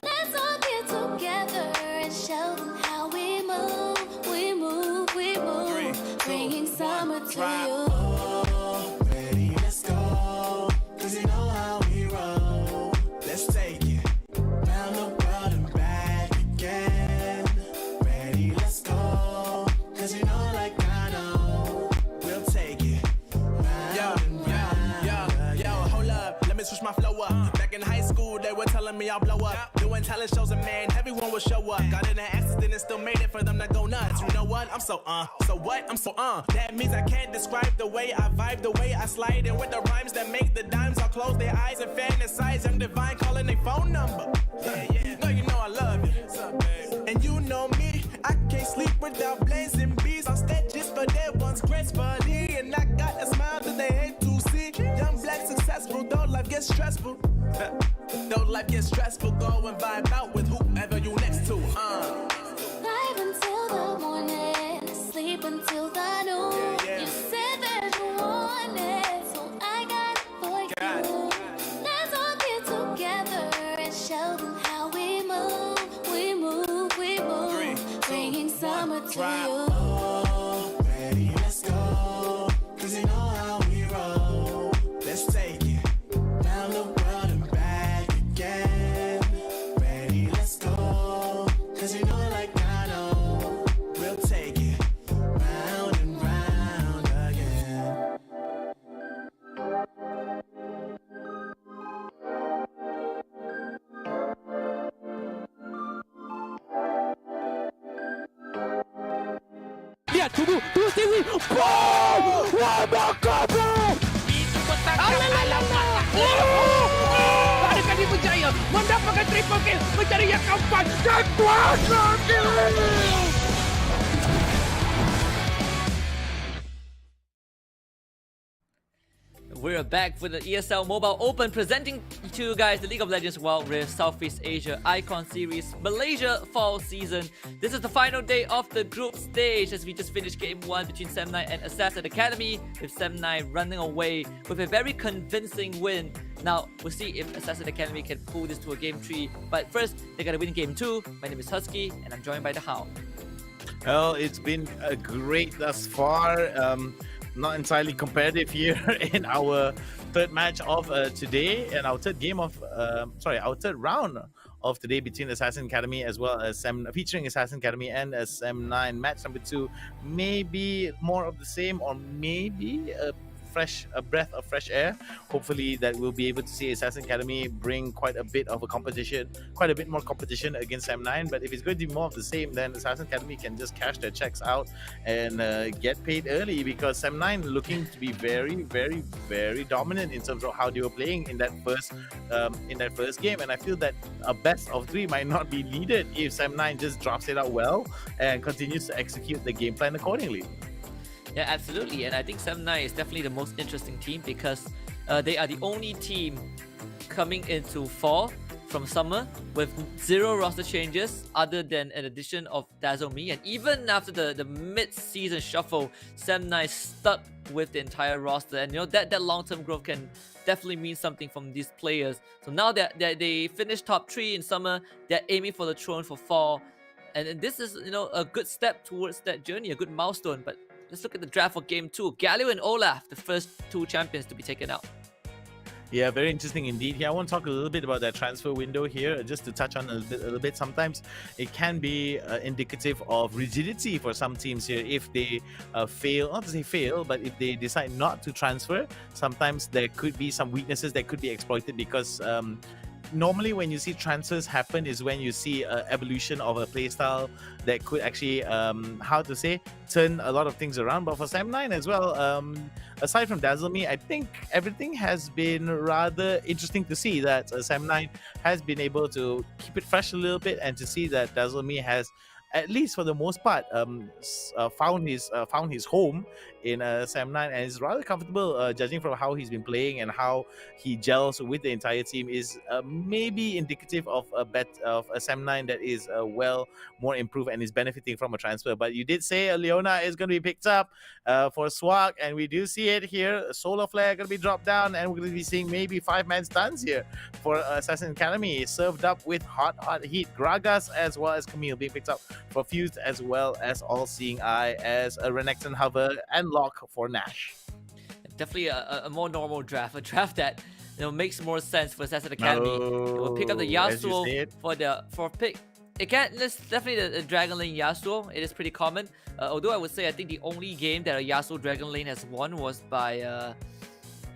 Let's all get together and show them how we move, we move, we move. 3, 2, Bringing summer 1, to drop. you. Oh, ready, let's go. 'Cause you know how we roll. Let's take it round the world and back again. Ready, let's go. 'Cause you know like I know. We'll take it round and round. Yo, hold up. Let me switch my flow up. Back in high school, they were telling me I'll blow up. Doing talent shows and man, everyone will show up. Got in an accident and still made it for them to go nuts. You know what? I'm so what? I'm so That means I can't describe the way I vibe, the way I slide in with the rhymes that make the dimes all close their eyes and fantasize. I'm divine calling their phone number. No, you know I love you. And you know me, I can't sleep without blazing beats on stages for their ones gracefully. And I got a smile that they hate to see. Young, black, successful, though life gets stressful. Though life gets stressful, go and vibe out with whoever you next to. Vibe until the morning, sleep until the noon. Yeah. You said that you want it, so I got it for you. Let's all get together and show them how we move, we move, we move. 3, 2, Bringing 1, summer to drop. you. Oh, ready, let's go. 'Cause you know how we roll. Let's take it round the world and back again. Ready, let's go. 'Cause you know like I know. We'll take it round and round again. Lihat tubuh Stewie. Boom! Wah, bakar bro! Itu petangkan alamat. Adakah dia berjaya mendapatkan triple kill mencari yang keempat dan kuasa kill. We're back for the ESL Mobile Open, presenting to you guys the League of Legends Wild Rift Southeast Asia Icon Series Malaysia Fall Season. This is the final day of the group stage as we just finished Game 1 between Sem9 and Assassin Academy, with Sem9 running away with a very convincing win. Now, we'll see if Assassin Academy can pull this to a Game 3, but first, they gotta win Game 2. My name is Husky, and I'm joined by the Hound. Well, it's been great thus far. Not entirely competitive here in our third match of today, and our third game of our third round of today between Assassin Academy as well as featuring Assassin Academy and Sem9. Match number 2, maybe more of the same, or maybe a breath of fresh air. Hopefully that we'll be able to see Assassin Academy bring quite a bit more competition against Sem9. But if it's going to be more of the same, then Assassin Academy can just cash their checks out and get paid early, because Sem9 looking to be very, very, very dominant in terms of how they were playing in that first game. And I feel that a best of 3 might not be needed if Sem9 just drops it out well and continues to execute the game plan accordingly. Yeah, absolutely. And I think Sem9 is definitely the most interesting team because they are the only team coming into fall from summer with 0 roster changes other than an addition of Dazzle.Me. And even after the mid-season shuffle, Sem9 stuck with the entire roster. And you know that long-term growth can definitely mean something from these players. So now that they finished top 3 in summer, they're aiming for the throne for fall. And this is, you know, a good step towards that journey, a good milestone. But let's look at the draft for Game 2. Galio and Olaf, the first 2 champions to be taken out. Yeah, very interesting indeed. Here, I want to talk a little bit about that transfer window here, just to touch on a little bit. Sometimes it can be indicative of rigidity for some teams here if they fail, not to say fail, but if they decide not to transfer. Sometimes there could be some weaknesses that could be exploited because normally when you see transfers happen is when you see evolution of a playstyle that could actually turn a lot of things around. But for Sem9 as well, aside from Dazzle Me, I think everything has been rather interesting to see that Sam9 has been able to keep it fresh a little bit, and to see that Dazzle Me has, at least for the most part, found his home in Sam9, and is rather comfortable, judging from how he's been playing and how he gels with the entire team. Is maybe indicative of a Sam9 that is well more improved and is benefiting from a transfer. But you did say Leona is going to be picked up for Swag, and we do see it here. Solar Flare going to be dropped down, and we're going to be seeing maybe 5-man stuns here for Assassin Academy, served up with hot heat. Gragas as well as Camille being picked up for Fused, as well as All Seeing Eye as a Renekton Hover and Lock for Nash. Definitely a more normal draft, a draft that makes more sense for Assassin Academy. They will pick up the Yasuo for pick. It's definitely the Dragon Lane Yasuo. It is pretty common. Although I would say I think the only game that a Yasuo Dragon Lane has won was by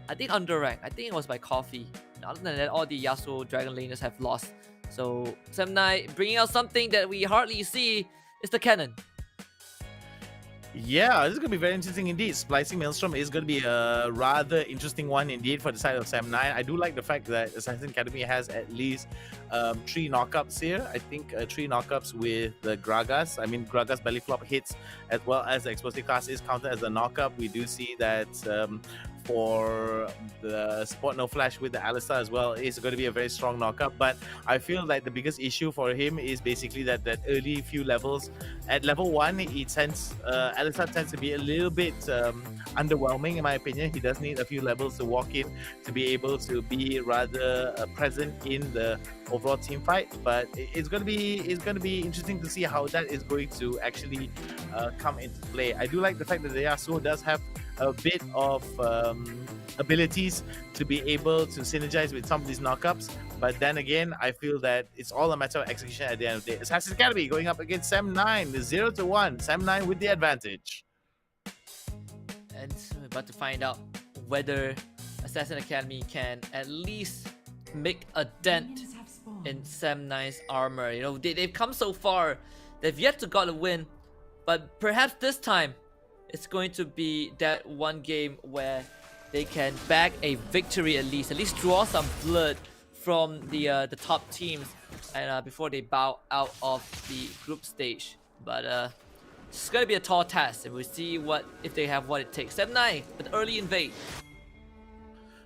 I think UndeRank. I think it was by Coffee. Other than that, all the Yasuo Dragon Laners have lost. So Sam9 bringing out something that we hardly see is the cannon. Yeah, this is going to be very interesting indeed. Splicing Maelstrom is going to be a rather interesting one indeed for the side of Sam9. I do like the fact that Assassin Academy has at least 3 knockups here. I think 3 knockups with the Gragas. I mean, Gragas belly flop hits as well as the explosive cast is counted as a knockup. We do see that for the Support No Flash with the Alistar as well is going to be a very strong knockup. But I feel like the biggest issue for him is basically that early few levels. At level 1, Alistar tends to be a little bit underwhelming in my opinion. He does need a few levels to walk in to be able to be rather present in the overall team fight. But it's going to be interesting to see how that is going to actually come into play. I do like the fact that the Yasuo does have a bit of abilities to be able to synergize with some of these knockups, but then again, I feel that it's all a matter of execution at the end of the day. Assassin Academy going up against Sam9, 0-1. Sam9 with the advantage. And we're about to find out whether Assassin Academy can at least make a dent in Sam9's armor. They've come so far. They've yet to got a win, but perhaps this time it's going to be that one game where they can bag a victory at least draw some blood from the top teams, and before they bow out of the group stage. But it's gonna be a tall task, and we'll see if they have what it takes. Sam9 with early invade.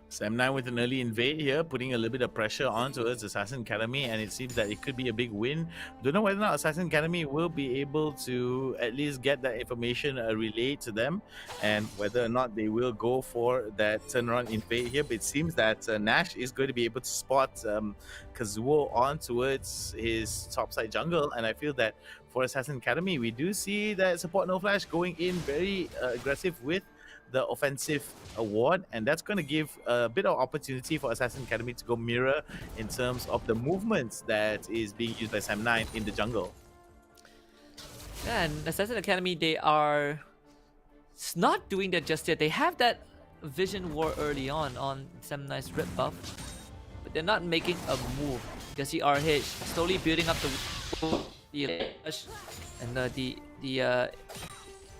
Sam9 with an early invade here, putting a little bit of pressure on towards Assassin Academy, and it seems that it could be a big win. Don't know whether or not Assassin Academy will be able to at least get that information relayed to them, and whether or not they will go for that turnaround invade here. But it seems that Nash is going to be able to spot Kazuo on towards his topside jungle, and I feel that for Assassin Academy, we do see that Support No Flash going in very aggressive with the offensive award, and that's going to give a bit of opportunity for Assassin Academy to go mirror in terms of the movements that is being used by Sam9 in the jungle. Yeah, and Assassin Academy, they are not doing that just yet. They have that vision war early on Sam9's red buff, but they're not making a move. You can see RH slowly building up the and the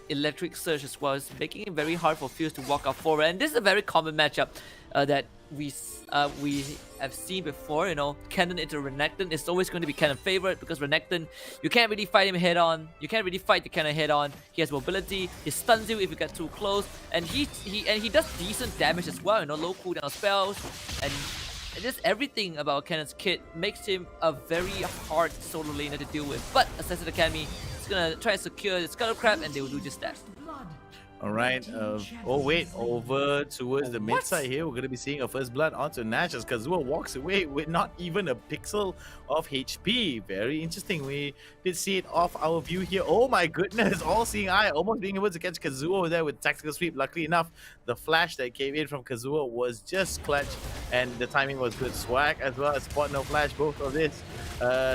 electric surge as well, is making it very hard for Fuse to walk out forward. And this is a very common matchup that we have seen before. Cannon into Renekton is always going to be Cannon favorite, because Renekton, you can't really fight him head on. You can't really fight the Cannon head on. He has mobility. He stuns you if you get too close, and he does decent damage as well. Low cooldown spells, and just everything about Cannon's kit makes him a very hard solo laner to deal with. But Assassin Academy is gonna try and secure the Scuttle Crab, and they will do just that. All right. Oh, wait. Over towards the mid side here, we're going to be seeing a first blood onto Nash as Kazuo walks away with not even a pixel of HP. Very interesting. We did see it off our view here. Oh my goodness. All Seeing Eye almost being able to catch Kazuo over there with tactical sweep. Luckily enough, the flash that came in from Kazuo was just clutch, and the timing was good. Swag as well as Spot No Flash. Both of this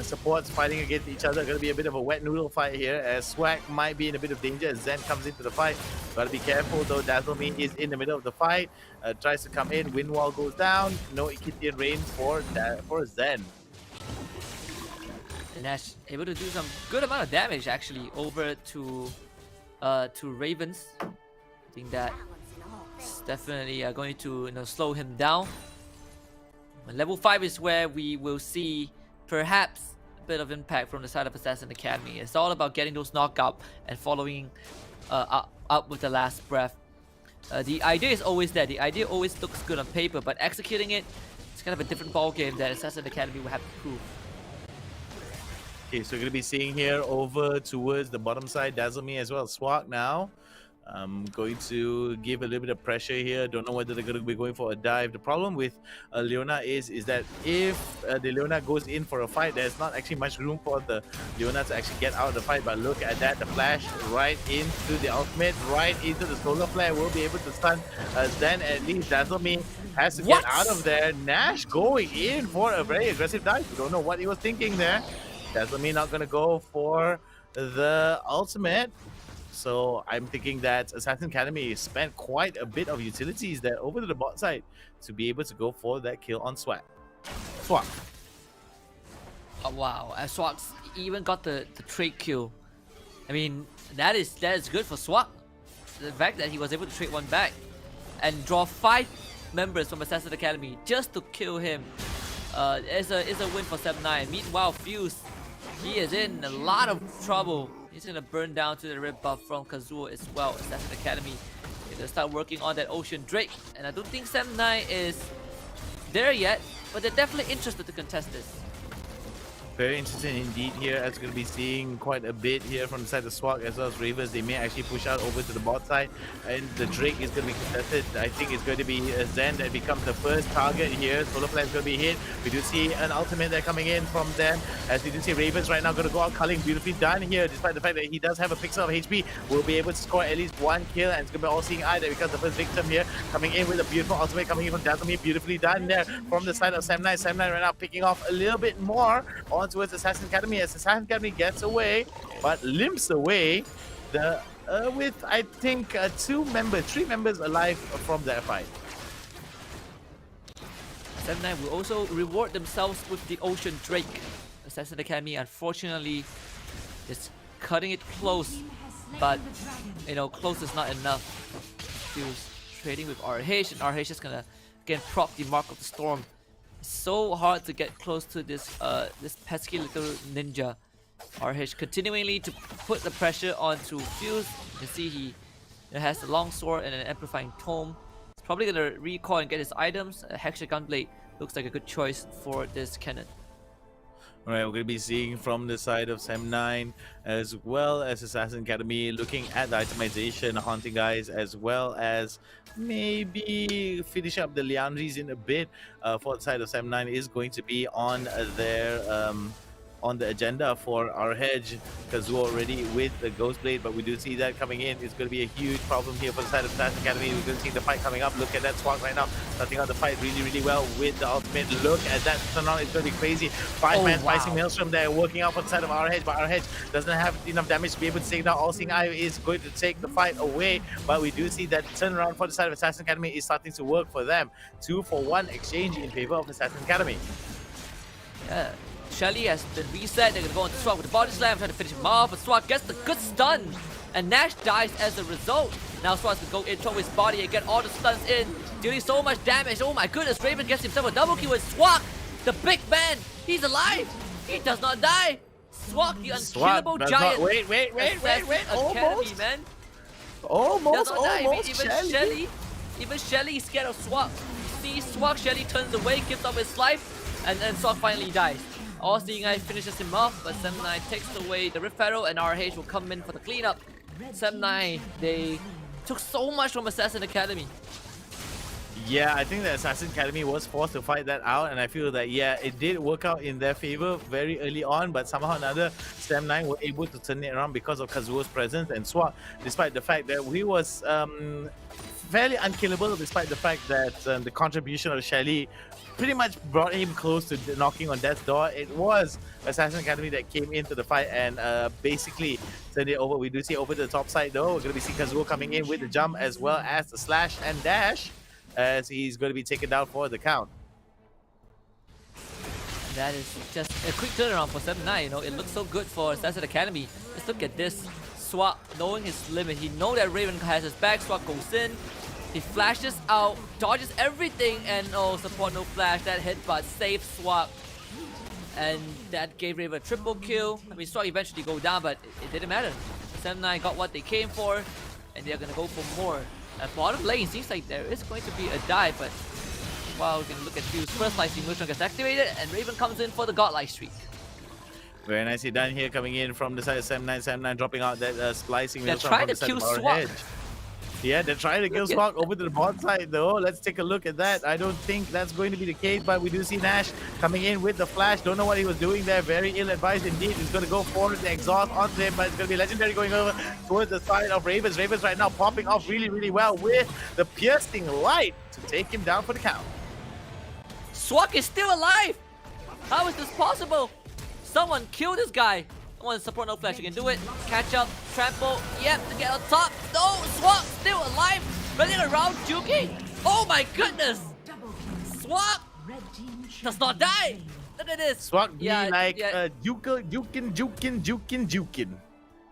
supports fighting against each other. Going to be a bit of a wet noodle fight here, as Swag might be in a bit of danger as Zen comes into the fight. Gotta be careful though. Dazzle Me is in the middle of the fight. Tries to come in. Wind Wall goes down. No Ikitian Rain for Zen. And Nash able to do some good amount of damage actually over to Ravens. I think that It's definitely going to slow him down. Level 5 is where we will see perhaps a bit of impact from the side of Assassin Academy. It's all about getting those knockout and following up with the last breath. The idea is always there. The idea always looks good on paper, but executing it, it's kind of a different ball game that Assassin Academy will have to prove. Okay, so we're going to be seeing here over towards the bottom side, Dazzle as well as Swag now. Going to give a little bit of pressure here. Don't know whether they're going to be going for a dive. The problem with Leona is that if the Leona goes in for a fight, there's not actually much room for the Leona to actually get out of the fight. But look at that, the flash right into the ultimate, right into the solar flare will be able to stun. Then at least Dazzle has to get out of there. Nash going in for a very aggressive dive. We don't know what he was thinking there. Dazzle not going to go for the ultimate. So I'm thinking that Assassin Academy spent quite a bit of utilities there over to the bot side to be able to go for that kill on Swag. Swag. Oh wow, Swag even got the trade kill. I mean, that is good for Swag. The fact that he was able to trade one back and draw 5 members from Assassin Academy just to kill him is a win for 7-9. Meanwhile, Fuse, he is in a lot of trouble. He's gonna burn down to the red buff from Kazuo as well. Assassin Academy, they're gonna start working on that Ocean Drake, and I don't think 7-9 is there yet, but they're definitely interested to contest this. Very interesting indeed here, as we're going to be seeing quite a bit here from the side of Swag as well as Ravens. They may actually push out over to the bot side, and the Drake is going to be contested. I think it's going to be Zen that becomes the first target here. Solar Flare is going to be hit. We do see an ultimate there coming in from them, as we do see Ravens right now going to go out culling. Beautifully done here, despite the fact that he does have a pixel of HP. Will be able to score at least 1 kill, and it's going to be All-Seeing Eye that becomes the first victim here, coming in with a beautiful ultimate coming in from Dazzle. Beautifully done there from the side of 7-9. 7-9 right now picking off a little bit more on towards Assassin Academy, as Assassin Academy gets away, but limps away with I think 3 members alive from that fight. 7-9 will also reward themselves with the Ocean Drake. Assassin Academy, unfortunately, is cutting it close, but close is not enough. Fuse trading with RH, and RH is gonna again prop the Mark of the Storm. It's so hard to get close to this this pesky little ninja. RH continually to put the pressure onto Fuse. You can see he has the long sword and an amplifying tome. He's probably gonna recoil and get his items. A Hexa Gunblade looks like a good choice for this cannon. Alright, we're going to be seeing from the side of 7-9 as well as Assassin Academy looking at the itemization, haunting guys, as well as maybe finish up the Liandries in a bit. For the side of 7-9 is going to be on their on the agenda for our hedge. Kazuo already with the Ghost Blade, but we do see that coming in. It's going to be a huge problem here for the side of Assassin Academy. We're going to see the fight coming up. Look at that Swag right now, starting out the fight really well with the ultimate. Look at that turnaround, it's going to be crazy. 5-man Spicy Maelstrom there working out for the side of our hedge, but our hedge doesn't have enough damage to be able to take down. All-Seeing Eye is going to take the fight away, but we do see that turnaround for the side of Assassin Academy is starting to work for them. 2-for-1 exchange in favor of Assassin Academy. Yeah. Shelly has been reset. They're gonna go on to Swag with the body slam, trying to finish him off, but Swag gets the good stun, and Nash dies as a result. Now Swag's gonna go in, throw his body and get all the stuns in, dealing so much damage. Oh my goodness, Raven gets himself a double kill with Swag, the big man. He's alive. He does not die. Swag, the unkillable giant. Wait. Academy, man. Almost Even Shelly is scared of Swag. See Swag, Shelly turns away, gives up his life, and then Swag finally dies. All-Seeing Eye finishes him off, but 7-9 takes away the Rift Arrow, and RH will come in for the cleanup. 7-9, they took so much from Assassin Academy. Yeah, I think the Assassin Academy was forced to fight that out, and I feel that, yeah, it did work out in their favor very early on, but somehow or another, 7-9 were able to turn it around because of Kazuo's presence, and Swag, despite the fact that he was fairly unkillable, despite the fact that the contribution of Shelly pretty much brought him close to knocking on death's door. It was Assassin Academy that came into the fight and basically turned it over. We do see over the top side though, we're going to be seeing Kazuo coming in with the jump as well as the slash and dash, as he's going to be taken down for the count. That is just a quick turnaround for 7-9. It looks so good for Assassin Academy. Let's look at this. Swag, knowing his limit, he knows that Raven has his back. Swag goes in, He flashes out, dodges everything, and oh, support no flash. That headbutt saved Swag. And that gave Raven a triple kill. I mean, Swag eventually go down, but it didn't matter. Sentinel got what they came for, and they're gonna go for more. At bottom lane, seems like there is going to be a dive, but wow, we're gonna look at Fuse. First slicing motion gets activated, and Raven comes in for the godlike streak. Very nicely done here, coming in from the side of 79, dropping out that splicing. They're trying to kill Swag. Yeah, they're trying to kill Swag over to the bot side though. Let's take a look at that. I don't think that's going to be the case, but we do see Nash coming in with the flash. Don't know what he was doing there. Very ill-advised indeed. He's going to go for the exhaust onto him, but it's going to be Legendary going over towards the side of Ravens. Ravens right now popping off really, really well with the piercing light to take him down for the count. Swag is still alive! How is this possible? Someone kill this guy! Come on, support no flash, you can do it. Catch up, trample, yep, to get on top. No, Swag still alive, running around, juking. Oh my goodness! Swag does not die! Look at this! Swag be juking.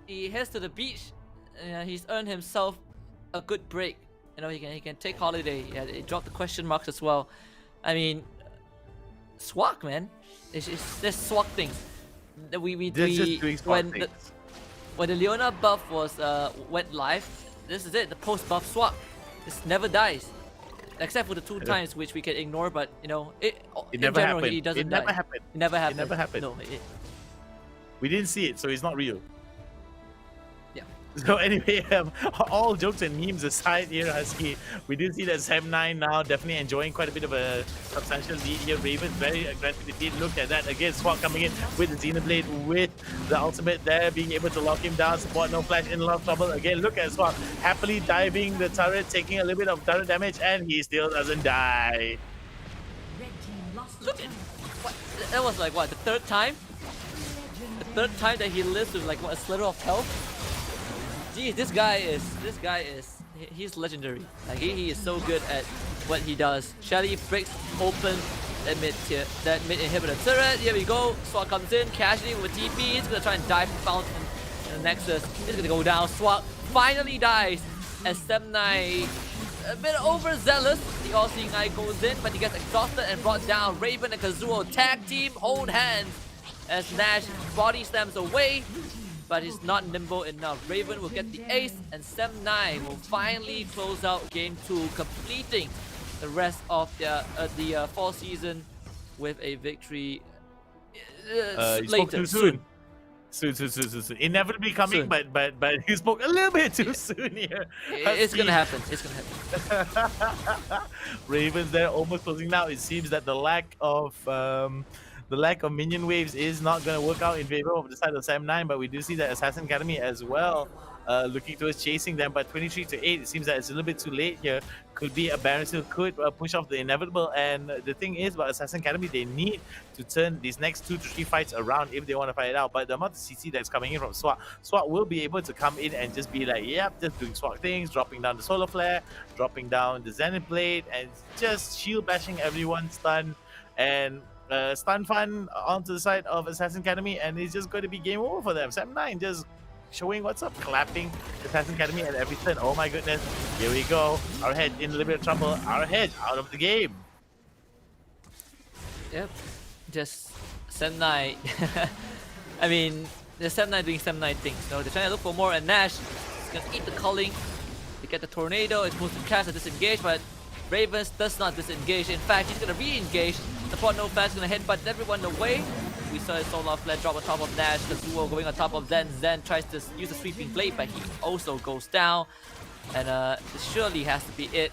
He heads to the beach. He's earned himself a good break. You know, he can take holiday. Yeah, he dropped the question marks as well. I mean, Swag, man. It's just Swag things. When the Leona buff was went live, this is it. The post buff Swag, this never dies, except for the 2 times which we can ignore. But you know, it never general, happened. He doesn't It never die. happened. It never happened. It never happened. No, we didn't see it, so it's not real. Yeah. So anyway, all jokes and memes aside here, Husky, we do see that Sam9 now definitely enjoying quite a bit of a substantial lead here. Ravens very aggressive indeed. Look at that again. Swag coming in with the Xenoblade, with the ultimate there, being able to lock him down. Support no flash, in a lot of trouble. Again, look at Swag happily diving the turret, taking a little bit of turret damage, and he still doesn't die. look at what, that was like what, the 3rd time? The 3rd time that he lives with like what, a slither of health. Geez, this guy is he's legendary. Like he is so good at what he does. Shelly breaks open that mid inhibitor turret. Here we go. Swag comes in casually with TP. He's gonna try and dive fountain in the Nexus. He's gonna go down. Swag finally dies as Semnai a bit overzealous. The all-seeing eye goes in, but he gets exhausted and brought down. Raven and Kazuo tag team hold hands as Nash body slams away, but he's not nimble enough. Raven will get the ace, and Sem9 will finally close out game 2, completing the rest of the fall season with a victory You spoke too soon. Soon. Inevitably coming, but you spoke a little bit too soon here. It's gonna happen. It's gonna happen. Ravens there almost closing now. It seems that the lack of minion waves is not going to work out in favor of the side of Sam9, but we do see that Assassin Academy as well looking towards chasing them, but 23-8, it seems that it's a little bit too late here. Could be a Baron Seal, could push off the inevitable, and the thing is about Assassin Academy, they need to turn these next 2 to 3 fights around if they want to fight it out, but the amount of CC that's coming in from Swag will be able to come in and just be like, yep, just doing Swag things, dropping down the Solar Flare, dropping down the Zenith Blade, and just shield bashing everyone, stun, and stun fun onto the side of Assassin Academy, and it's just going to be game over for them. Sam9 just showing what's up, clapping Assassin Academy at every turn. Oh my goodness, here we go. Our head in a little bit of trouble. Our head out of the game. Yep, just Sem9. I mean, the Sem9 doing Sem9 things. No, they're trying to look for more, and Nash is gonna eat the culling. They get the tornado. It's supposed to cast a disengage, but Ravens does not disengage. In fact, he's gonna re-engage. The pot no flash is gonna headbutt everyone away. We saw his Solar Flare drop on top of Nash. Kazuo going on top of Zen. Zen tries to use the sweeping blade, but he also goes down. And this surely has to be it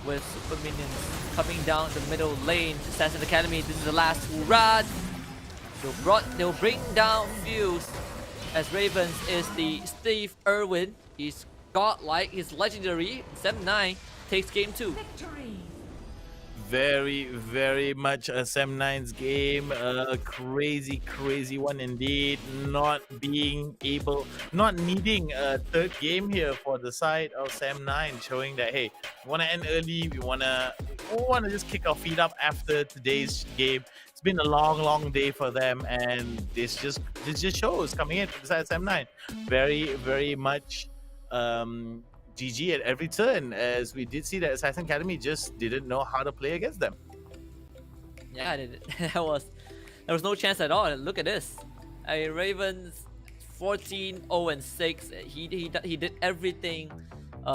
with super minions coming down the middle lane. Assassin Academy, this is the last hurrah. They'll bring down Fuse as Ravens is the Steve Irwin. He's godlike, he's legendary. Sem9 takes game 2. Very, very much a Sem9's game. A crazy one indeed. Not needing a 3rd game here for the side of Sem9, showing that hey, we want to end early. We wanna just kick our feet up after today's game. It's been a long day for them, and this just shows coming in from the side of Sem9. Very much GG at every turn, as we did see that Assassin Academy just didn't know how to play against them. Yeah, there was no chance at all. Look at this. Ravens 14-0-6. He did everything.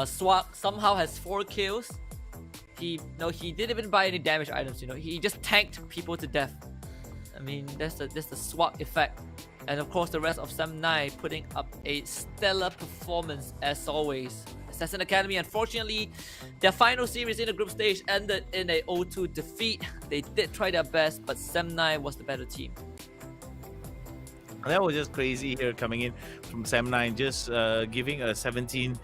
Swag somehow has 4 kills. He didn't even buy any damage items. He just tanked people to death. I mean, that's the swag effect. And of course, the rest of SEM9 putting up a stellar performance as always. Assassin Academy, unfortunately, their final series in the group stage ended in a 0-2 defeat. They did try their best, but SEM9 was the better team. That was just crazy here coming in from SEM9, just giving a 17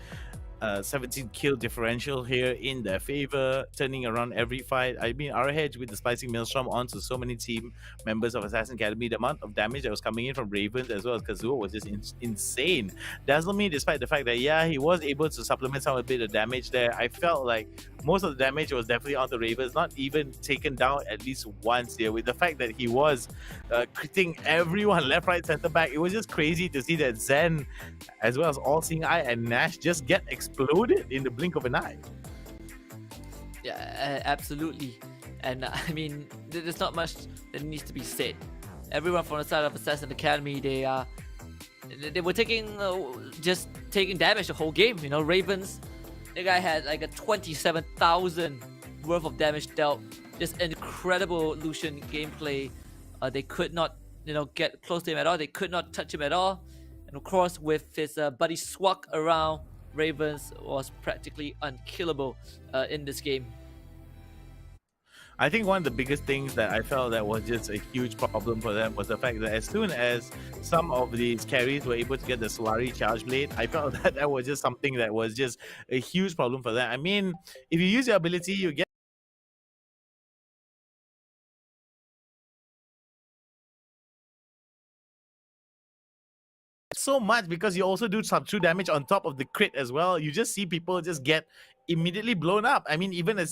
kill differential here in their favor, turning around every fight. I mean, our hedge with the Spicing Maelstrom onto so many team members of Assassin Academy, the amount of damage that was coming in from Ravens as well as Kazuo was just insane. Dazzle despite the fact that, yeah, he was able to supplement some a bit of damage there, I felt like most of the damage was definitely onto Ravens, not even taken down at least once here. With the fact that he was critting everyone left, right, center, back, it was just crazy to see that Zen, as well as All Seeing Eye and Nash, just get exploded in the blink of an eye. Yeah, absolutely. And I mean, there's not much that needs to be said. Everyone from the side of Assassin Academy, they were just taking damage the whole game. Ravens, the guy had like a 27,000 worth of damage dealt. Just incredible Lucian gameplay. They could not, get close to him at all. They could not touch him at all. And of course, with his buddy Swag around, Ravens was practically unkillable in this game. I think one of the biggest things that I felt that was just a huge problem for them was the fact that as soon as some of these carries were able to get the Solari Charge Blade, I felt that that was just something that was just a huge problem for them. I mean, if you use your ability, you get so much because you also do some true damage on top of the crit as well. You just see people just get immediately blown up. I mean, even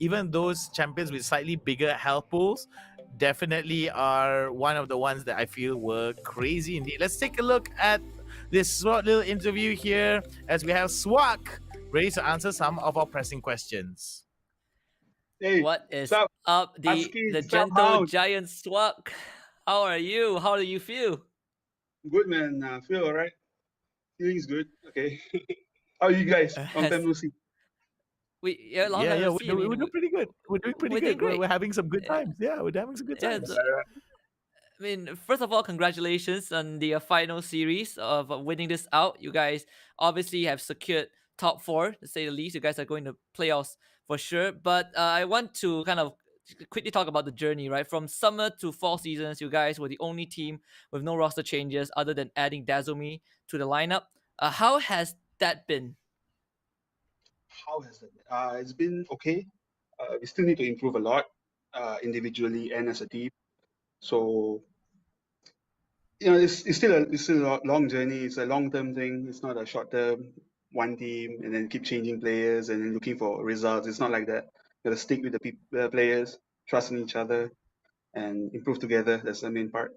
even those champions with slightly bigger health pools definitely are one of the ones that I feel were crazy indeed. Let's take a look at this short little interview here as we have Swag ready to answer some of our pressing questions. Hey, What is sup, up, Husky, the sup, gentle Hound? giant Swag? How are you? How do you feel? Good, man. Feel alright. Feeling's good. Okay. How are you guys? Long time no see. Long time no see. We're doing pretty good. We're doing pretty good. Great. We're having some good times. Yeah, we're having some good times. I mean, first of all, congratulations on the final series of winning this out. You guys obviously have secured top 4, to say the least. You guys are going to playoffs for sure. But I want to kind of quickly talk about the journey, right? From summer to fall seasons, you guys were the only team with no roster changes other than adding Dazumi to the lineup. How has that been? How has it been? It's been okay. We still need to improve a lot, individually and as a team. So, it's still a long journey. It's a long-term thing. It's not a short-term one team and then keep changing players and then looking for results. It's not like that. You gotta stick with the players, trust in each other, and improve together. That's the main part.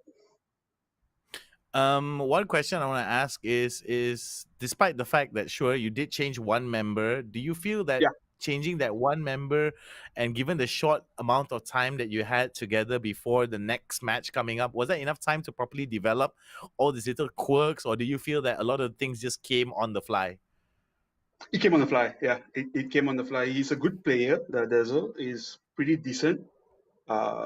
One question I want to ask is despite the fact that sure you did change one member, do you feel that changing that one member and given the short amount of time that you had together before the next match coming up, was that enough time to properly develop all these little quirks, or do you feel that a lot of things just came on the fly? It came on the fly. Yeah, it came on the fly. He's a good player. The Dazzle is pretty decent.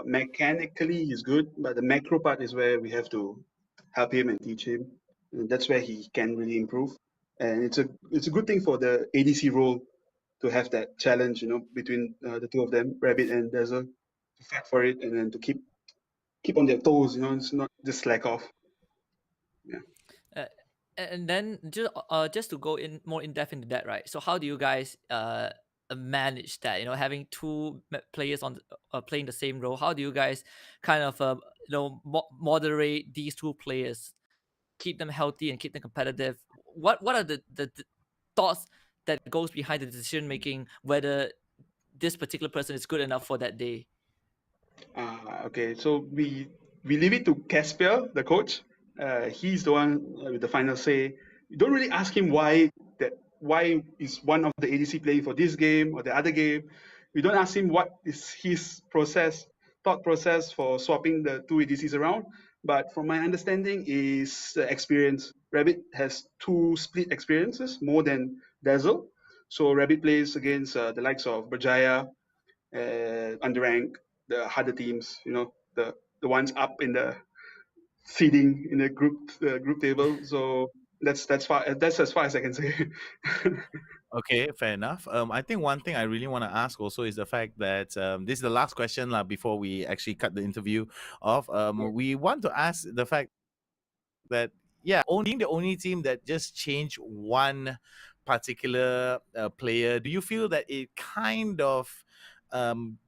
Mechanically, he's good, but the macro part is where we have to help him and teach him. And that's where he can really improve. And it's a good thing for the ADC role to have that challenge, between the two of them, Rabbit and Dazzle, to fight for it and then to keep on their toes. It's not just slack off. Yeah. And then just to go in more in depth into that, right? So how do you guys manage that? Having two players on playing the same role. How do you guys kind of moderate these two players, keep them healthy and keep them competitive? What are the thoughts that goes behind the decision making whether this particular person is good enough for that day? Okay, so we leave it to Caspier, the coach. He's the one with the final say. You don't really ask him why that why is one of the ADC playing for this game or the other game. We don't ask him what is his thought process for swapping the two ADCs around. But from my understanding is experience. Rabbit has 2 split experiences more than Dazzle. So Rabbit plays against the likes of Berjaya, UndeRank, the harder teams, the ones up in the feeding in the group table. So that's as far as I can say. Okay, fair enough. I think one thing I really want to ask also is the fact that this is the last question before we actually cut the interview off. We want to ask the fact that being the only team that just changed one particular player, do you feel that it kind of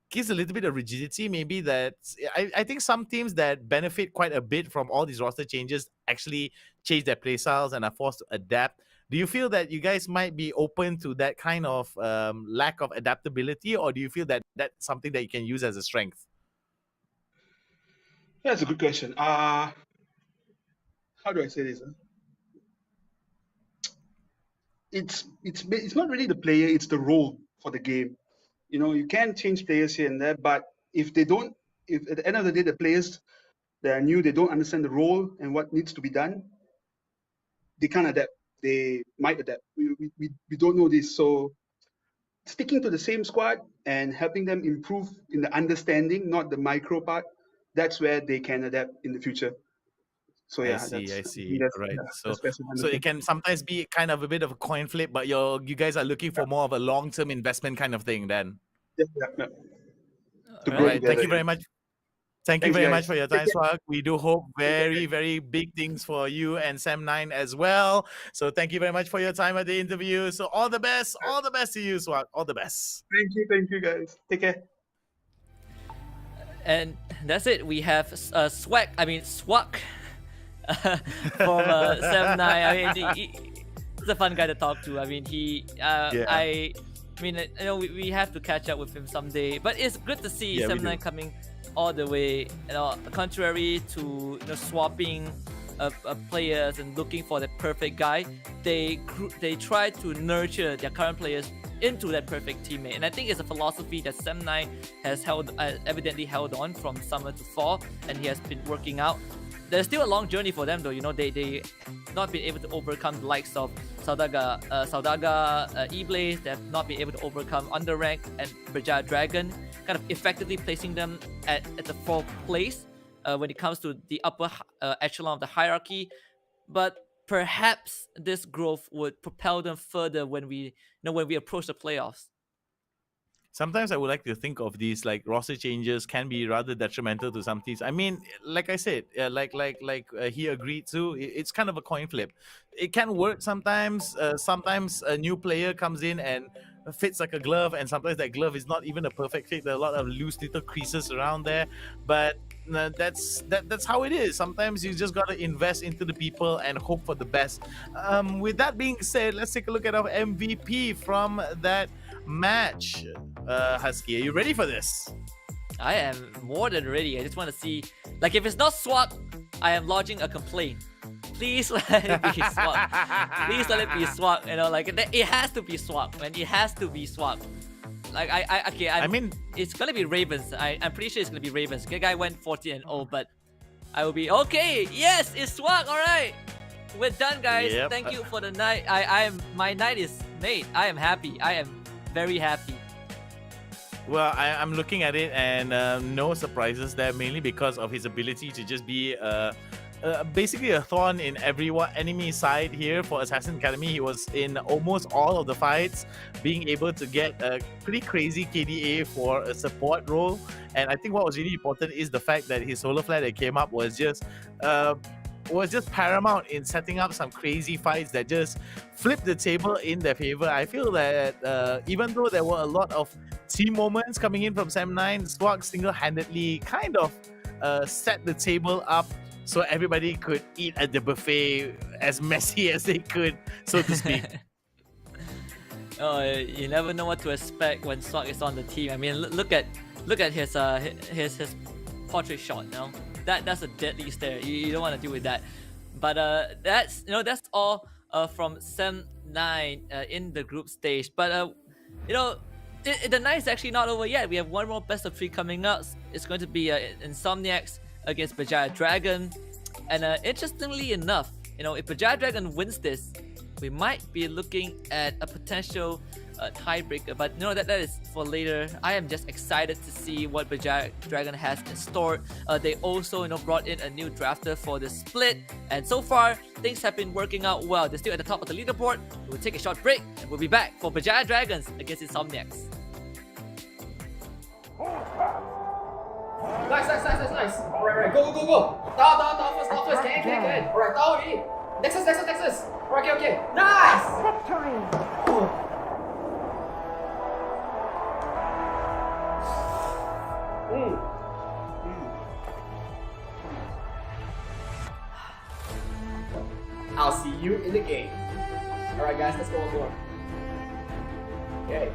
gives a little bit of rigidity? Maybe that I think some teams that benefit quite a bit from all these roster changes actually change their play styles and are forced to adapt. Do you feel that you guys might be open to that kind of lack of adaptability, or do you feel that that's something that you can use as a strength? That's a good question. How do I say this? It's not really the player; it's the role for the game. You can change players here and there, but if at the end of the day the players that are new, they don't understand the role and what needs to be done, they can't adapt. They might adapt. We don't know this, so sticking to the same squad and helping them improve in the understanding, not the micro part, that's where they can adapt in the future. So yeah, I see. Right. So it can sometimes be kind of a bit of a coin flip, but you guys are looking for more of a long-term investment kind of thing then. Yeah. All right. Thank you very much. Thank you very much for your time, Take care. Swag. We do hope very, very big things for you and Sam9 as well. So thank you very much for your time at the interview. So all the best to you, Swag. All the best. Thank you guys. Take care. And that's it. We have Swag from Sam9. I mean, he's a fun guy to talk to. I mean, we have to catch up with him someday. But it's good to see Sam9 coming all the way, contrary to swapping players and looking for the perfect guy. They try to nurture their current players into that perfect teammate, and I think it's a philosophy that Sam9 has evidently held on from summer to fall, and he has been working out. There's still a long journey for them though. They not been able to overcome the likes of Saudaga, E-Blaze. They have not been able to overcome UndeRank and Berjaya Dragon, kind of effectively placing them at the 4th place when it comes to the upper echelon of the hierarchy. But perhaps this growth would propel them further when we approach the playoffs. Sometimes I would like to think of these like roster changes can be rather detrimental to some teams. I mean, like I said, he agreed to, it's kind of a coin flip. It can work sometimes. Sometimes a new player comes in and fits like a glove, and sometimes that glove is not even a perfect fit. There are a lot of loose little creases around there, but that's how it is. Sometimes you just got to invest into the people and hope for the best. With that being said, let's take a look at our MVP from that match. Husky, are you ready for this? I am more than ready. I just want to see, like, if it's not swap, I am lodging a complaint. Please let it be swap. Please let it be swap. It has to be swap, man. It has to be swap. Like I mean, it's gonna be Ravens. I'm pretty sure it's gonna be Ravens. The guy went 14-0, but I will be okay. Yes, it's swap. All right, we're done, guys. Yep. Thank you for the night. My night is made. I am happy. I am very happy. Well, I'm looking at it, and no surprises there, mainly because of his ability to just be basically a thorn in enemy side here for Assassin Academy. He was in almost all of the fights, being able to get a pretty crazy KDA for a support role. And I think what was really important is the fact that his solo flat that came up was just paramount in setting up some crazy fights that just flipped the table in their favor. I feel that even though there were a lot of team moments coming in from Sam9, Swag single-handedly kind of set the table up so everybody could eat at the buffet as messy as they could, so to speak. Oh, you never know what to expect when Swag is on the team. I mean, look at his portrait shot. That's a deadly stare. You don't want to deal with that. But that's all from Sam 9 in the group stage. But you know, the night is actually not over yet. We have one more best of 3 coming up. It's going to be INSOMNIAX against Berjaya Dragon. And interestingly enough, you know, if Berjaya Dragon wins this, we might be looking at a potential tiebreaker, but no, that is for later. I am just excited to see what Berjaya Dragon has in store. They also, you know, brought in a new drafter for the split, and so far things have been working out well. They're still at the top of the leaderboard. We'll take a short break, and we'll be back for Berjaya Dragons against INSOMNIAX. Nice. Alright, go. Down first. Can. Alright, down already. Nexus. Alright, okay. Nice! I'll see you in the game. Alright guys, let's go on board. Okay.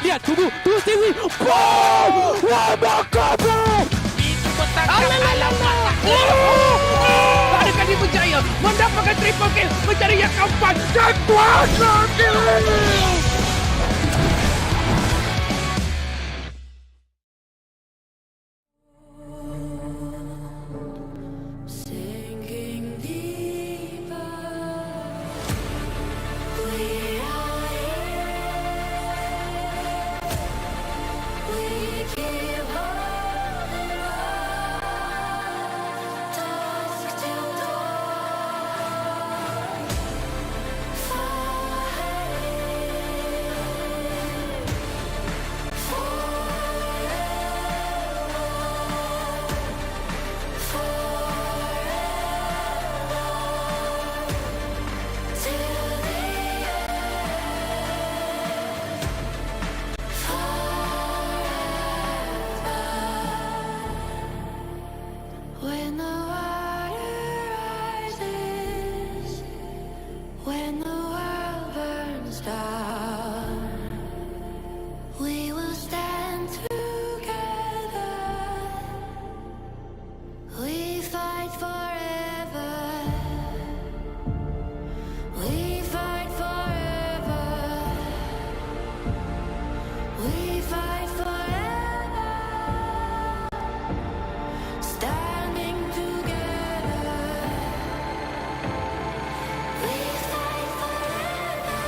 Lihat, tunggu Stewie. Boom! Wah, bakar bro! Itu petangkap adakah dia berjaya mendapatkan triple kill, mencari yang keempat dan kuasa kill. Sinking deeper, we are here. We keep holding on, dusk till dawn. When the water rises, when the world burns down, we will stand together. We fight forever. We fight forever. We fight forever. Standing together. We fight forever.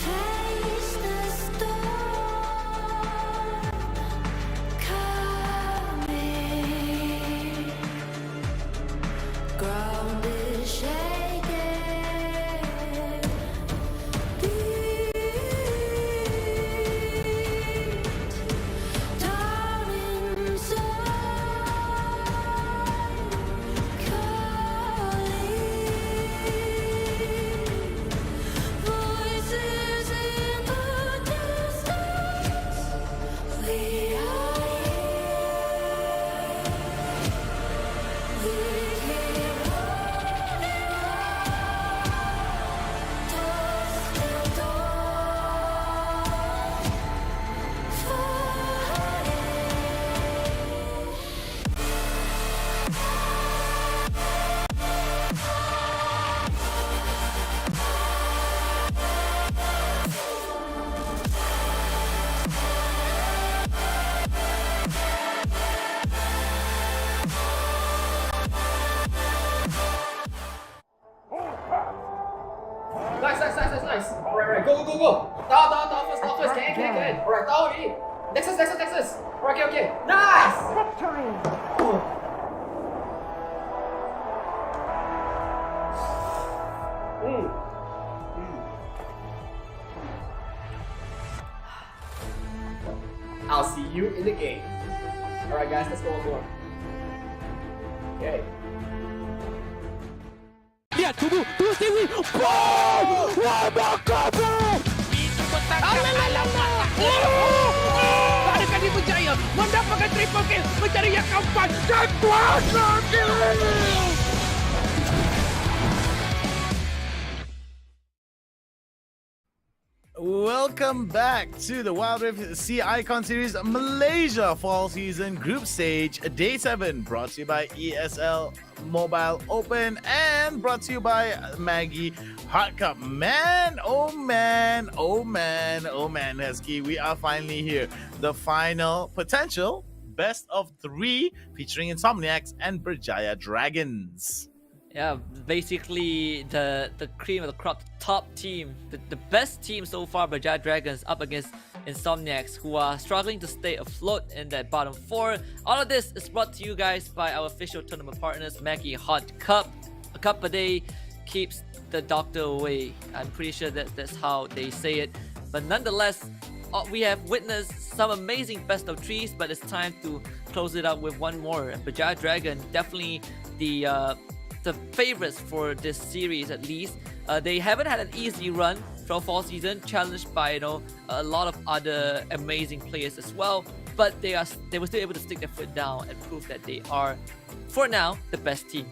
Face the storm coming. Ground is shaking. Deep down inside, calling. Voices in the distance. We are here. We keep holding on, dusk till dawn. Nice. Alright, go. Down first. Can. Alright, down already. Nexus. Alright, okay. Nice! Okay. Alright guys, let's go on board. Okay. Lihat tubuh Stewie. Boom! Wah, bakar bro! Itu petangkan alamat. Ada kali Berjaya mendapatkan triple kill, mencari yang keempat dan kuasa kill. Welcome back to the Wild Rift Sea Icon Series Malaysia Fall Season Group Stage Day 7, brought to you by ESL Mobile Open and brought to you by Maggie Hot Cup. Man, oh man, oh man, oh man, Hesky, we are finally here. The final potential best of 3 featuring INSOMNIAX and Berjaya Dragons. Yeah, basically the cream of the crop, the top team, the best team so far, Berjaya Dragons, up against INSOMNIAX, who are struggling to stay afloat in that bottom 4. All of this is brought to you guys by our official tournament partners, Maggie Hot Cup. A cup a day keeps the doctor away. I'm pretty sure that's how they say it. But nonetheless, we have witnessed some amazing best of 3s, but it's time to close it up with one more. Berjaya Dragon, definitely the favorites for this series at least. They haven't had an easy run throughout fall season, challenged by a lot of other amazing players as well. But they were still able to stick their foot down and prove that they are, for now, the best team.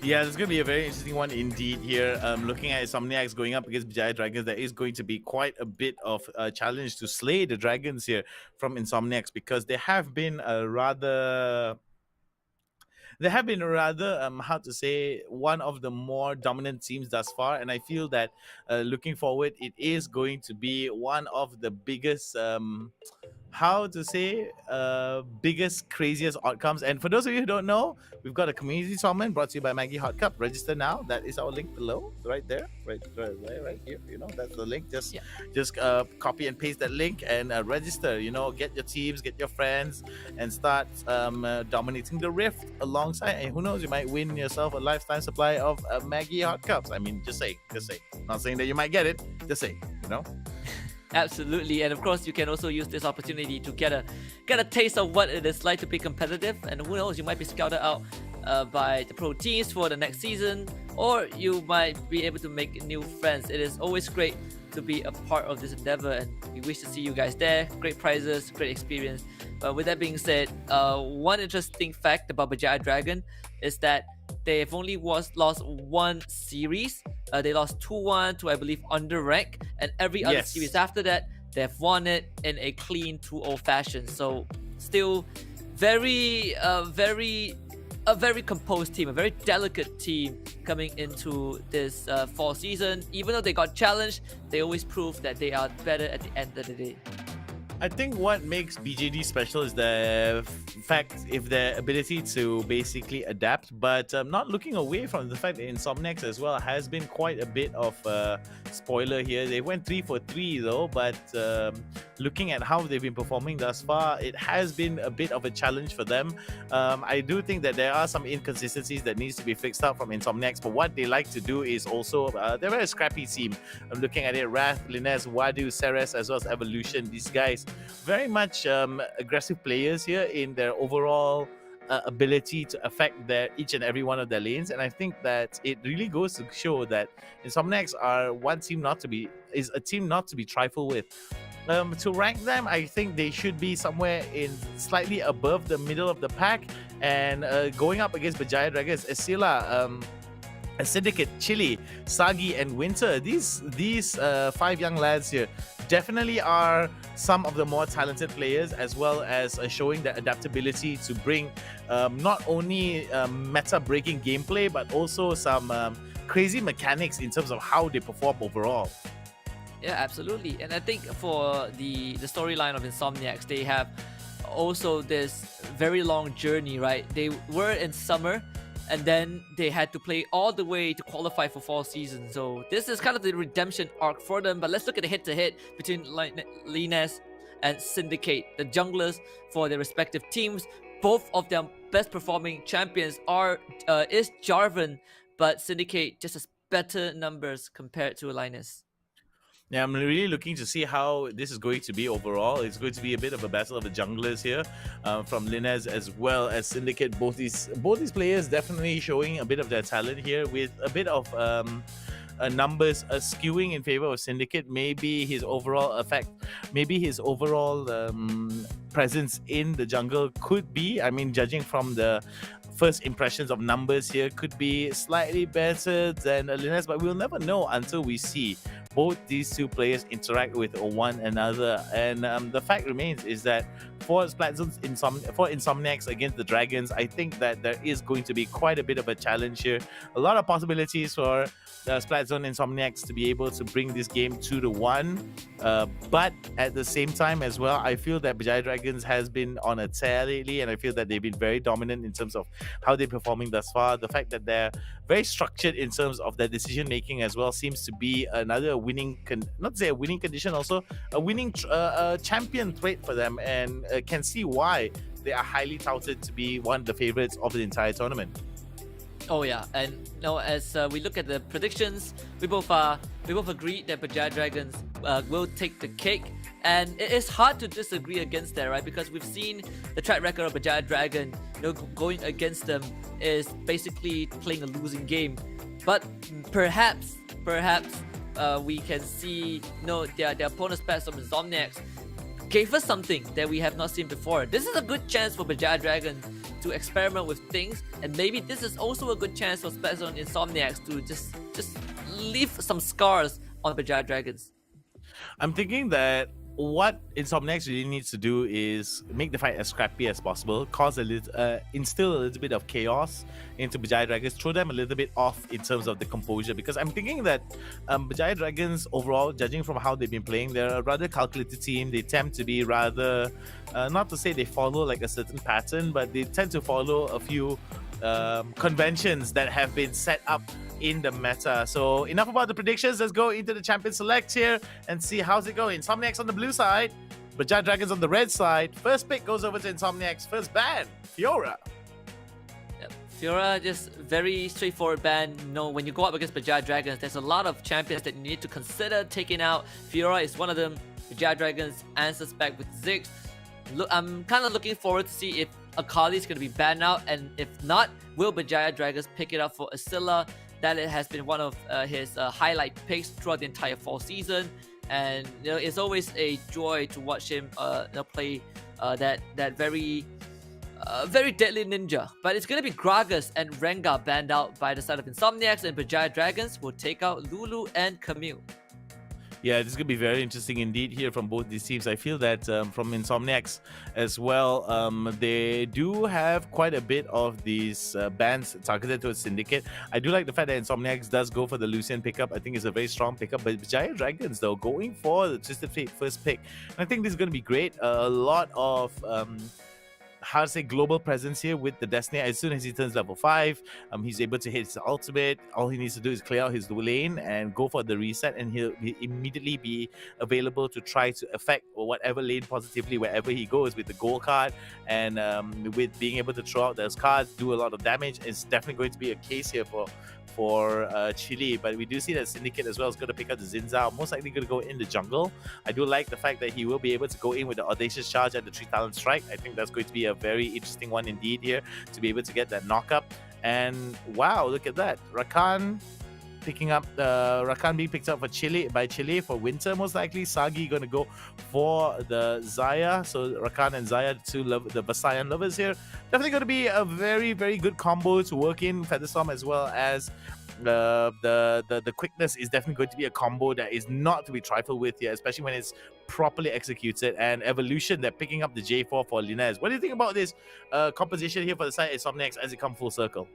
Yeah, it's going to be a very interesting one indeed here. Looking at INSOMNIAX going up against Berjaya Dragons, there is going to be quite a bit of a challenge to slay the Dragons here from INSOMNIAX, because they have been how to say, one of the more dominant teams thus far, and I feel that looking forward, it is going to be one of the biggest biggest, craziest outcomes. And for those of you who don't know, we've got a community tournament brought to you by Maggie Hot Cup. Register now. That is our link below, right there, right here. That's the link. Just copy and paste that link and register. Get your teams, get your friends, and start dominating the Rift alongside. And who knows, you might win yourself a lifetime supply of Maggie Hot Cups. I mean, just say. Not saying that you might get it. Just say. Absolutely, and of course you can also use this opportunity to get a taste of what it is like to be competitive, and who knows, you might be scouted out by the pro teams for the next season, or you might be able to make new friends. It is always great to be a part of this endeavor, and we wish to see you guys there. Great prizes, great experience. But with that being said, one interesting fact about Berjaya Dragon is that they've only lost one series. They lost 2-1 to, I believe, UndeRank, and every other series after that, they've won it in a clean 2-0 fashion. So still very composed team, a very delicate team coming into this fall season. Even though they got challenged, they always prove that they are better at the end of the day. I think what makes BJD special is the fact if their ability to basically adapt, but not looking away from the fact that INSOMNIAX as well has been quite a bit of a spoiler here. They went 3 for 3 though, but looking at how they've been performing thus far, it has been a bit of a challenge for them. I do think that there are some inconsistencies that needs to be fixed up from INSOMNIAX, but what they like to do is also, they're a very scrappy team. I'm looking at it, Wrath, Linez, Wadu, Ceres, as well as Evolution. These guys, very much aggressive players here in their overall ability to affect each and every one of their lanes, and I think that it really goes to show that INSOMNIAX are a team not to be trifled with. To rank them, I think they should be somewhere in slightly above the middle of the pack, and going up against Berjaya Dragons, Esila, Syndicate, Chili, Sagi, and Winter. These 5 young lads here definitely are some of the more talented players, as well as showing the adaptability to bring not only meta-breaking gameplay, but also some crazy mechanics in terms of how they perform overall. Yeah, absolutely. And I think for the storyline of INSOMNIAX, they have also this very long journey, right? They were in summer, and then they had to play all the way to qualify for fall season. So this is kind of the redemption arc for them. But let's look at the head-to-head between Linez and Syndicate, the junglers for their respective teams. Both of their best performing champions is Jarvan, but Syndicate just has better numbers compared to Linez. Yeah, I'm really looking to see how this is going to be overall. It's going to be a bit of a battle of the junglers here, from Linez as well as Syndicate. Both these players definitely showing a bit of their talent here, with a bit of numbers skewing in favor of Syndicate. Maybe his overall presence in the jungle could be, I mean, judging from the first impressions of numbers here, could be slightly better than Linez, but we'll never know until we see both these two players interact with one another. And the fact remains is that for Splatzone's INSOMNIAX against the Dragons, I think that there is going to be quite a bit of a challenge here. A lot of possibilities for Splatzone INSOMNIAX to be able to bring this game 2-1. But at the same time as well, I feel that Berjaya Dragons has been on a tear lately, and I feel that they've been very dominant in terms of how they're performing thus far. The fact that they're very structured in terms of their decision making as well seems to be another winning, not say a winning condition, also a winning champion trait for them, and can see why they are highly touted to be one of the favorites of the entire tournament. Oh yeah, and as we look at the predictions, we both agree that Berjaya Dragons will take the cake, and it is hard to disagree against that, right? Because we've seen the track record of Berjaya Dragon, going against them is basically playing a losing game. But perhaps we can see, their opponent's best of INSOMNIAX gave us something that we have not seen before. This is a good chance for Berjaya Dragons to experiment with things, and maybe this is also a good chance for Splatzone INSOMNIAX to just leave some scars on Berjaya Dragons. I'm thinking that what INSOMNIAX really needs to do is make the fight as scrappy as possible, instill a little bit of chaos into Berjaya Dragons, throw them a little bit off in terms of the composure, because I'm thinking that Berjaya Dragons overall, judging from how they've been playing, they're a rather calculated team. They tend to be rather, not to say they follow like a certain pattern, but they tend to follow a few conventions that have been set up in the meta. So enough about the predictions. Let's go into the champion select here and see how's it going. INSOMNIAX on the blue side, Berjaya Dragons on the red side. First pick goes over to INSOMNIAX. First ban, Fiora. Yep. Fiora, just very straightforward ban. When you go up against Berjaya Dragons, there's a lot of champions that you need to consider taking out. Fiora is one of them. Berjaya Dragons answers back with Ziggs. I'm kind of looking forward to see if Akali is going to be banned out, and if not, will Berjaya Dragons pick it up for Asilla? That it has been one of his highlight picks throughout the entire fall season, and it's always a joy to watch him play that very deadly ninja. But it's gonna be Gragas and Rengar banned out by the side of INSOMNIAX, and Berjaya Dragons will take out Lulu and Camille. Yeah, this is going to be very interesting indeed here from both these teams. I feel that from INSOMNIAX as well, they do have quite a bit of these bans targeted towards Syndicate. I do like the fact that INSOMNIAX does go for the Lucian pickup. I think it's a very strong pickup. But Berjaya Dragons, though, going for the Twisted Fate first pick. And I think this is going to be great. A lot of global presence here with the Destiny. As soon as he turns level 5, he's able to hit his ultimate. All he needs to do is clear out his lane and go for the reset, and he'll immediately be available to try to affect whatever lane positively wherever he goes with the gold card, and with being able to throw out those cards, do a lot of damage. It's definitely going to be a case here for Chile, but we do see that Syndicate as well is going to pick up the Zinzao, most likely going to go in the jungle. I do like the fact that he will be able to go in with the Audacious Charge at the 3 Talent Strike. I think that's going to be a very interesting one indeed here, to be able to get that knockup. And wow, look at that, Rakan being picked up for Chile for winter, most likely. Sagi going to go for the Xayah. So Rakan and Xayah, the Vasayan lovers here. Definitely going to be a very, very good combo to work in. Featherstorm as well as the quickness is definitely going to be a combo that is not to be trifled with here, especially when it's properly executed. And Evolution, they're picking up the J4 for Linez. What do you think about this composition here for the side INSOMNIAX as it comes full circle?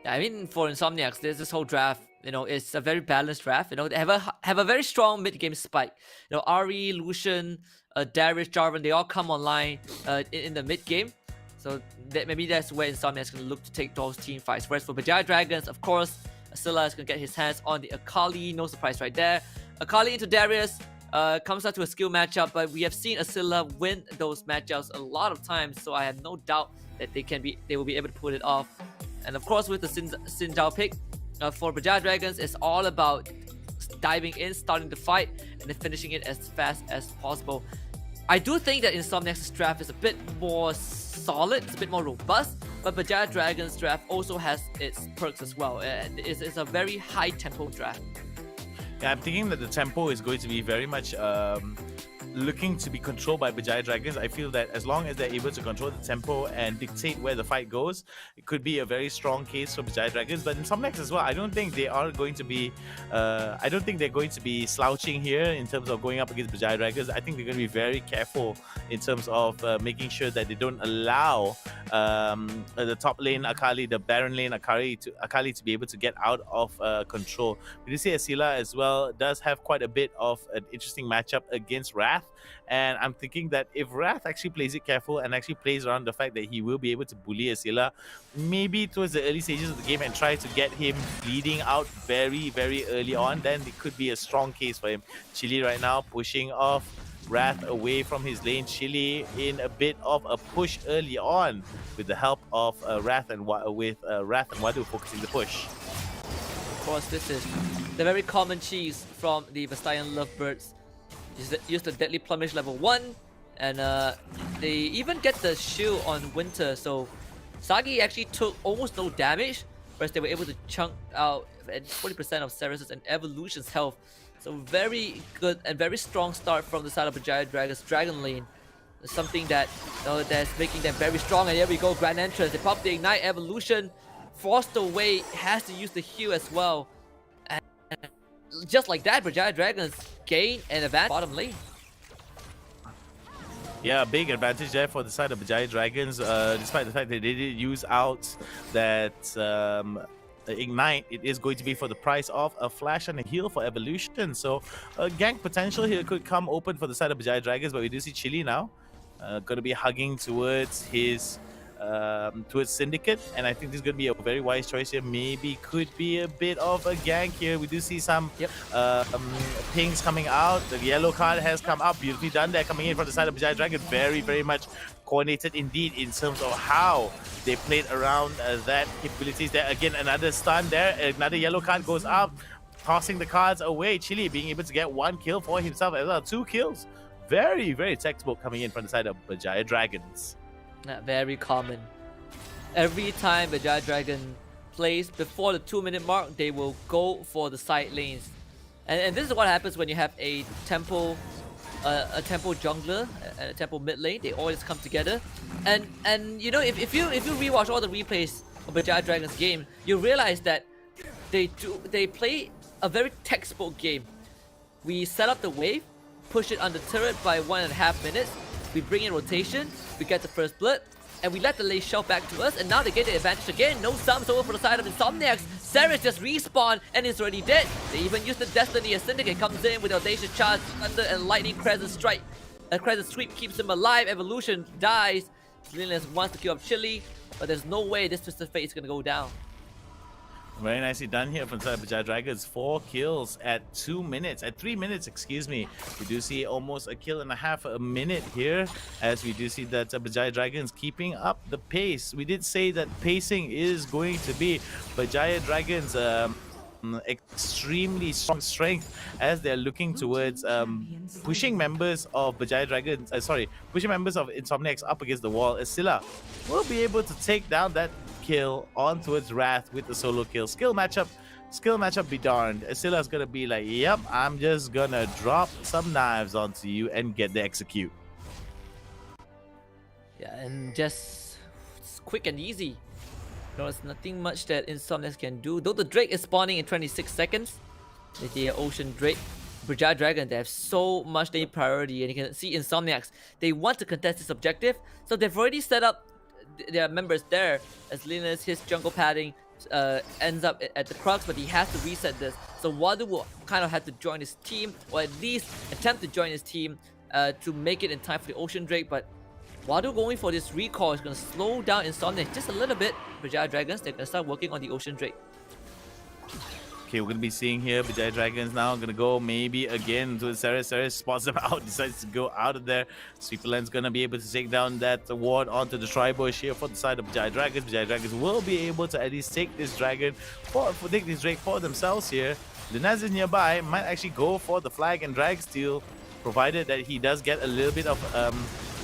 Yeah, I mean, for INSOMNIAX, there's this whole draft. It's a very balanced draft. They have a very strong mid-game spike. Ari, Lucian, Darius, Jarvan, they all come online in the mid-game. So maybe that's where INSOMNIAX is going to look to take those team fights. Whereas for Berjaya Dragons, of course, Asilla is going to get his hands on the Akali. No surprise right there. Akali into Darius comes out to a skill matchup, but we have seen Asilla win those matchups a lot of times. So I have no doubt that they will be able to pull it off. And of course, with the Xin Zhao pick, for Berjaya Dragons, it's all about diving in, starting the fight, and then finishing it as fast as possible. I do think that INSOMNIAX's draft is a bit more solid, it's a bit more robust, but Berjaya Dragon's draft also has its perks as well. It's a very high tempo draft. Yeah, I'm thinking that the tempo is going to be very much looking to be controlled by Berjaya Dragons. I feel that as long as they're able to control the tempo and dictate where the fight goes, it could be a very strong case for Berjaya Dragons. But in INSOMNIAX as well, I don't think they are going to be. I don't think they're going to be slouching here in terms of going up against Berjaya Dragons. I think they're going to be very careful in terms of making sure that they don't allow the top lane Akali, the Baron lane Akali to be able to get out of control. We do see Asila as well does have quite a bit of an interesting matchup against Wrath. And I'm thinking that if Wrath actually plays it careful and actually plays around the fact that he will be able to bully Asila, maybe towards the early stages of the game and try to get him bleeding out very, very early on, then it could be a strong case for him. Chili right now pushing off Wrath away from his lane. Chili in a bit of a push early on with the help of Wrath and Wadu focusing the push. Of course, this is the very common cheese from the Vestayan Lovebirds. Use the Deadly Plumage level 1, and they even get the shield on Winter, so Sagi actually took almost no damage, whereas they were able to chunk out 40% of Ceres' and Evolution's health. So very good and very strong start from the side of Berjaya Dragon's Dragon Lane. Something that that's making them very strong, and here we go, Grand Entrance. They pop the Ignite. Evolution forced away, has to use the heal as well. And just like that, Berjaya Dragons gain an advantage bottom lane. Yeah, big advantage there for the side of Berjaya Dragons, despite the fact that they did use out that Ignite. It is going to be for the price of a flash and a heal for Evolution. So gank potential here could come open for the side of Berjaya Dragons, but we do see Chili now going to be hugging towards his towards Syndicate, and I think this is going to be a very wise choice here. Maybe could be a bit of a gank here. We do see some pings coming out. The yellow card has come up. Beautifully done there, coming in from the side of Berjaya Dragon. Very, very much coordinated indeed in terms of how they played around that capabilities there. Again, another stun there. Another yellow card goes up, tossing the cards away. Chili being able to get 1 kill for himself as well. 2 kills. Very, very textbook coming in from the side of Berjaya Dragons. Very common. Every time Berjaya Dragon plays before the 2-minute mark, they will go for the side lanes, and this is what happens when you have a tempo jungler and a tempo mid lane. They always come together, and you know, if you rewatch all the replays of Berjaya Dragon's game, you realize that they play a very textbook game. We set up the wave, push it on the turret by 1.5 minutes. We bring in rotation, we get the first blood, and we let the lane shelf back to us, and now they get the advantage again. No sums over for the side of INSOMNIAX. Ceres just respawned and is already dead. They even use the Destiny as Syndicate comes in with Audacious Charge, Thunder, and Lightning Crescent Strike. A Crescent Sweep keeps him alive. Evolution dies. Selenius wants to kill up Chili, but there's no way this Twisted Fate is going to go down. Very nicely done here from Berjaya Dragons. 4 kills at 2 minutes, at 3 minutes, excuse me. We do see almost a kill and a half a minute here, as we do see that Berjaya Dragons keeping up the pace. We did say that pacing is going to be Berjaya Dragons extremely strong strength as they're looking towards pushing members of Berjaya Dragons, pushing members of INSOMNIAX up against the wall. Asila will be able to take down that kill on towards Wrath with the solo kill. Skill matchup be darned. Asila's gonna be like, yep, I'm just gonna drop some knives onto you and get the execute. Yeah, and just quick and easy. There's nothing much that INSOMNIAX can do. Though the Drake is spawning in 26 seconds, the Ocean Drake, Berjaya Dragon, they have so much they need priority, and you can see INSOMNIAX, they want to contest this objective, so they've already set up their members there. As Linus, his jungle padding ends up at the crux, but he has to reset this. So Wadu will kind of have to join his team, or at least attempt to join his team to make it in time for the Ocean Drake. But Wadu going for this recall is going to slow down INSOMNIAX just a little bit. Berjaya Dragons, they're going to start working on the Ocean Drake. Okay, we're going to be seeing here Berjaya Dragons now going to go maybe again to Ceres. Ceres spots them out, decides to go out of there. Sweeperland's going to be able to take down that ward onto the Tri-Bush here for the side of Berjaya Dragons. Berjaya Dragons will be able to at least take this dragon take this Drake for themselves here. Linaz is nearby, might actually go for the flag and drag steal, provided that he does get a little bit of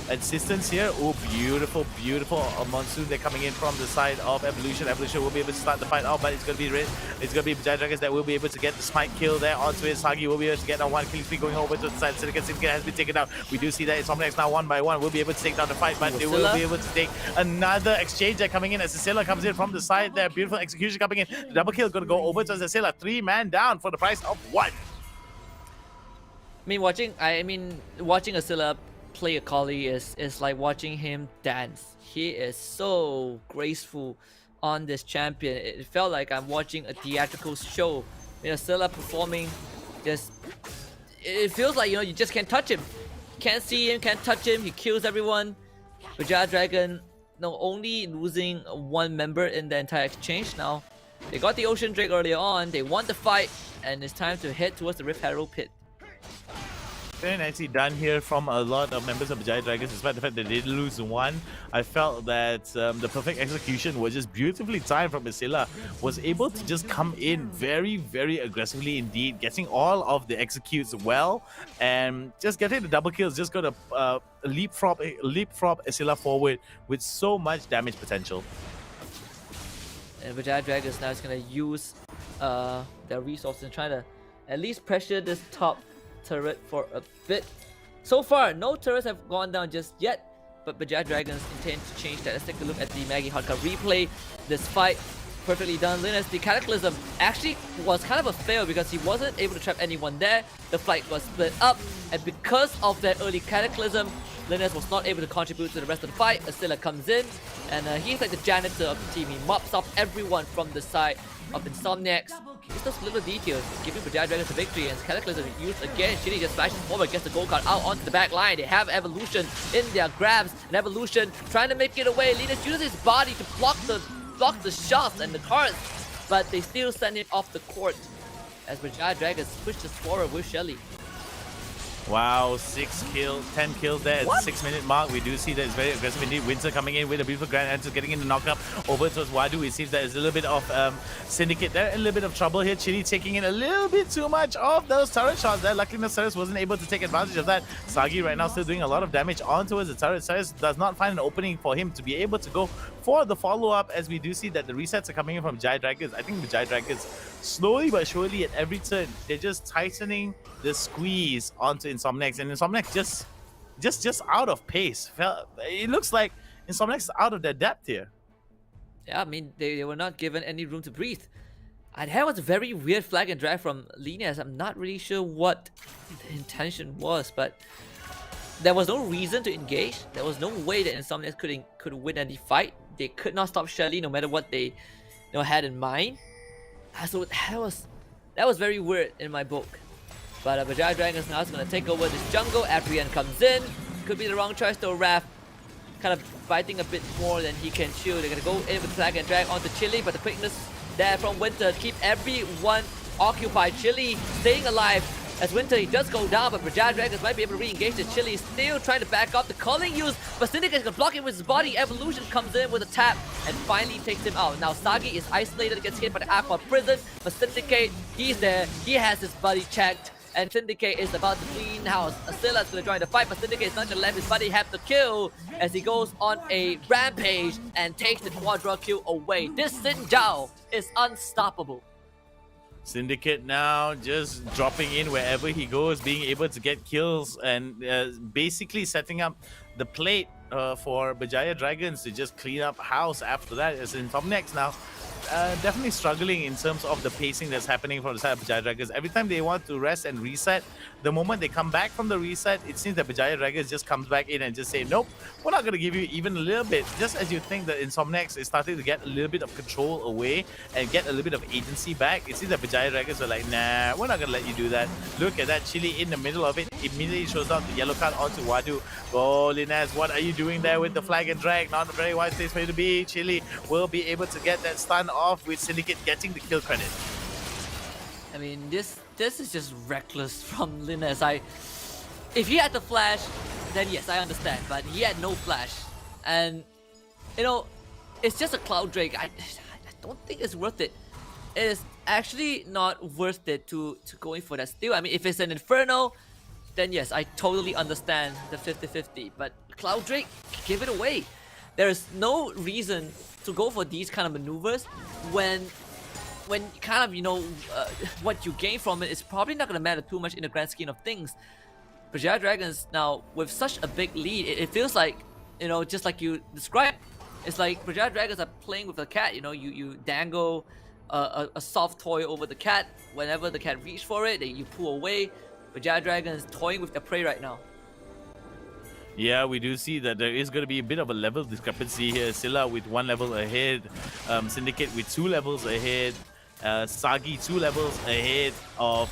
assistance here. Oh, beautiful, beautiful. Monsoon, they're coming in from the side of Evolution. Evolution will be able to start the fight off, but it's going to be It's going to be Berjaya Dragons that will be able to get the smite kill there onto it. Sagi will be able to get on one kill streak going over to the side. Syndicate has been taken out. We do see that INSOMNIAX now 1 by 1 will be able to take down the fight, but they will be able to take another exchange there coming in as Cecilia comes in from the side there. Beautiful execution coming in. The double kill going to go over to Cecilia. 3-man down for the price of 1. Watching Asila play Akali is like watching him dance. He is so graceful on this champion. It felt like I'm watching a theatrical show. Asila performing, it feels like you just can't touch him. Can't see him, can't touch him. He kills everyone. Berjaya Dragon only losing 1 member in the entire exchange now. They got the Ocean Drake earlier on. They won the fight, and it's time to head towards the Rift Herald pit. Very nicely done here from a lot of members of Berjaya Dragons, despite the fact that they did lose 1. I felt that the perfect execution was just beautifully timed from Isila. Was able to just come in very, very aggressively indeed, getting all of the executes well, and just getting the double kills. Just got to leapfrog Isila forward with so much damage potential. And Berjaya Dragons now is going to use their resources and try to at least pressure this top turret for a bit. So far, no turrets have gone down just yet, but Berjaya Dragons intend to change that. Let's take a look at the Maggie Hardcore replay. This fight, perfectly done. Linus, the Cataclysm actually was kind of a fail because he wasn't able to trap anyone there. The fight was split up, and because of that early Cataclysm, Linus was not able to contribute to the rest of the fight. Asila comes in, and he's like the janitor of the team. He mops up everyone from the side of INSOMNIAX. It's those little details giving Berjaya Dragons the victory, and Cataclysm used again. Shitty just flashes forward, gets the gold card out onto the back line. They have Evolution in their grabs, and Evolution trying to make it away. Linus uses his body to block the shots and the cards, but they still send him off the court as Berjaya Dragons push this forward with Shelly. Wow, 10 kills there at the 6-minute mark. We do see that it's very aggressive indeed. Winter coming in with a beautiful grand answer, getting in the knockup over towards Wadu. It seems that there's a little bit of Syndicate there, a little bit of trouble here. Chili taking in a little bit too much of those turret shots there. Luckily, Cyrus wasn't able to take advantage of that. Sagi right now still doing a lot of damage on towards the turret. Cyrus does not find an opening for him to be able to go for the follow-up, as we do see that the resets are coming in from Berjaya Dragons. I think Berjaya Dragons, slowly but surely at every turn, they're just tightening the squeeze onto INSOMNIAX, and INSOMNIAX just out of pace. It looks like INSOMNIAX is out of their depth here. Yeah, I mean, they were not given any room to breathe. And that was a very weird flag and drag from Linus. I'm not really sure what the intention was, but there was no reason to engage. There was no way that INSOMNIAX could win any fight. They could not stop Shelly no matter what they had in mind. So that was very weird in my book. But Berjaya Dragons now is going to take over this jungle. Adrian comes in. Could be the wrong choice though. Raph kind of fighting a bit more than he can chew. They're going to go in with flag and drag onto Chili, but the quickness there from Winter keep everyone occupied. Chili staying alive as Winter, he does go down, but Berjaya Dragons might be able to re-engage the Chili. Still trying to back up the calling use, but Syndicate is going to block him with his body. Evolution comes in with a tap and finally takes him out. Now Sagi is isolated, gets hit by the Aqua Prison, but Syndicate, he's there. He has his body checked, and Syndicate is about to clean house. Asila is going to join the fight, but Syndicate is not going to let his buddy have the kill as he goes on a rampage and takes the quadra kill away. This Xin Zhao is unstoppable. Syndicate now just dropping in wherever he goes, being able to get kills, and basically setting up the plate for Berjaya Dragons to just clean up house after that. As INSOMNIAX now definitely struggling in terms of the pacing that's happening from the side of Berjaya Dragons. Every time they want to rest and reset, the moment they come back from the reset, it seems that Berjaya Dragons just comes back in and just say, nope, we're not going to give you even a little bit. Just as you think that INSOMNIAX is starting to get a little bit of control away and get a little bit of agency back, it seems that Berjaya Dragons are like, nah, we're not going to let you do that. Look at that, Chili in the middle of it, immediately shows out the yellow card onto Wadu. Oh, Linaz, what are you doing there with the flag and drag? Not a very wise place for you to be. Chili will be able to get that stun off with Syndicate getting the kill credit. I mean, this is just reckless from Linus. If he had the flash, then yes, I understand. But he had no flash, and it's just a Cloud Drake. I don't think it's worth it it is actually not worth it to going for that steal. I mean, if it's an Inferno, then yes, I totally understand the 50-50. But Cloud Drake, give it away. There is no reason to go for these kind of maneuvers when kind of, you know, what you gain from it is probably not going to matter too much in the grand scheme of things. Berjaya Dragons now, with such a big lead, it feels like, you know, just like you described, it's like Berjaya Dragons are playing with a cat. You know, you dangle a soft toy over the cat. Whenever the cat reaches for it, you pull away. Berjaya Dragons toying with their prey right now. Yeah, we do see that there is going to be a bit of a level discrepancy here. Scylla with 1 level ahead, Syndicate with 2 levels ahead, Sagi 2 levels ahead of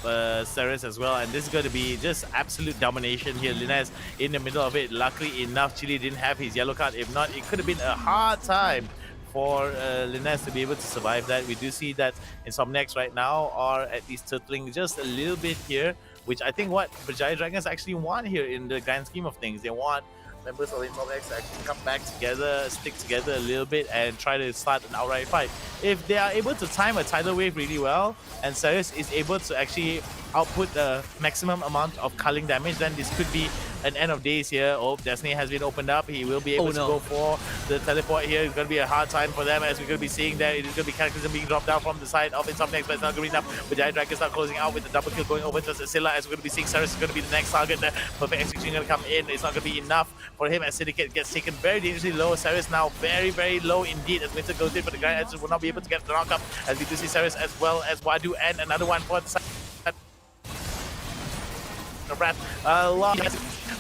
Ceres as well, and this is going to be just absolute domination here. Linez in the middle of it. Luckily enough, Chili didn't have his yellow card. If not, it could have been a hard time for Linez to be able to survive that. We do see that INSOMNIAX right now are at least turtling just a little bit here, which I think what Berjaya Dragons actually want here in the grand scheme of things. They want members of INSOMNIAX to actually come back together, stick together a little bit, and try to start an outright fight. If they are able to time a tidal wave really well, and Ceres is able to actually output the maximum amount of culling damage, then this could be an end of days here. Oh, Destiny has been opened up. He will be able to go for the teleport here. It's going to be a hard time for them, as we're going to be seeing that it is going to be Cataclysm being dropped down from the side of INSOMNIAX, but it's not going to be enough. Berjaya Dragons are closing out with the double kill going over to Scylla, as we're going to be seeing Ceres is going to be the next target. The perfect execution going to come in. It's not going to be enough for him, as Syndicate gets taken very dangerously low. Ceres now very, very low indeed, as Winter goes in, but the Grand Edges will not be able to get the knock up, as we do see Ceres as well as Wadu, and another one for the side.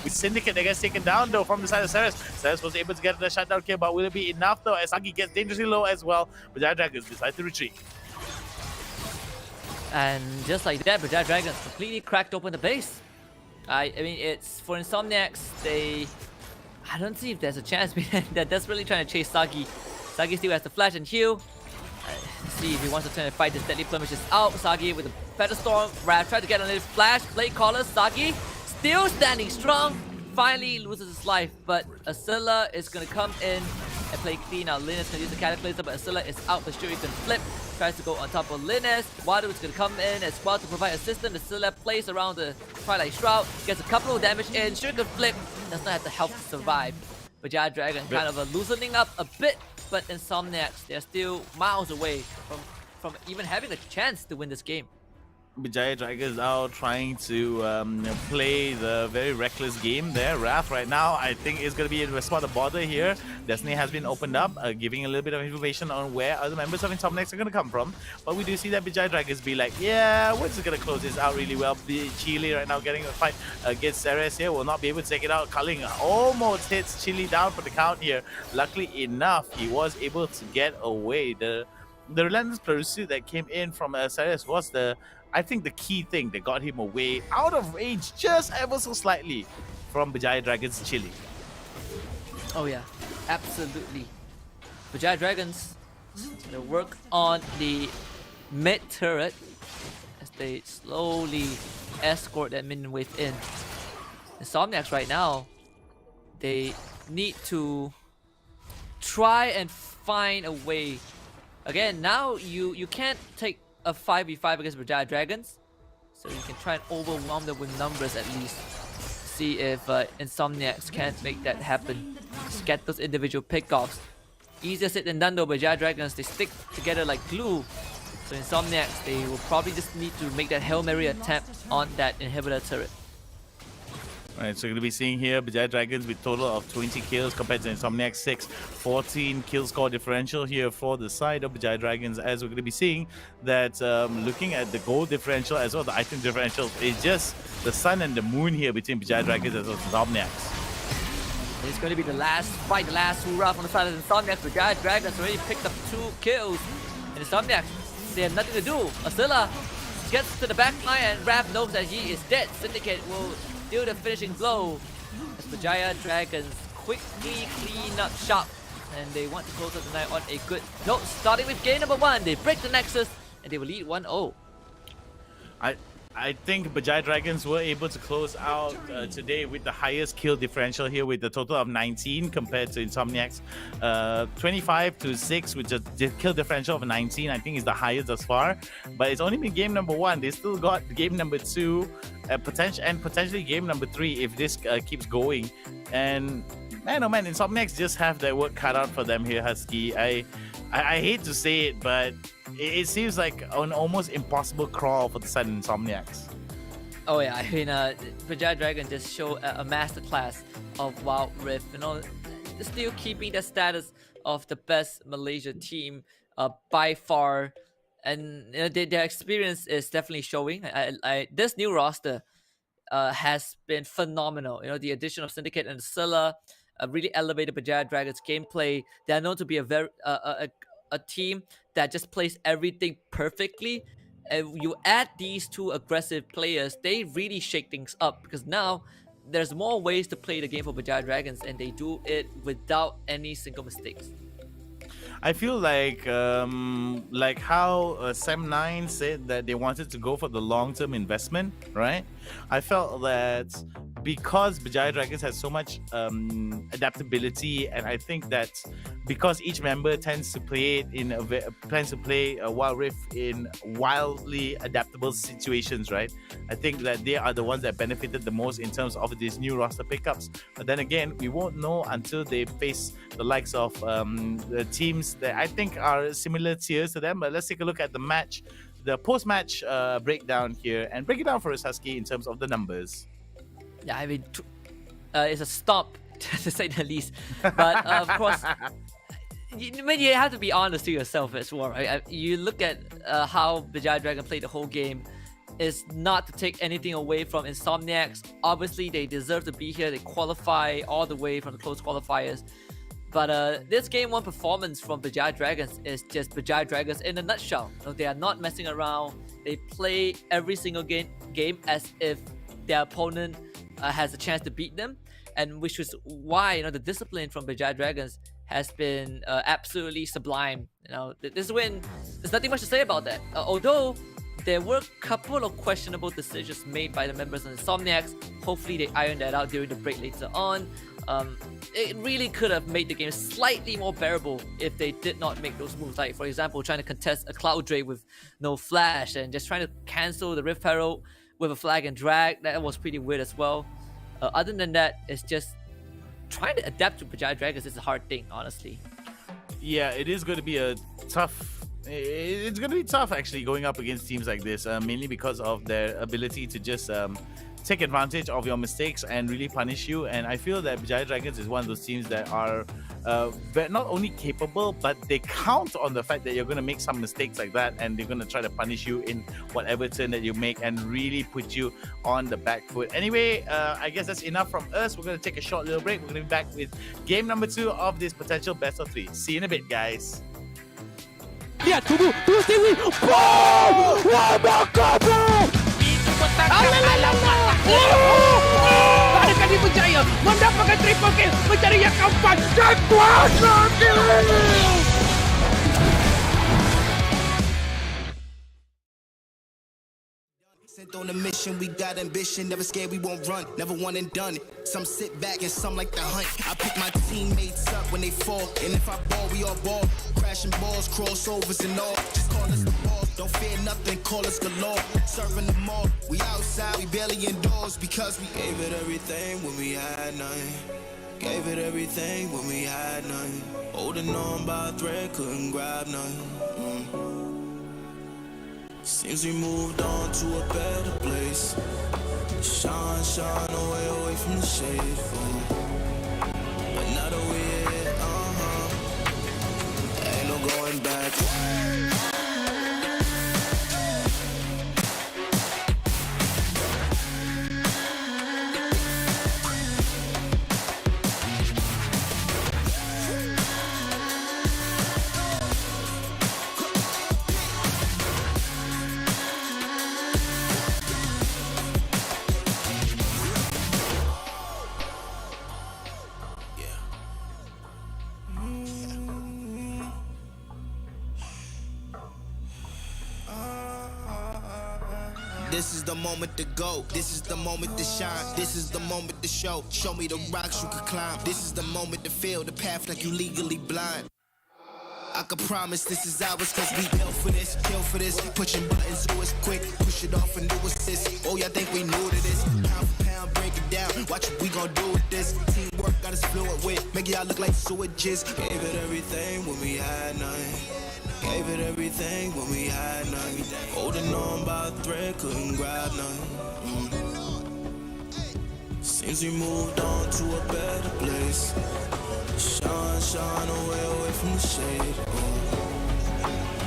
With Syndicate, they get taken down though from the side of Ceres. Ceres was able to get the shutdown kill, but will it be enough though, as Sagi gets dangerously low as well? Berjaya Dragons decide to retreat. And just like that, Berjaya Dragons completely cracked open the base. I mean, it's for INSOMNIAX, I don't see if there's a chance. They're desperately trying to chase Sagi. Sagi still has the flash and heal. See if he wants to turn and fight this deadly plumage is out. Sagi with a Feather Storm. Raph tried to get on his flash. Blade Caller. Sagi still standing strong. Finally loses his life, but Asilla is going to come in and play clean. Now Linus can use the Cataclysm, but Asilla is out for sure. He can flip. Tries to go on top of Linus. Wadu is going to come in as well to provide assistance. Asilla plays around the Twilight Shroud. Gets a couple of damage in. Sure can flip. Does not have the health to survive. Berjaya Dragon kind of loosening up a bit, but INSOMNIAX, they're still miles away from even having a chance to win this game. Berjaya Dragons out trying to play the very reckless game there. Wrath right now, I think, is going to be in response to border here. Destiny has been opened up, giving a little bit of information on where other members of INSOMNIAX are going to come from. But we do see that Berjaya Dragons be like, yeah, we're just going to close this out really well. Chili right now getting a fight against Ceres here, will not be able to take it out. Culling almost hits Chili down for the count here. Luckily enough, he was able to get away. The relentless pursuit that came in from Ceres was I think the key thing that got him away out of range just ever so slightly from Berjaya Dragons Chili. Oh yeah, absolutely. Berjaya Dragons gonna work on the mid turret as they slowly escort that minion wave in. INSOMNIAX right now, they need to try and find a way. Again, now you can't take a 5v5 against Berjaya Dragons, so you can try and overwhelm them with numbers at least. See if INSOMNIAX can't make that happen. Just get those individual pickoffs. Easier said than done though. Berjaya Dragons, they stick together like glue. So INSOMNIAX, they will probably just need to make that Hail Mary attempt on that inhibitor turret. Alright, so we're going to be seeing here Berjaya Dragons with total of 20 kills compared to INSOMNIAX 6. 14 kill score differential here for the side of Berjaya Dragons, as we're going to be seeing that looking at the gold differential as well, the item differential, is just the sun and the moon here between Berjaya Dragons as well as INSOMNIAX. It's going to be the last fight, the last hurrah from the side of INSOMNIAX. Berjaya Dragons already picked up 2 kills. And INSOMNIAX, they have nothing to do. Asilla gets to the back line and Raph knows that he is dead. Syndicate will deal the finishing blow as Berjaya Dragons quickly clean up shop, and they want to close out the night on a good note. Starting with game number 1, they break the Nexus and they will lead 1-0. I think Berjaya Dragons were able to close out today with the highest kill differential here, with a total of 19 compared to INSOMNIAX 25 to 6, with a kill differential of 19. I think is the highest thus far, but it's only been game number 1. They still got game number 2, potentially game number 3 if this keeps going. And man, oh man, INSOMNIAX just have their work cut out for them here, Husky. I hate to say it, but it seems like an almost impossible crawl for the side of INSOMNIAX. Oh yeah, I mean, Berjaya Dragon just showed a masterclass of Wild Rift. You know, still keeping the status of the best Malaysia team by far, and you know, their experience is definitely showing. This new roster has been phenomenal. You know, the addition of Syndicate and Scylla really elevated Berjaya Dragon's gameplay. They are known to be a team that just plays everything perfectly. And you add these two aggressive players, they really shake things up, because now there's more ways to play the game for Berjaya Dragons, and they do it without any single mistakes. I feel like how Sam9 said that they wanted to go for the long-term investment, right? I felt that because Berjaya Dragons has so much adaptability, and I think that because each member tends to play a Wild Rift in wildly adaptable situations, right? I think that they are the ones that benefited the most in terms of these new roster pickups. But then again, we won't know until they face the likes of the teams that I think are similar tiers to them. But let's take a look at the match, the post-match breakdown here, and break it down for us, Husky, in terms of the numbers. Yeah, I mean, it's a stomp, to say the least. But of course, you have to be honest to yourself as well, right? You look at how Berjaya Dragon played the whole game. Is not to take anything away from INSOMNIAX. Obviously, they deserve to be here. They qualify all the way from the close qualifiers. But this game 1 performance from Berjaya Dragons is just Berjaya Dragons in a nutshell. You know, they are not messing around. They play every single game as if their opponent has a chance to beat them, and which is why the discipline from Berjaya Dragons has been absolutely sublime. This win, there's nothing much to say about that. Although there were a couple of questionable decisions made by the members of INSOMNIAX. Hopefully they iron that out during the break later on. It really could have made the game slightly more bearable if they did not make those moves. Like, for example, trying to contest a Cloud Drake with no flash and just trying to cancel the Rift Herald with a flag and drag. That was pretty weird as well. Other than that, it's just trying to adapt to Berjaya Dragons is a hard thing, honestly. Yeah, it is going to be a tough... It's going to be tough, actually, going up against teams like this, mainly because of their ability to just take advantage of your mistakes and really punish you. And I feel that Berjaya Dragons is one of those teams that are not only capable, but they count on the fact that you're going to make some mistakes like that, and they're going to try to punish you in whatever turn that you make and really put you on the back foot. Anyway, I guess that's enough from us. We're going to take a short little break. We're going to be back with game number 2 of this potential best of 3. See you in a bit, guys. Lihat, tunggu Stewie. Boom! Wah, bakar, bro! Itu petangkap alam mata. Ada kali Berjaya mendapatkan triple kill, mencari yang keempat dan kuasa kill. Sent on a mission, we got ambition, never scared, we won't run, never one and done it. Some sit back and some like to hunt. I pick my teammates up when they fall, and if I ball, we all ball. Crashing balls, crossovers and all. Just call us the ball, don't fear nothing, call us galore. Serving them all, we outside, we barely indoors because we gave it everything when we had nothing. Gave it everything when we had nothing. Holding on by a thread, couldn't grab nothing. Seems we moved on to a better place. Shine, shine away from the shade. But now that we're here, ain't no going back. This is the moment to go. This is the moment to shine. This is the moment to show. Show me the rocks you can climb. This is the moment to feel the path like you legally blind. I can promise this is ours cause we built for this, kill for this. Pushing buttons so it's quick, push it off and do assist. Oh, y'all think we new to this? Pound for pound, break it down. Watch what we gon' do with this. Teamwork got us fluent with. Make y'all look like sewages. Gave it everything when we had nothing. Gave it everything when we had nothing. Holding on by a thread, couldn't grab nothing. Seems we moved on to a better place. Shine away from the shade.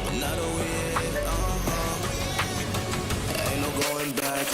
But now that we're here, ain't no going back.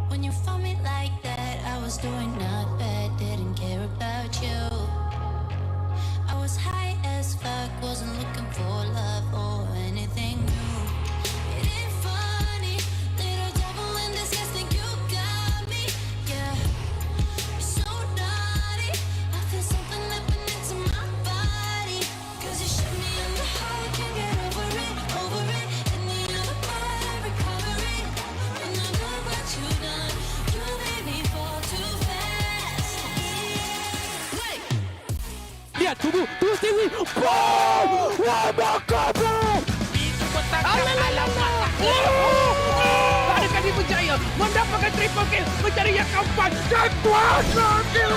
When you found me like that, I was doing not bad, didn't care about you. I was high as fuck, wasn't looking for love or anything new. It ain't funny, little devil in disguise, think you got me, yeah. You're so naughty, I feel something happening to my body. Cause you shot me in the heart, can't get over it. In the other part, I recover it. And I know what you done, you made me fall too fast. Wait! Lihat, tunggu Stewie. Boom! Wah, bakar bro! Adakah dia berjaya mendapatkan triple kill, mencari yang keempat dan kuasa kill?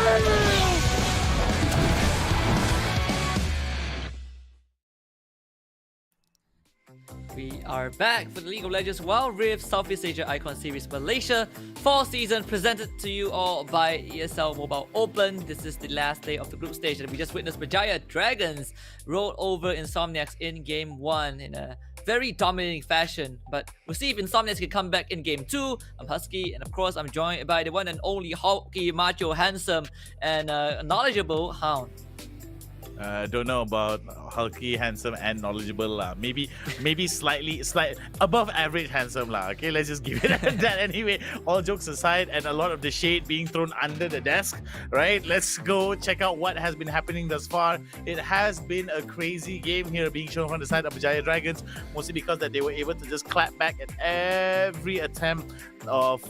We are back for the League of Legends Wild Rift Southeast Asia Icon Series Malaysia fall season, presented to you all by ESL Mobile Open. This is the last day of the group stage, and we just witnessed Berjaya Dragons roll over INSOMNIAX in Game 1 in a very dominating fashion. But we'll see if INSOMNIAX can come back in Game 2. I'm Husky, and of course I'm joined by the one and only hulky, macho, handsome, and knowledgeable Hound. Don't know about hulky, handsome, and knowledgeable lah. Maybe slight above average handsome lah. Okay, let's just give it that anyway. All jokes aside, and a lot of the shade being thrown under the desk, right? Let's go check out what has been happening thus far. It has been a crazy game here being shown from the side of Berjaya Dragons, mostly because that they were able to just clap back at every attempt of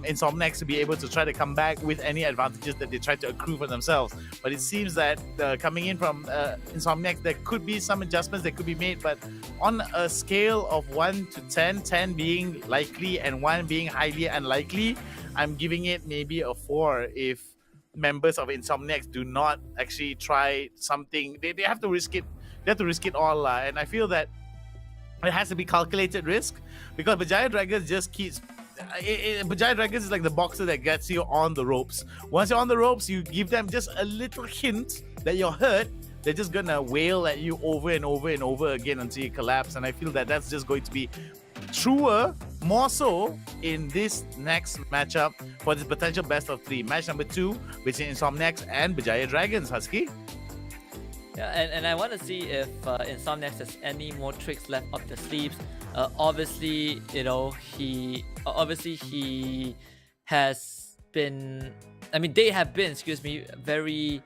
INSOMNIAX to be able to try to come back with any advantages that they tried to accrue for themselves. But it seems that coming in from INSOMNIAX, there could be some adjustments that could be made, but on a scale of 1 to 10, 10 being likely and 1 being highly unlikely, I'm giving it maybe a 4 if members of INSOMNIAX do not actually try something. They have to risk it. They have to risk it all, and I feel that it has to be calculated risk, because Berjaya Dragons just keeps Berjaya Dragons is like the boxer that gets you on the ropes. Once you're on the ropes, you give them just a little hint that you're hurt. They're just gonna wail at you over and over and over again until you collapse. And I feel that that's just going to be truer, more so in this next matchup for this potential best of 3. Match number 2 between INSOMNIAX and Berjaya Dragons, Husky. Yeah, and I want to see if INSOMNIAX has any more tricks left up their sleeves. Obviously, you know, he has been, I mean, they have been, excuse me, very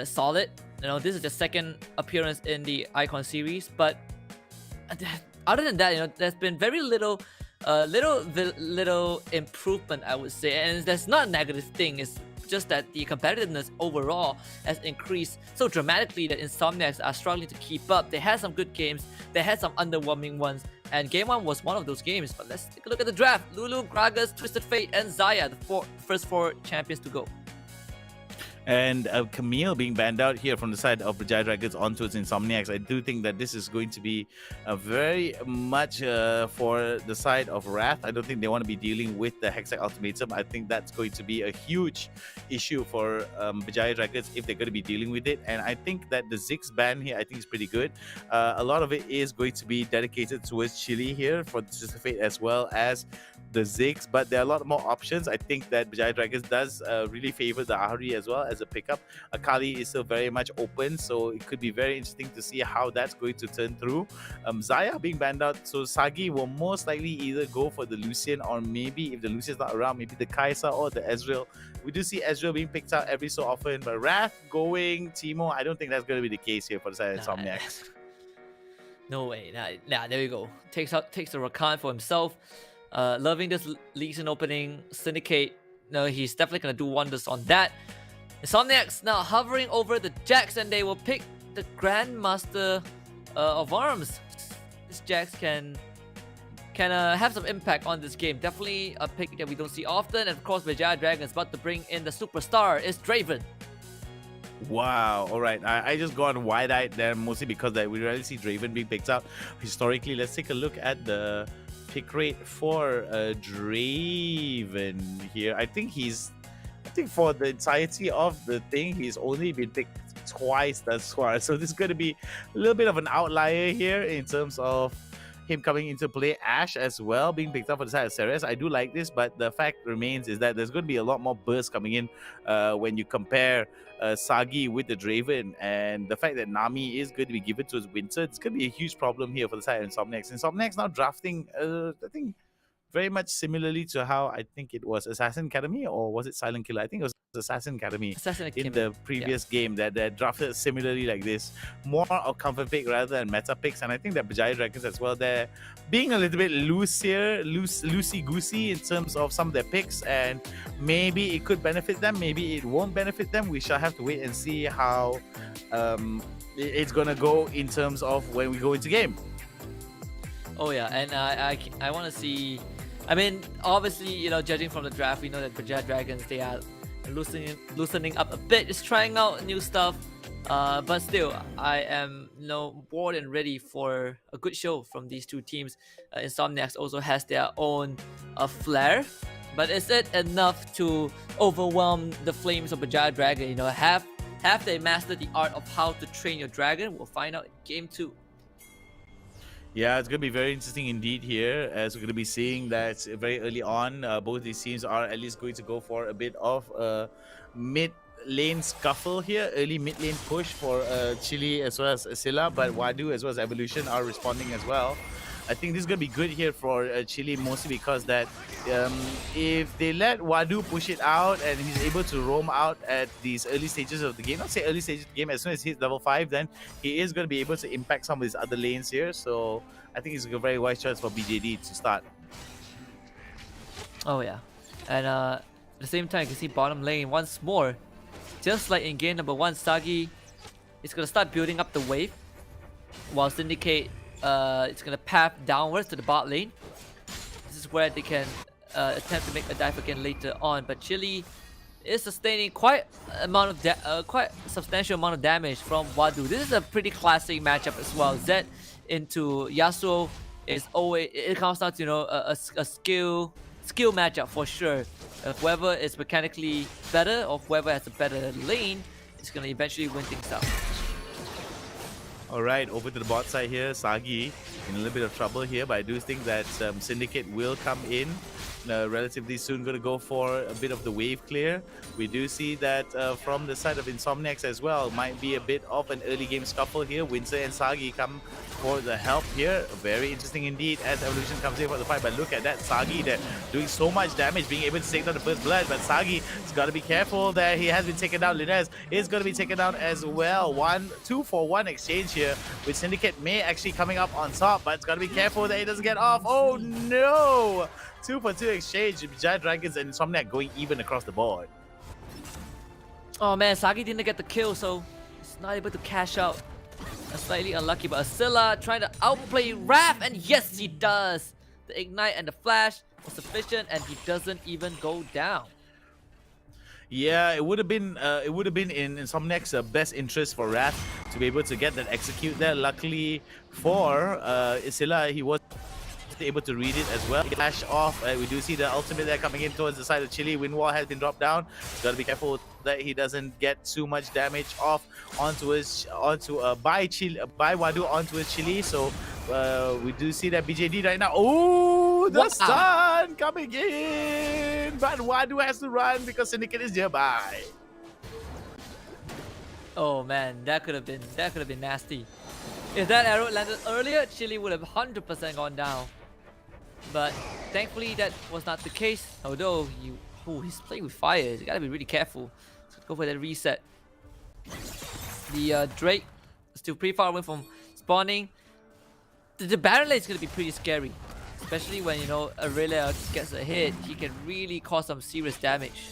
solid. You know, this is the second appearance in the Icon series, but other than that, you know, there's been very little improvement, I would say, and that's not a negative thing. It's just that the competitiveness overall has increased so dramatically that INSOMNIAX are struggling to keep up. They had some good games, they had some underwhelming ones, and Game 1 was one of those games. But let's take a look at the draft. Lulu, Gragas, Twisted Fate, and Xayah, the first 4 champions to go. And Camille being banned out here from the side of Berjaya Dragons onto its INSOMNIAX. I do think that this is going to be very much for the side of Wrath. I don't think they want to be dealing with the Hextech Ultimatum. I think that's going to be a huge issue for Berjaya Dragons if they're going to be dealing with it. And I think that the Ziggs ban here, I think is pretty good. A lot of it is going to be dedicated towards Chile here for the Sister Fate as well as the Ziggs, but there are a lot more options. I think that Berjaya Dragons does really favor the Ahri as well as a pickup. Akali is still very much open, so it could be very interesting to see how that's going to turn through. Zaya being banned out, so Sagi will most likely either go for the Lucian or maybe if the Lucian's not around, maybe the Kaisa or the Ezreal. We do see Ezreal being picked out every so often, but Wrath going Teemo, I don't think that's going to be the case here for the side of INSOMNIAX. No way. Nah, there we go. Takes the Rakan for himself. Loving this Lee Sin opening. Syndicate, no, he's definitely going to do wonders on that. INSOMNIAX now hovering over the Jax, and they will pick the Grandmaster of Arms. This Jax can have some impact on this game. Definitely a pick that we don't see often. And of course, Berjaya Dragons about to bring in the superstar is Draven. Wow, all right. I just got wide-eyed there mostly because we rarely see Draven being picked up. Historically, let's take a look at the pick rate for Draven here. I think for the entirety of the thing, he's only been picked twice thus far. So this is going to be a little bit of an outlier here in terms of him coming into play. Ashe as well being picked up for the side of Ceres. I do like this, but the fact remains is that there's going to be a lot more bursts coming in when you compare Sagi with the Draven, and the fact that Nami is going to be given to his Winter, it's going to be a huge problem here for the side of INSOMNIAX. INSOMNIAX now drafting, I think, very much similarly to how I think it was Assassin Academy, or was it Silent Killer? I think it was Assassin Academy in the previous game that drafted similarly like this. More of comfort pick rather than meta picks, and I think that Berjaya Dragons as well, they're being a little bit loose here, loosey-goosey in terms of some of their picks, and maybe it could benefit them, maybe it won't benefit them. We shall have to wait and see how it's gonna go in terms of when we go into game. Oh yeah, and I want to see. I mean, obviously, judging from the draft, we know that Berjaya Dragons, they are loosening up a bit, just trying out new stuff. But still, I am more than ready for a good show from these two teams. INSOMNIAX also has their own flair, but is it enough to overwhelm the flames of Berjaya Dragon? Have they mastered the art of how to train your dragon? We'll find out in Game 2. Yeah, it's going to be very interesting indeed here, as we're going to be seeing that very early on, both these teams are at least going to go for a bit of a mid-lane scuffle here, early mid-lane push for Chile as well as Scylla, but Wadu as well as Evolution are responding as well. I think this is going to be good here for Chile, mostly because that if they let Wadu push it out and he's able to roam out at these early stages of the game, not say early stages of the game, as soon as he hits level 5, then he is going to be able to impact some of his other lanes here. So I think it's a very wise choice for BJD to start. Oh yeah, and at the same time, you can see bottom lane once more, just like in game number 1, Sagi is going to start building up the wave, while Syndicate it's going to path downwards to the bot lane. This is where they can attempt to make a dive again later on, but Chile is sustaining quite substantial amount of damage from Wadu. This is a pretty classic matchup as well. Zed into Yasuo is always, it comes down to a skill matchup for sure. Whoever is mechanically better or whoever has a better lane is going to eventually win things out. Alright, over to the bot side here. Sagi in a little bit of trouble here, but I do think that Syndicate will come in relatively soon. Going to go for a bit of the wave clear. We do see that from the side of INSOMNIAX as well, might be a bit of an early game scuffle here. Windsor and Sagi come for the help here. Very interesting indeed as Evolution comes in for the fight, but look at that, Sagi there doing so much damage, being able to take down the first blood, but Sagi has got to be careful there. He has been taken down. Linez is going to be taken down as well. 2-for-1 exchange here with Syndicate May actually coming up on top, but it's got to be careful that he doesn't get off. Oh no! 2-for-2 exchange. Berjaya Dragons and INSOMNIAX going even across the board. Oh man, Sagi didn't get the kill, so he's not able to cash out. Slightly unlucky, but Asilla trying to outplay Wrath, and yes, he does. The ignite and the flash was sufficient, and he doesn't even go down. Yeah, it would have been in INSOMNIAX' best interest for Wrath to be able to get that execute there. Luckily for Isilla, he was able to read it as well. Flash off. We do see the ultimate there coming in towards the side of Chili. Wind wall has been dropped down. He's got to be careful that he doesn't get too much damage off onto by Wadu onto his Chili. So we do see that BJD right now. Oh, the stun coming in, but Wadu has to run because Syndicate is nearby. Oh man, that could have been nasty. If that arrow landed earlier, Chili would have 100% gone down. But thankfully that was not the case. Although he's playing with fire, you gotta be really careful. So go for that reset. The Drake still pretty far away from spawning. The Baron lane is gonna be pretty scary, especially when Aurelia gets a hit. He can really cause some serious damage.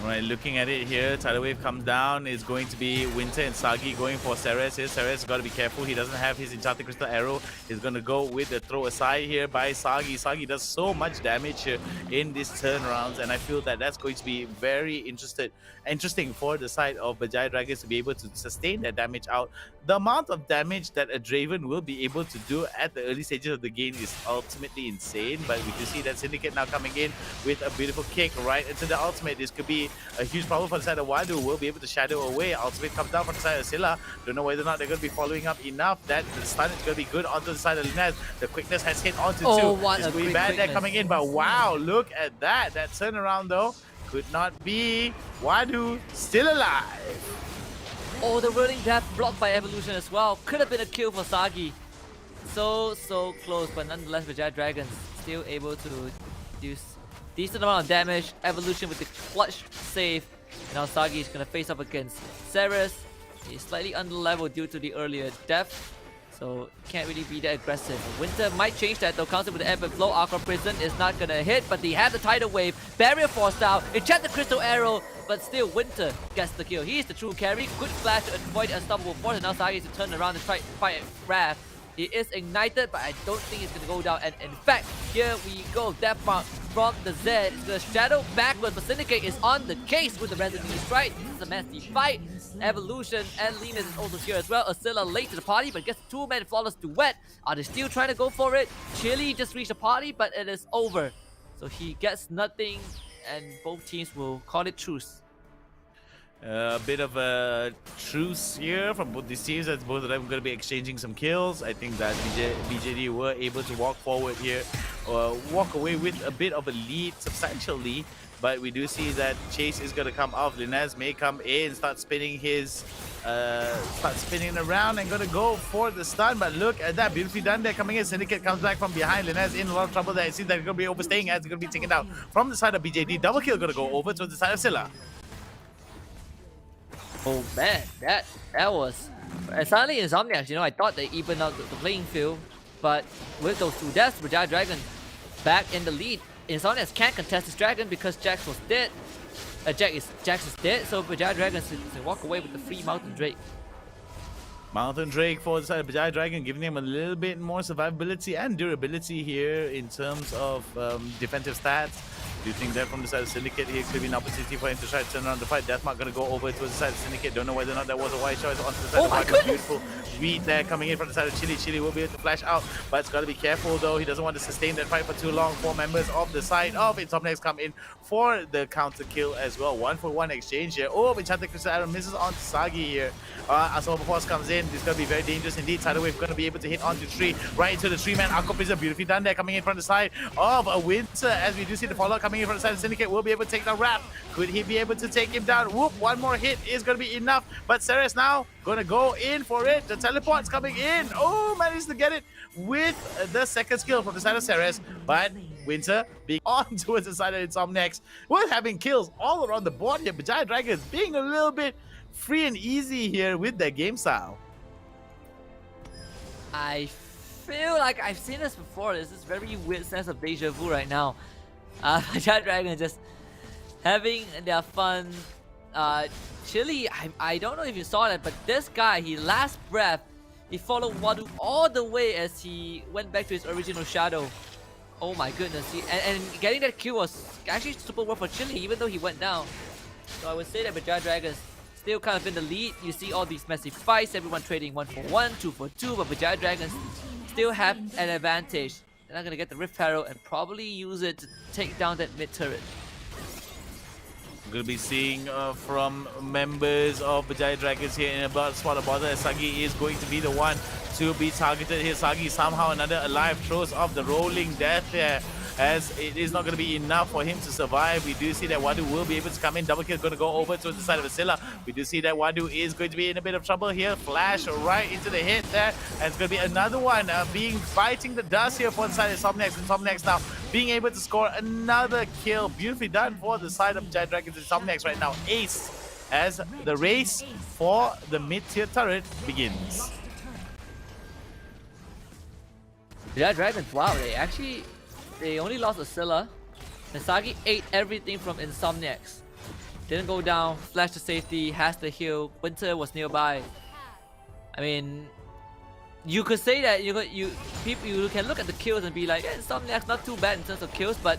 Alright, looking at it here, tidal wave comes down. It's going to be Winter and Sagi going for Ceres here. Ceres got to be careful. He doesn't have his Enchanted Crystal Arrow. He's going to go with the throw aside here by Sagi. Sagi does so much damage here in these turnarounds, and I feel that that's going to be very interesting for the side of Berjaya Dragons to be able to sustain that damage out. The amount of damage that a Draven will be able to do at the early stages of the game is ultimately insane, but we do see that Syndicate now coming in with a beautiful kick right into the ultimate. This could be a huge problem for the side of Wadu. Will be able to shadow away. Ultimate comes down from the side of Scylla. Don't know whether or not they're going to be following up enough. That the stun is going to be good onto the side of Linez. The quickness has hit onto two. It's going to be bad there coming in, but wow, look at that. That turnaround though could not be. Wadu still alive. Oh, the Whirling Death blocked by Evolution as well. Could have been a kill for Sagi. So close, but nonetheless, Berjaya Dragons still able to do decent amount of damage. Evolution with the clutch save. Now Sagi is gonna face up against Ceres. He's slightly under level due to the earlier death, so can't really be that aggressive. Winter might change that though. Counter with the Ebb Flow. Aqua Prison is not gonna hit, but he had the tidal wave. Barrier forced out. Enchant the Crystal Arrow, but still Winter gets the kill. He's the true carry. Good flash to avoid the unstoppable force, and now Sagi is to turn around and try to fight Wrath. He is ignited, but I don't think it's gonna go down. And in fact, here we go. Death Mark from the Z. It's gonna shadow backwards, but Syndicate is on the case with the Resident Strike. This is a messy fight. Evolution and Linus is also here as well. Asilla late to the party, but gets 2-man flawless duet. Are they still trying to go for it? Chili just reached the party, but it is over. So he gets nothing, and both teams will call it truce. A bit of a truce here from both these teams, as both of them going to be exchanging some kills. I think that BJD were able to walk forward here, or walk away with a bit of a lead, substantial lead. But we do see that Chase is going to come off. Linez may come in, start spinning around and going to go for the stun. But look at that, beautifully done there coming in. Syndicate comes back from behind. Linez in a lot of trouble there. It seems that he's going to be overstaying as he's going to be taken down from the side of BJD. Double kill going to go over to the side of Scylla. Oh man, that was suddenly INSOMNIAX. I thought they evened out the playing field, but with those two deaths, Berjaya Dragon back in the lead. INSOMNIAX can't contest this dragon because Jax was dead. Jax is dead, so Berjaya Dragon can walk away with the free Mountain Drake. Mountain Drake for the side of Berjaya Dragon, giving him a little bit more survivability and durability here in terms of defensive stats. Do you think that from the side of Syndicate here could be an opportunity for him to try to turn around the fight? Deathmark going to go over to the side of Syndicate. Don't know whether or not that was a wise choice onto the side of Wadu. Beautiful read there coming in from the side of Chili. Chili will be able to flash out, but it's got to be careful though. He doesn't want to sustain that fight for too long. 4 members of the side of INSOMNIAX come in for the counter kill as well. 1-for-1 exchange here. Oh, Enchanted Crystal Arrow misses onto Sagi here. Asoma Force comes in. This is going to be very dangerous indeed. Tidal Wave going to be able to hit onto tree, right into the 3-man Aqua Prison. Beautifully done there coming in from the side of a Winter, as we do see the follow coming in from the side of Syndicate. Will be able to take down Wrath. Could he be able to take him down? Whoop, one more hit is going to be enough, but Ceres now going to go in for it. The teleport's coming in. Oh, managed to get it with the second skill from the side of Ceres, but Winter being on towards the side of INSOMNIAX. We're having kills all around the board here. Berjaya Dragons being a little bit free and easy here with their game style. I feel like I've seen this before. There's this very weird sense of deja vu right now. Berjaya Dragon just having their fun. Chili, I don't know if you saw that, but this guy, he last breath, he followed Wadu all the way as he went back to his original shadow. Oh my goodness, and getting that kill was actually super well for Chili, even though he went down. So I would say that Berjaya Dragons still kind of in the lead. You see all these massive fights, everyone trading 1-for-1, 2-for-2, but Berjaya Dragons still have an advantage. They're not going to get the Rift Arrow and probably use it to take down that mid turret. We're going to be seeing from members of Berjaya Dragons here in about spot of bother. Sagi is going to be the one to be targeted here. Sagi somehow another alive, throws off the rolling death here, as it is not going to be enough for him to survive. We do see that Wadu will be able to come in. Double kill going to go over to the side of Asila. We do see that Wadu is going to be in a bit of trouble here. Flash right into the hit there. And it's going to be another one biting the dust here for the side of INSOMNIAX. INSOMNIAX now being able to score another kill. Beautifully done for the side of Berjaya Dragons. INSOMNIAX right now ace as the race for the mid-tier turret begins. Berjaya Dragons, wow, they only lost Asila. And Sagi ate everything from INSOMNIAX. Didn't go down, flash to safety, has the heal. Winter was nearby. I mean, you could say that you can look at the kills and be like, yeah, INSOMNIAX not too bad in terms of kills, but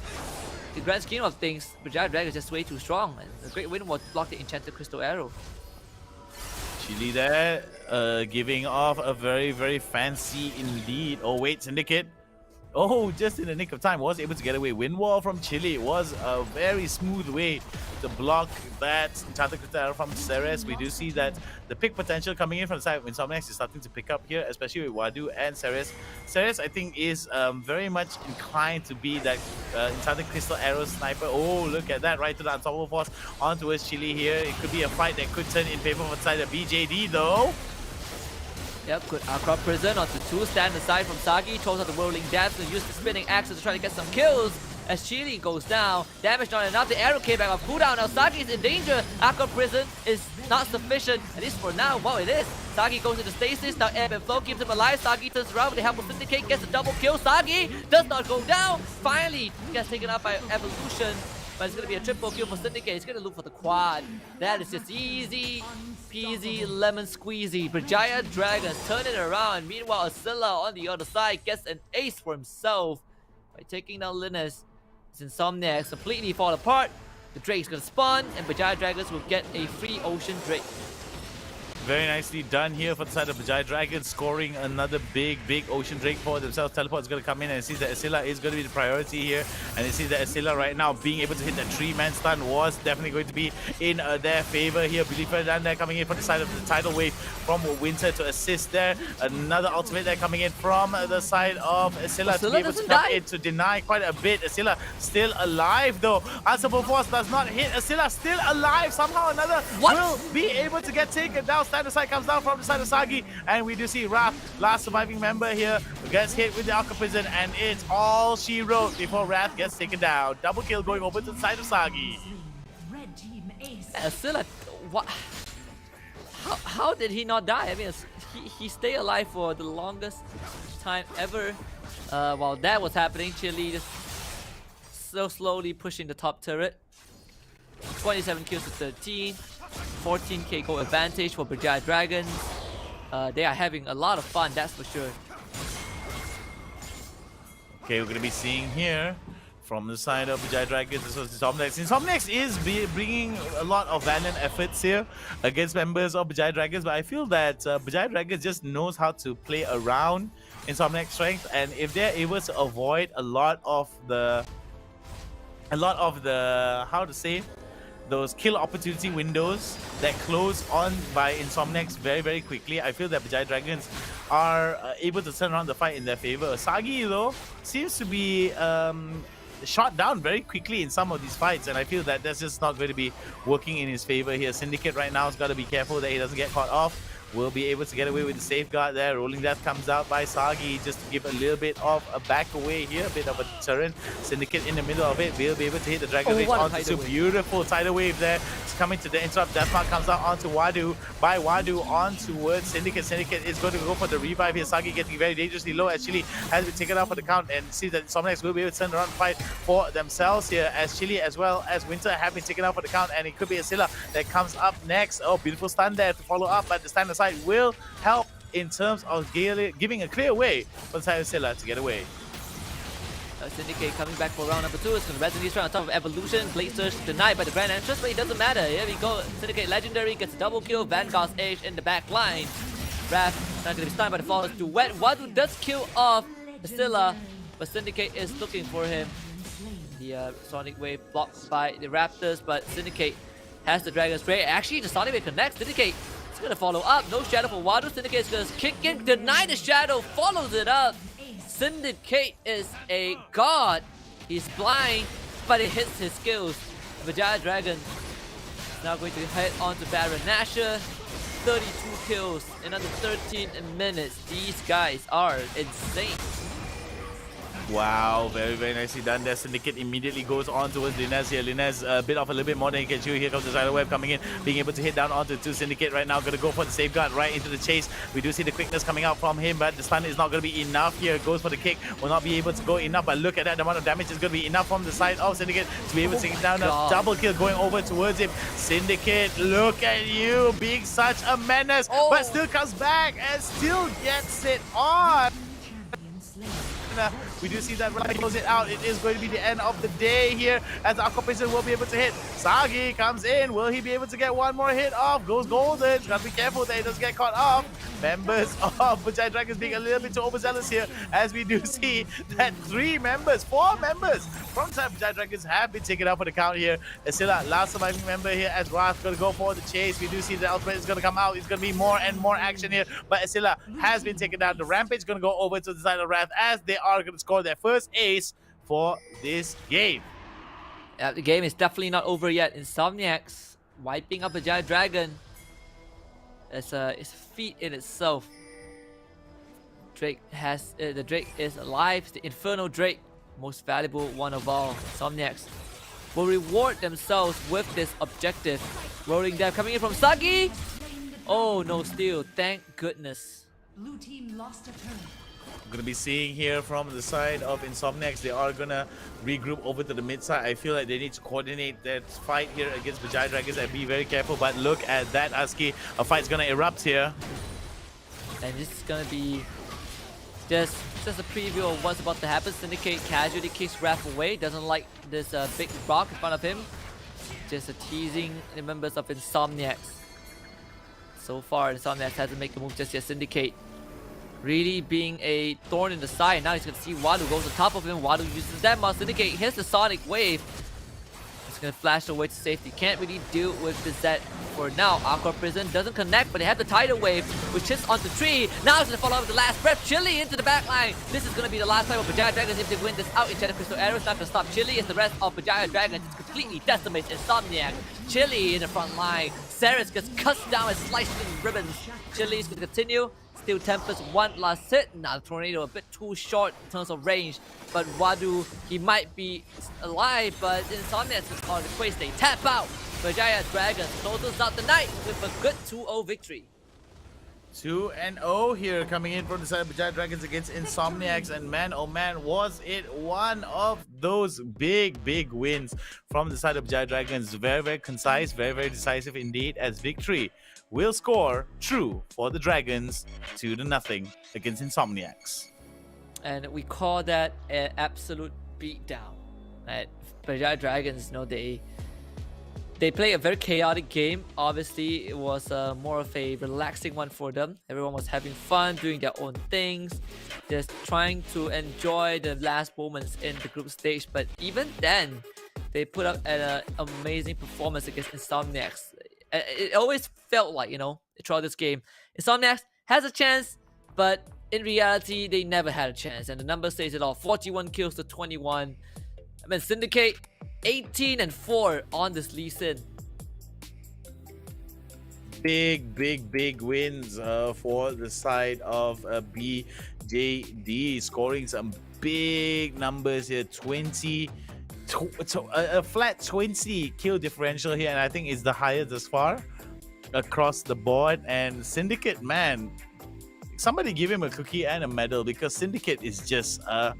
the grand scheme of things, Berjaya Dragon is just way too strong. And a great win was to block the enchanted crystal arrow. Chili there, giving off a very, very fancy indeed. Oh wait, Syndicate. Oh, just in the nick of time, was able to get away. Wind Wall from Chile. It was a very smooth way to block that enchanted crystal arrow from Ceres. We do see that the pick potential coming in from the side of INSOMNIAX is starting to pick up here, especially with Wadu and Ceres. Ceres, I think, is very much inclined to be that enchanted crystal arrow sniper. Oh, look at that, right to the unstoppable force on towards Chile here. It could be a fight that could turn in favor of the side of BJD though. Yep, good Aqua Prison onto 2, stand aside from Sagi, throws out the rolling dance and use the spinning axes to try to get some kills. As Chili goes down, damage not enough, the arrow came back off cooldown, now Sagi is in danger. Aqua Prison is not sufficient, at least for now. Wow, it is. Sagi goes into stasis, now Ebb and Flow keeps him alive. Sagi turns around with the help of Syndicate, gets a double kill. Sagi does not go down. Finally, gets taken out by Evolution. But it's going to be a triple kill for Syndicate. He's going to look for the quad. That is just easy peasy lemon squeezy. Berjaya Dragons turn it around. Meanwhile, Asila on the other side gets an ace for himself by taking down Linus. His INSOMNIAX completely fall apart. The Drake's going to spawn and Berjaya Dragons will get a free Ocean Drake. Very nicely done here for the side of Berjaya Dragons, scoring another big Ocean Drake for themselves. Teleport is going to come in and see that Asila is going to be the priority here. And you see that Asila right now being able to hit that 3-man stun was definitely going to be in their favor here. Billy Ferdinand there coming in for the side of the tidal wave from Winter to assist there. Another ultimate there coming in from the side of Asila to be able to come in to deny quite a bit. Asila still alive though. Unstoppable force does not hit. Asila still alive. Somehow another will be able to get taken down. Stand aside comes down from the side of Sagi, and we do see Raph, last surviving member here, who gets hit with the Aqua Prison, and it's all she wrote before Raph gets taken down. Double kill going over to the side of Sagi. Asila, what? How did he not die? I mean, he stayed alive for the longest time ever. While that was happening, Chili just so slowly pushing the top turret. 27 kills to 13. 14k goal advantage for Berjaya Dragons. They are having a lot of fun, that's for sure. Okay, we're going to be seeing here from the side of Berjaya Dragons, this was INSOMNIAX. INSOMNIAX is bringing a lot of valiant efforts here against members of Berjaya Dragons, but I feel that Berjaya Dragons just knows how to play around INSOMNIAX strength, and if they're able to avoid a lot of the how to say, those kill opportunity windows that close on by INSOMNIAX very quickly, I feel that Berjaya Dragons are able to turn around the fight in their favor. Sagi though seems to be shot down very quickly in some of these fights, and I feel that that's just not going to be working in his favor here. Syndicate right now has got to be careful that he doesn't get caught off. Will be able to get away with the safeguard there. Rolling Death comes out by Sagi just to give a little bit of a back away here, a bit of a deterrent. Syndicate in the middle of it will be able to hit the Dragon Rage onto some beautiful tidal wave there. It's coming to the interrupt. Deathmark comes out onto Wadu. By Wadu on towards Syndicate. Syndicate is going to go for the revive here. Sagi getting very dangerously low. Actually has been taken out for the count, and see that INSOMNIAX will be able to turn around the fight for themselves here, as Chili as well as Winter have been taken out for the count, and it could be Asila that comes up next. Oh, beautiful stun there to follow up, but the stand aside will help in terms of giving a clear way for the side of Asila to get away. Syndicate coming back for round number 2. It's going to resonate right on top of Evolution. Blade Surge denied by the Grand Entrance, but it doesn't matter. Here we go. Syndicate Legendary gets a double kill. Vanguard's Age in the back line. Wrath not going to be stunned by the Flawless Duet. Wadu does kill off Scylla, but Syndicate is looking for him. The Sonic Wave blocked by the Raptors, but Syndicate has the Dragon's Grey. Actually, the Sonic Wave connects. Syndicate is going to follow up. No Shadow for Wadu. Syndicate is going to kick in, deny the Shadow, follows it up. Syndicate is a god. He's blind, but it hits his skills. Berjaya Dragon is now going to head on to Baron Nashor. 32 kills in under 13 minutes. These guys are insane. Wow, very, very nicely done there. Syndicate immediately goes on towards Linez here. Linez a little bit more than he can chew. Here comes the Spider Web coming in, being able to hit down onto Syndicate right now. Gonna go for the safeguard right into the chase. We do see the quickness coming out from him, but the stun is not gonna be enough here. Goes for the kick, will not be able to go enough, but look at that, the amount of damage is gonna be enough from the side of Syndicate to be able to take down a double kill going over towards him. Syndicate, look at you, being such a menace, but still comes back and still gets it on. We do see that right close it out. It is going to be the end of the day here as the Aqua Prison will be able to hit. Sagi comes in. Will he be able to get one more hit off? Goes golden. Gotta be careful that he doesn't get caught off. Members of Berjaya Dragons being a little bit too overzealous here as we do see that 4 members from the side of Berjaya Dragons have been taken out for the count here. Scylla, last surviving member here as Wrath going to go for the chase. We do see the ultimate is going to come out. It's going to be more and more action here, but Scylla has been taken down. The Rampage is going to go over to the side of Wrath as they are going to score their first ace for this game. Yeah, the game is definitely not over yet. INSOMNIAX wiping up Berjaya Dragon. It's a feat in itself. Drake has the Drake is alive. The Infernal Drake, most valuable one of all. INSOMNIAX will reward themselves with this objective. Rolling down, coming in from Sagi. Oh, no steal. Thank goodness. Blue team lost a turn. We're going to be seeing here from the side of INSOMNIAX, they are going to regroup over to the mid side. I feel like they need to coordinate that fight here against Berjaya Dragons and be very careful. But look at that, Aski. A fight's going to erupt here. And this is going to be just a preview of what's about to happen. Syndicate casually kicks Wrath away. Doesn't like this big rock in front of him. Just teasing the members of INSOMNIAX. So far, INSOMNIAX hasn't made a move just yet. Syndicate really being a thorn in the side. Now he's going to see Wadu goes on top of him. Wadu uses that mouse. Syndicate hits the Sonic Wave. He's going to flash away to safety. Can't really deal with the Zed for now. Aqua Prison doesn't connect, but they have the Tidal Wave, which hits onto Tree. Now he's going to follow up with the last breath. Chili into the back line. This is going to be the last time of Berjaya Dragons if they win this out. Enchanted Crystal Arrows not going to stop Chili as the rest of Berjaya Dragons completely decimates INSOMNIAX. Chili in the front line. Ceres gets cut down and sliced in ribbons. Chili is going to continue. Still Tempest, one last hit. Now the Tornado a bit too short in terms of range. But Wadu, he might be alive, but INSOMNIAX is on the quest. They tap out. Berjaya Dragons closes out the night with a good 2-0 victory. 2-0 here coming in from the side of Berjaya Dragons against INSOMNIAX, and man, oh man, was it one of those big wins from the side of Berjaya Dragons. Very, very concise, very, very decisive indeed, as victory will score true for the Dragons 2-0 against INSOMNIAX. And we call that an absolute beatdown. Right? Berjaya Dragons, you know, they play a very chaotic game. Obviously, it was more of a relaxing one for them. Everyone was having fun, doing their own things, just trying to enjoy the last moments in the group stage. But even then, they put up an amazing performance against INSOMNIAX. It always felt like, you know, throughout this game, INSOMNIAX has a chance, but in reality, they never had a chance. And the number says it all. 41 kills to 21. I mean, Syndicate 18-4 on this Lee Sin. Big wins for the side of BJD, scoring some big numbers here. A flat 20 kill differential here, and I think it's the highest thus far across the board. And Syndicate, man, somebody give him a cookie and a medal, because Syndicate is just a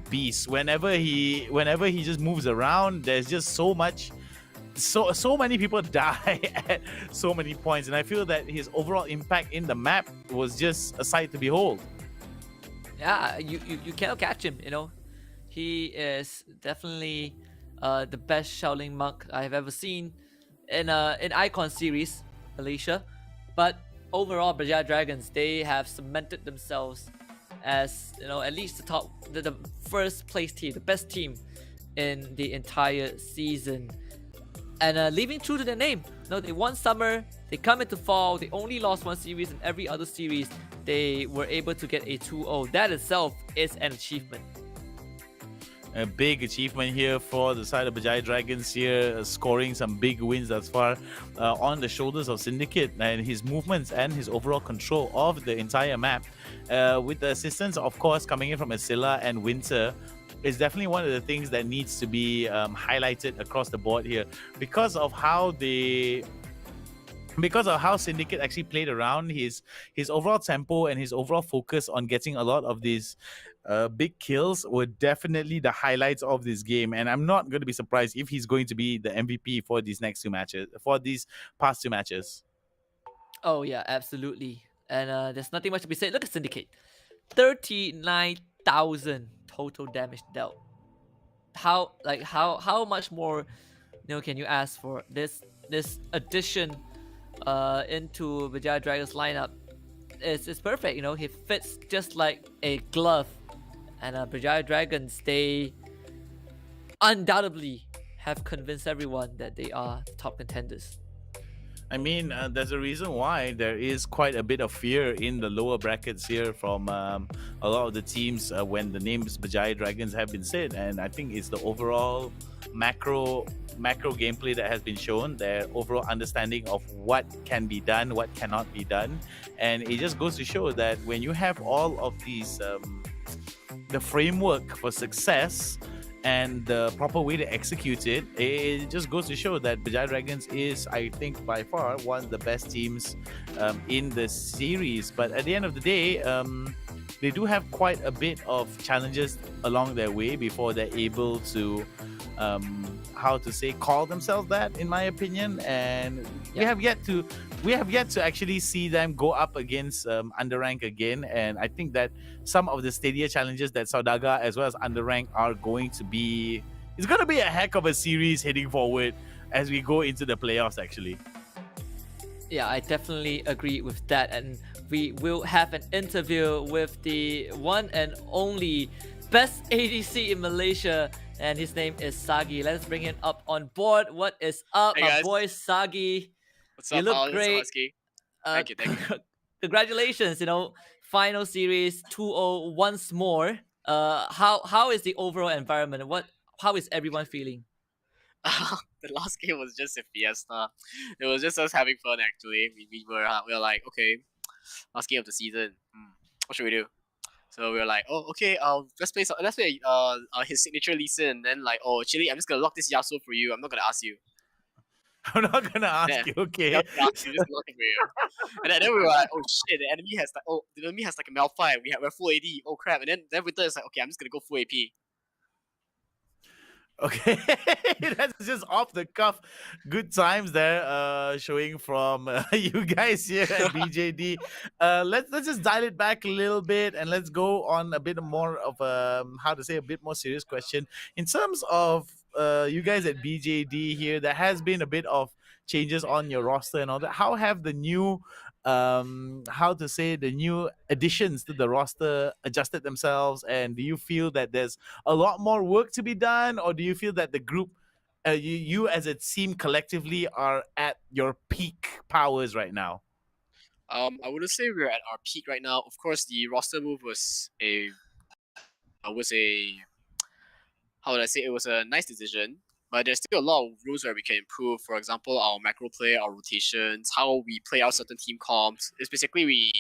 beast. Whenever he just moves around, there's just so many people die at so many points, and I feel that his overall impact in the map was just a sight to behold. Yeah, you cannot catch him, you know. He is definitely the best Shaolin monk I have ever seen in Icon series, Malaysia. But overall, Berjaya Dragons, they have cemented themselves as, you know, at least the first place team, the best team in the entire season. And leaving true to their name, you know, they won summer, they come into fall, they only lost one series, and every other series they were able to get a 2-0. That itself is an achievement. A big achievement here for the side of Berjaya Dragons here, scoring some big wins thus far on the shoulders of Syndicate, and his movements and his overall control of the entire map, with the assistance, of course, coming in from Asilla and Winter, is definitely one of the things that needs to be highlighted across the board here, because of how Syndicate actually played around his overall tempo and his overall focus on getting a lot of these big kills were definitely the highlights of this game. And I'm not going to be surprised if he's going to be the MVP for these past two matches. Oh yeah, absolutely. And there's nothing much to be said. Look at Syndicate, 39,000 total damage dealt. How much more, you know, can you ask for this addition into Berjaya Dragons lineup? It's perfect. You know, he fits just like a glove. And Berjaya Dragons, they undoubtedly have convinced everyone that they are top contenders. I mean, there's a reason why there is quite a bit of fear in the lower brackets here from a lot of the teams when the names Berjaya Dragons have been said, and I think it's the overall macro gameplay that has been shown, their overall understanding of what can be done, what cannot be done, and it just goes to show that when you have all of these, the framework for success and the proper way to execute it, it just goes to show that Berjaya Dragons is, I think, by far one of the best teams in the series. But at the end of the day, they do have quite a bit of challenges along their way before they're able to, call themselves that, in my opinion. And we have yet to actually see them go up against UndeRank again. And I think that some of the steadier challenges that Saudaga as well as UndeRank are going to be, it's going to be a heck of a series heading forward as we go into the playoffs, actually. Yeah, I definitely agree with that. And we will have an interview with the one and only best ADC in Malaysia, and his name is Sagi. Let's bring him up on board. What is up, Hey my guys. boy Sagi? What's You up, look Alan? great. Husky. Thank you. Congratulations, you know, final series 2-0 once more. How is the overall environment? How is everyone feeling? The last game was just a fiesta. It was just us having fun. Actually, we were like, okay, last game of the season. What should we do? So we were like, oh, okay, let's play his signature Lee Sin. And then like, oh, actually, I'm just gonna lock this Yasuo for you. I'm not gonna ask you. I'm not gonna ask you, okay? Just lock it for you. And then we were like, oh shit, the enemy has like a Malphite. We're full AD. Oh crap! And then Winter is like, okay, I'm just gonna go full AP. Okay, that's just off the cuff. Good times there, showing from you guys here at BJD. Let's just dial it back a little bit and let's go on a bit more of a bit more serious question in terms of you guys at BJD here. There has been a bit of changes on your roster and all that. How have the new the new additions to the roster adjusted themselves, and do you feel that there's a lot more work to be done, or do you feel that the group, you as a team collectively, are at your peak powers right now? I wouldn't say we're at our peak right now. Of course, the roster move was a how would I say, it was a nice decision, but there's still a lot of rules where we can improve. For example, our macro play, our rotations, how we play out certain team comps. It's basically we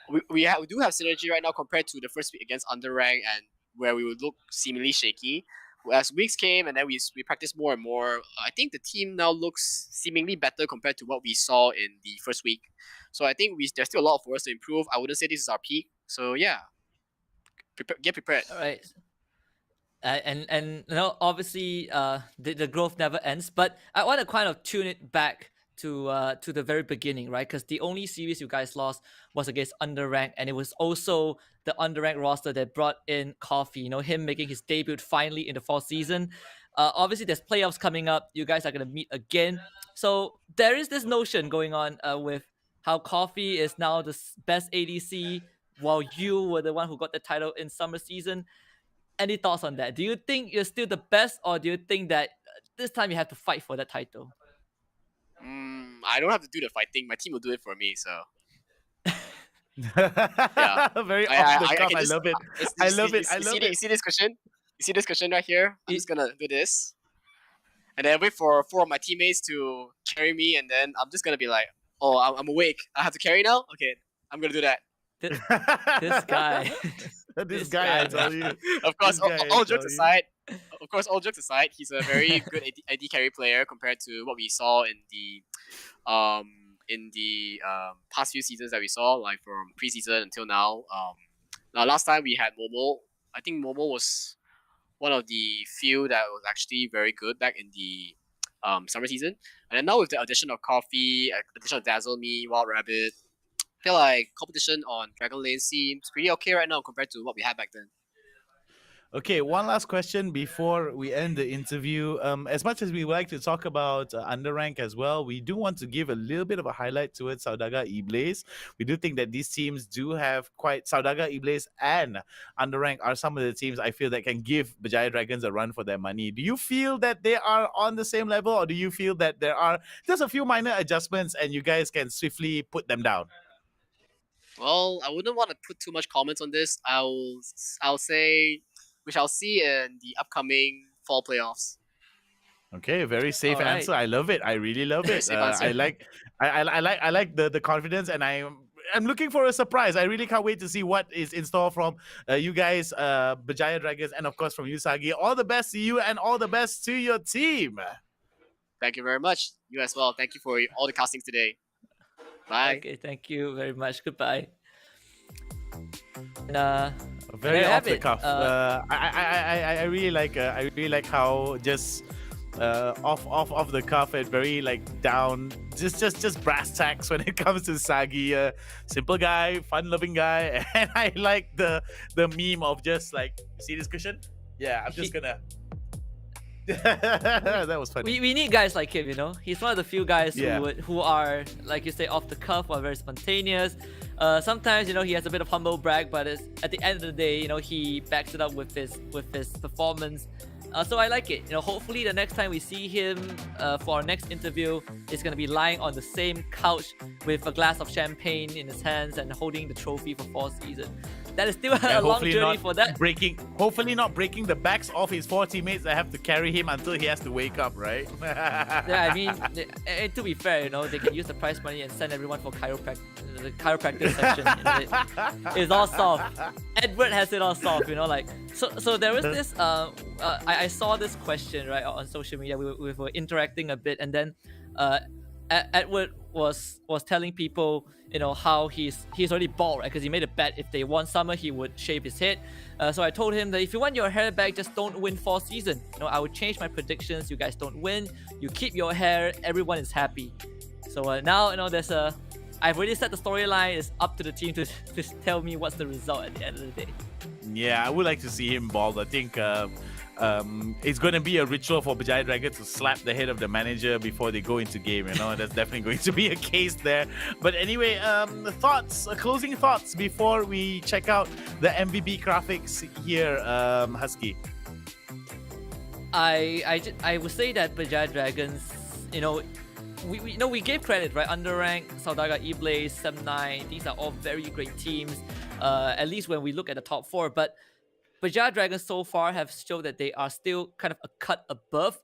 do have synergy right now compared to the first week against UndeRank, and where we would look seemingly shaky. As weeks came and then we practiced more and more, I think the team now looks seemingly better compared to what we saw in the first week. So I think there's still a lot for us to improve. I wouldn't say this is our peak. So yeah, get prepared. All right. And you know, obviously, the growth never ends. But I want to kind of tune it back to the very beginning, right? Because the only series you guys lost was against UndeRank, and it was also the UndeRank roster that brought in Coffee. You know, him making his debut finally in the fall season. Obviously, there's playoffs coming up. You guys are gonna meet again, so there is this notion going on with how Coffee is now the best ADC, while you were the one who got the title in summer season. Any thoughts on that? Do you think you're still the best, or do you think that this time you have to fight for that title? I don't have to do the fighting. My team will do it for me. So yeah, very off the cuff. I love it. I love it. I love it. You see this cushion? You see this cushion right here? I'm just gonna do this, and then wait for 4 of my teammates to carry me, and then I'm just gonna be like, "Oh, I'm awake. I have to carry now. Okay, I'm gonna do that." This guy. this guy, I tell you. Of course, all jokes aside. Of course, all jokes aside, he's a very good AD carry player compared to what we saw in the past few seasons that we saw, like from preseason until now. Now last time we had Momo. I think Momo was one of the few that was actually very good back in the summer season. And then now with the addition of Coffee, addition of Dazzle Me, Wild Rabbit, I feel like competition on Dragon Lane seems pretty okay right now compared to what we had back then. Okay, one last question before we end the interview. As much as we would like to talk about UndeRank as well, we do want to give a little bit of a highlight towards Saudaga Iblis. We do think that these teams do have quite... Saudaga Iblis and UndeRank are some of the teams I feel that can give Berjaya Dragons a run for their money. Do you feel that they are on the same level, or do you feel that there are just a few minor adjustments and you guys can swiftly put them down? Well, I wouldn't want to put too much comments on this. I'll say we shall see in the upcoming fall playoffs. Okay, very safe answer. I love it. I really love it. I like the confidence, and I'm looking for a surprise. I really can't wait to see what is in store from you guys, Berjaya Dragons, and of course from you, Sagi. All the best to you, and all the best to your team. Thank you very much. You as well. Thank you for all the castings today. Bye. Okay, thank you very much. Goodbye. And, very off the cuff. I really like how just off the cuff and very like down, just brass tacks when it comes to Sagi. Simple guy, fun loving guy, and I like the meme of just like, see this cushion? Yeah, I'm just gonna. That was funny. We need guys like him, you know. He's one of the few guys who are, like you say, off the cuff or very spontaneous. Sometimes, you know, he has a bit of humble brag, but at the end of the day, you know, he backs it up with his performance. So I like it. You know, hopefully the next time we see him for our next interview, he's gonna be lying on the same couch with a glass of champagne in his hands and holding the trophy for fall season. That is still a long journey for that. Hopefully not breaking the backs of his 4 teammates that have to carry him until he has to wake up, right? Yeah, I mean, to be fair, you know, they can use the prize money and send everyone for the chiropractic session. You know, it's all solved. Edward has it all solved, you know, like so there was this I saw this question right on social media. We were interacting a bit, and then Edward was telling people, you know, how he's already bald, right? Because he made a bet if they won summer, he would shave his head. So I told him that if you want your hair back, just don't win fall season. You know, I would change my predictions. You guys don't win, you keep your hair, everyone is happy. So now, you know, I've already set the storyline. It's up to the team to tell me what's the result at the end of the day. Yeah, I would like to see him bald. I think it's going to be a ritual for Berjaya Dragon to slap the head of the manager before they go into game. You know, that's definitely going to be a case there. But anyway, closing thoughts before we check out the MVP graphics here, Husky. I would say that Berjaya Dragons, you know, we gave credit, right? UndeRank, Saudaga Iblis, Sem9, these are all very great teams. At least when we look at the top 4, but Berjaya Dragons so far have shown that they are still kind of a cut above.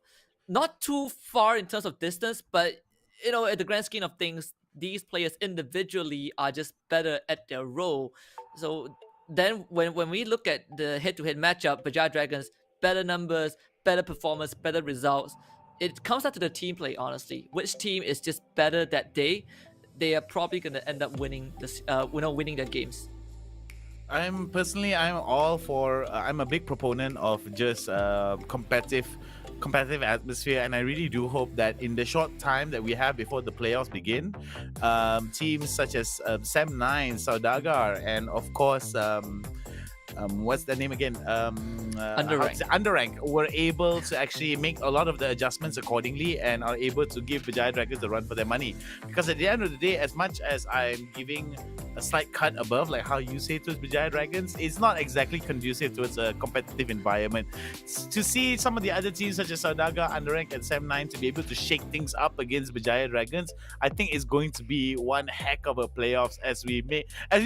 Not too far in terms of distance, but, you know, at the grand scheme of things, these players individually are just better at their role. So then when we look at the head-to-head matchup, Berjaya Dragons, better numbers, better performance, better results. It comes down to the team play, honestly. Which team is just better that day, they are probably going to end up winning this, winning their games. I'm all for. I'm a big proponent of just competitive atmosphere, and I really do hope that in the short time that we have before the playoffs begin, teams such as Sem9, Saudagar, and of course. What's the name again? UndeRank were able to actually make a lot of the adjustments accordingly and are able to give Berjaya Dragons the run for their money. Because at the end of the day, as much as I'm giving a slight cut above, like how you say towards Berjaya Dragons, it's not exactly conducive towards a competitive environment. To see some of the other teams such as Saudaga, UndeRank, and Sem9 to be able to shake things up against Berjaya Dragons, I think it's going to be one heck of a playoffs as we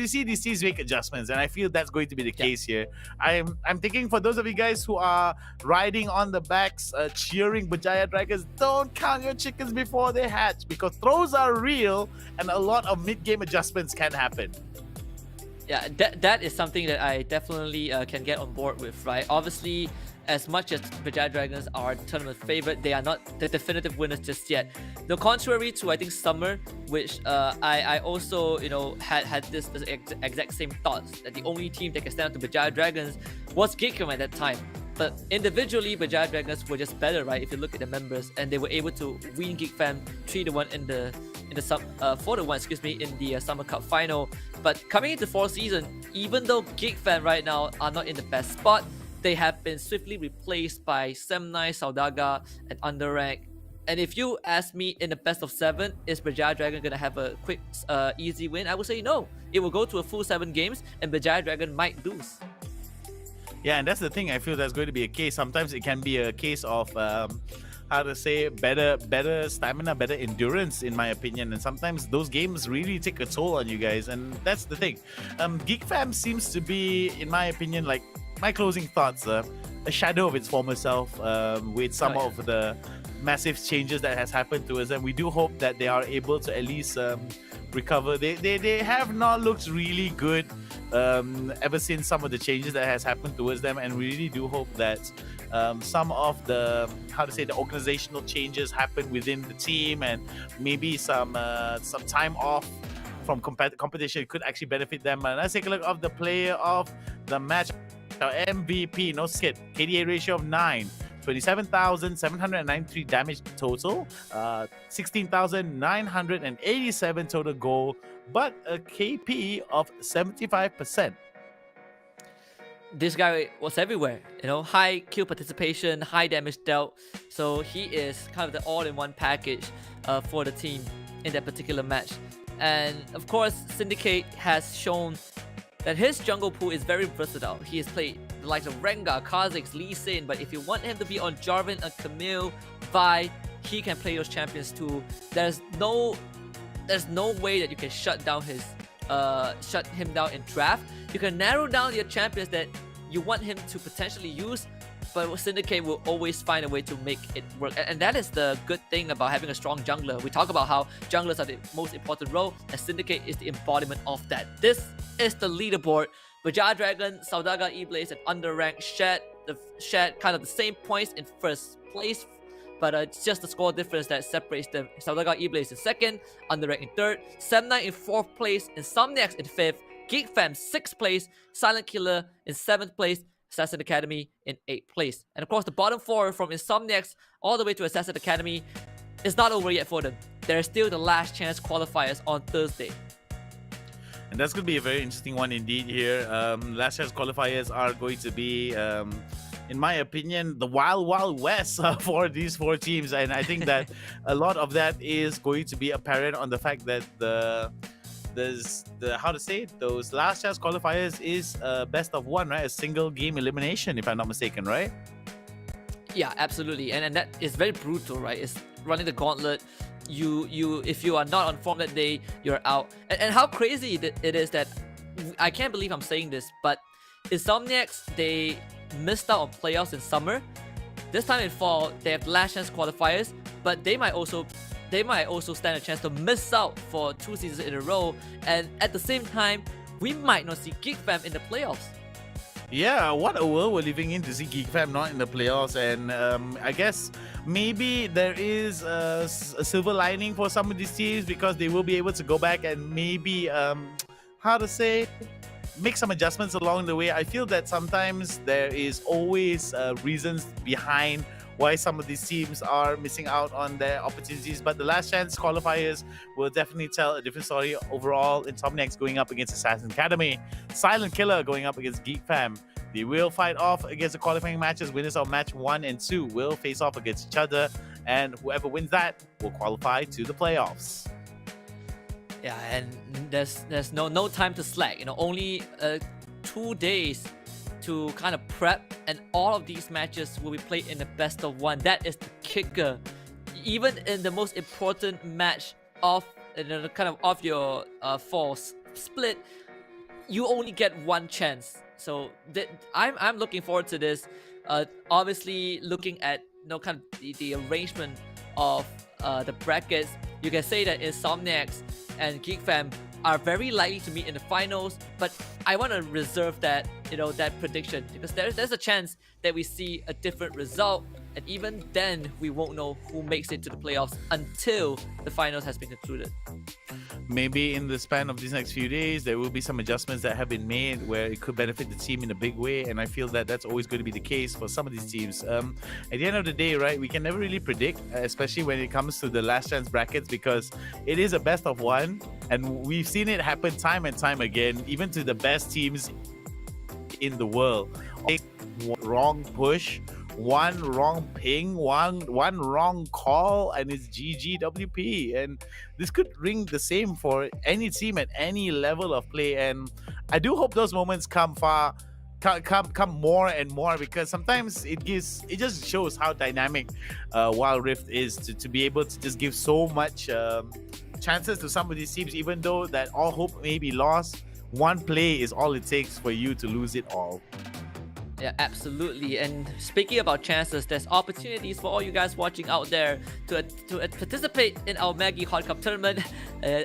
see these teams make adjustments, and I feel that's going to be the case here. I'm thinking for those of you guys who are riding on the backs, cheering Berjaya Dragons, don't count your chickens before they hatch, because throws are real and a lot of mid-game adjustments can happen. Yeah, that is something that I definitely can get on board with, right? Obviously, as much as Berjaya Dragons are tournament favorite, they are not the definitive winners just yet. The contrary to, I think, Summer, which I also, had this exact same thoughts, that the only team that can stand up to Berjaya Dragons was Geek at that time. But individually, Berjaya Dragons were just better, right? If you look at the members, and they were able to win Geek Fam 3-1 in the 4-1, in the Summer Cup final. But coming into fourth season, even though Geek Fam right now are not in the best spot, they have been swiftly replaced by Sem9, Saudaga, and UndeRank. And if you ask me in the best of 7, is Berjaya Dragon gonna have a quick, easy win? I would say no. It will go to a full 7 games, and Berjaya Dragon might lose. Yeah, and that's the thing. I feel that's going to be a case. Sometimes it can be a case of better stamina, better endurance, in my opinion. And sometimes those games really take a toll on you guys, and that's the thing. Geek Fam seems to be, in my opinion, like my closing thoughts, a shadow of its former self, with some of the massive changes that has happened to us, and we do hope that they are able to at least recover. They have not looked really good ever since some of the changes that has happened towards them, and we really do hope that some of the the organizational changes happen within the team, and maybe some time off from competition could actually benefit them. And let's take a look of the player of the match. Our MVP, no skip, KDA ratio of 9, 27,793 damage total, 16,987 total goal, but a KP of 75%. This guy was everywhere, high kill participation, high damage dealt. So he is kind of the all-in-one package for the team in that particular match. And of course, Syndicate has shown that his jungle pool is very versatile. He has played the likes of Rengar, Kha'Zix, Lee Sin, but if you want him to be on Jarvan, a Camille, Vi, he can play those champions too. There's no way that you can shut him down in draft. You can narrow down your champions that you want him to potentially use, but Syndicate will always find a way to make it work. And that is the good thing about having a strong jungler. We talk about how junglers are the most important role, and Syndicate is the embodiment of that. This is the leaderboard. Berjaya Dragon, Saudaga, E-Blaze, and UndeRank shared kind of the same points in first place, but it's just the score difference that separates them. Saudaga, E-Blaze in second, UndeRank in third, Sem9 in fourth place, INSOMNIAX in fifth, Geek Fam 6th place, Silent Killer in 7th place, Assassin Academy in 8th place. And of course, the bottom 4 from INSOMNIAX all the way to Assassin Academy is not over yet for them. There are still the Last Chance Qualifiers on Thursday. And that's going to be a very interesting one indeed here. Last Chance Qualifiers are going to be, in my opinion, the wild west for these 4 teams. And I think that a lot of that is going to be apparent on the fact that those Last Chance Qualifiers is best of 1, right? A single game elimination, if I'm not mistaken, right? Yeah, absolutely. And that is very brutal, right? It's running the gauntlet. If you are not on form that day, you're out. And how crazy it is that I can't believe I'm saying this, but INSOMNIAX, they missed out on playoffs in summer. This time in fall, they have Last Chance Qualifiers, but they might also stand a chance to miss out for 2 seasons in a row. And at the same time, we might not see Geek Fam in the playoffs. Yeah, what a world we're living in to see Geek Fam not in the playoffs. And I guess maybe there is a silver lining for some of these teams, because they will be able to go back and maybe make some adjustments along the way. I feel that sometimes there is always reasons behind why some of these teams are missing out on their opportunities. But the Last Chance Qualifiers will definitely tell a different story overall. INSOMNIAX going up against Assassin Academy. Silent Killer going up against Geek Fam. They will fight off against the qualifying matches. Winners of match 1 and 2 will face off against each other. And whoever wins that will qualify to the playoffs. Yeah, and there's no time to slack. Only 2 days to kind of prep, and all of these matches will be played in the best of 1. That is the kicker. Even in the most important match of of your falls split, you only get 1 chance. So I'm looking forward to this. Obviously, looking at the arrangement of the brackets, you can say that INSOMNIAX and Geek Fam are very likely to meet in the finals, but I want to reserve that that prediction, because there's a chance that we see a different result, and even then we won't know who makes it to the playoffs until the finals has been concluded. Maybe in the span of these next few days, there will be some adjustments that have been made where it could benefit the team in a big way, and I feel that that's always going to be the case for some of these teams. At the end of the day, right, we can never really predict, especially when it comes to the last chance brackets, because it is a best of 1, and we've seen it happen time and time again, even to the best teams in the world. One wrong push, one wrong ping, one wrong call, and it's GGWP. And this could ring the same for any team at any level of play. And I do hope those moments come more and more, because sometimes it just shows how dynamic Wild Rift is to be able to just give so much chances to some of these teams, even though that all hope may be lost. One play is all it takes for you to lose it all. Yeah, absolutely. And speaking about chances, there's opportunities for all you guys watching out there to participate in our Maggie Hot Cup tournament.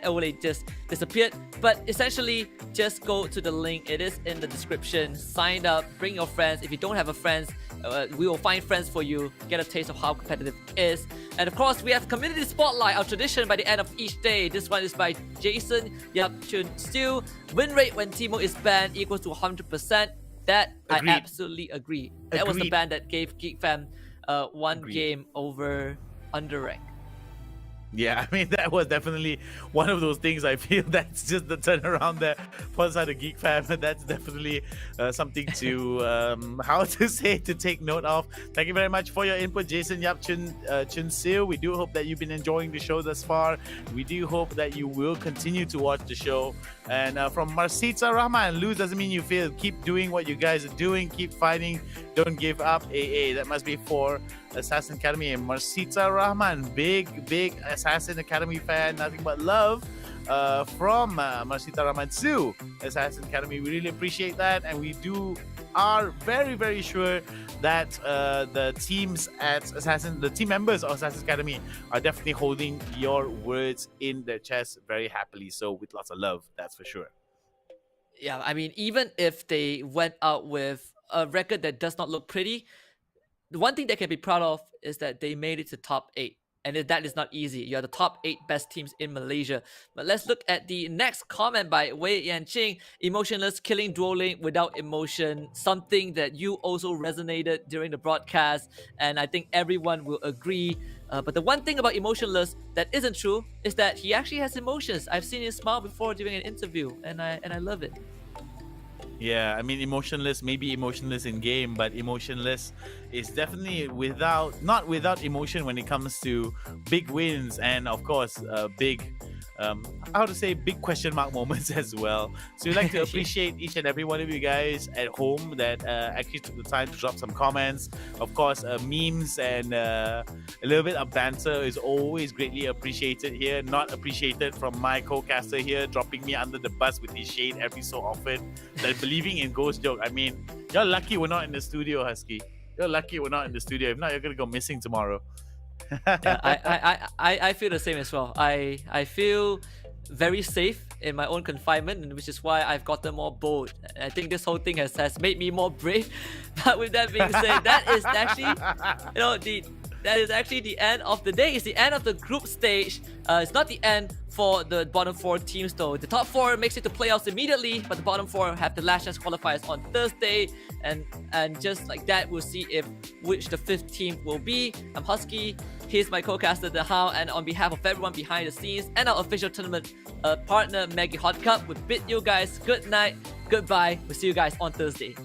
Ole just disappeared, but essentially just go to the link. It is in the description. Sign up, bring your friends. If you don't have a friends, we will find friends for you. Get a taste of how competitive it is. And of course, we have Community Spotlight, our tradition by the end of each day. This one is by Jason Yap Chun Stew. Win rate when Teemo is banned equals to 100%. That Agreed. I absolutely agree. That was the ban that gave Geek Fam one game over UndeRank. Yeah, I mean, that was definitely one of those things. I feel that's just the turnaround there for the side of Geek Fam. That's definitely something to, to take note of. Thank you very much for your input, Jason Yap Chun Sil. We do hope that you've been enjoying the show thus far. We do hope that you will continue to watch the show. And from Marsita Rahman, lose doesn't mean you fail. Keep doing what you guys are doing. Keep fighting. Don't give up. AA. That must be for Assassin Academy. And Marsita Rahman, big Assassin Academy fan. Nothing but love from Marsita Rahman to Assassin Academy. We really appreciate that, and we are very, very sure that the team members of Assassin Academy are definitely holding your words in their chest very happily. So with lots of love, that's for sure. Yeah, I mean, even if they went out with a record that does not look pretty, the one thing they can be proud of is that they made it to top 8. And that is not easy. You are the top 8 best teams in Malaysia. But let's look at the next comment by Wei Yanqing. Emotionless, killing duo lane without emotion. Something that you also resonated during the broadcast. And I think everyone will agree. But the one thing about Emotionless that isn't true is that he actually has emotions. I've seen him smile before during an interview. And I love it. Yeah, I mean, emotionless, maybe emotionless in game, but emotionless is definitely not without emotion when it comes to big wins and, of course, big big question mark moments as well. So we'd like to appreciate each and every one of you guys at home that actually took the time to drop some comments. Of course, memes and a little bit of banter is always greatly appreciated here. Not appreciated from my co-caster here, dropping me under the bus with his shade every so often. That believing in ghost joke. I mean, you're lucky we're not in the studio, Husky. You're lucky we're not in the studio. If not, you're gonna go missing tomorrow. Yeah, I feel the same as well. I feel very safe in my own confinement, which is why I've gotten more bold. I think this whole thing has made me more brave. But with that being said, that is actually that is actually the end of the day. It's the end of the group stage. It's not the end for the bottom 4 teams though. The top 4 makes it to playoffs immediately, but the bottom 4 have the last chance qualifiers on Thursday, and just like that, we'll see which the 5th team will be. I'm Husky. Here's my co-caster The How, and on behalf of everyone behind the scenes and our official tournament partner Maggie Hot Cup, we bid you guys good night, goodbye. We'll see you guys on Thursday.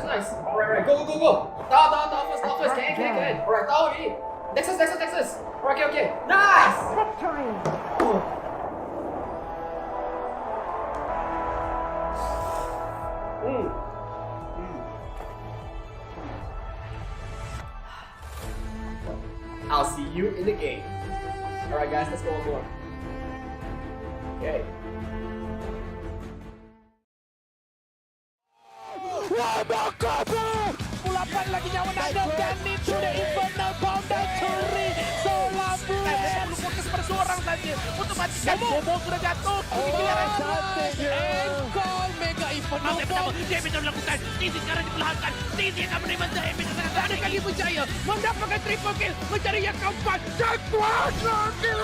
Nice. Alright, go. Down first. Can. Alright, down already. Nexus. Alright, okay. Nice! I'll see you in the game. Alright guys, let's go on board. Okay. Pulapan lagi nyawa Nadam dan into the infernal boundary. Solar Blade fokus pada seorang saja untuk matikan Bobo sudah jatuh. Engkol mega infernal boundary. Dia bisa melakukan Tizi sekarang diperlahankan. Tizi akan menerima damage yang sangat ada kali Berjaya mendapatkan triple kill mencari yang keempat dan kuasa kill.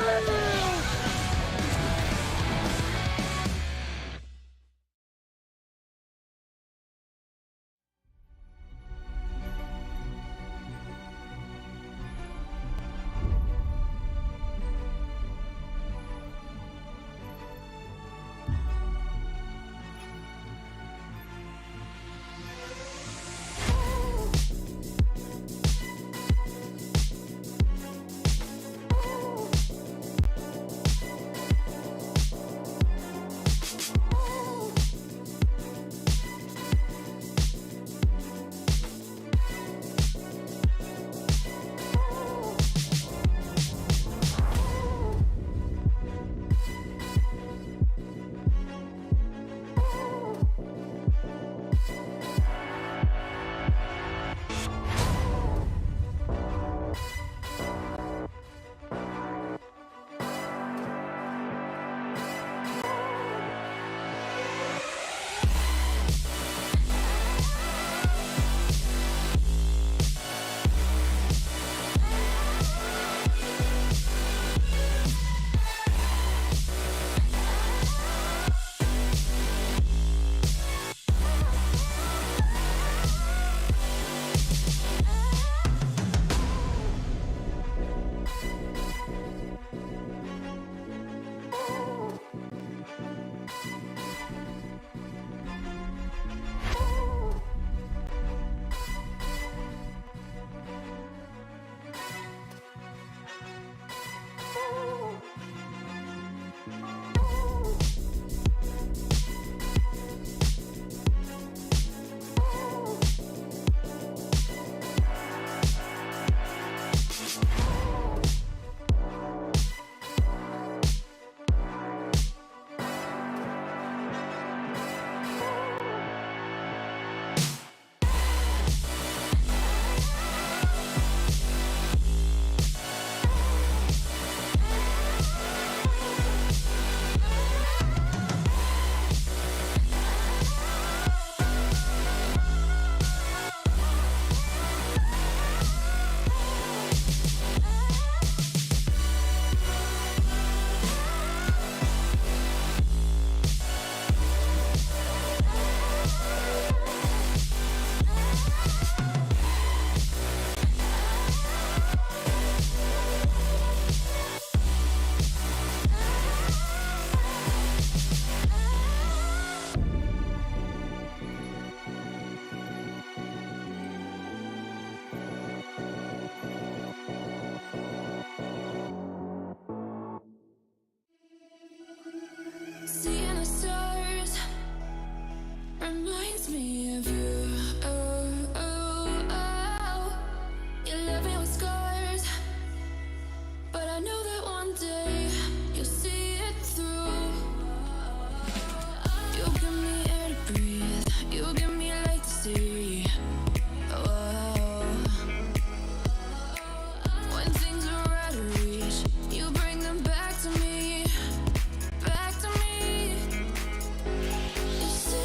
Seeing the stars reminds me of you. You left me with scars, but I know that one day you'll see it through. You give me air to breathe, you give me light to see. When things are out of reach, you bring them back to me, back to me. You see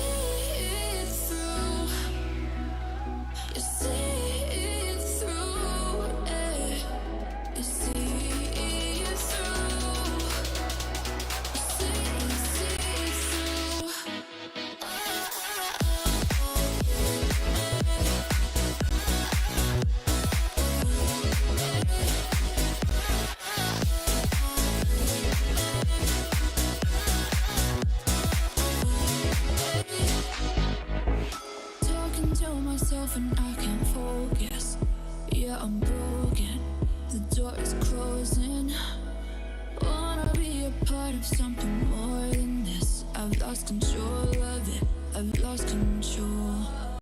it through, you see it through, you see it through, you see it through. Talking to myself and I can't focus. Yeah, I'm broken. The door is closing.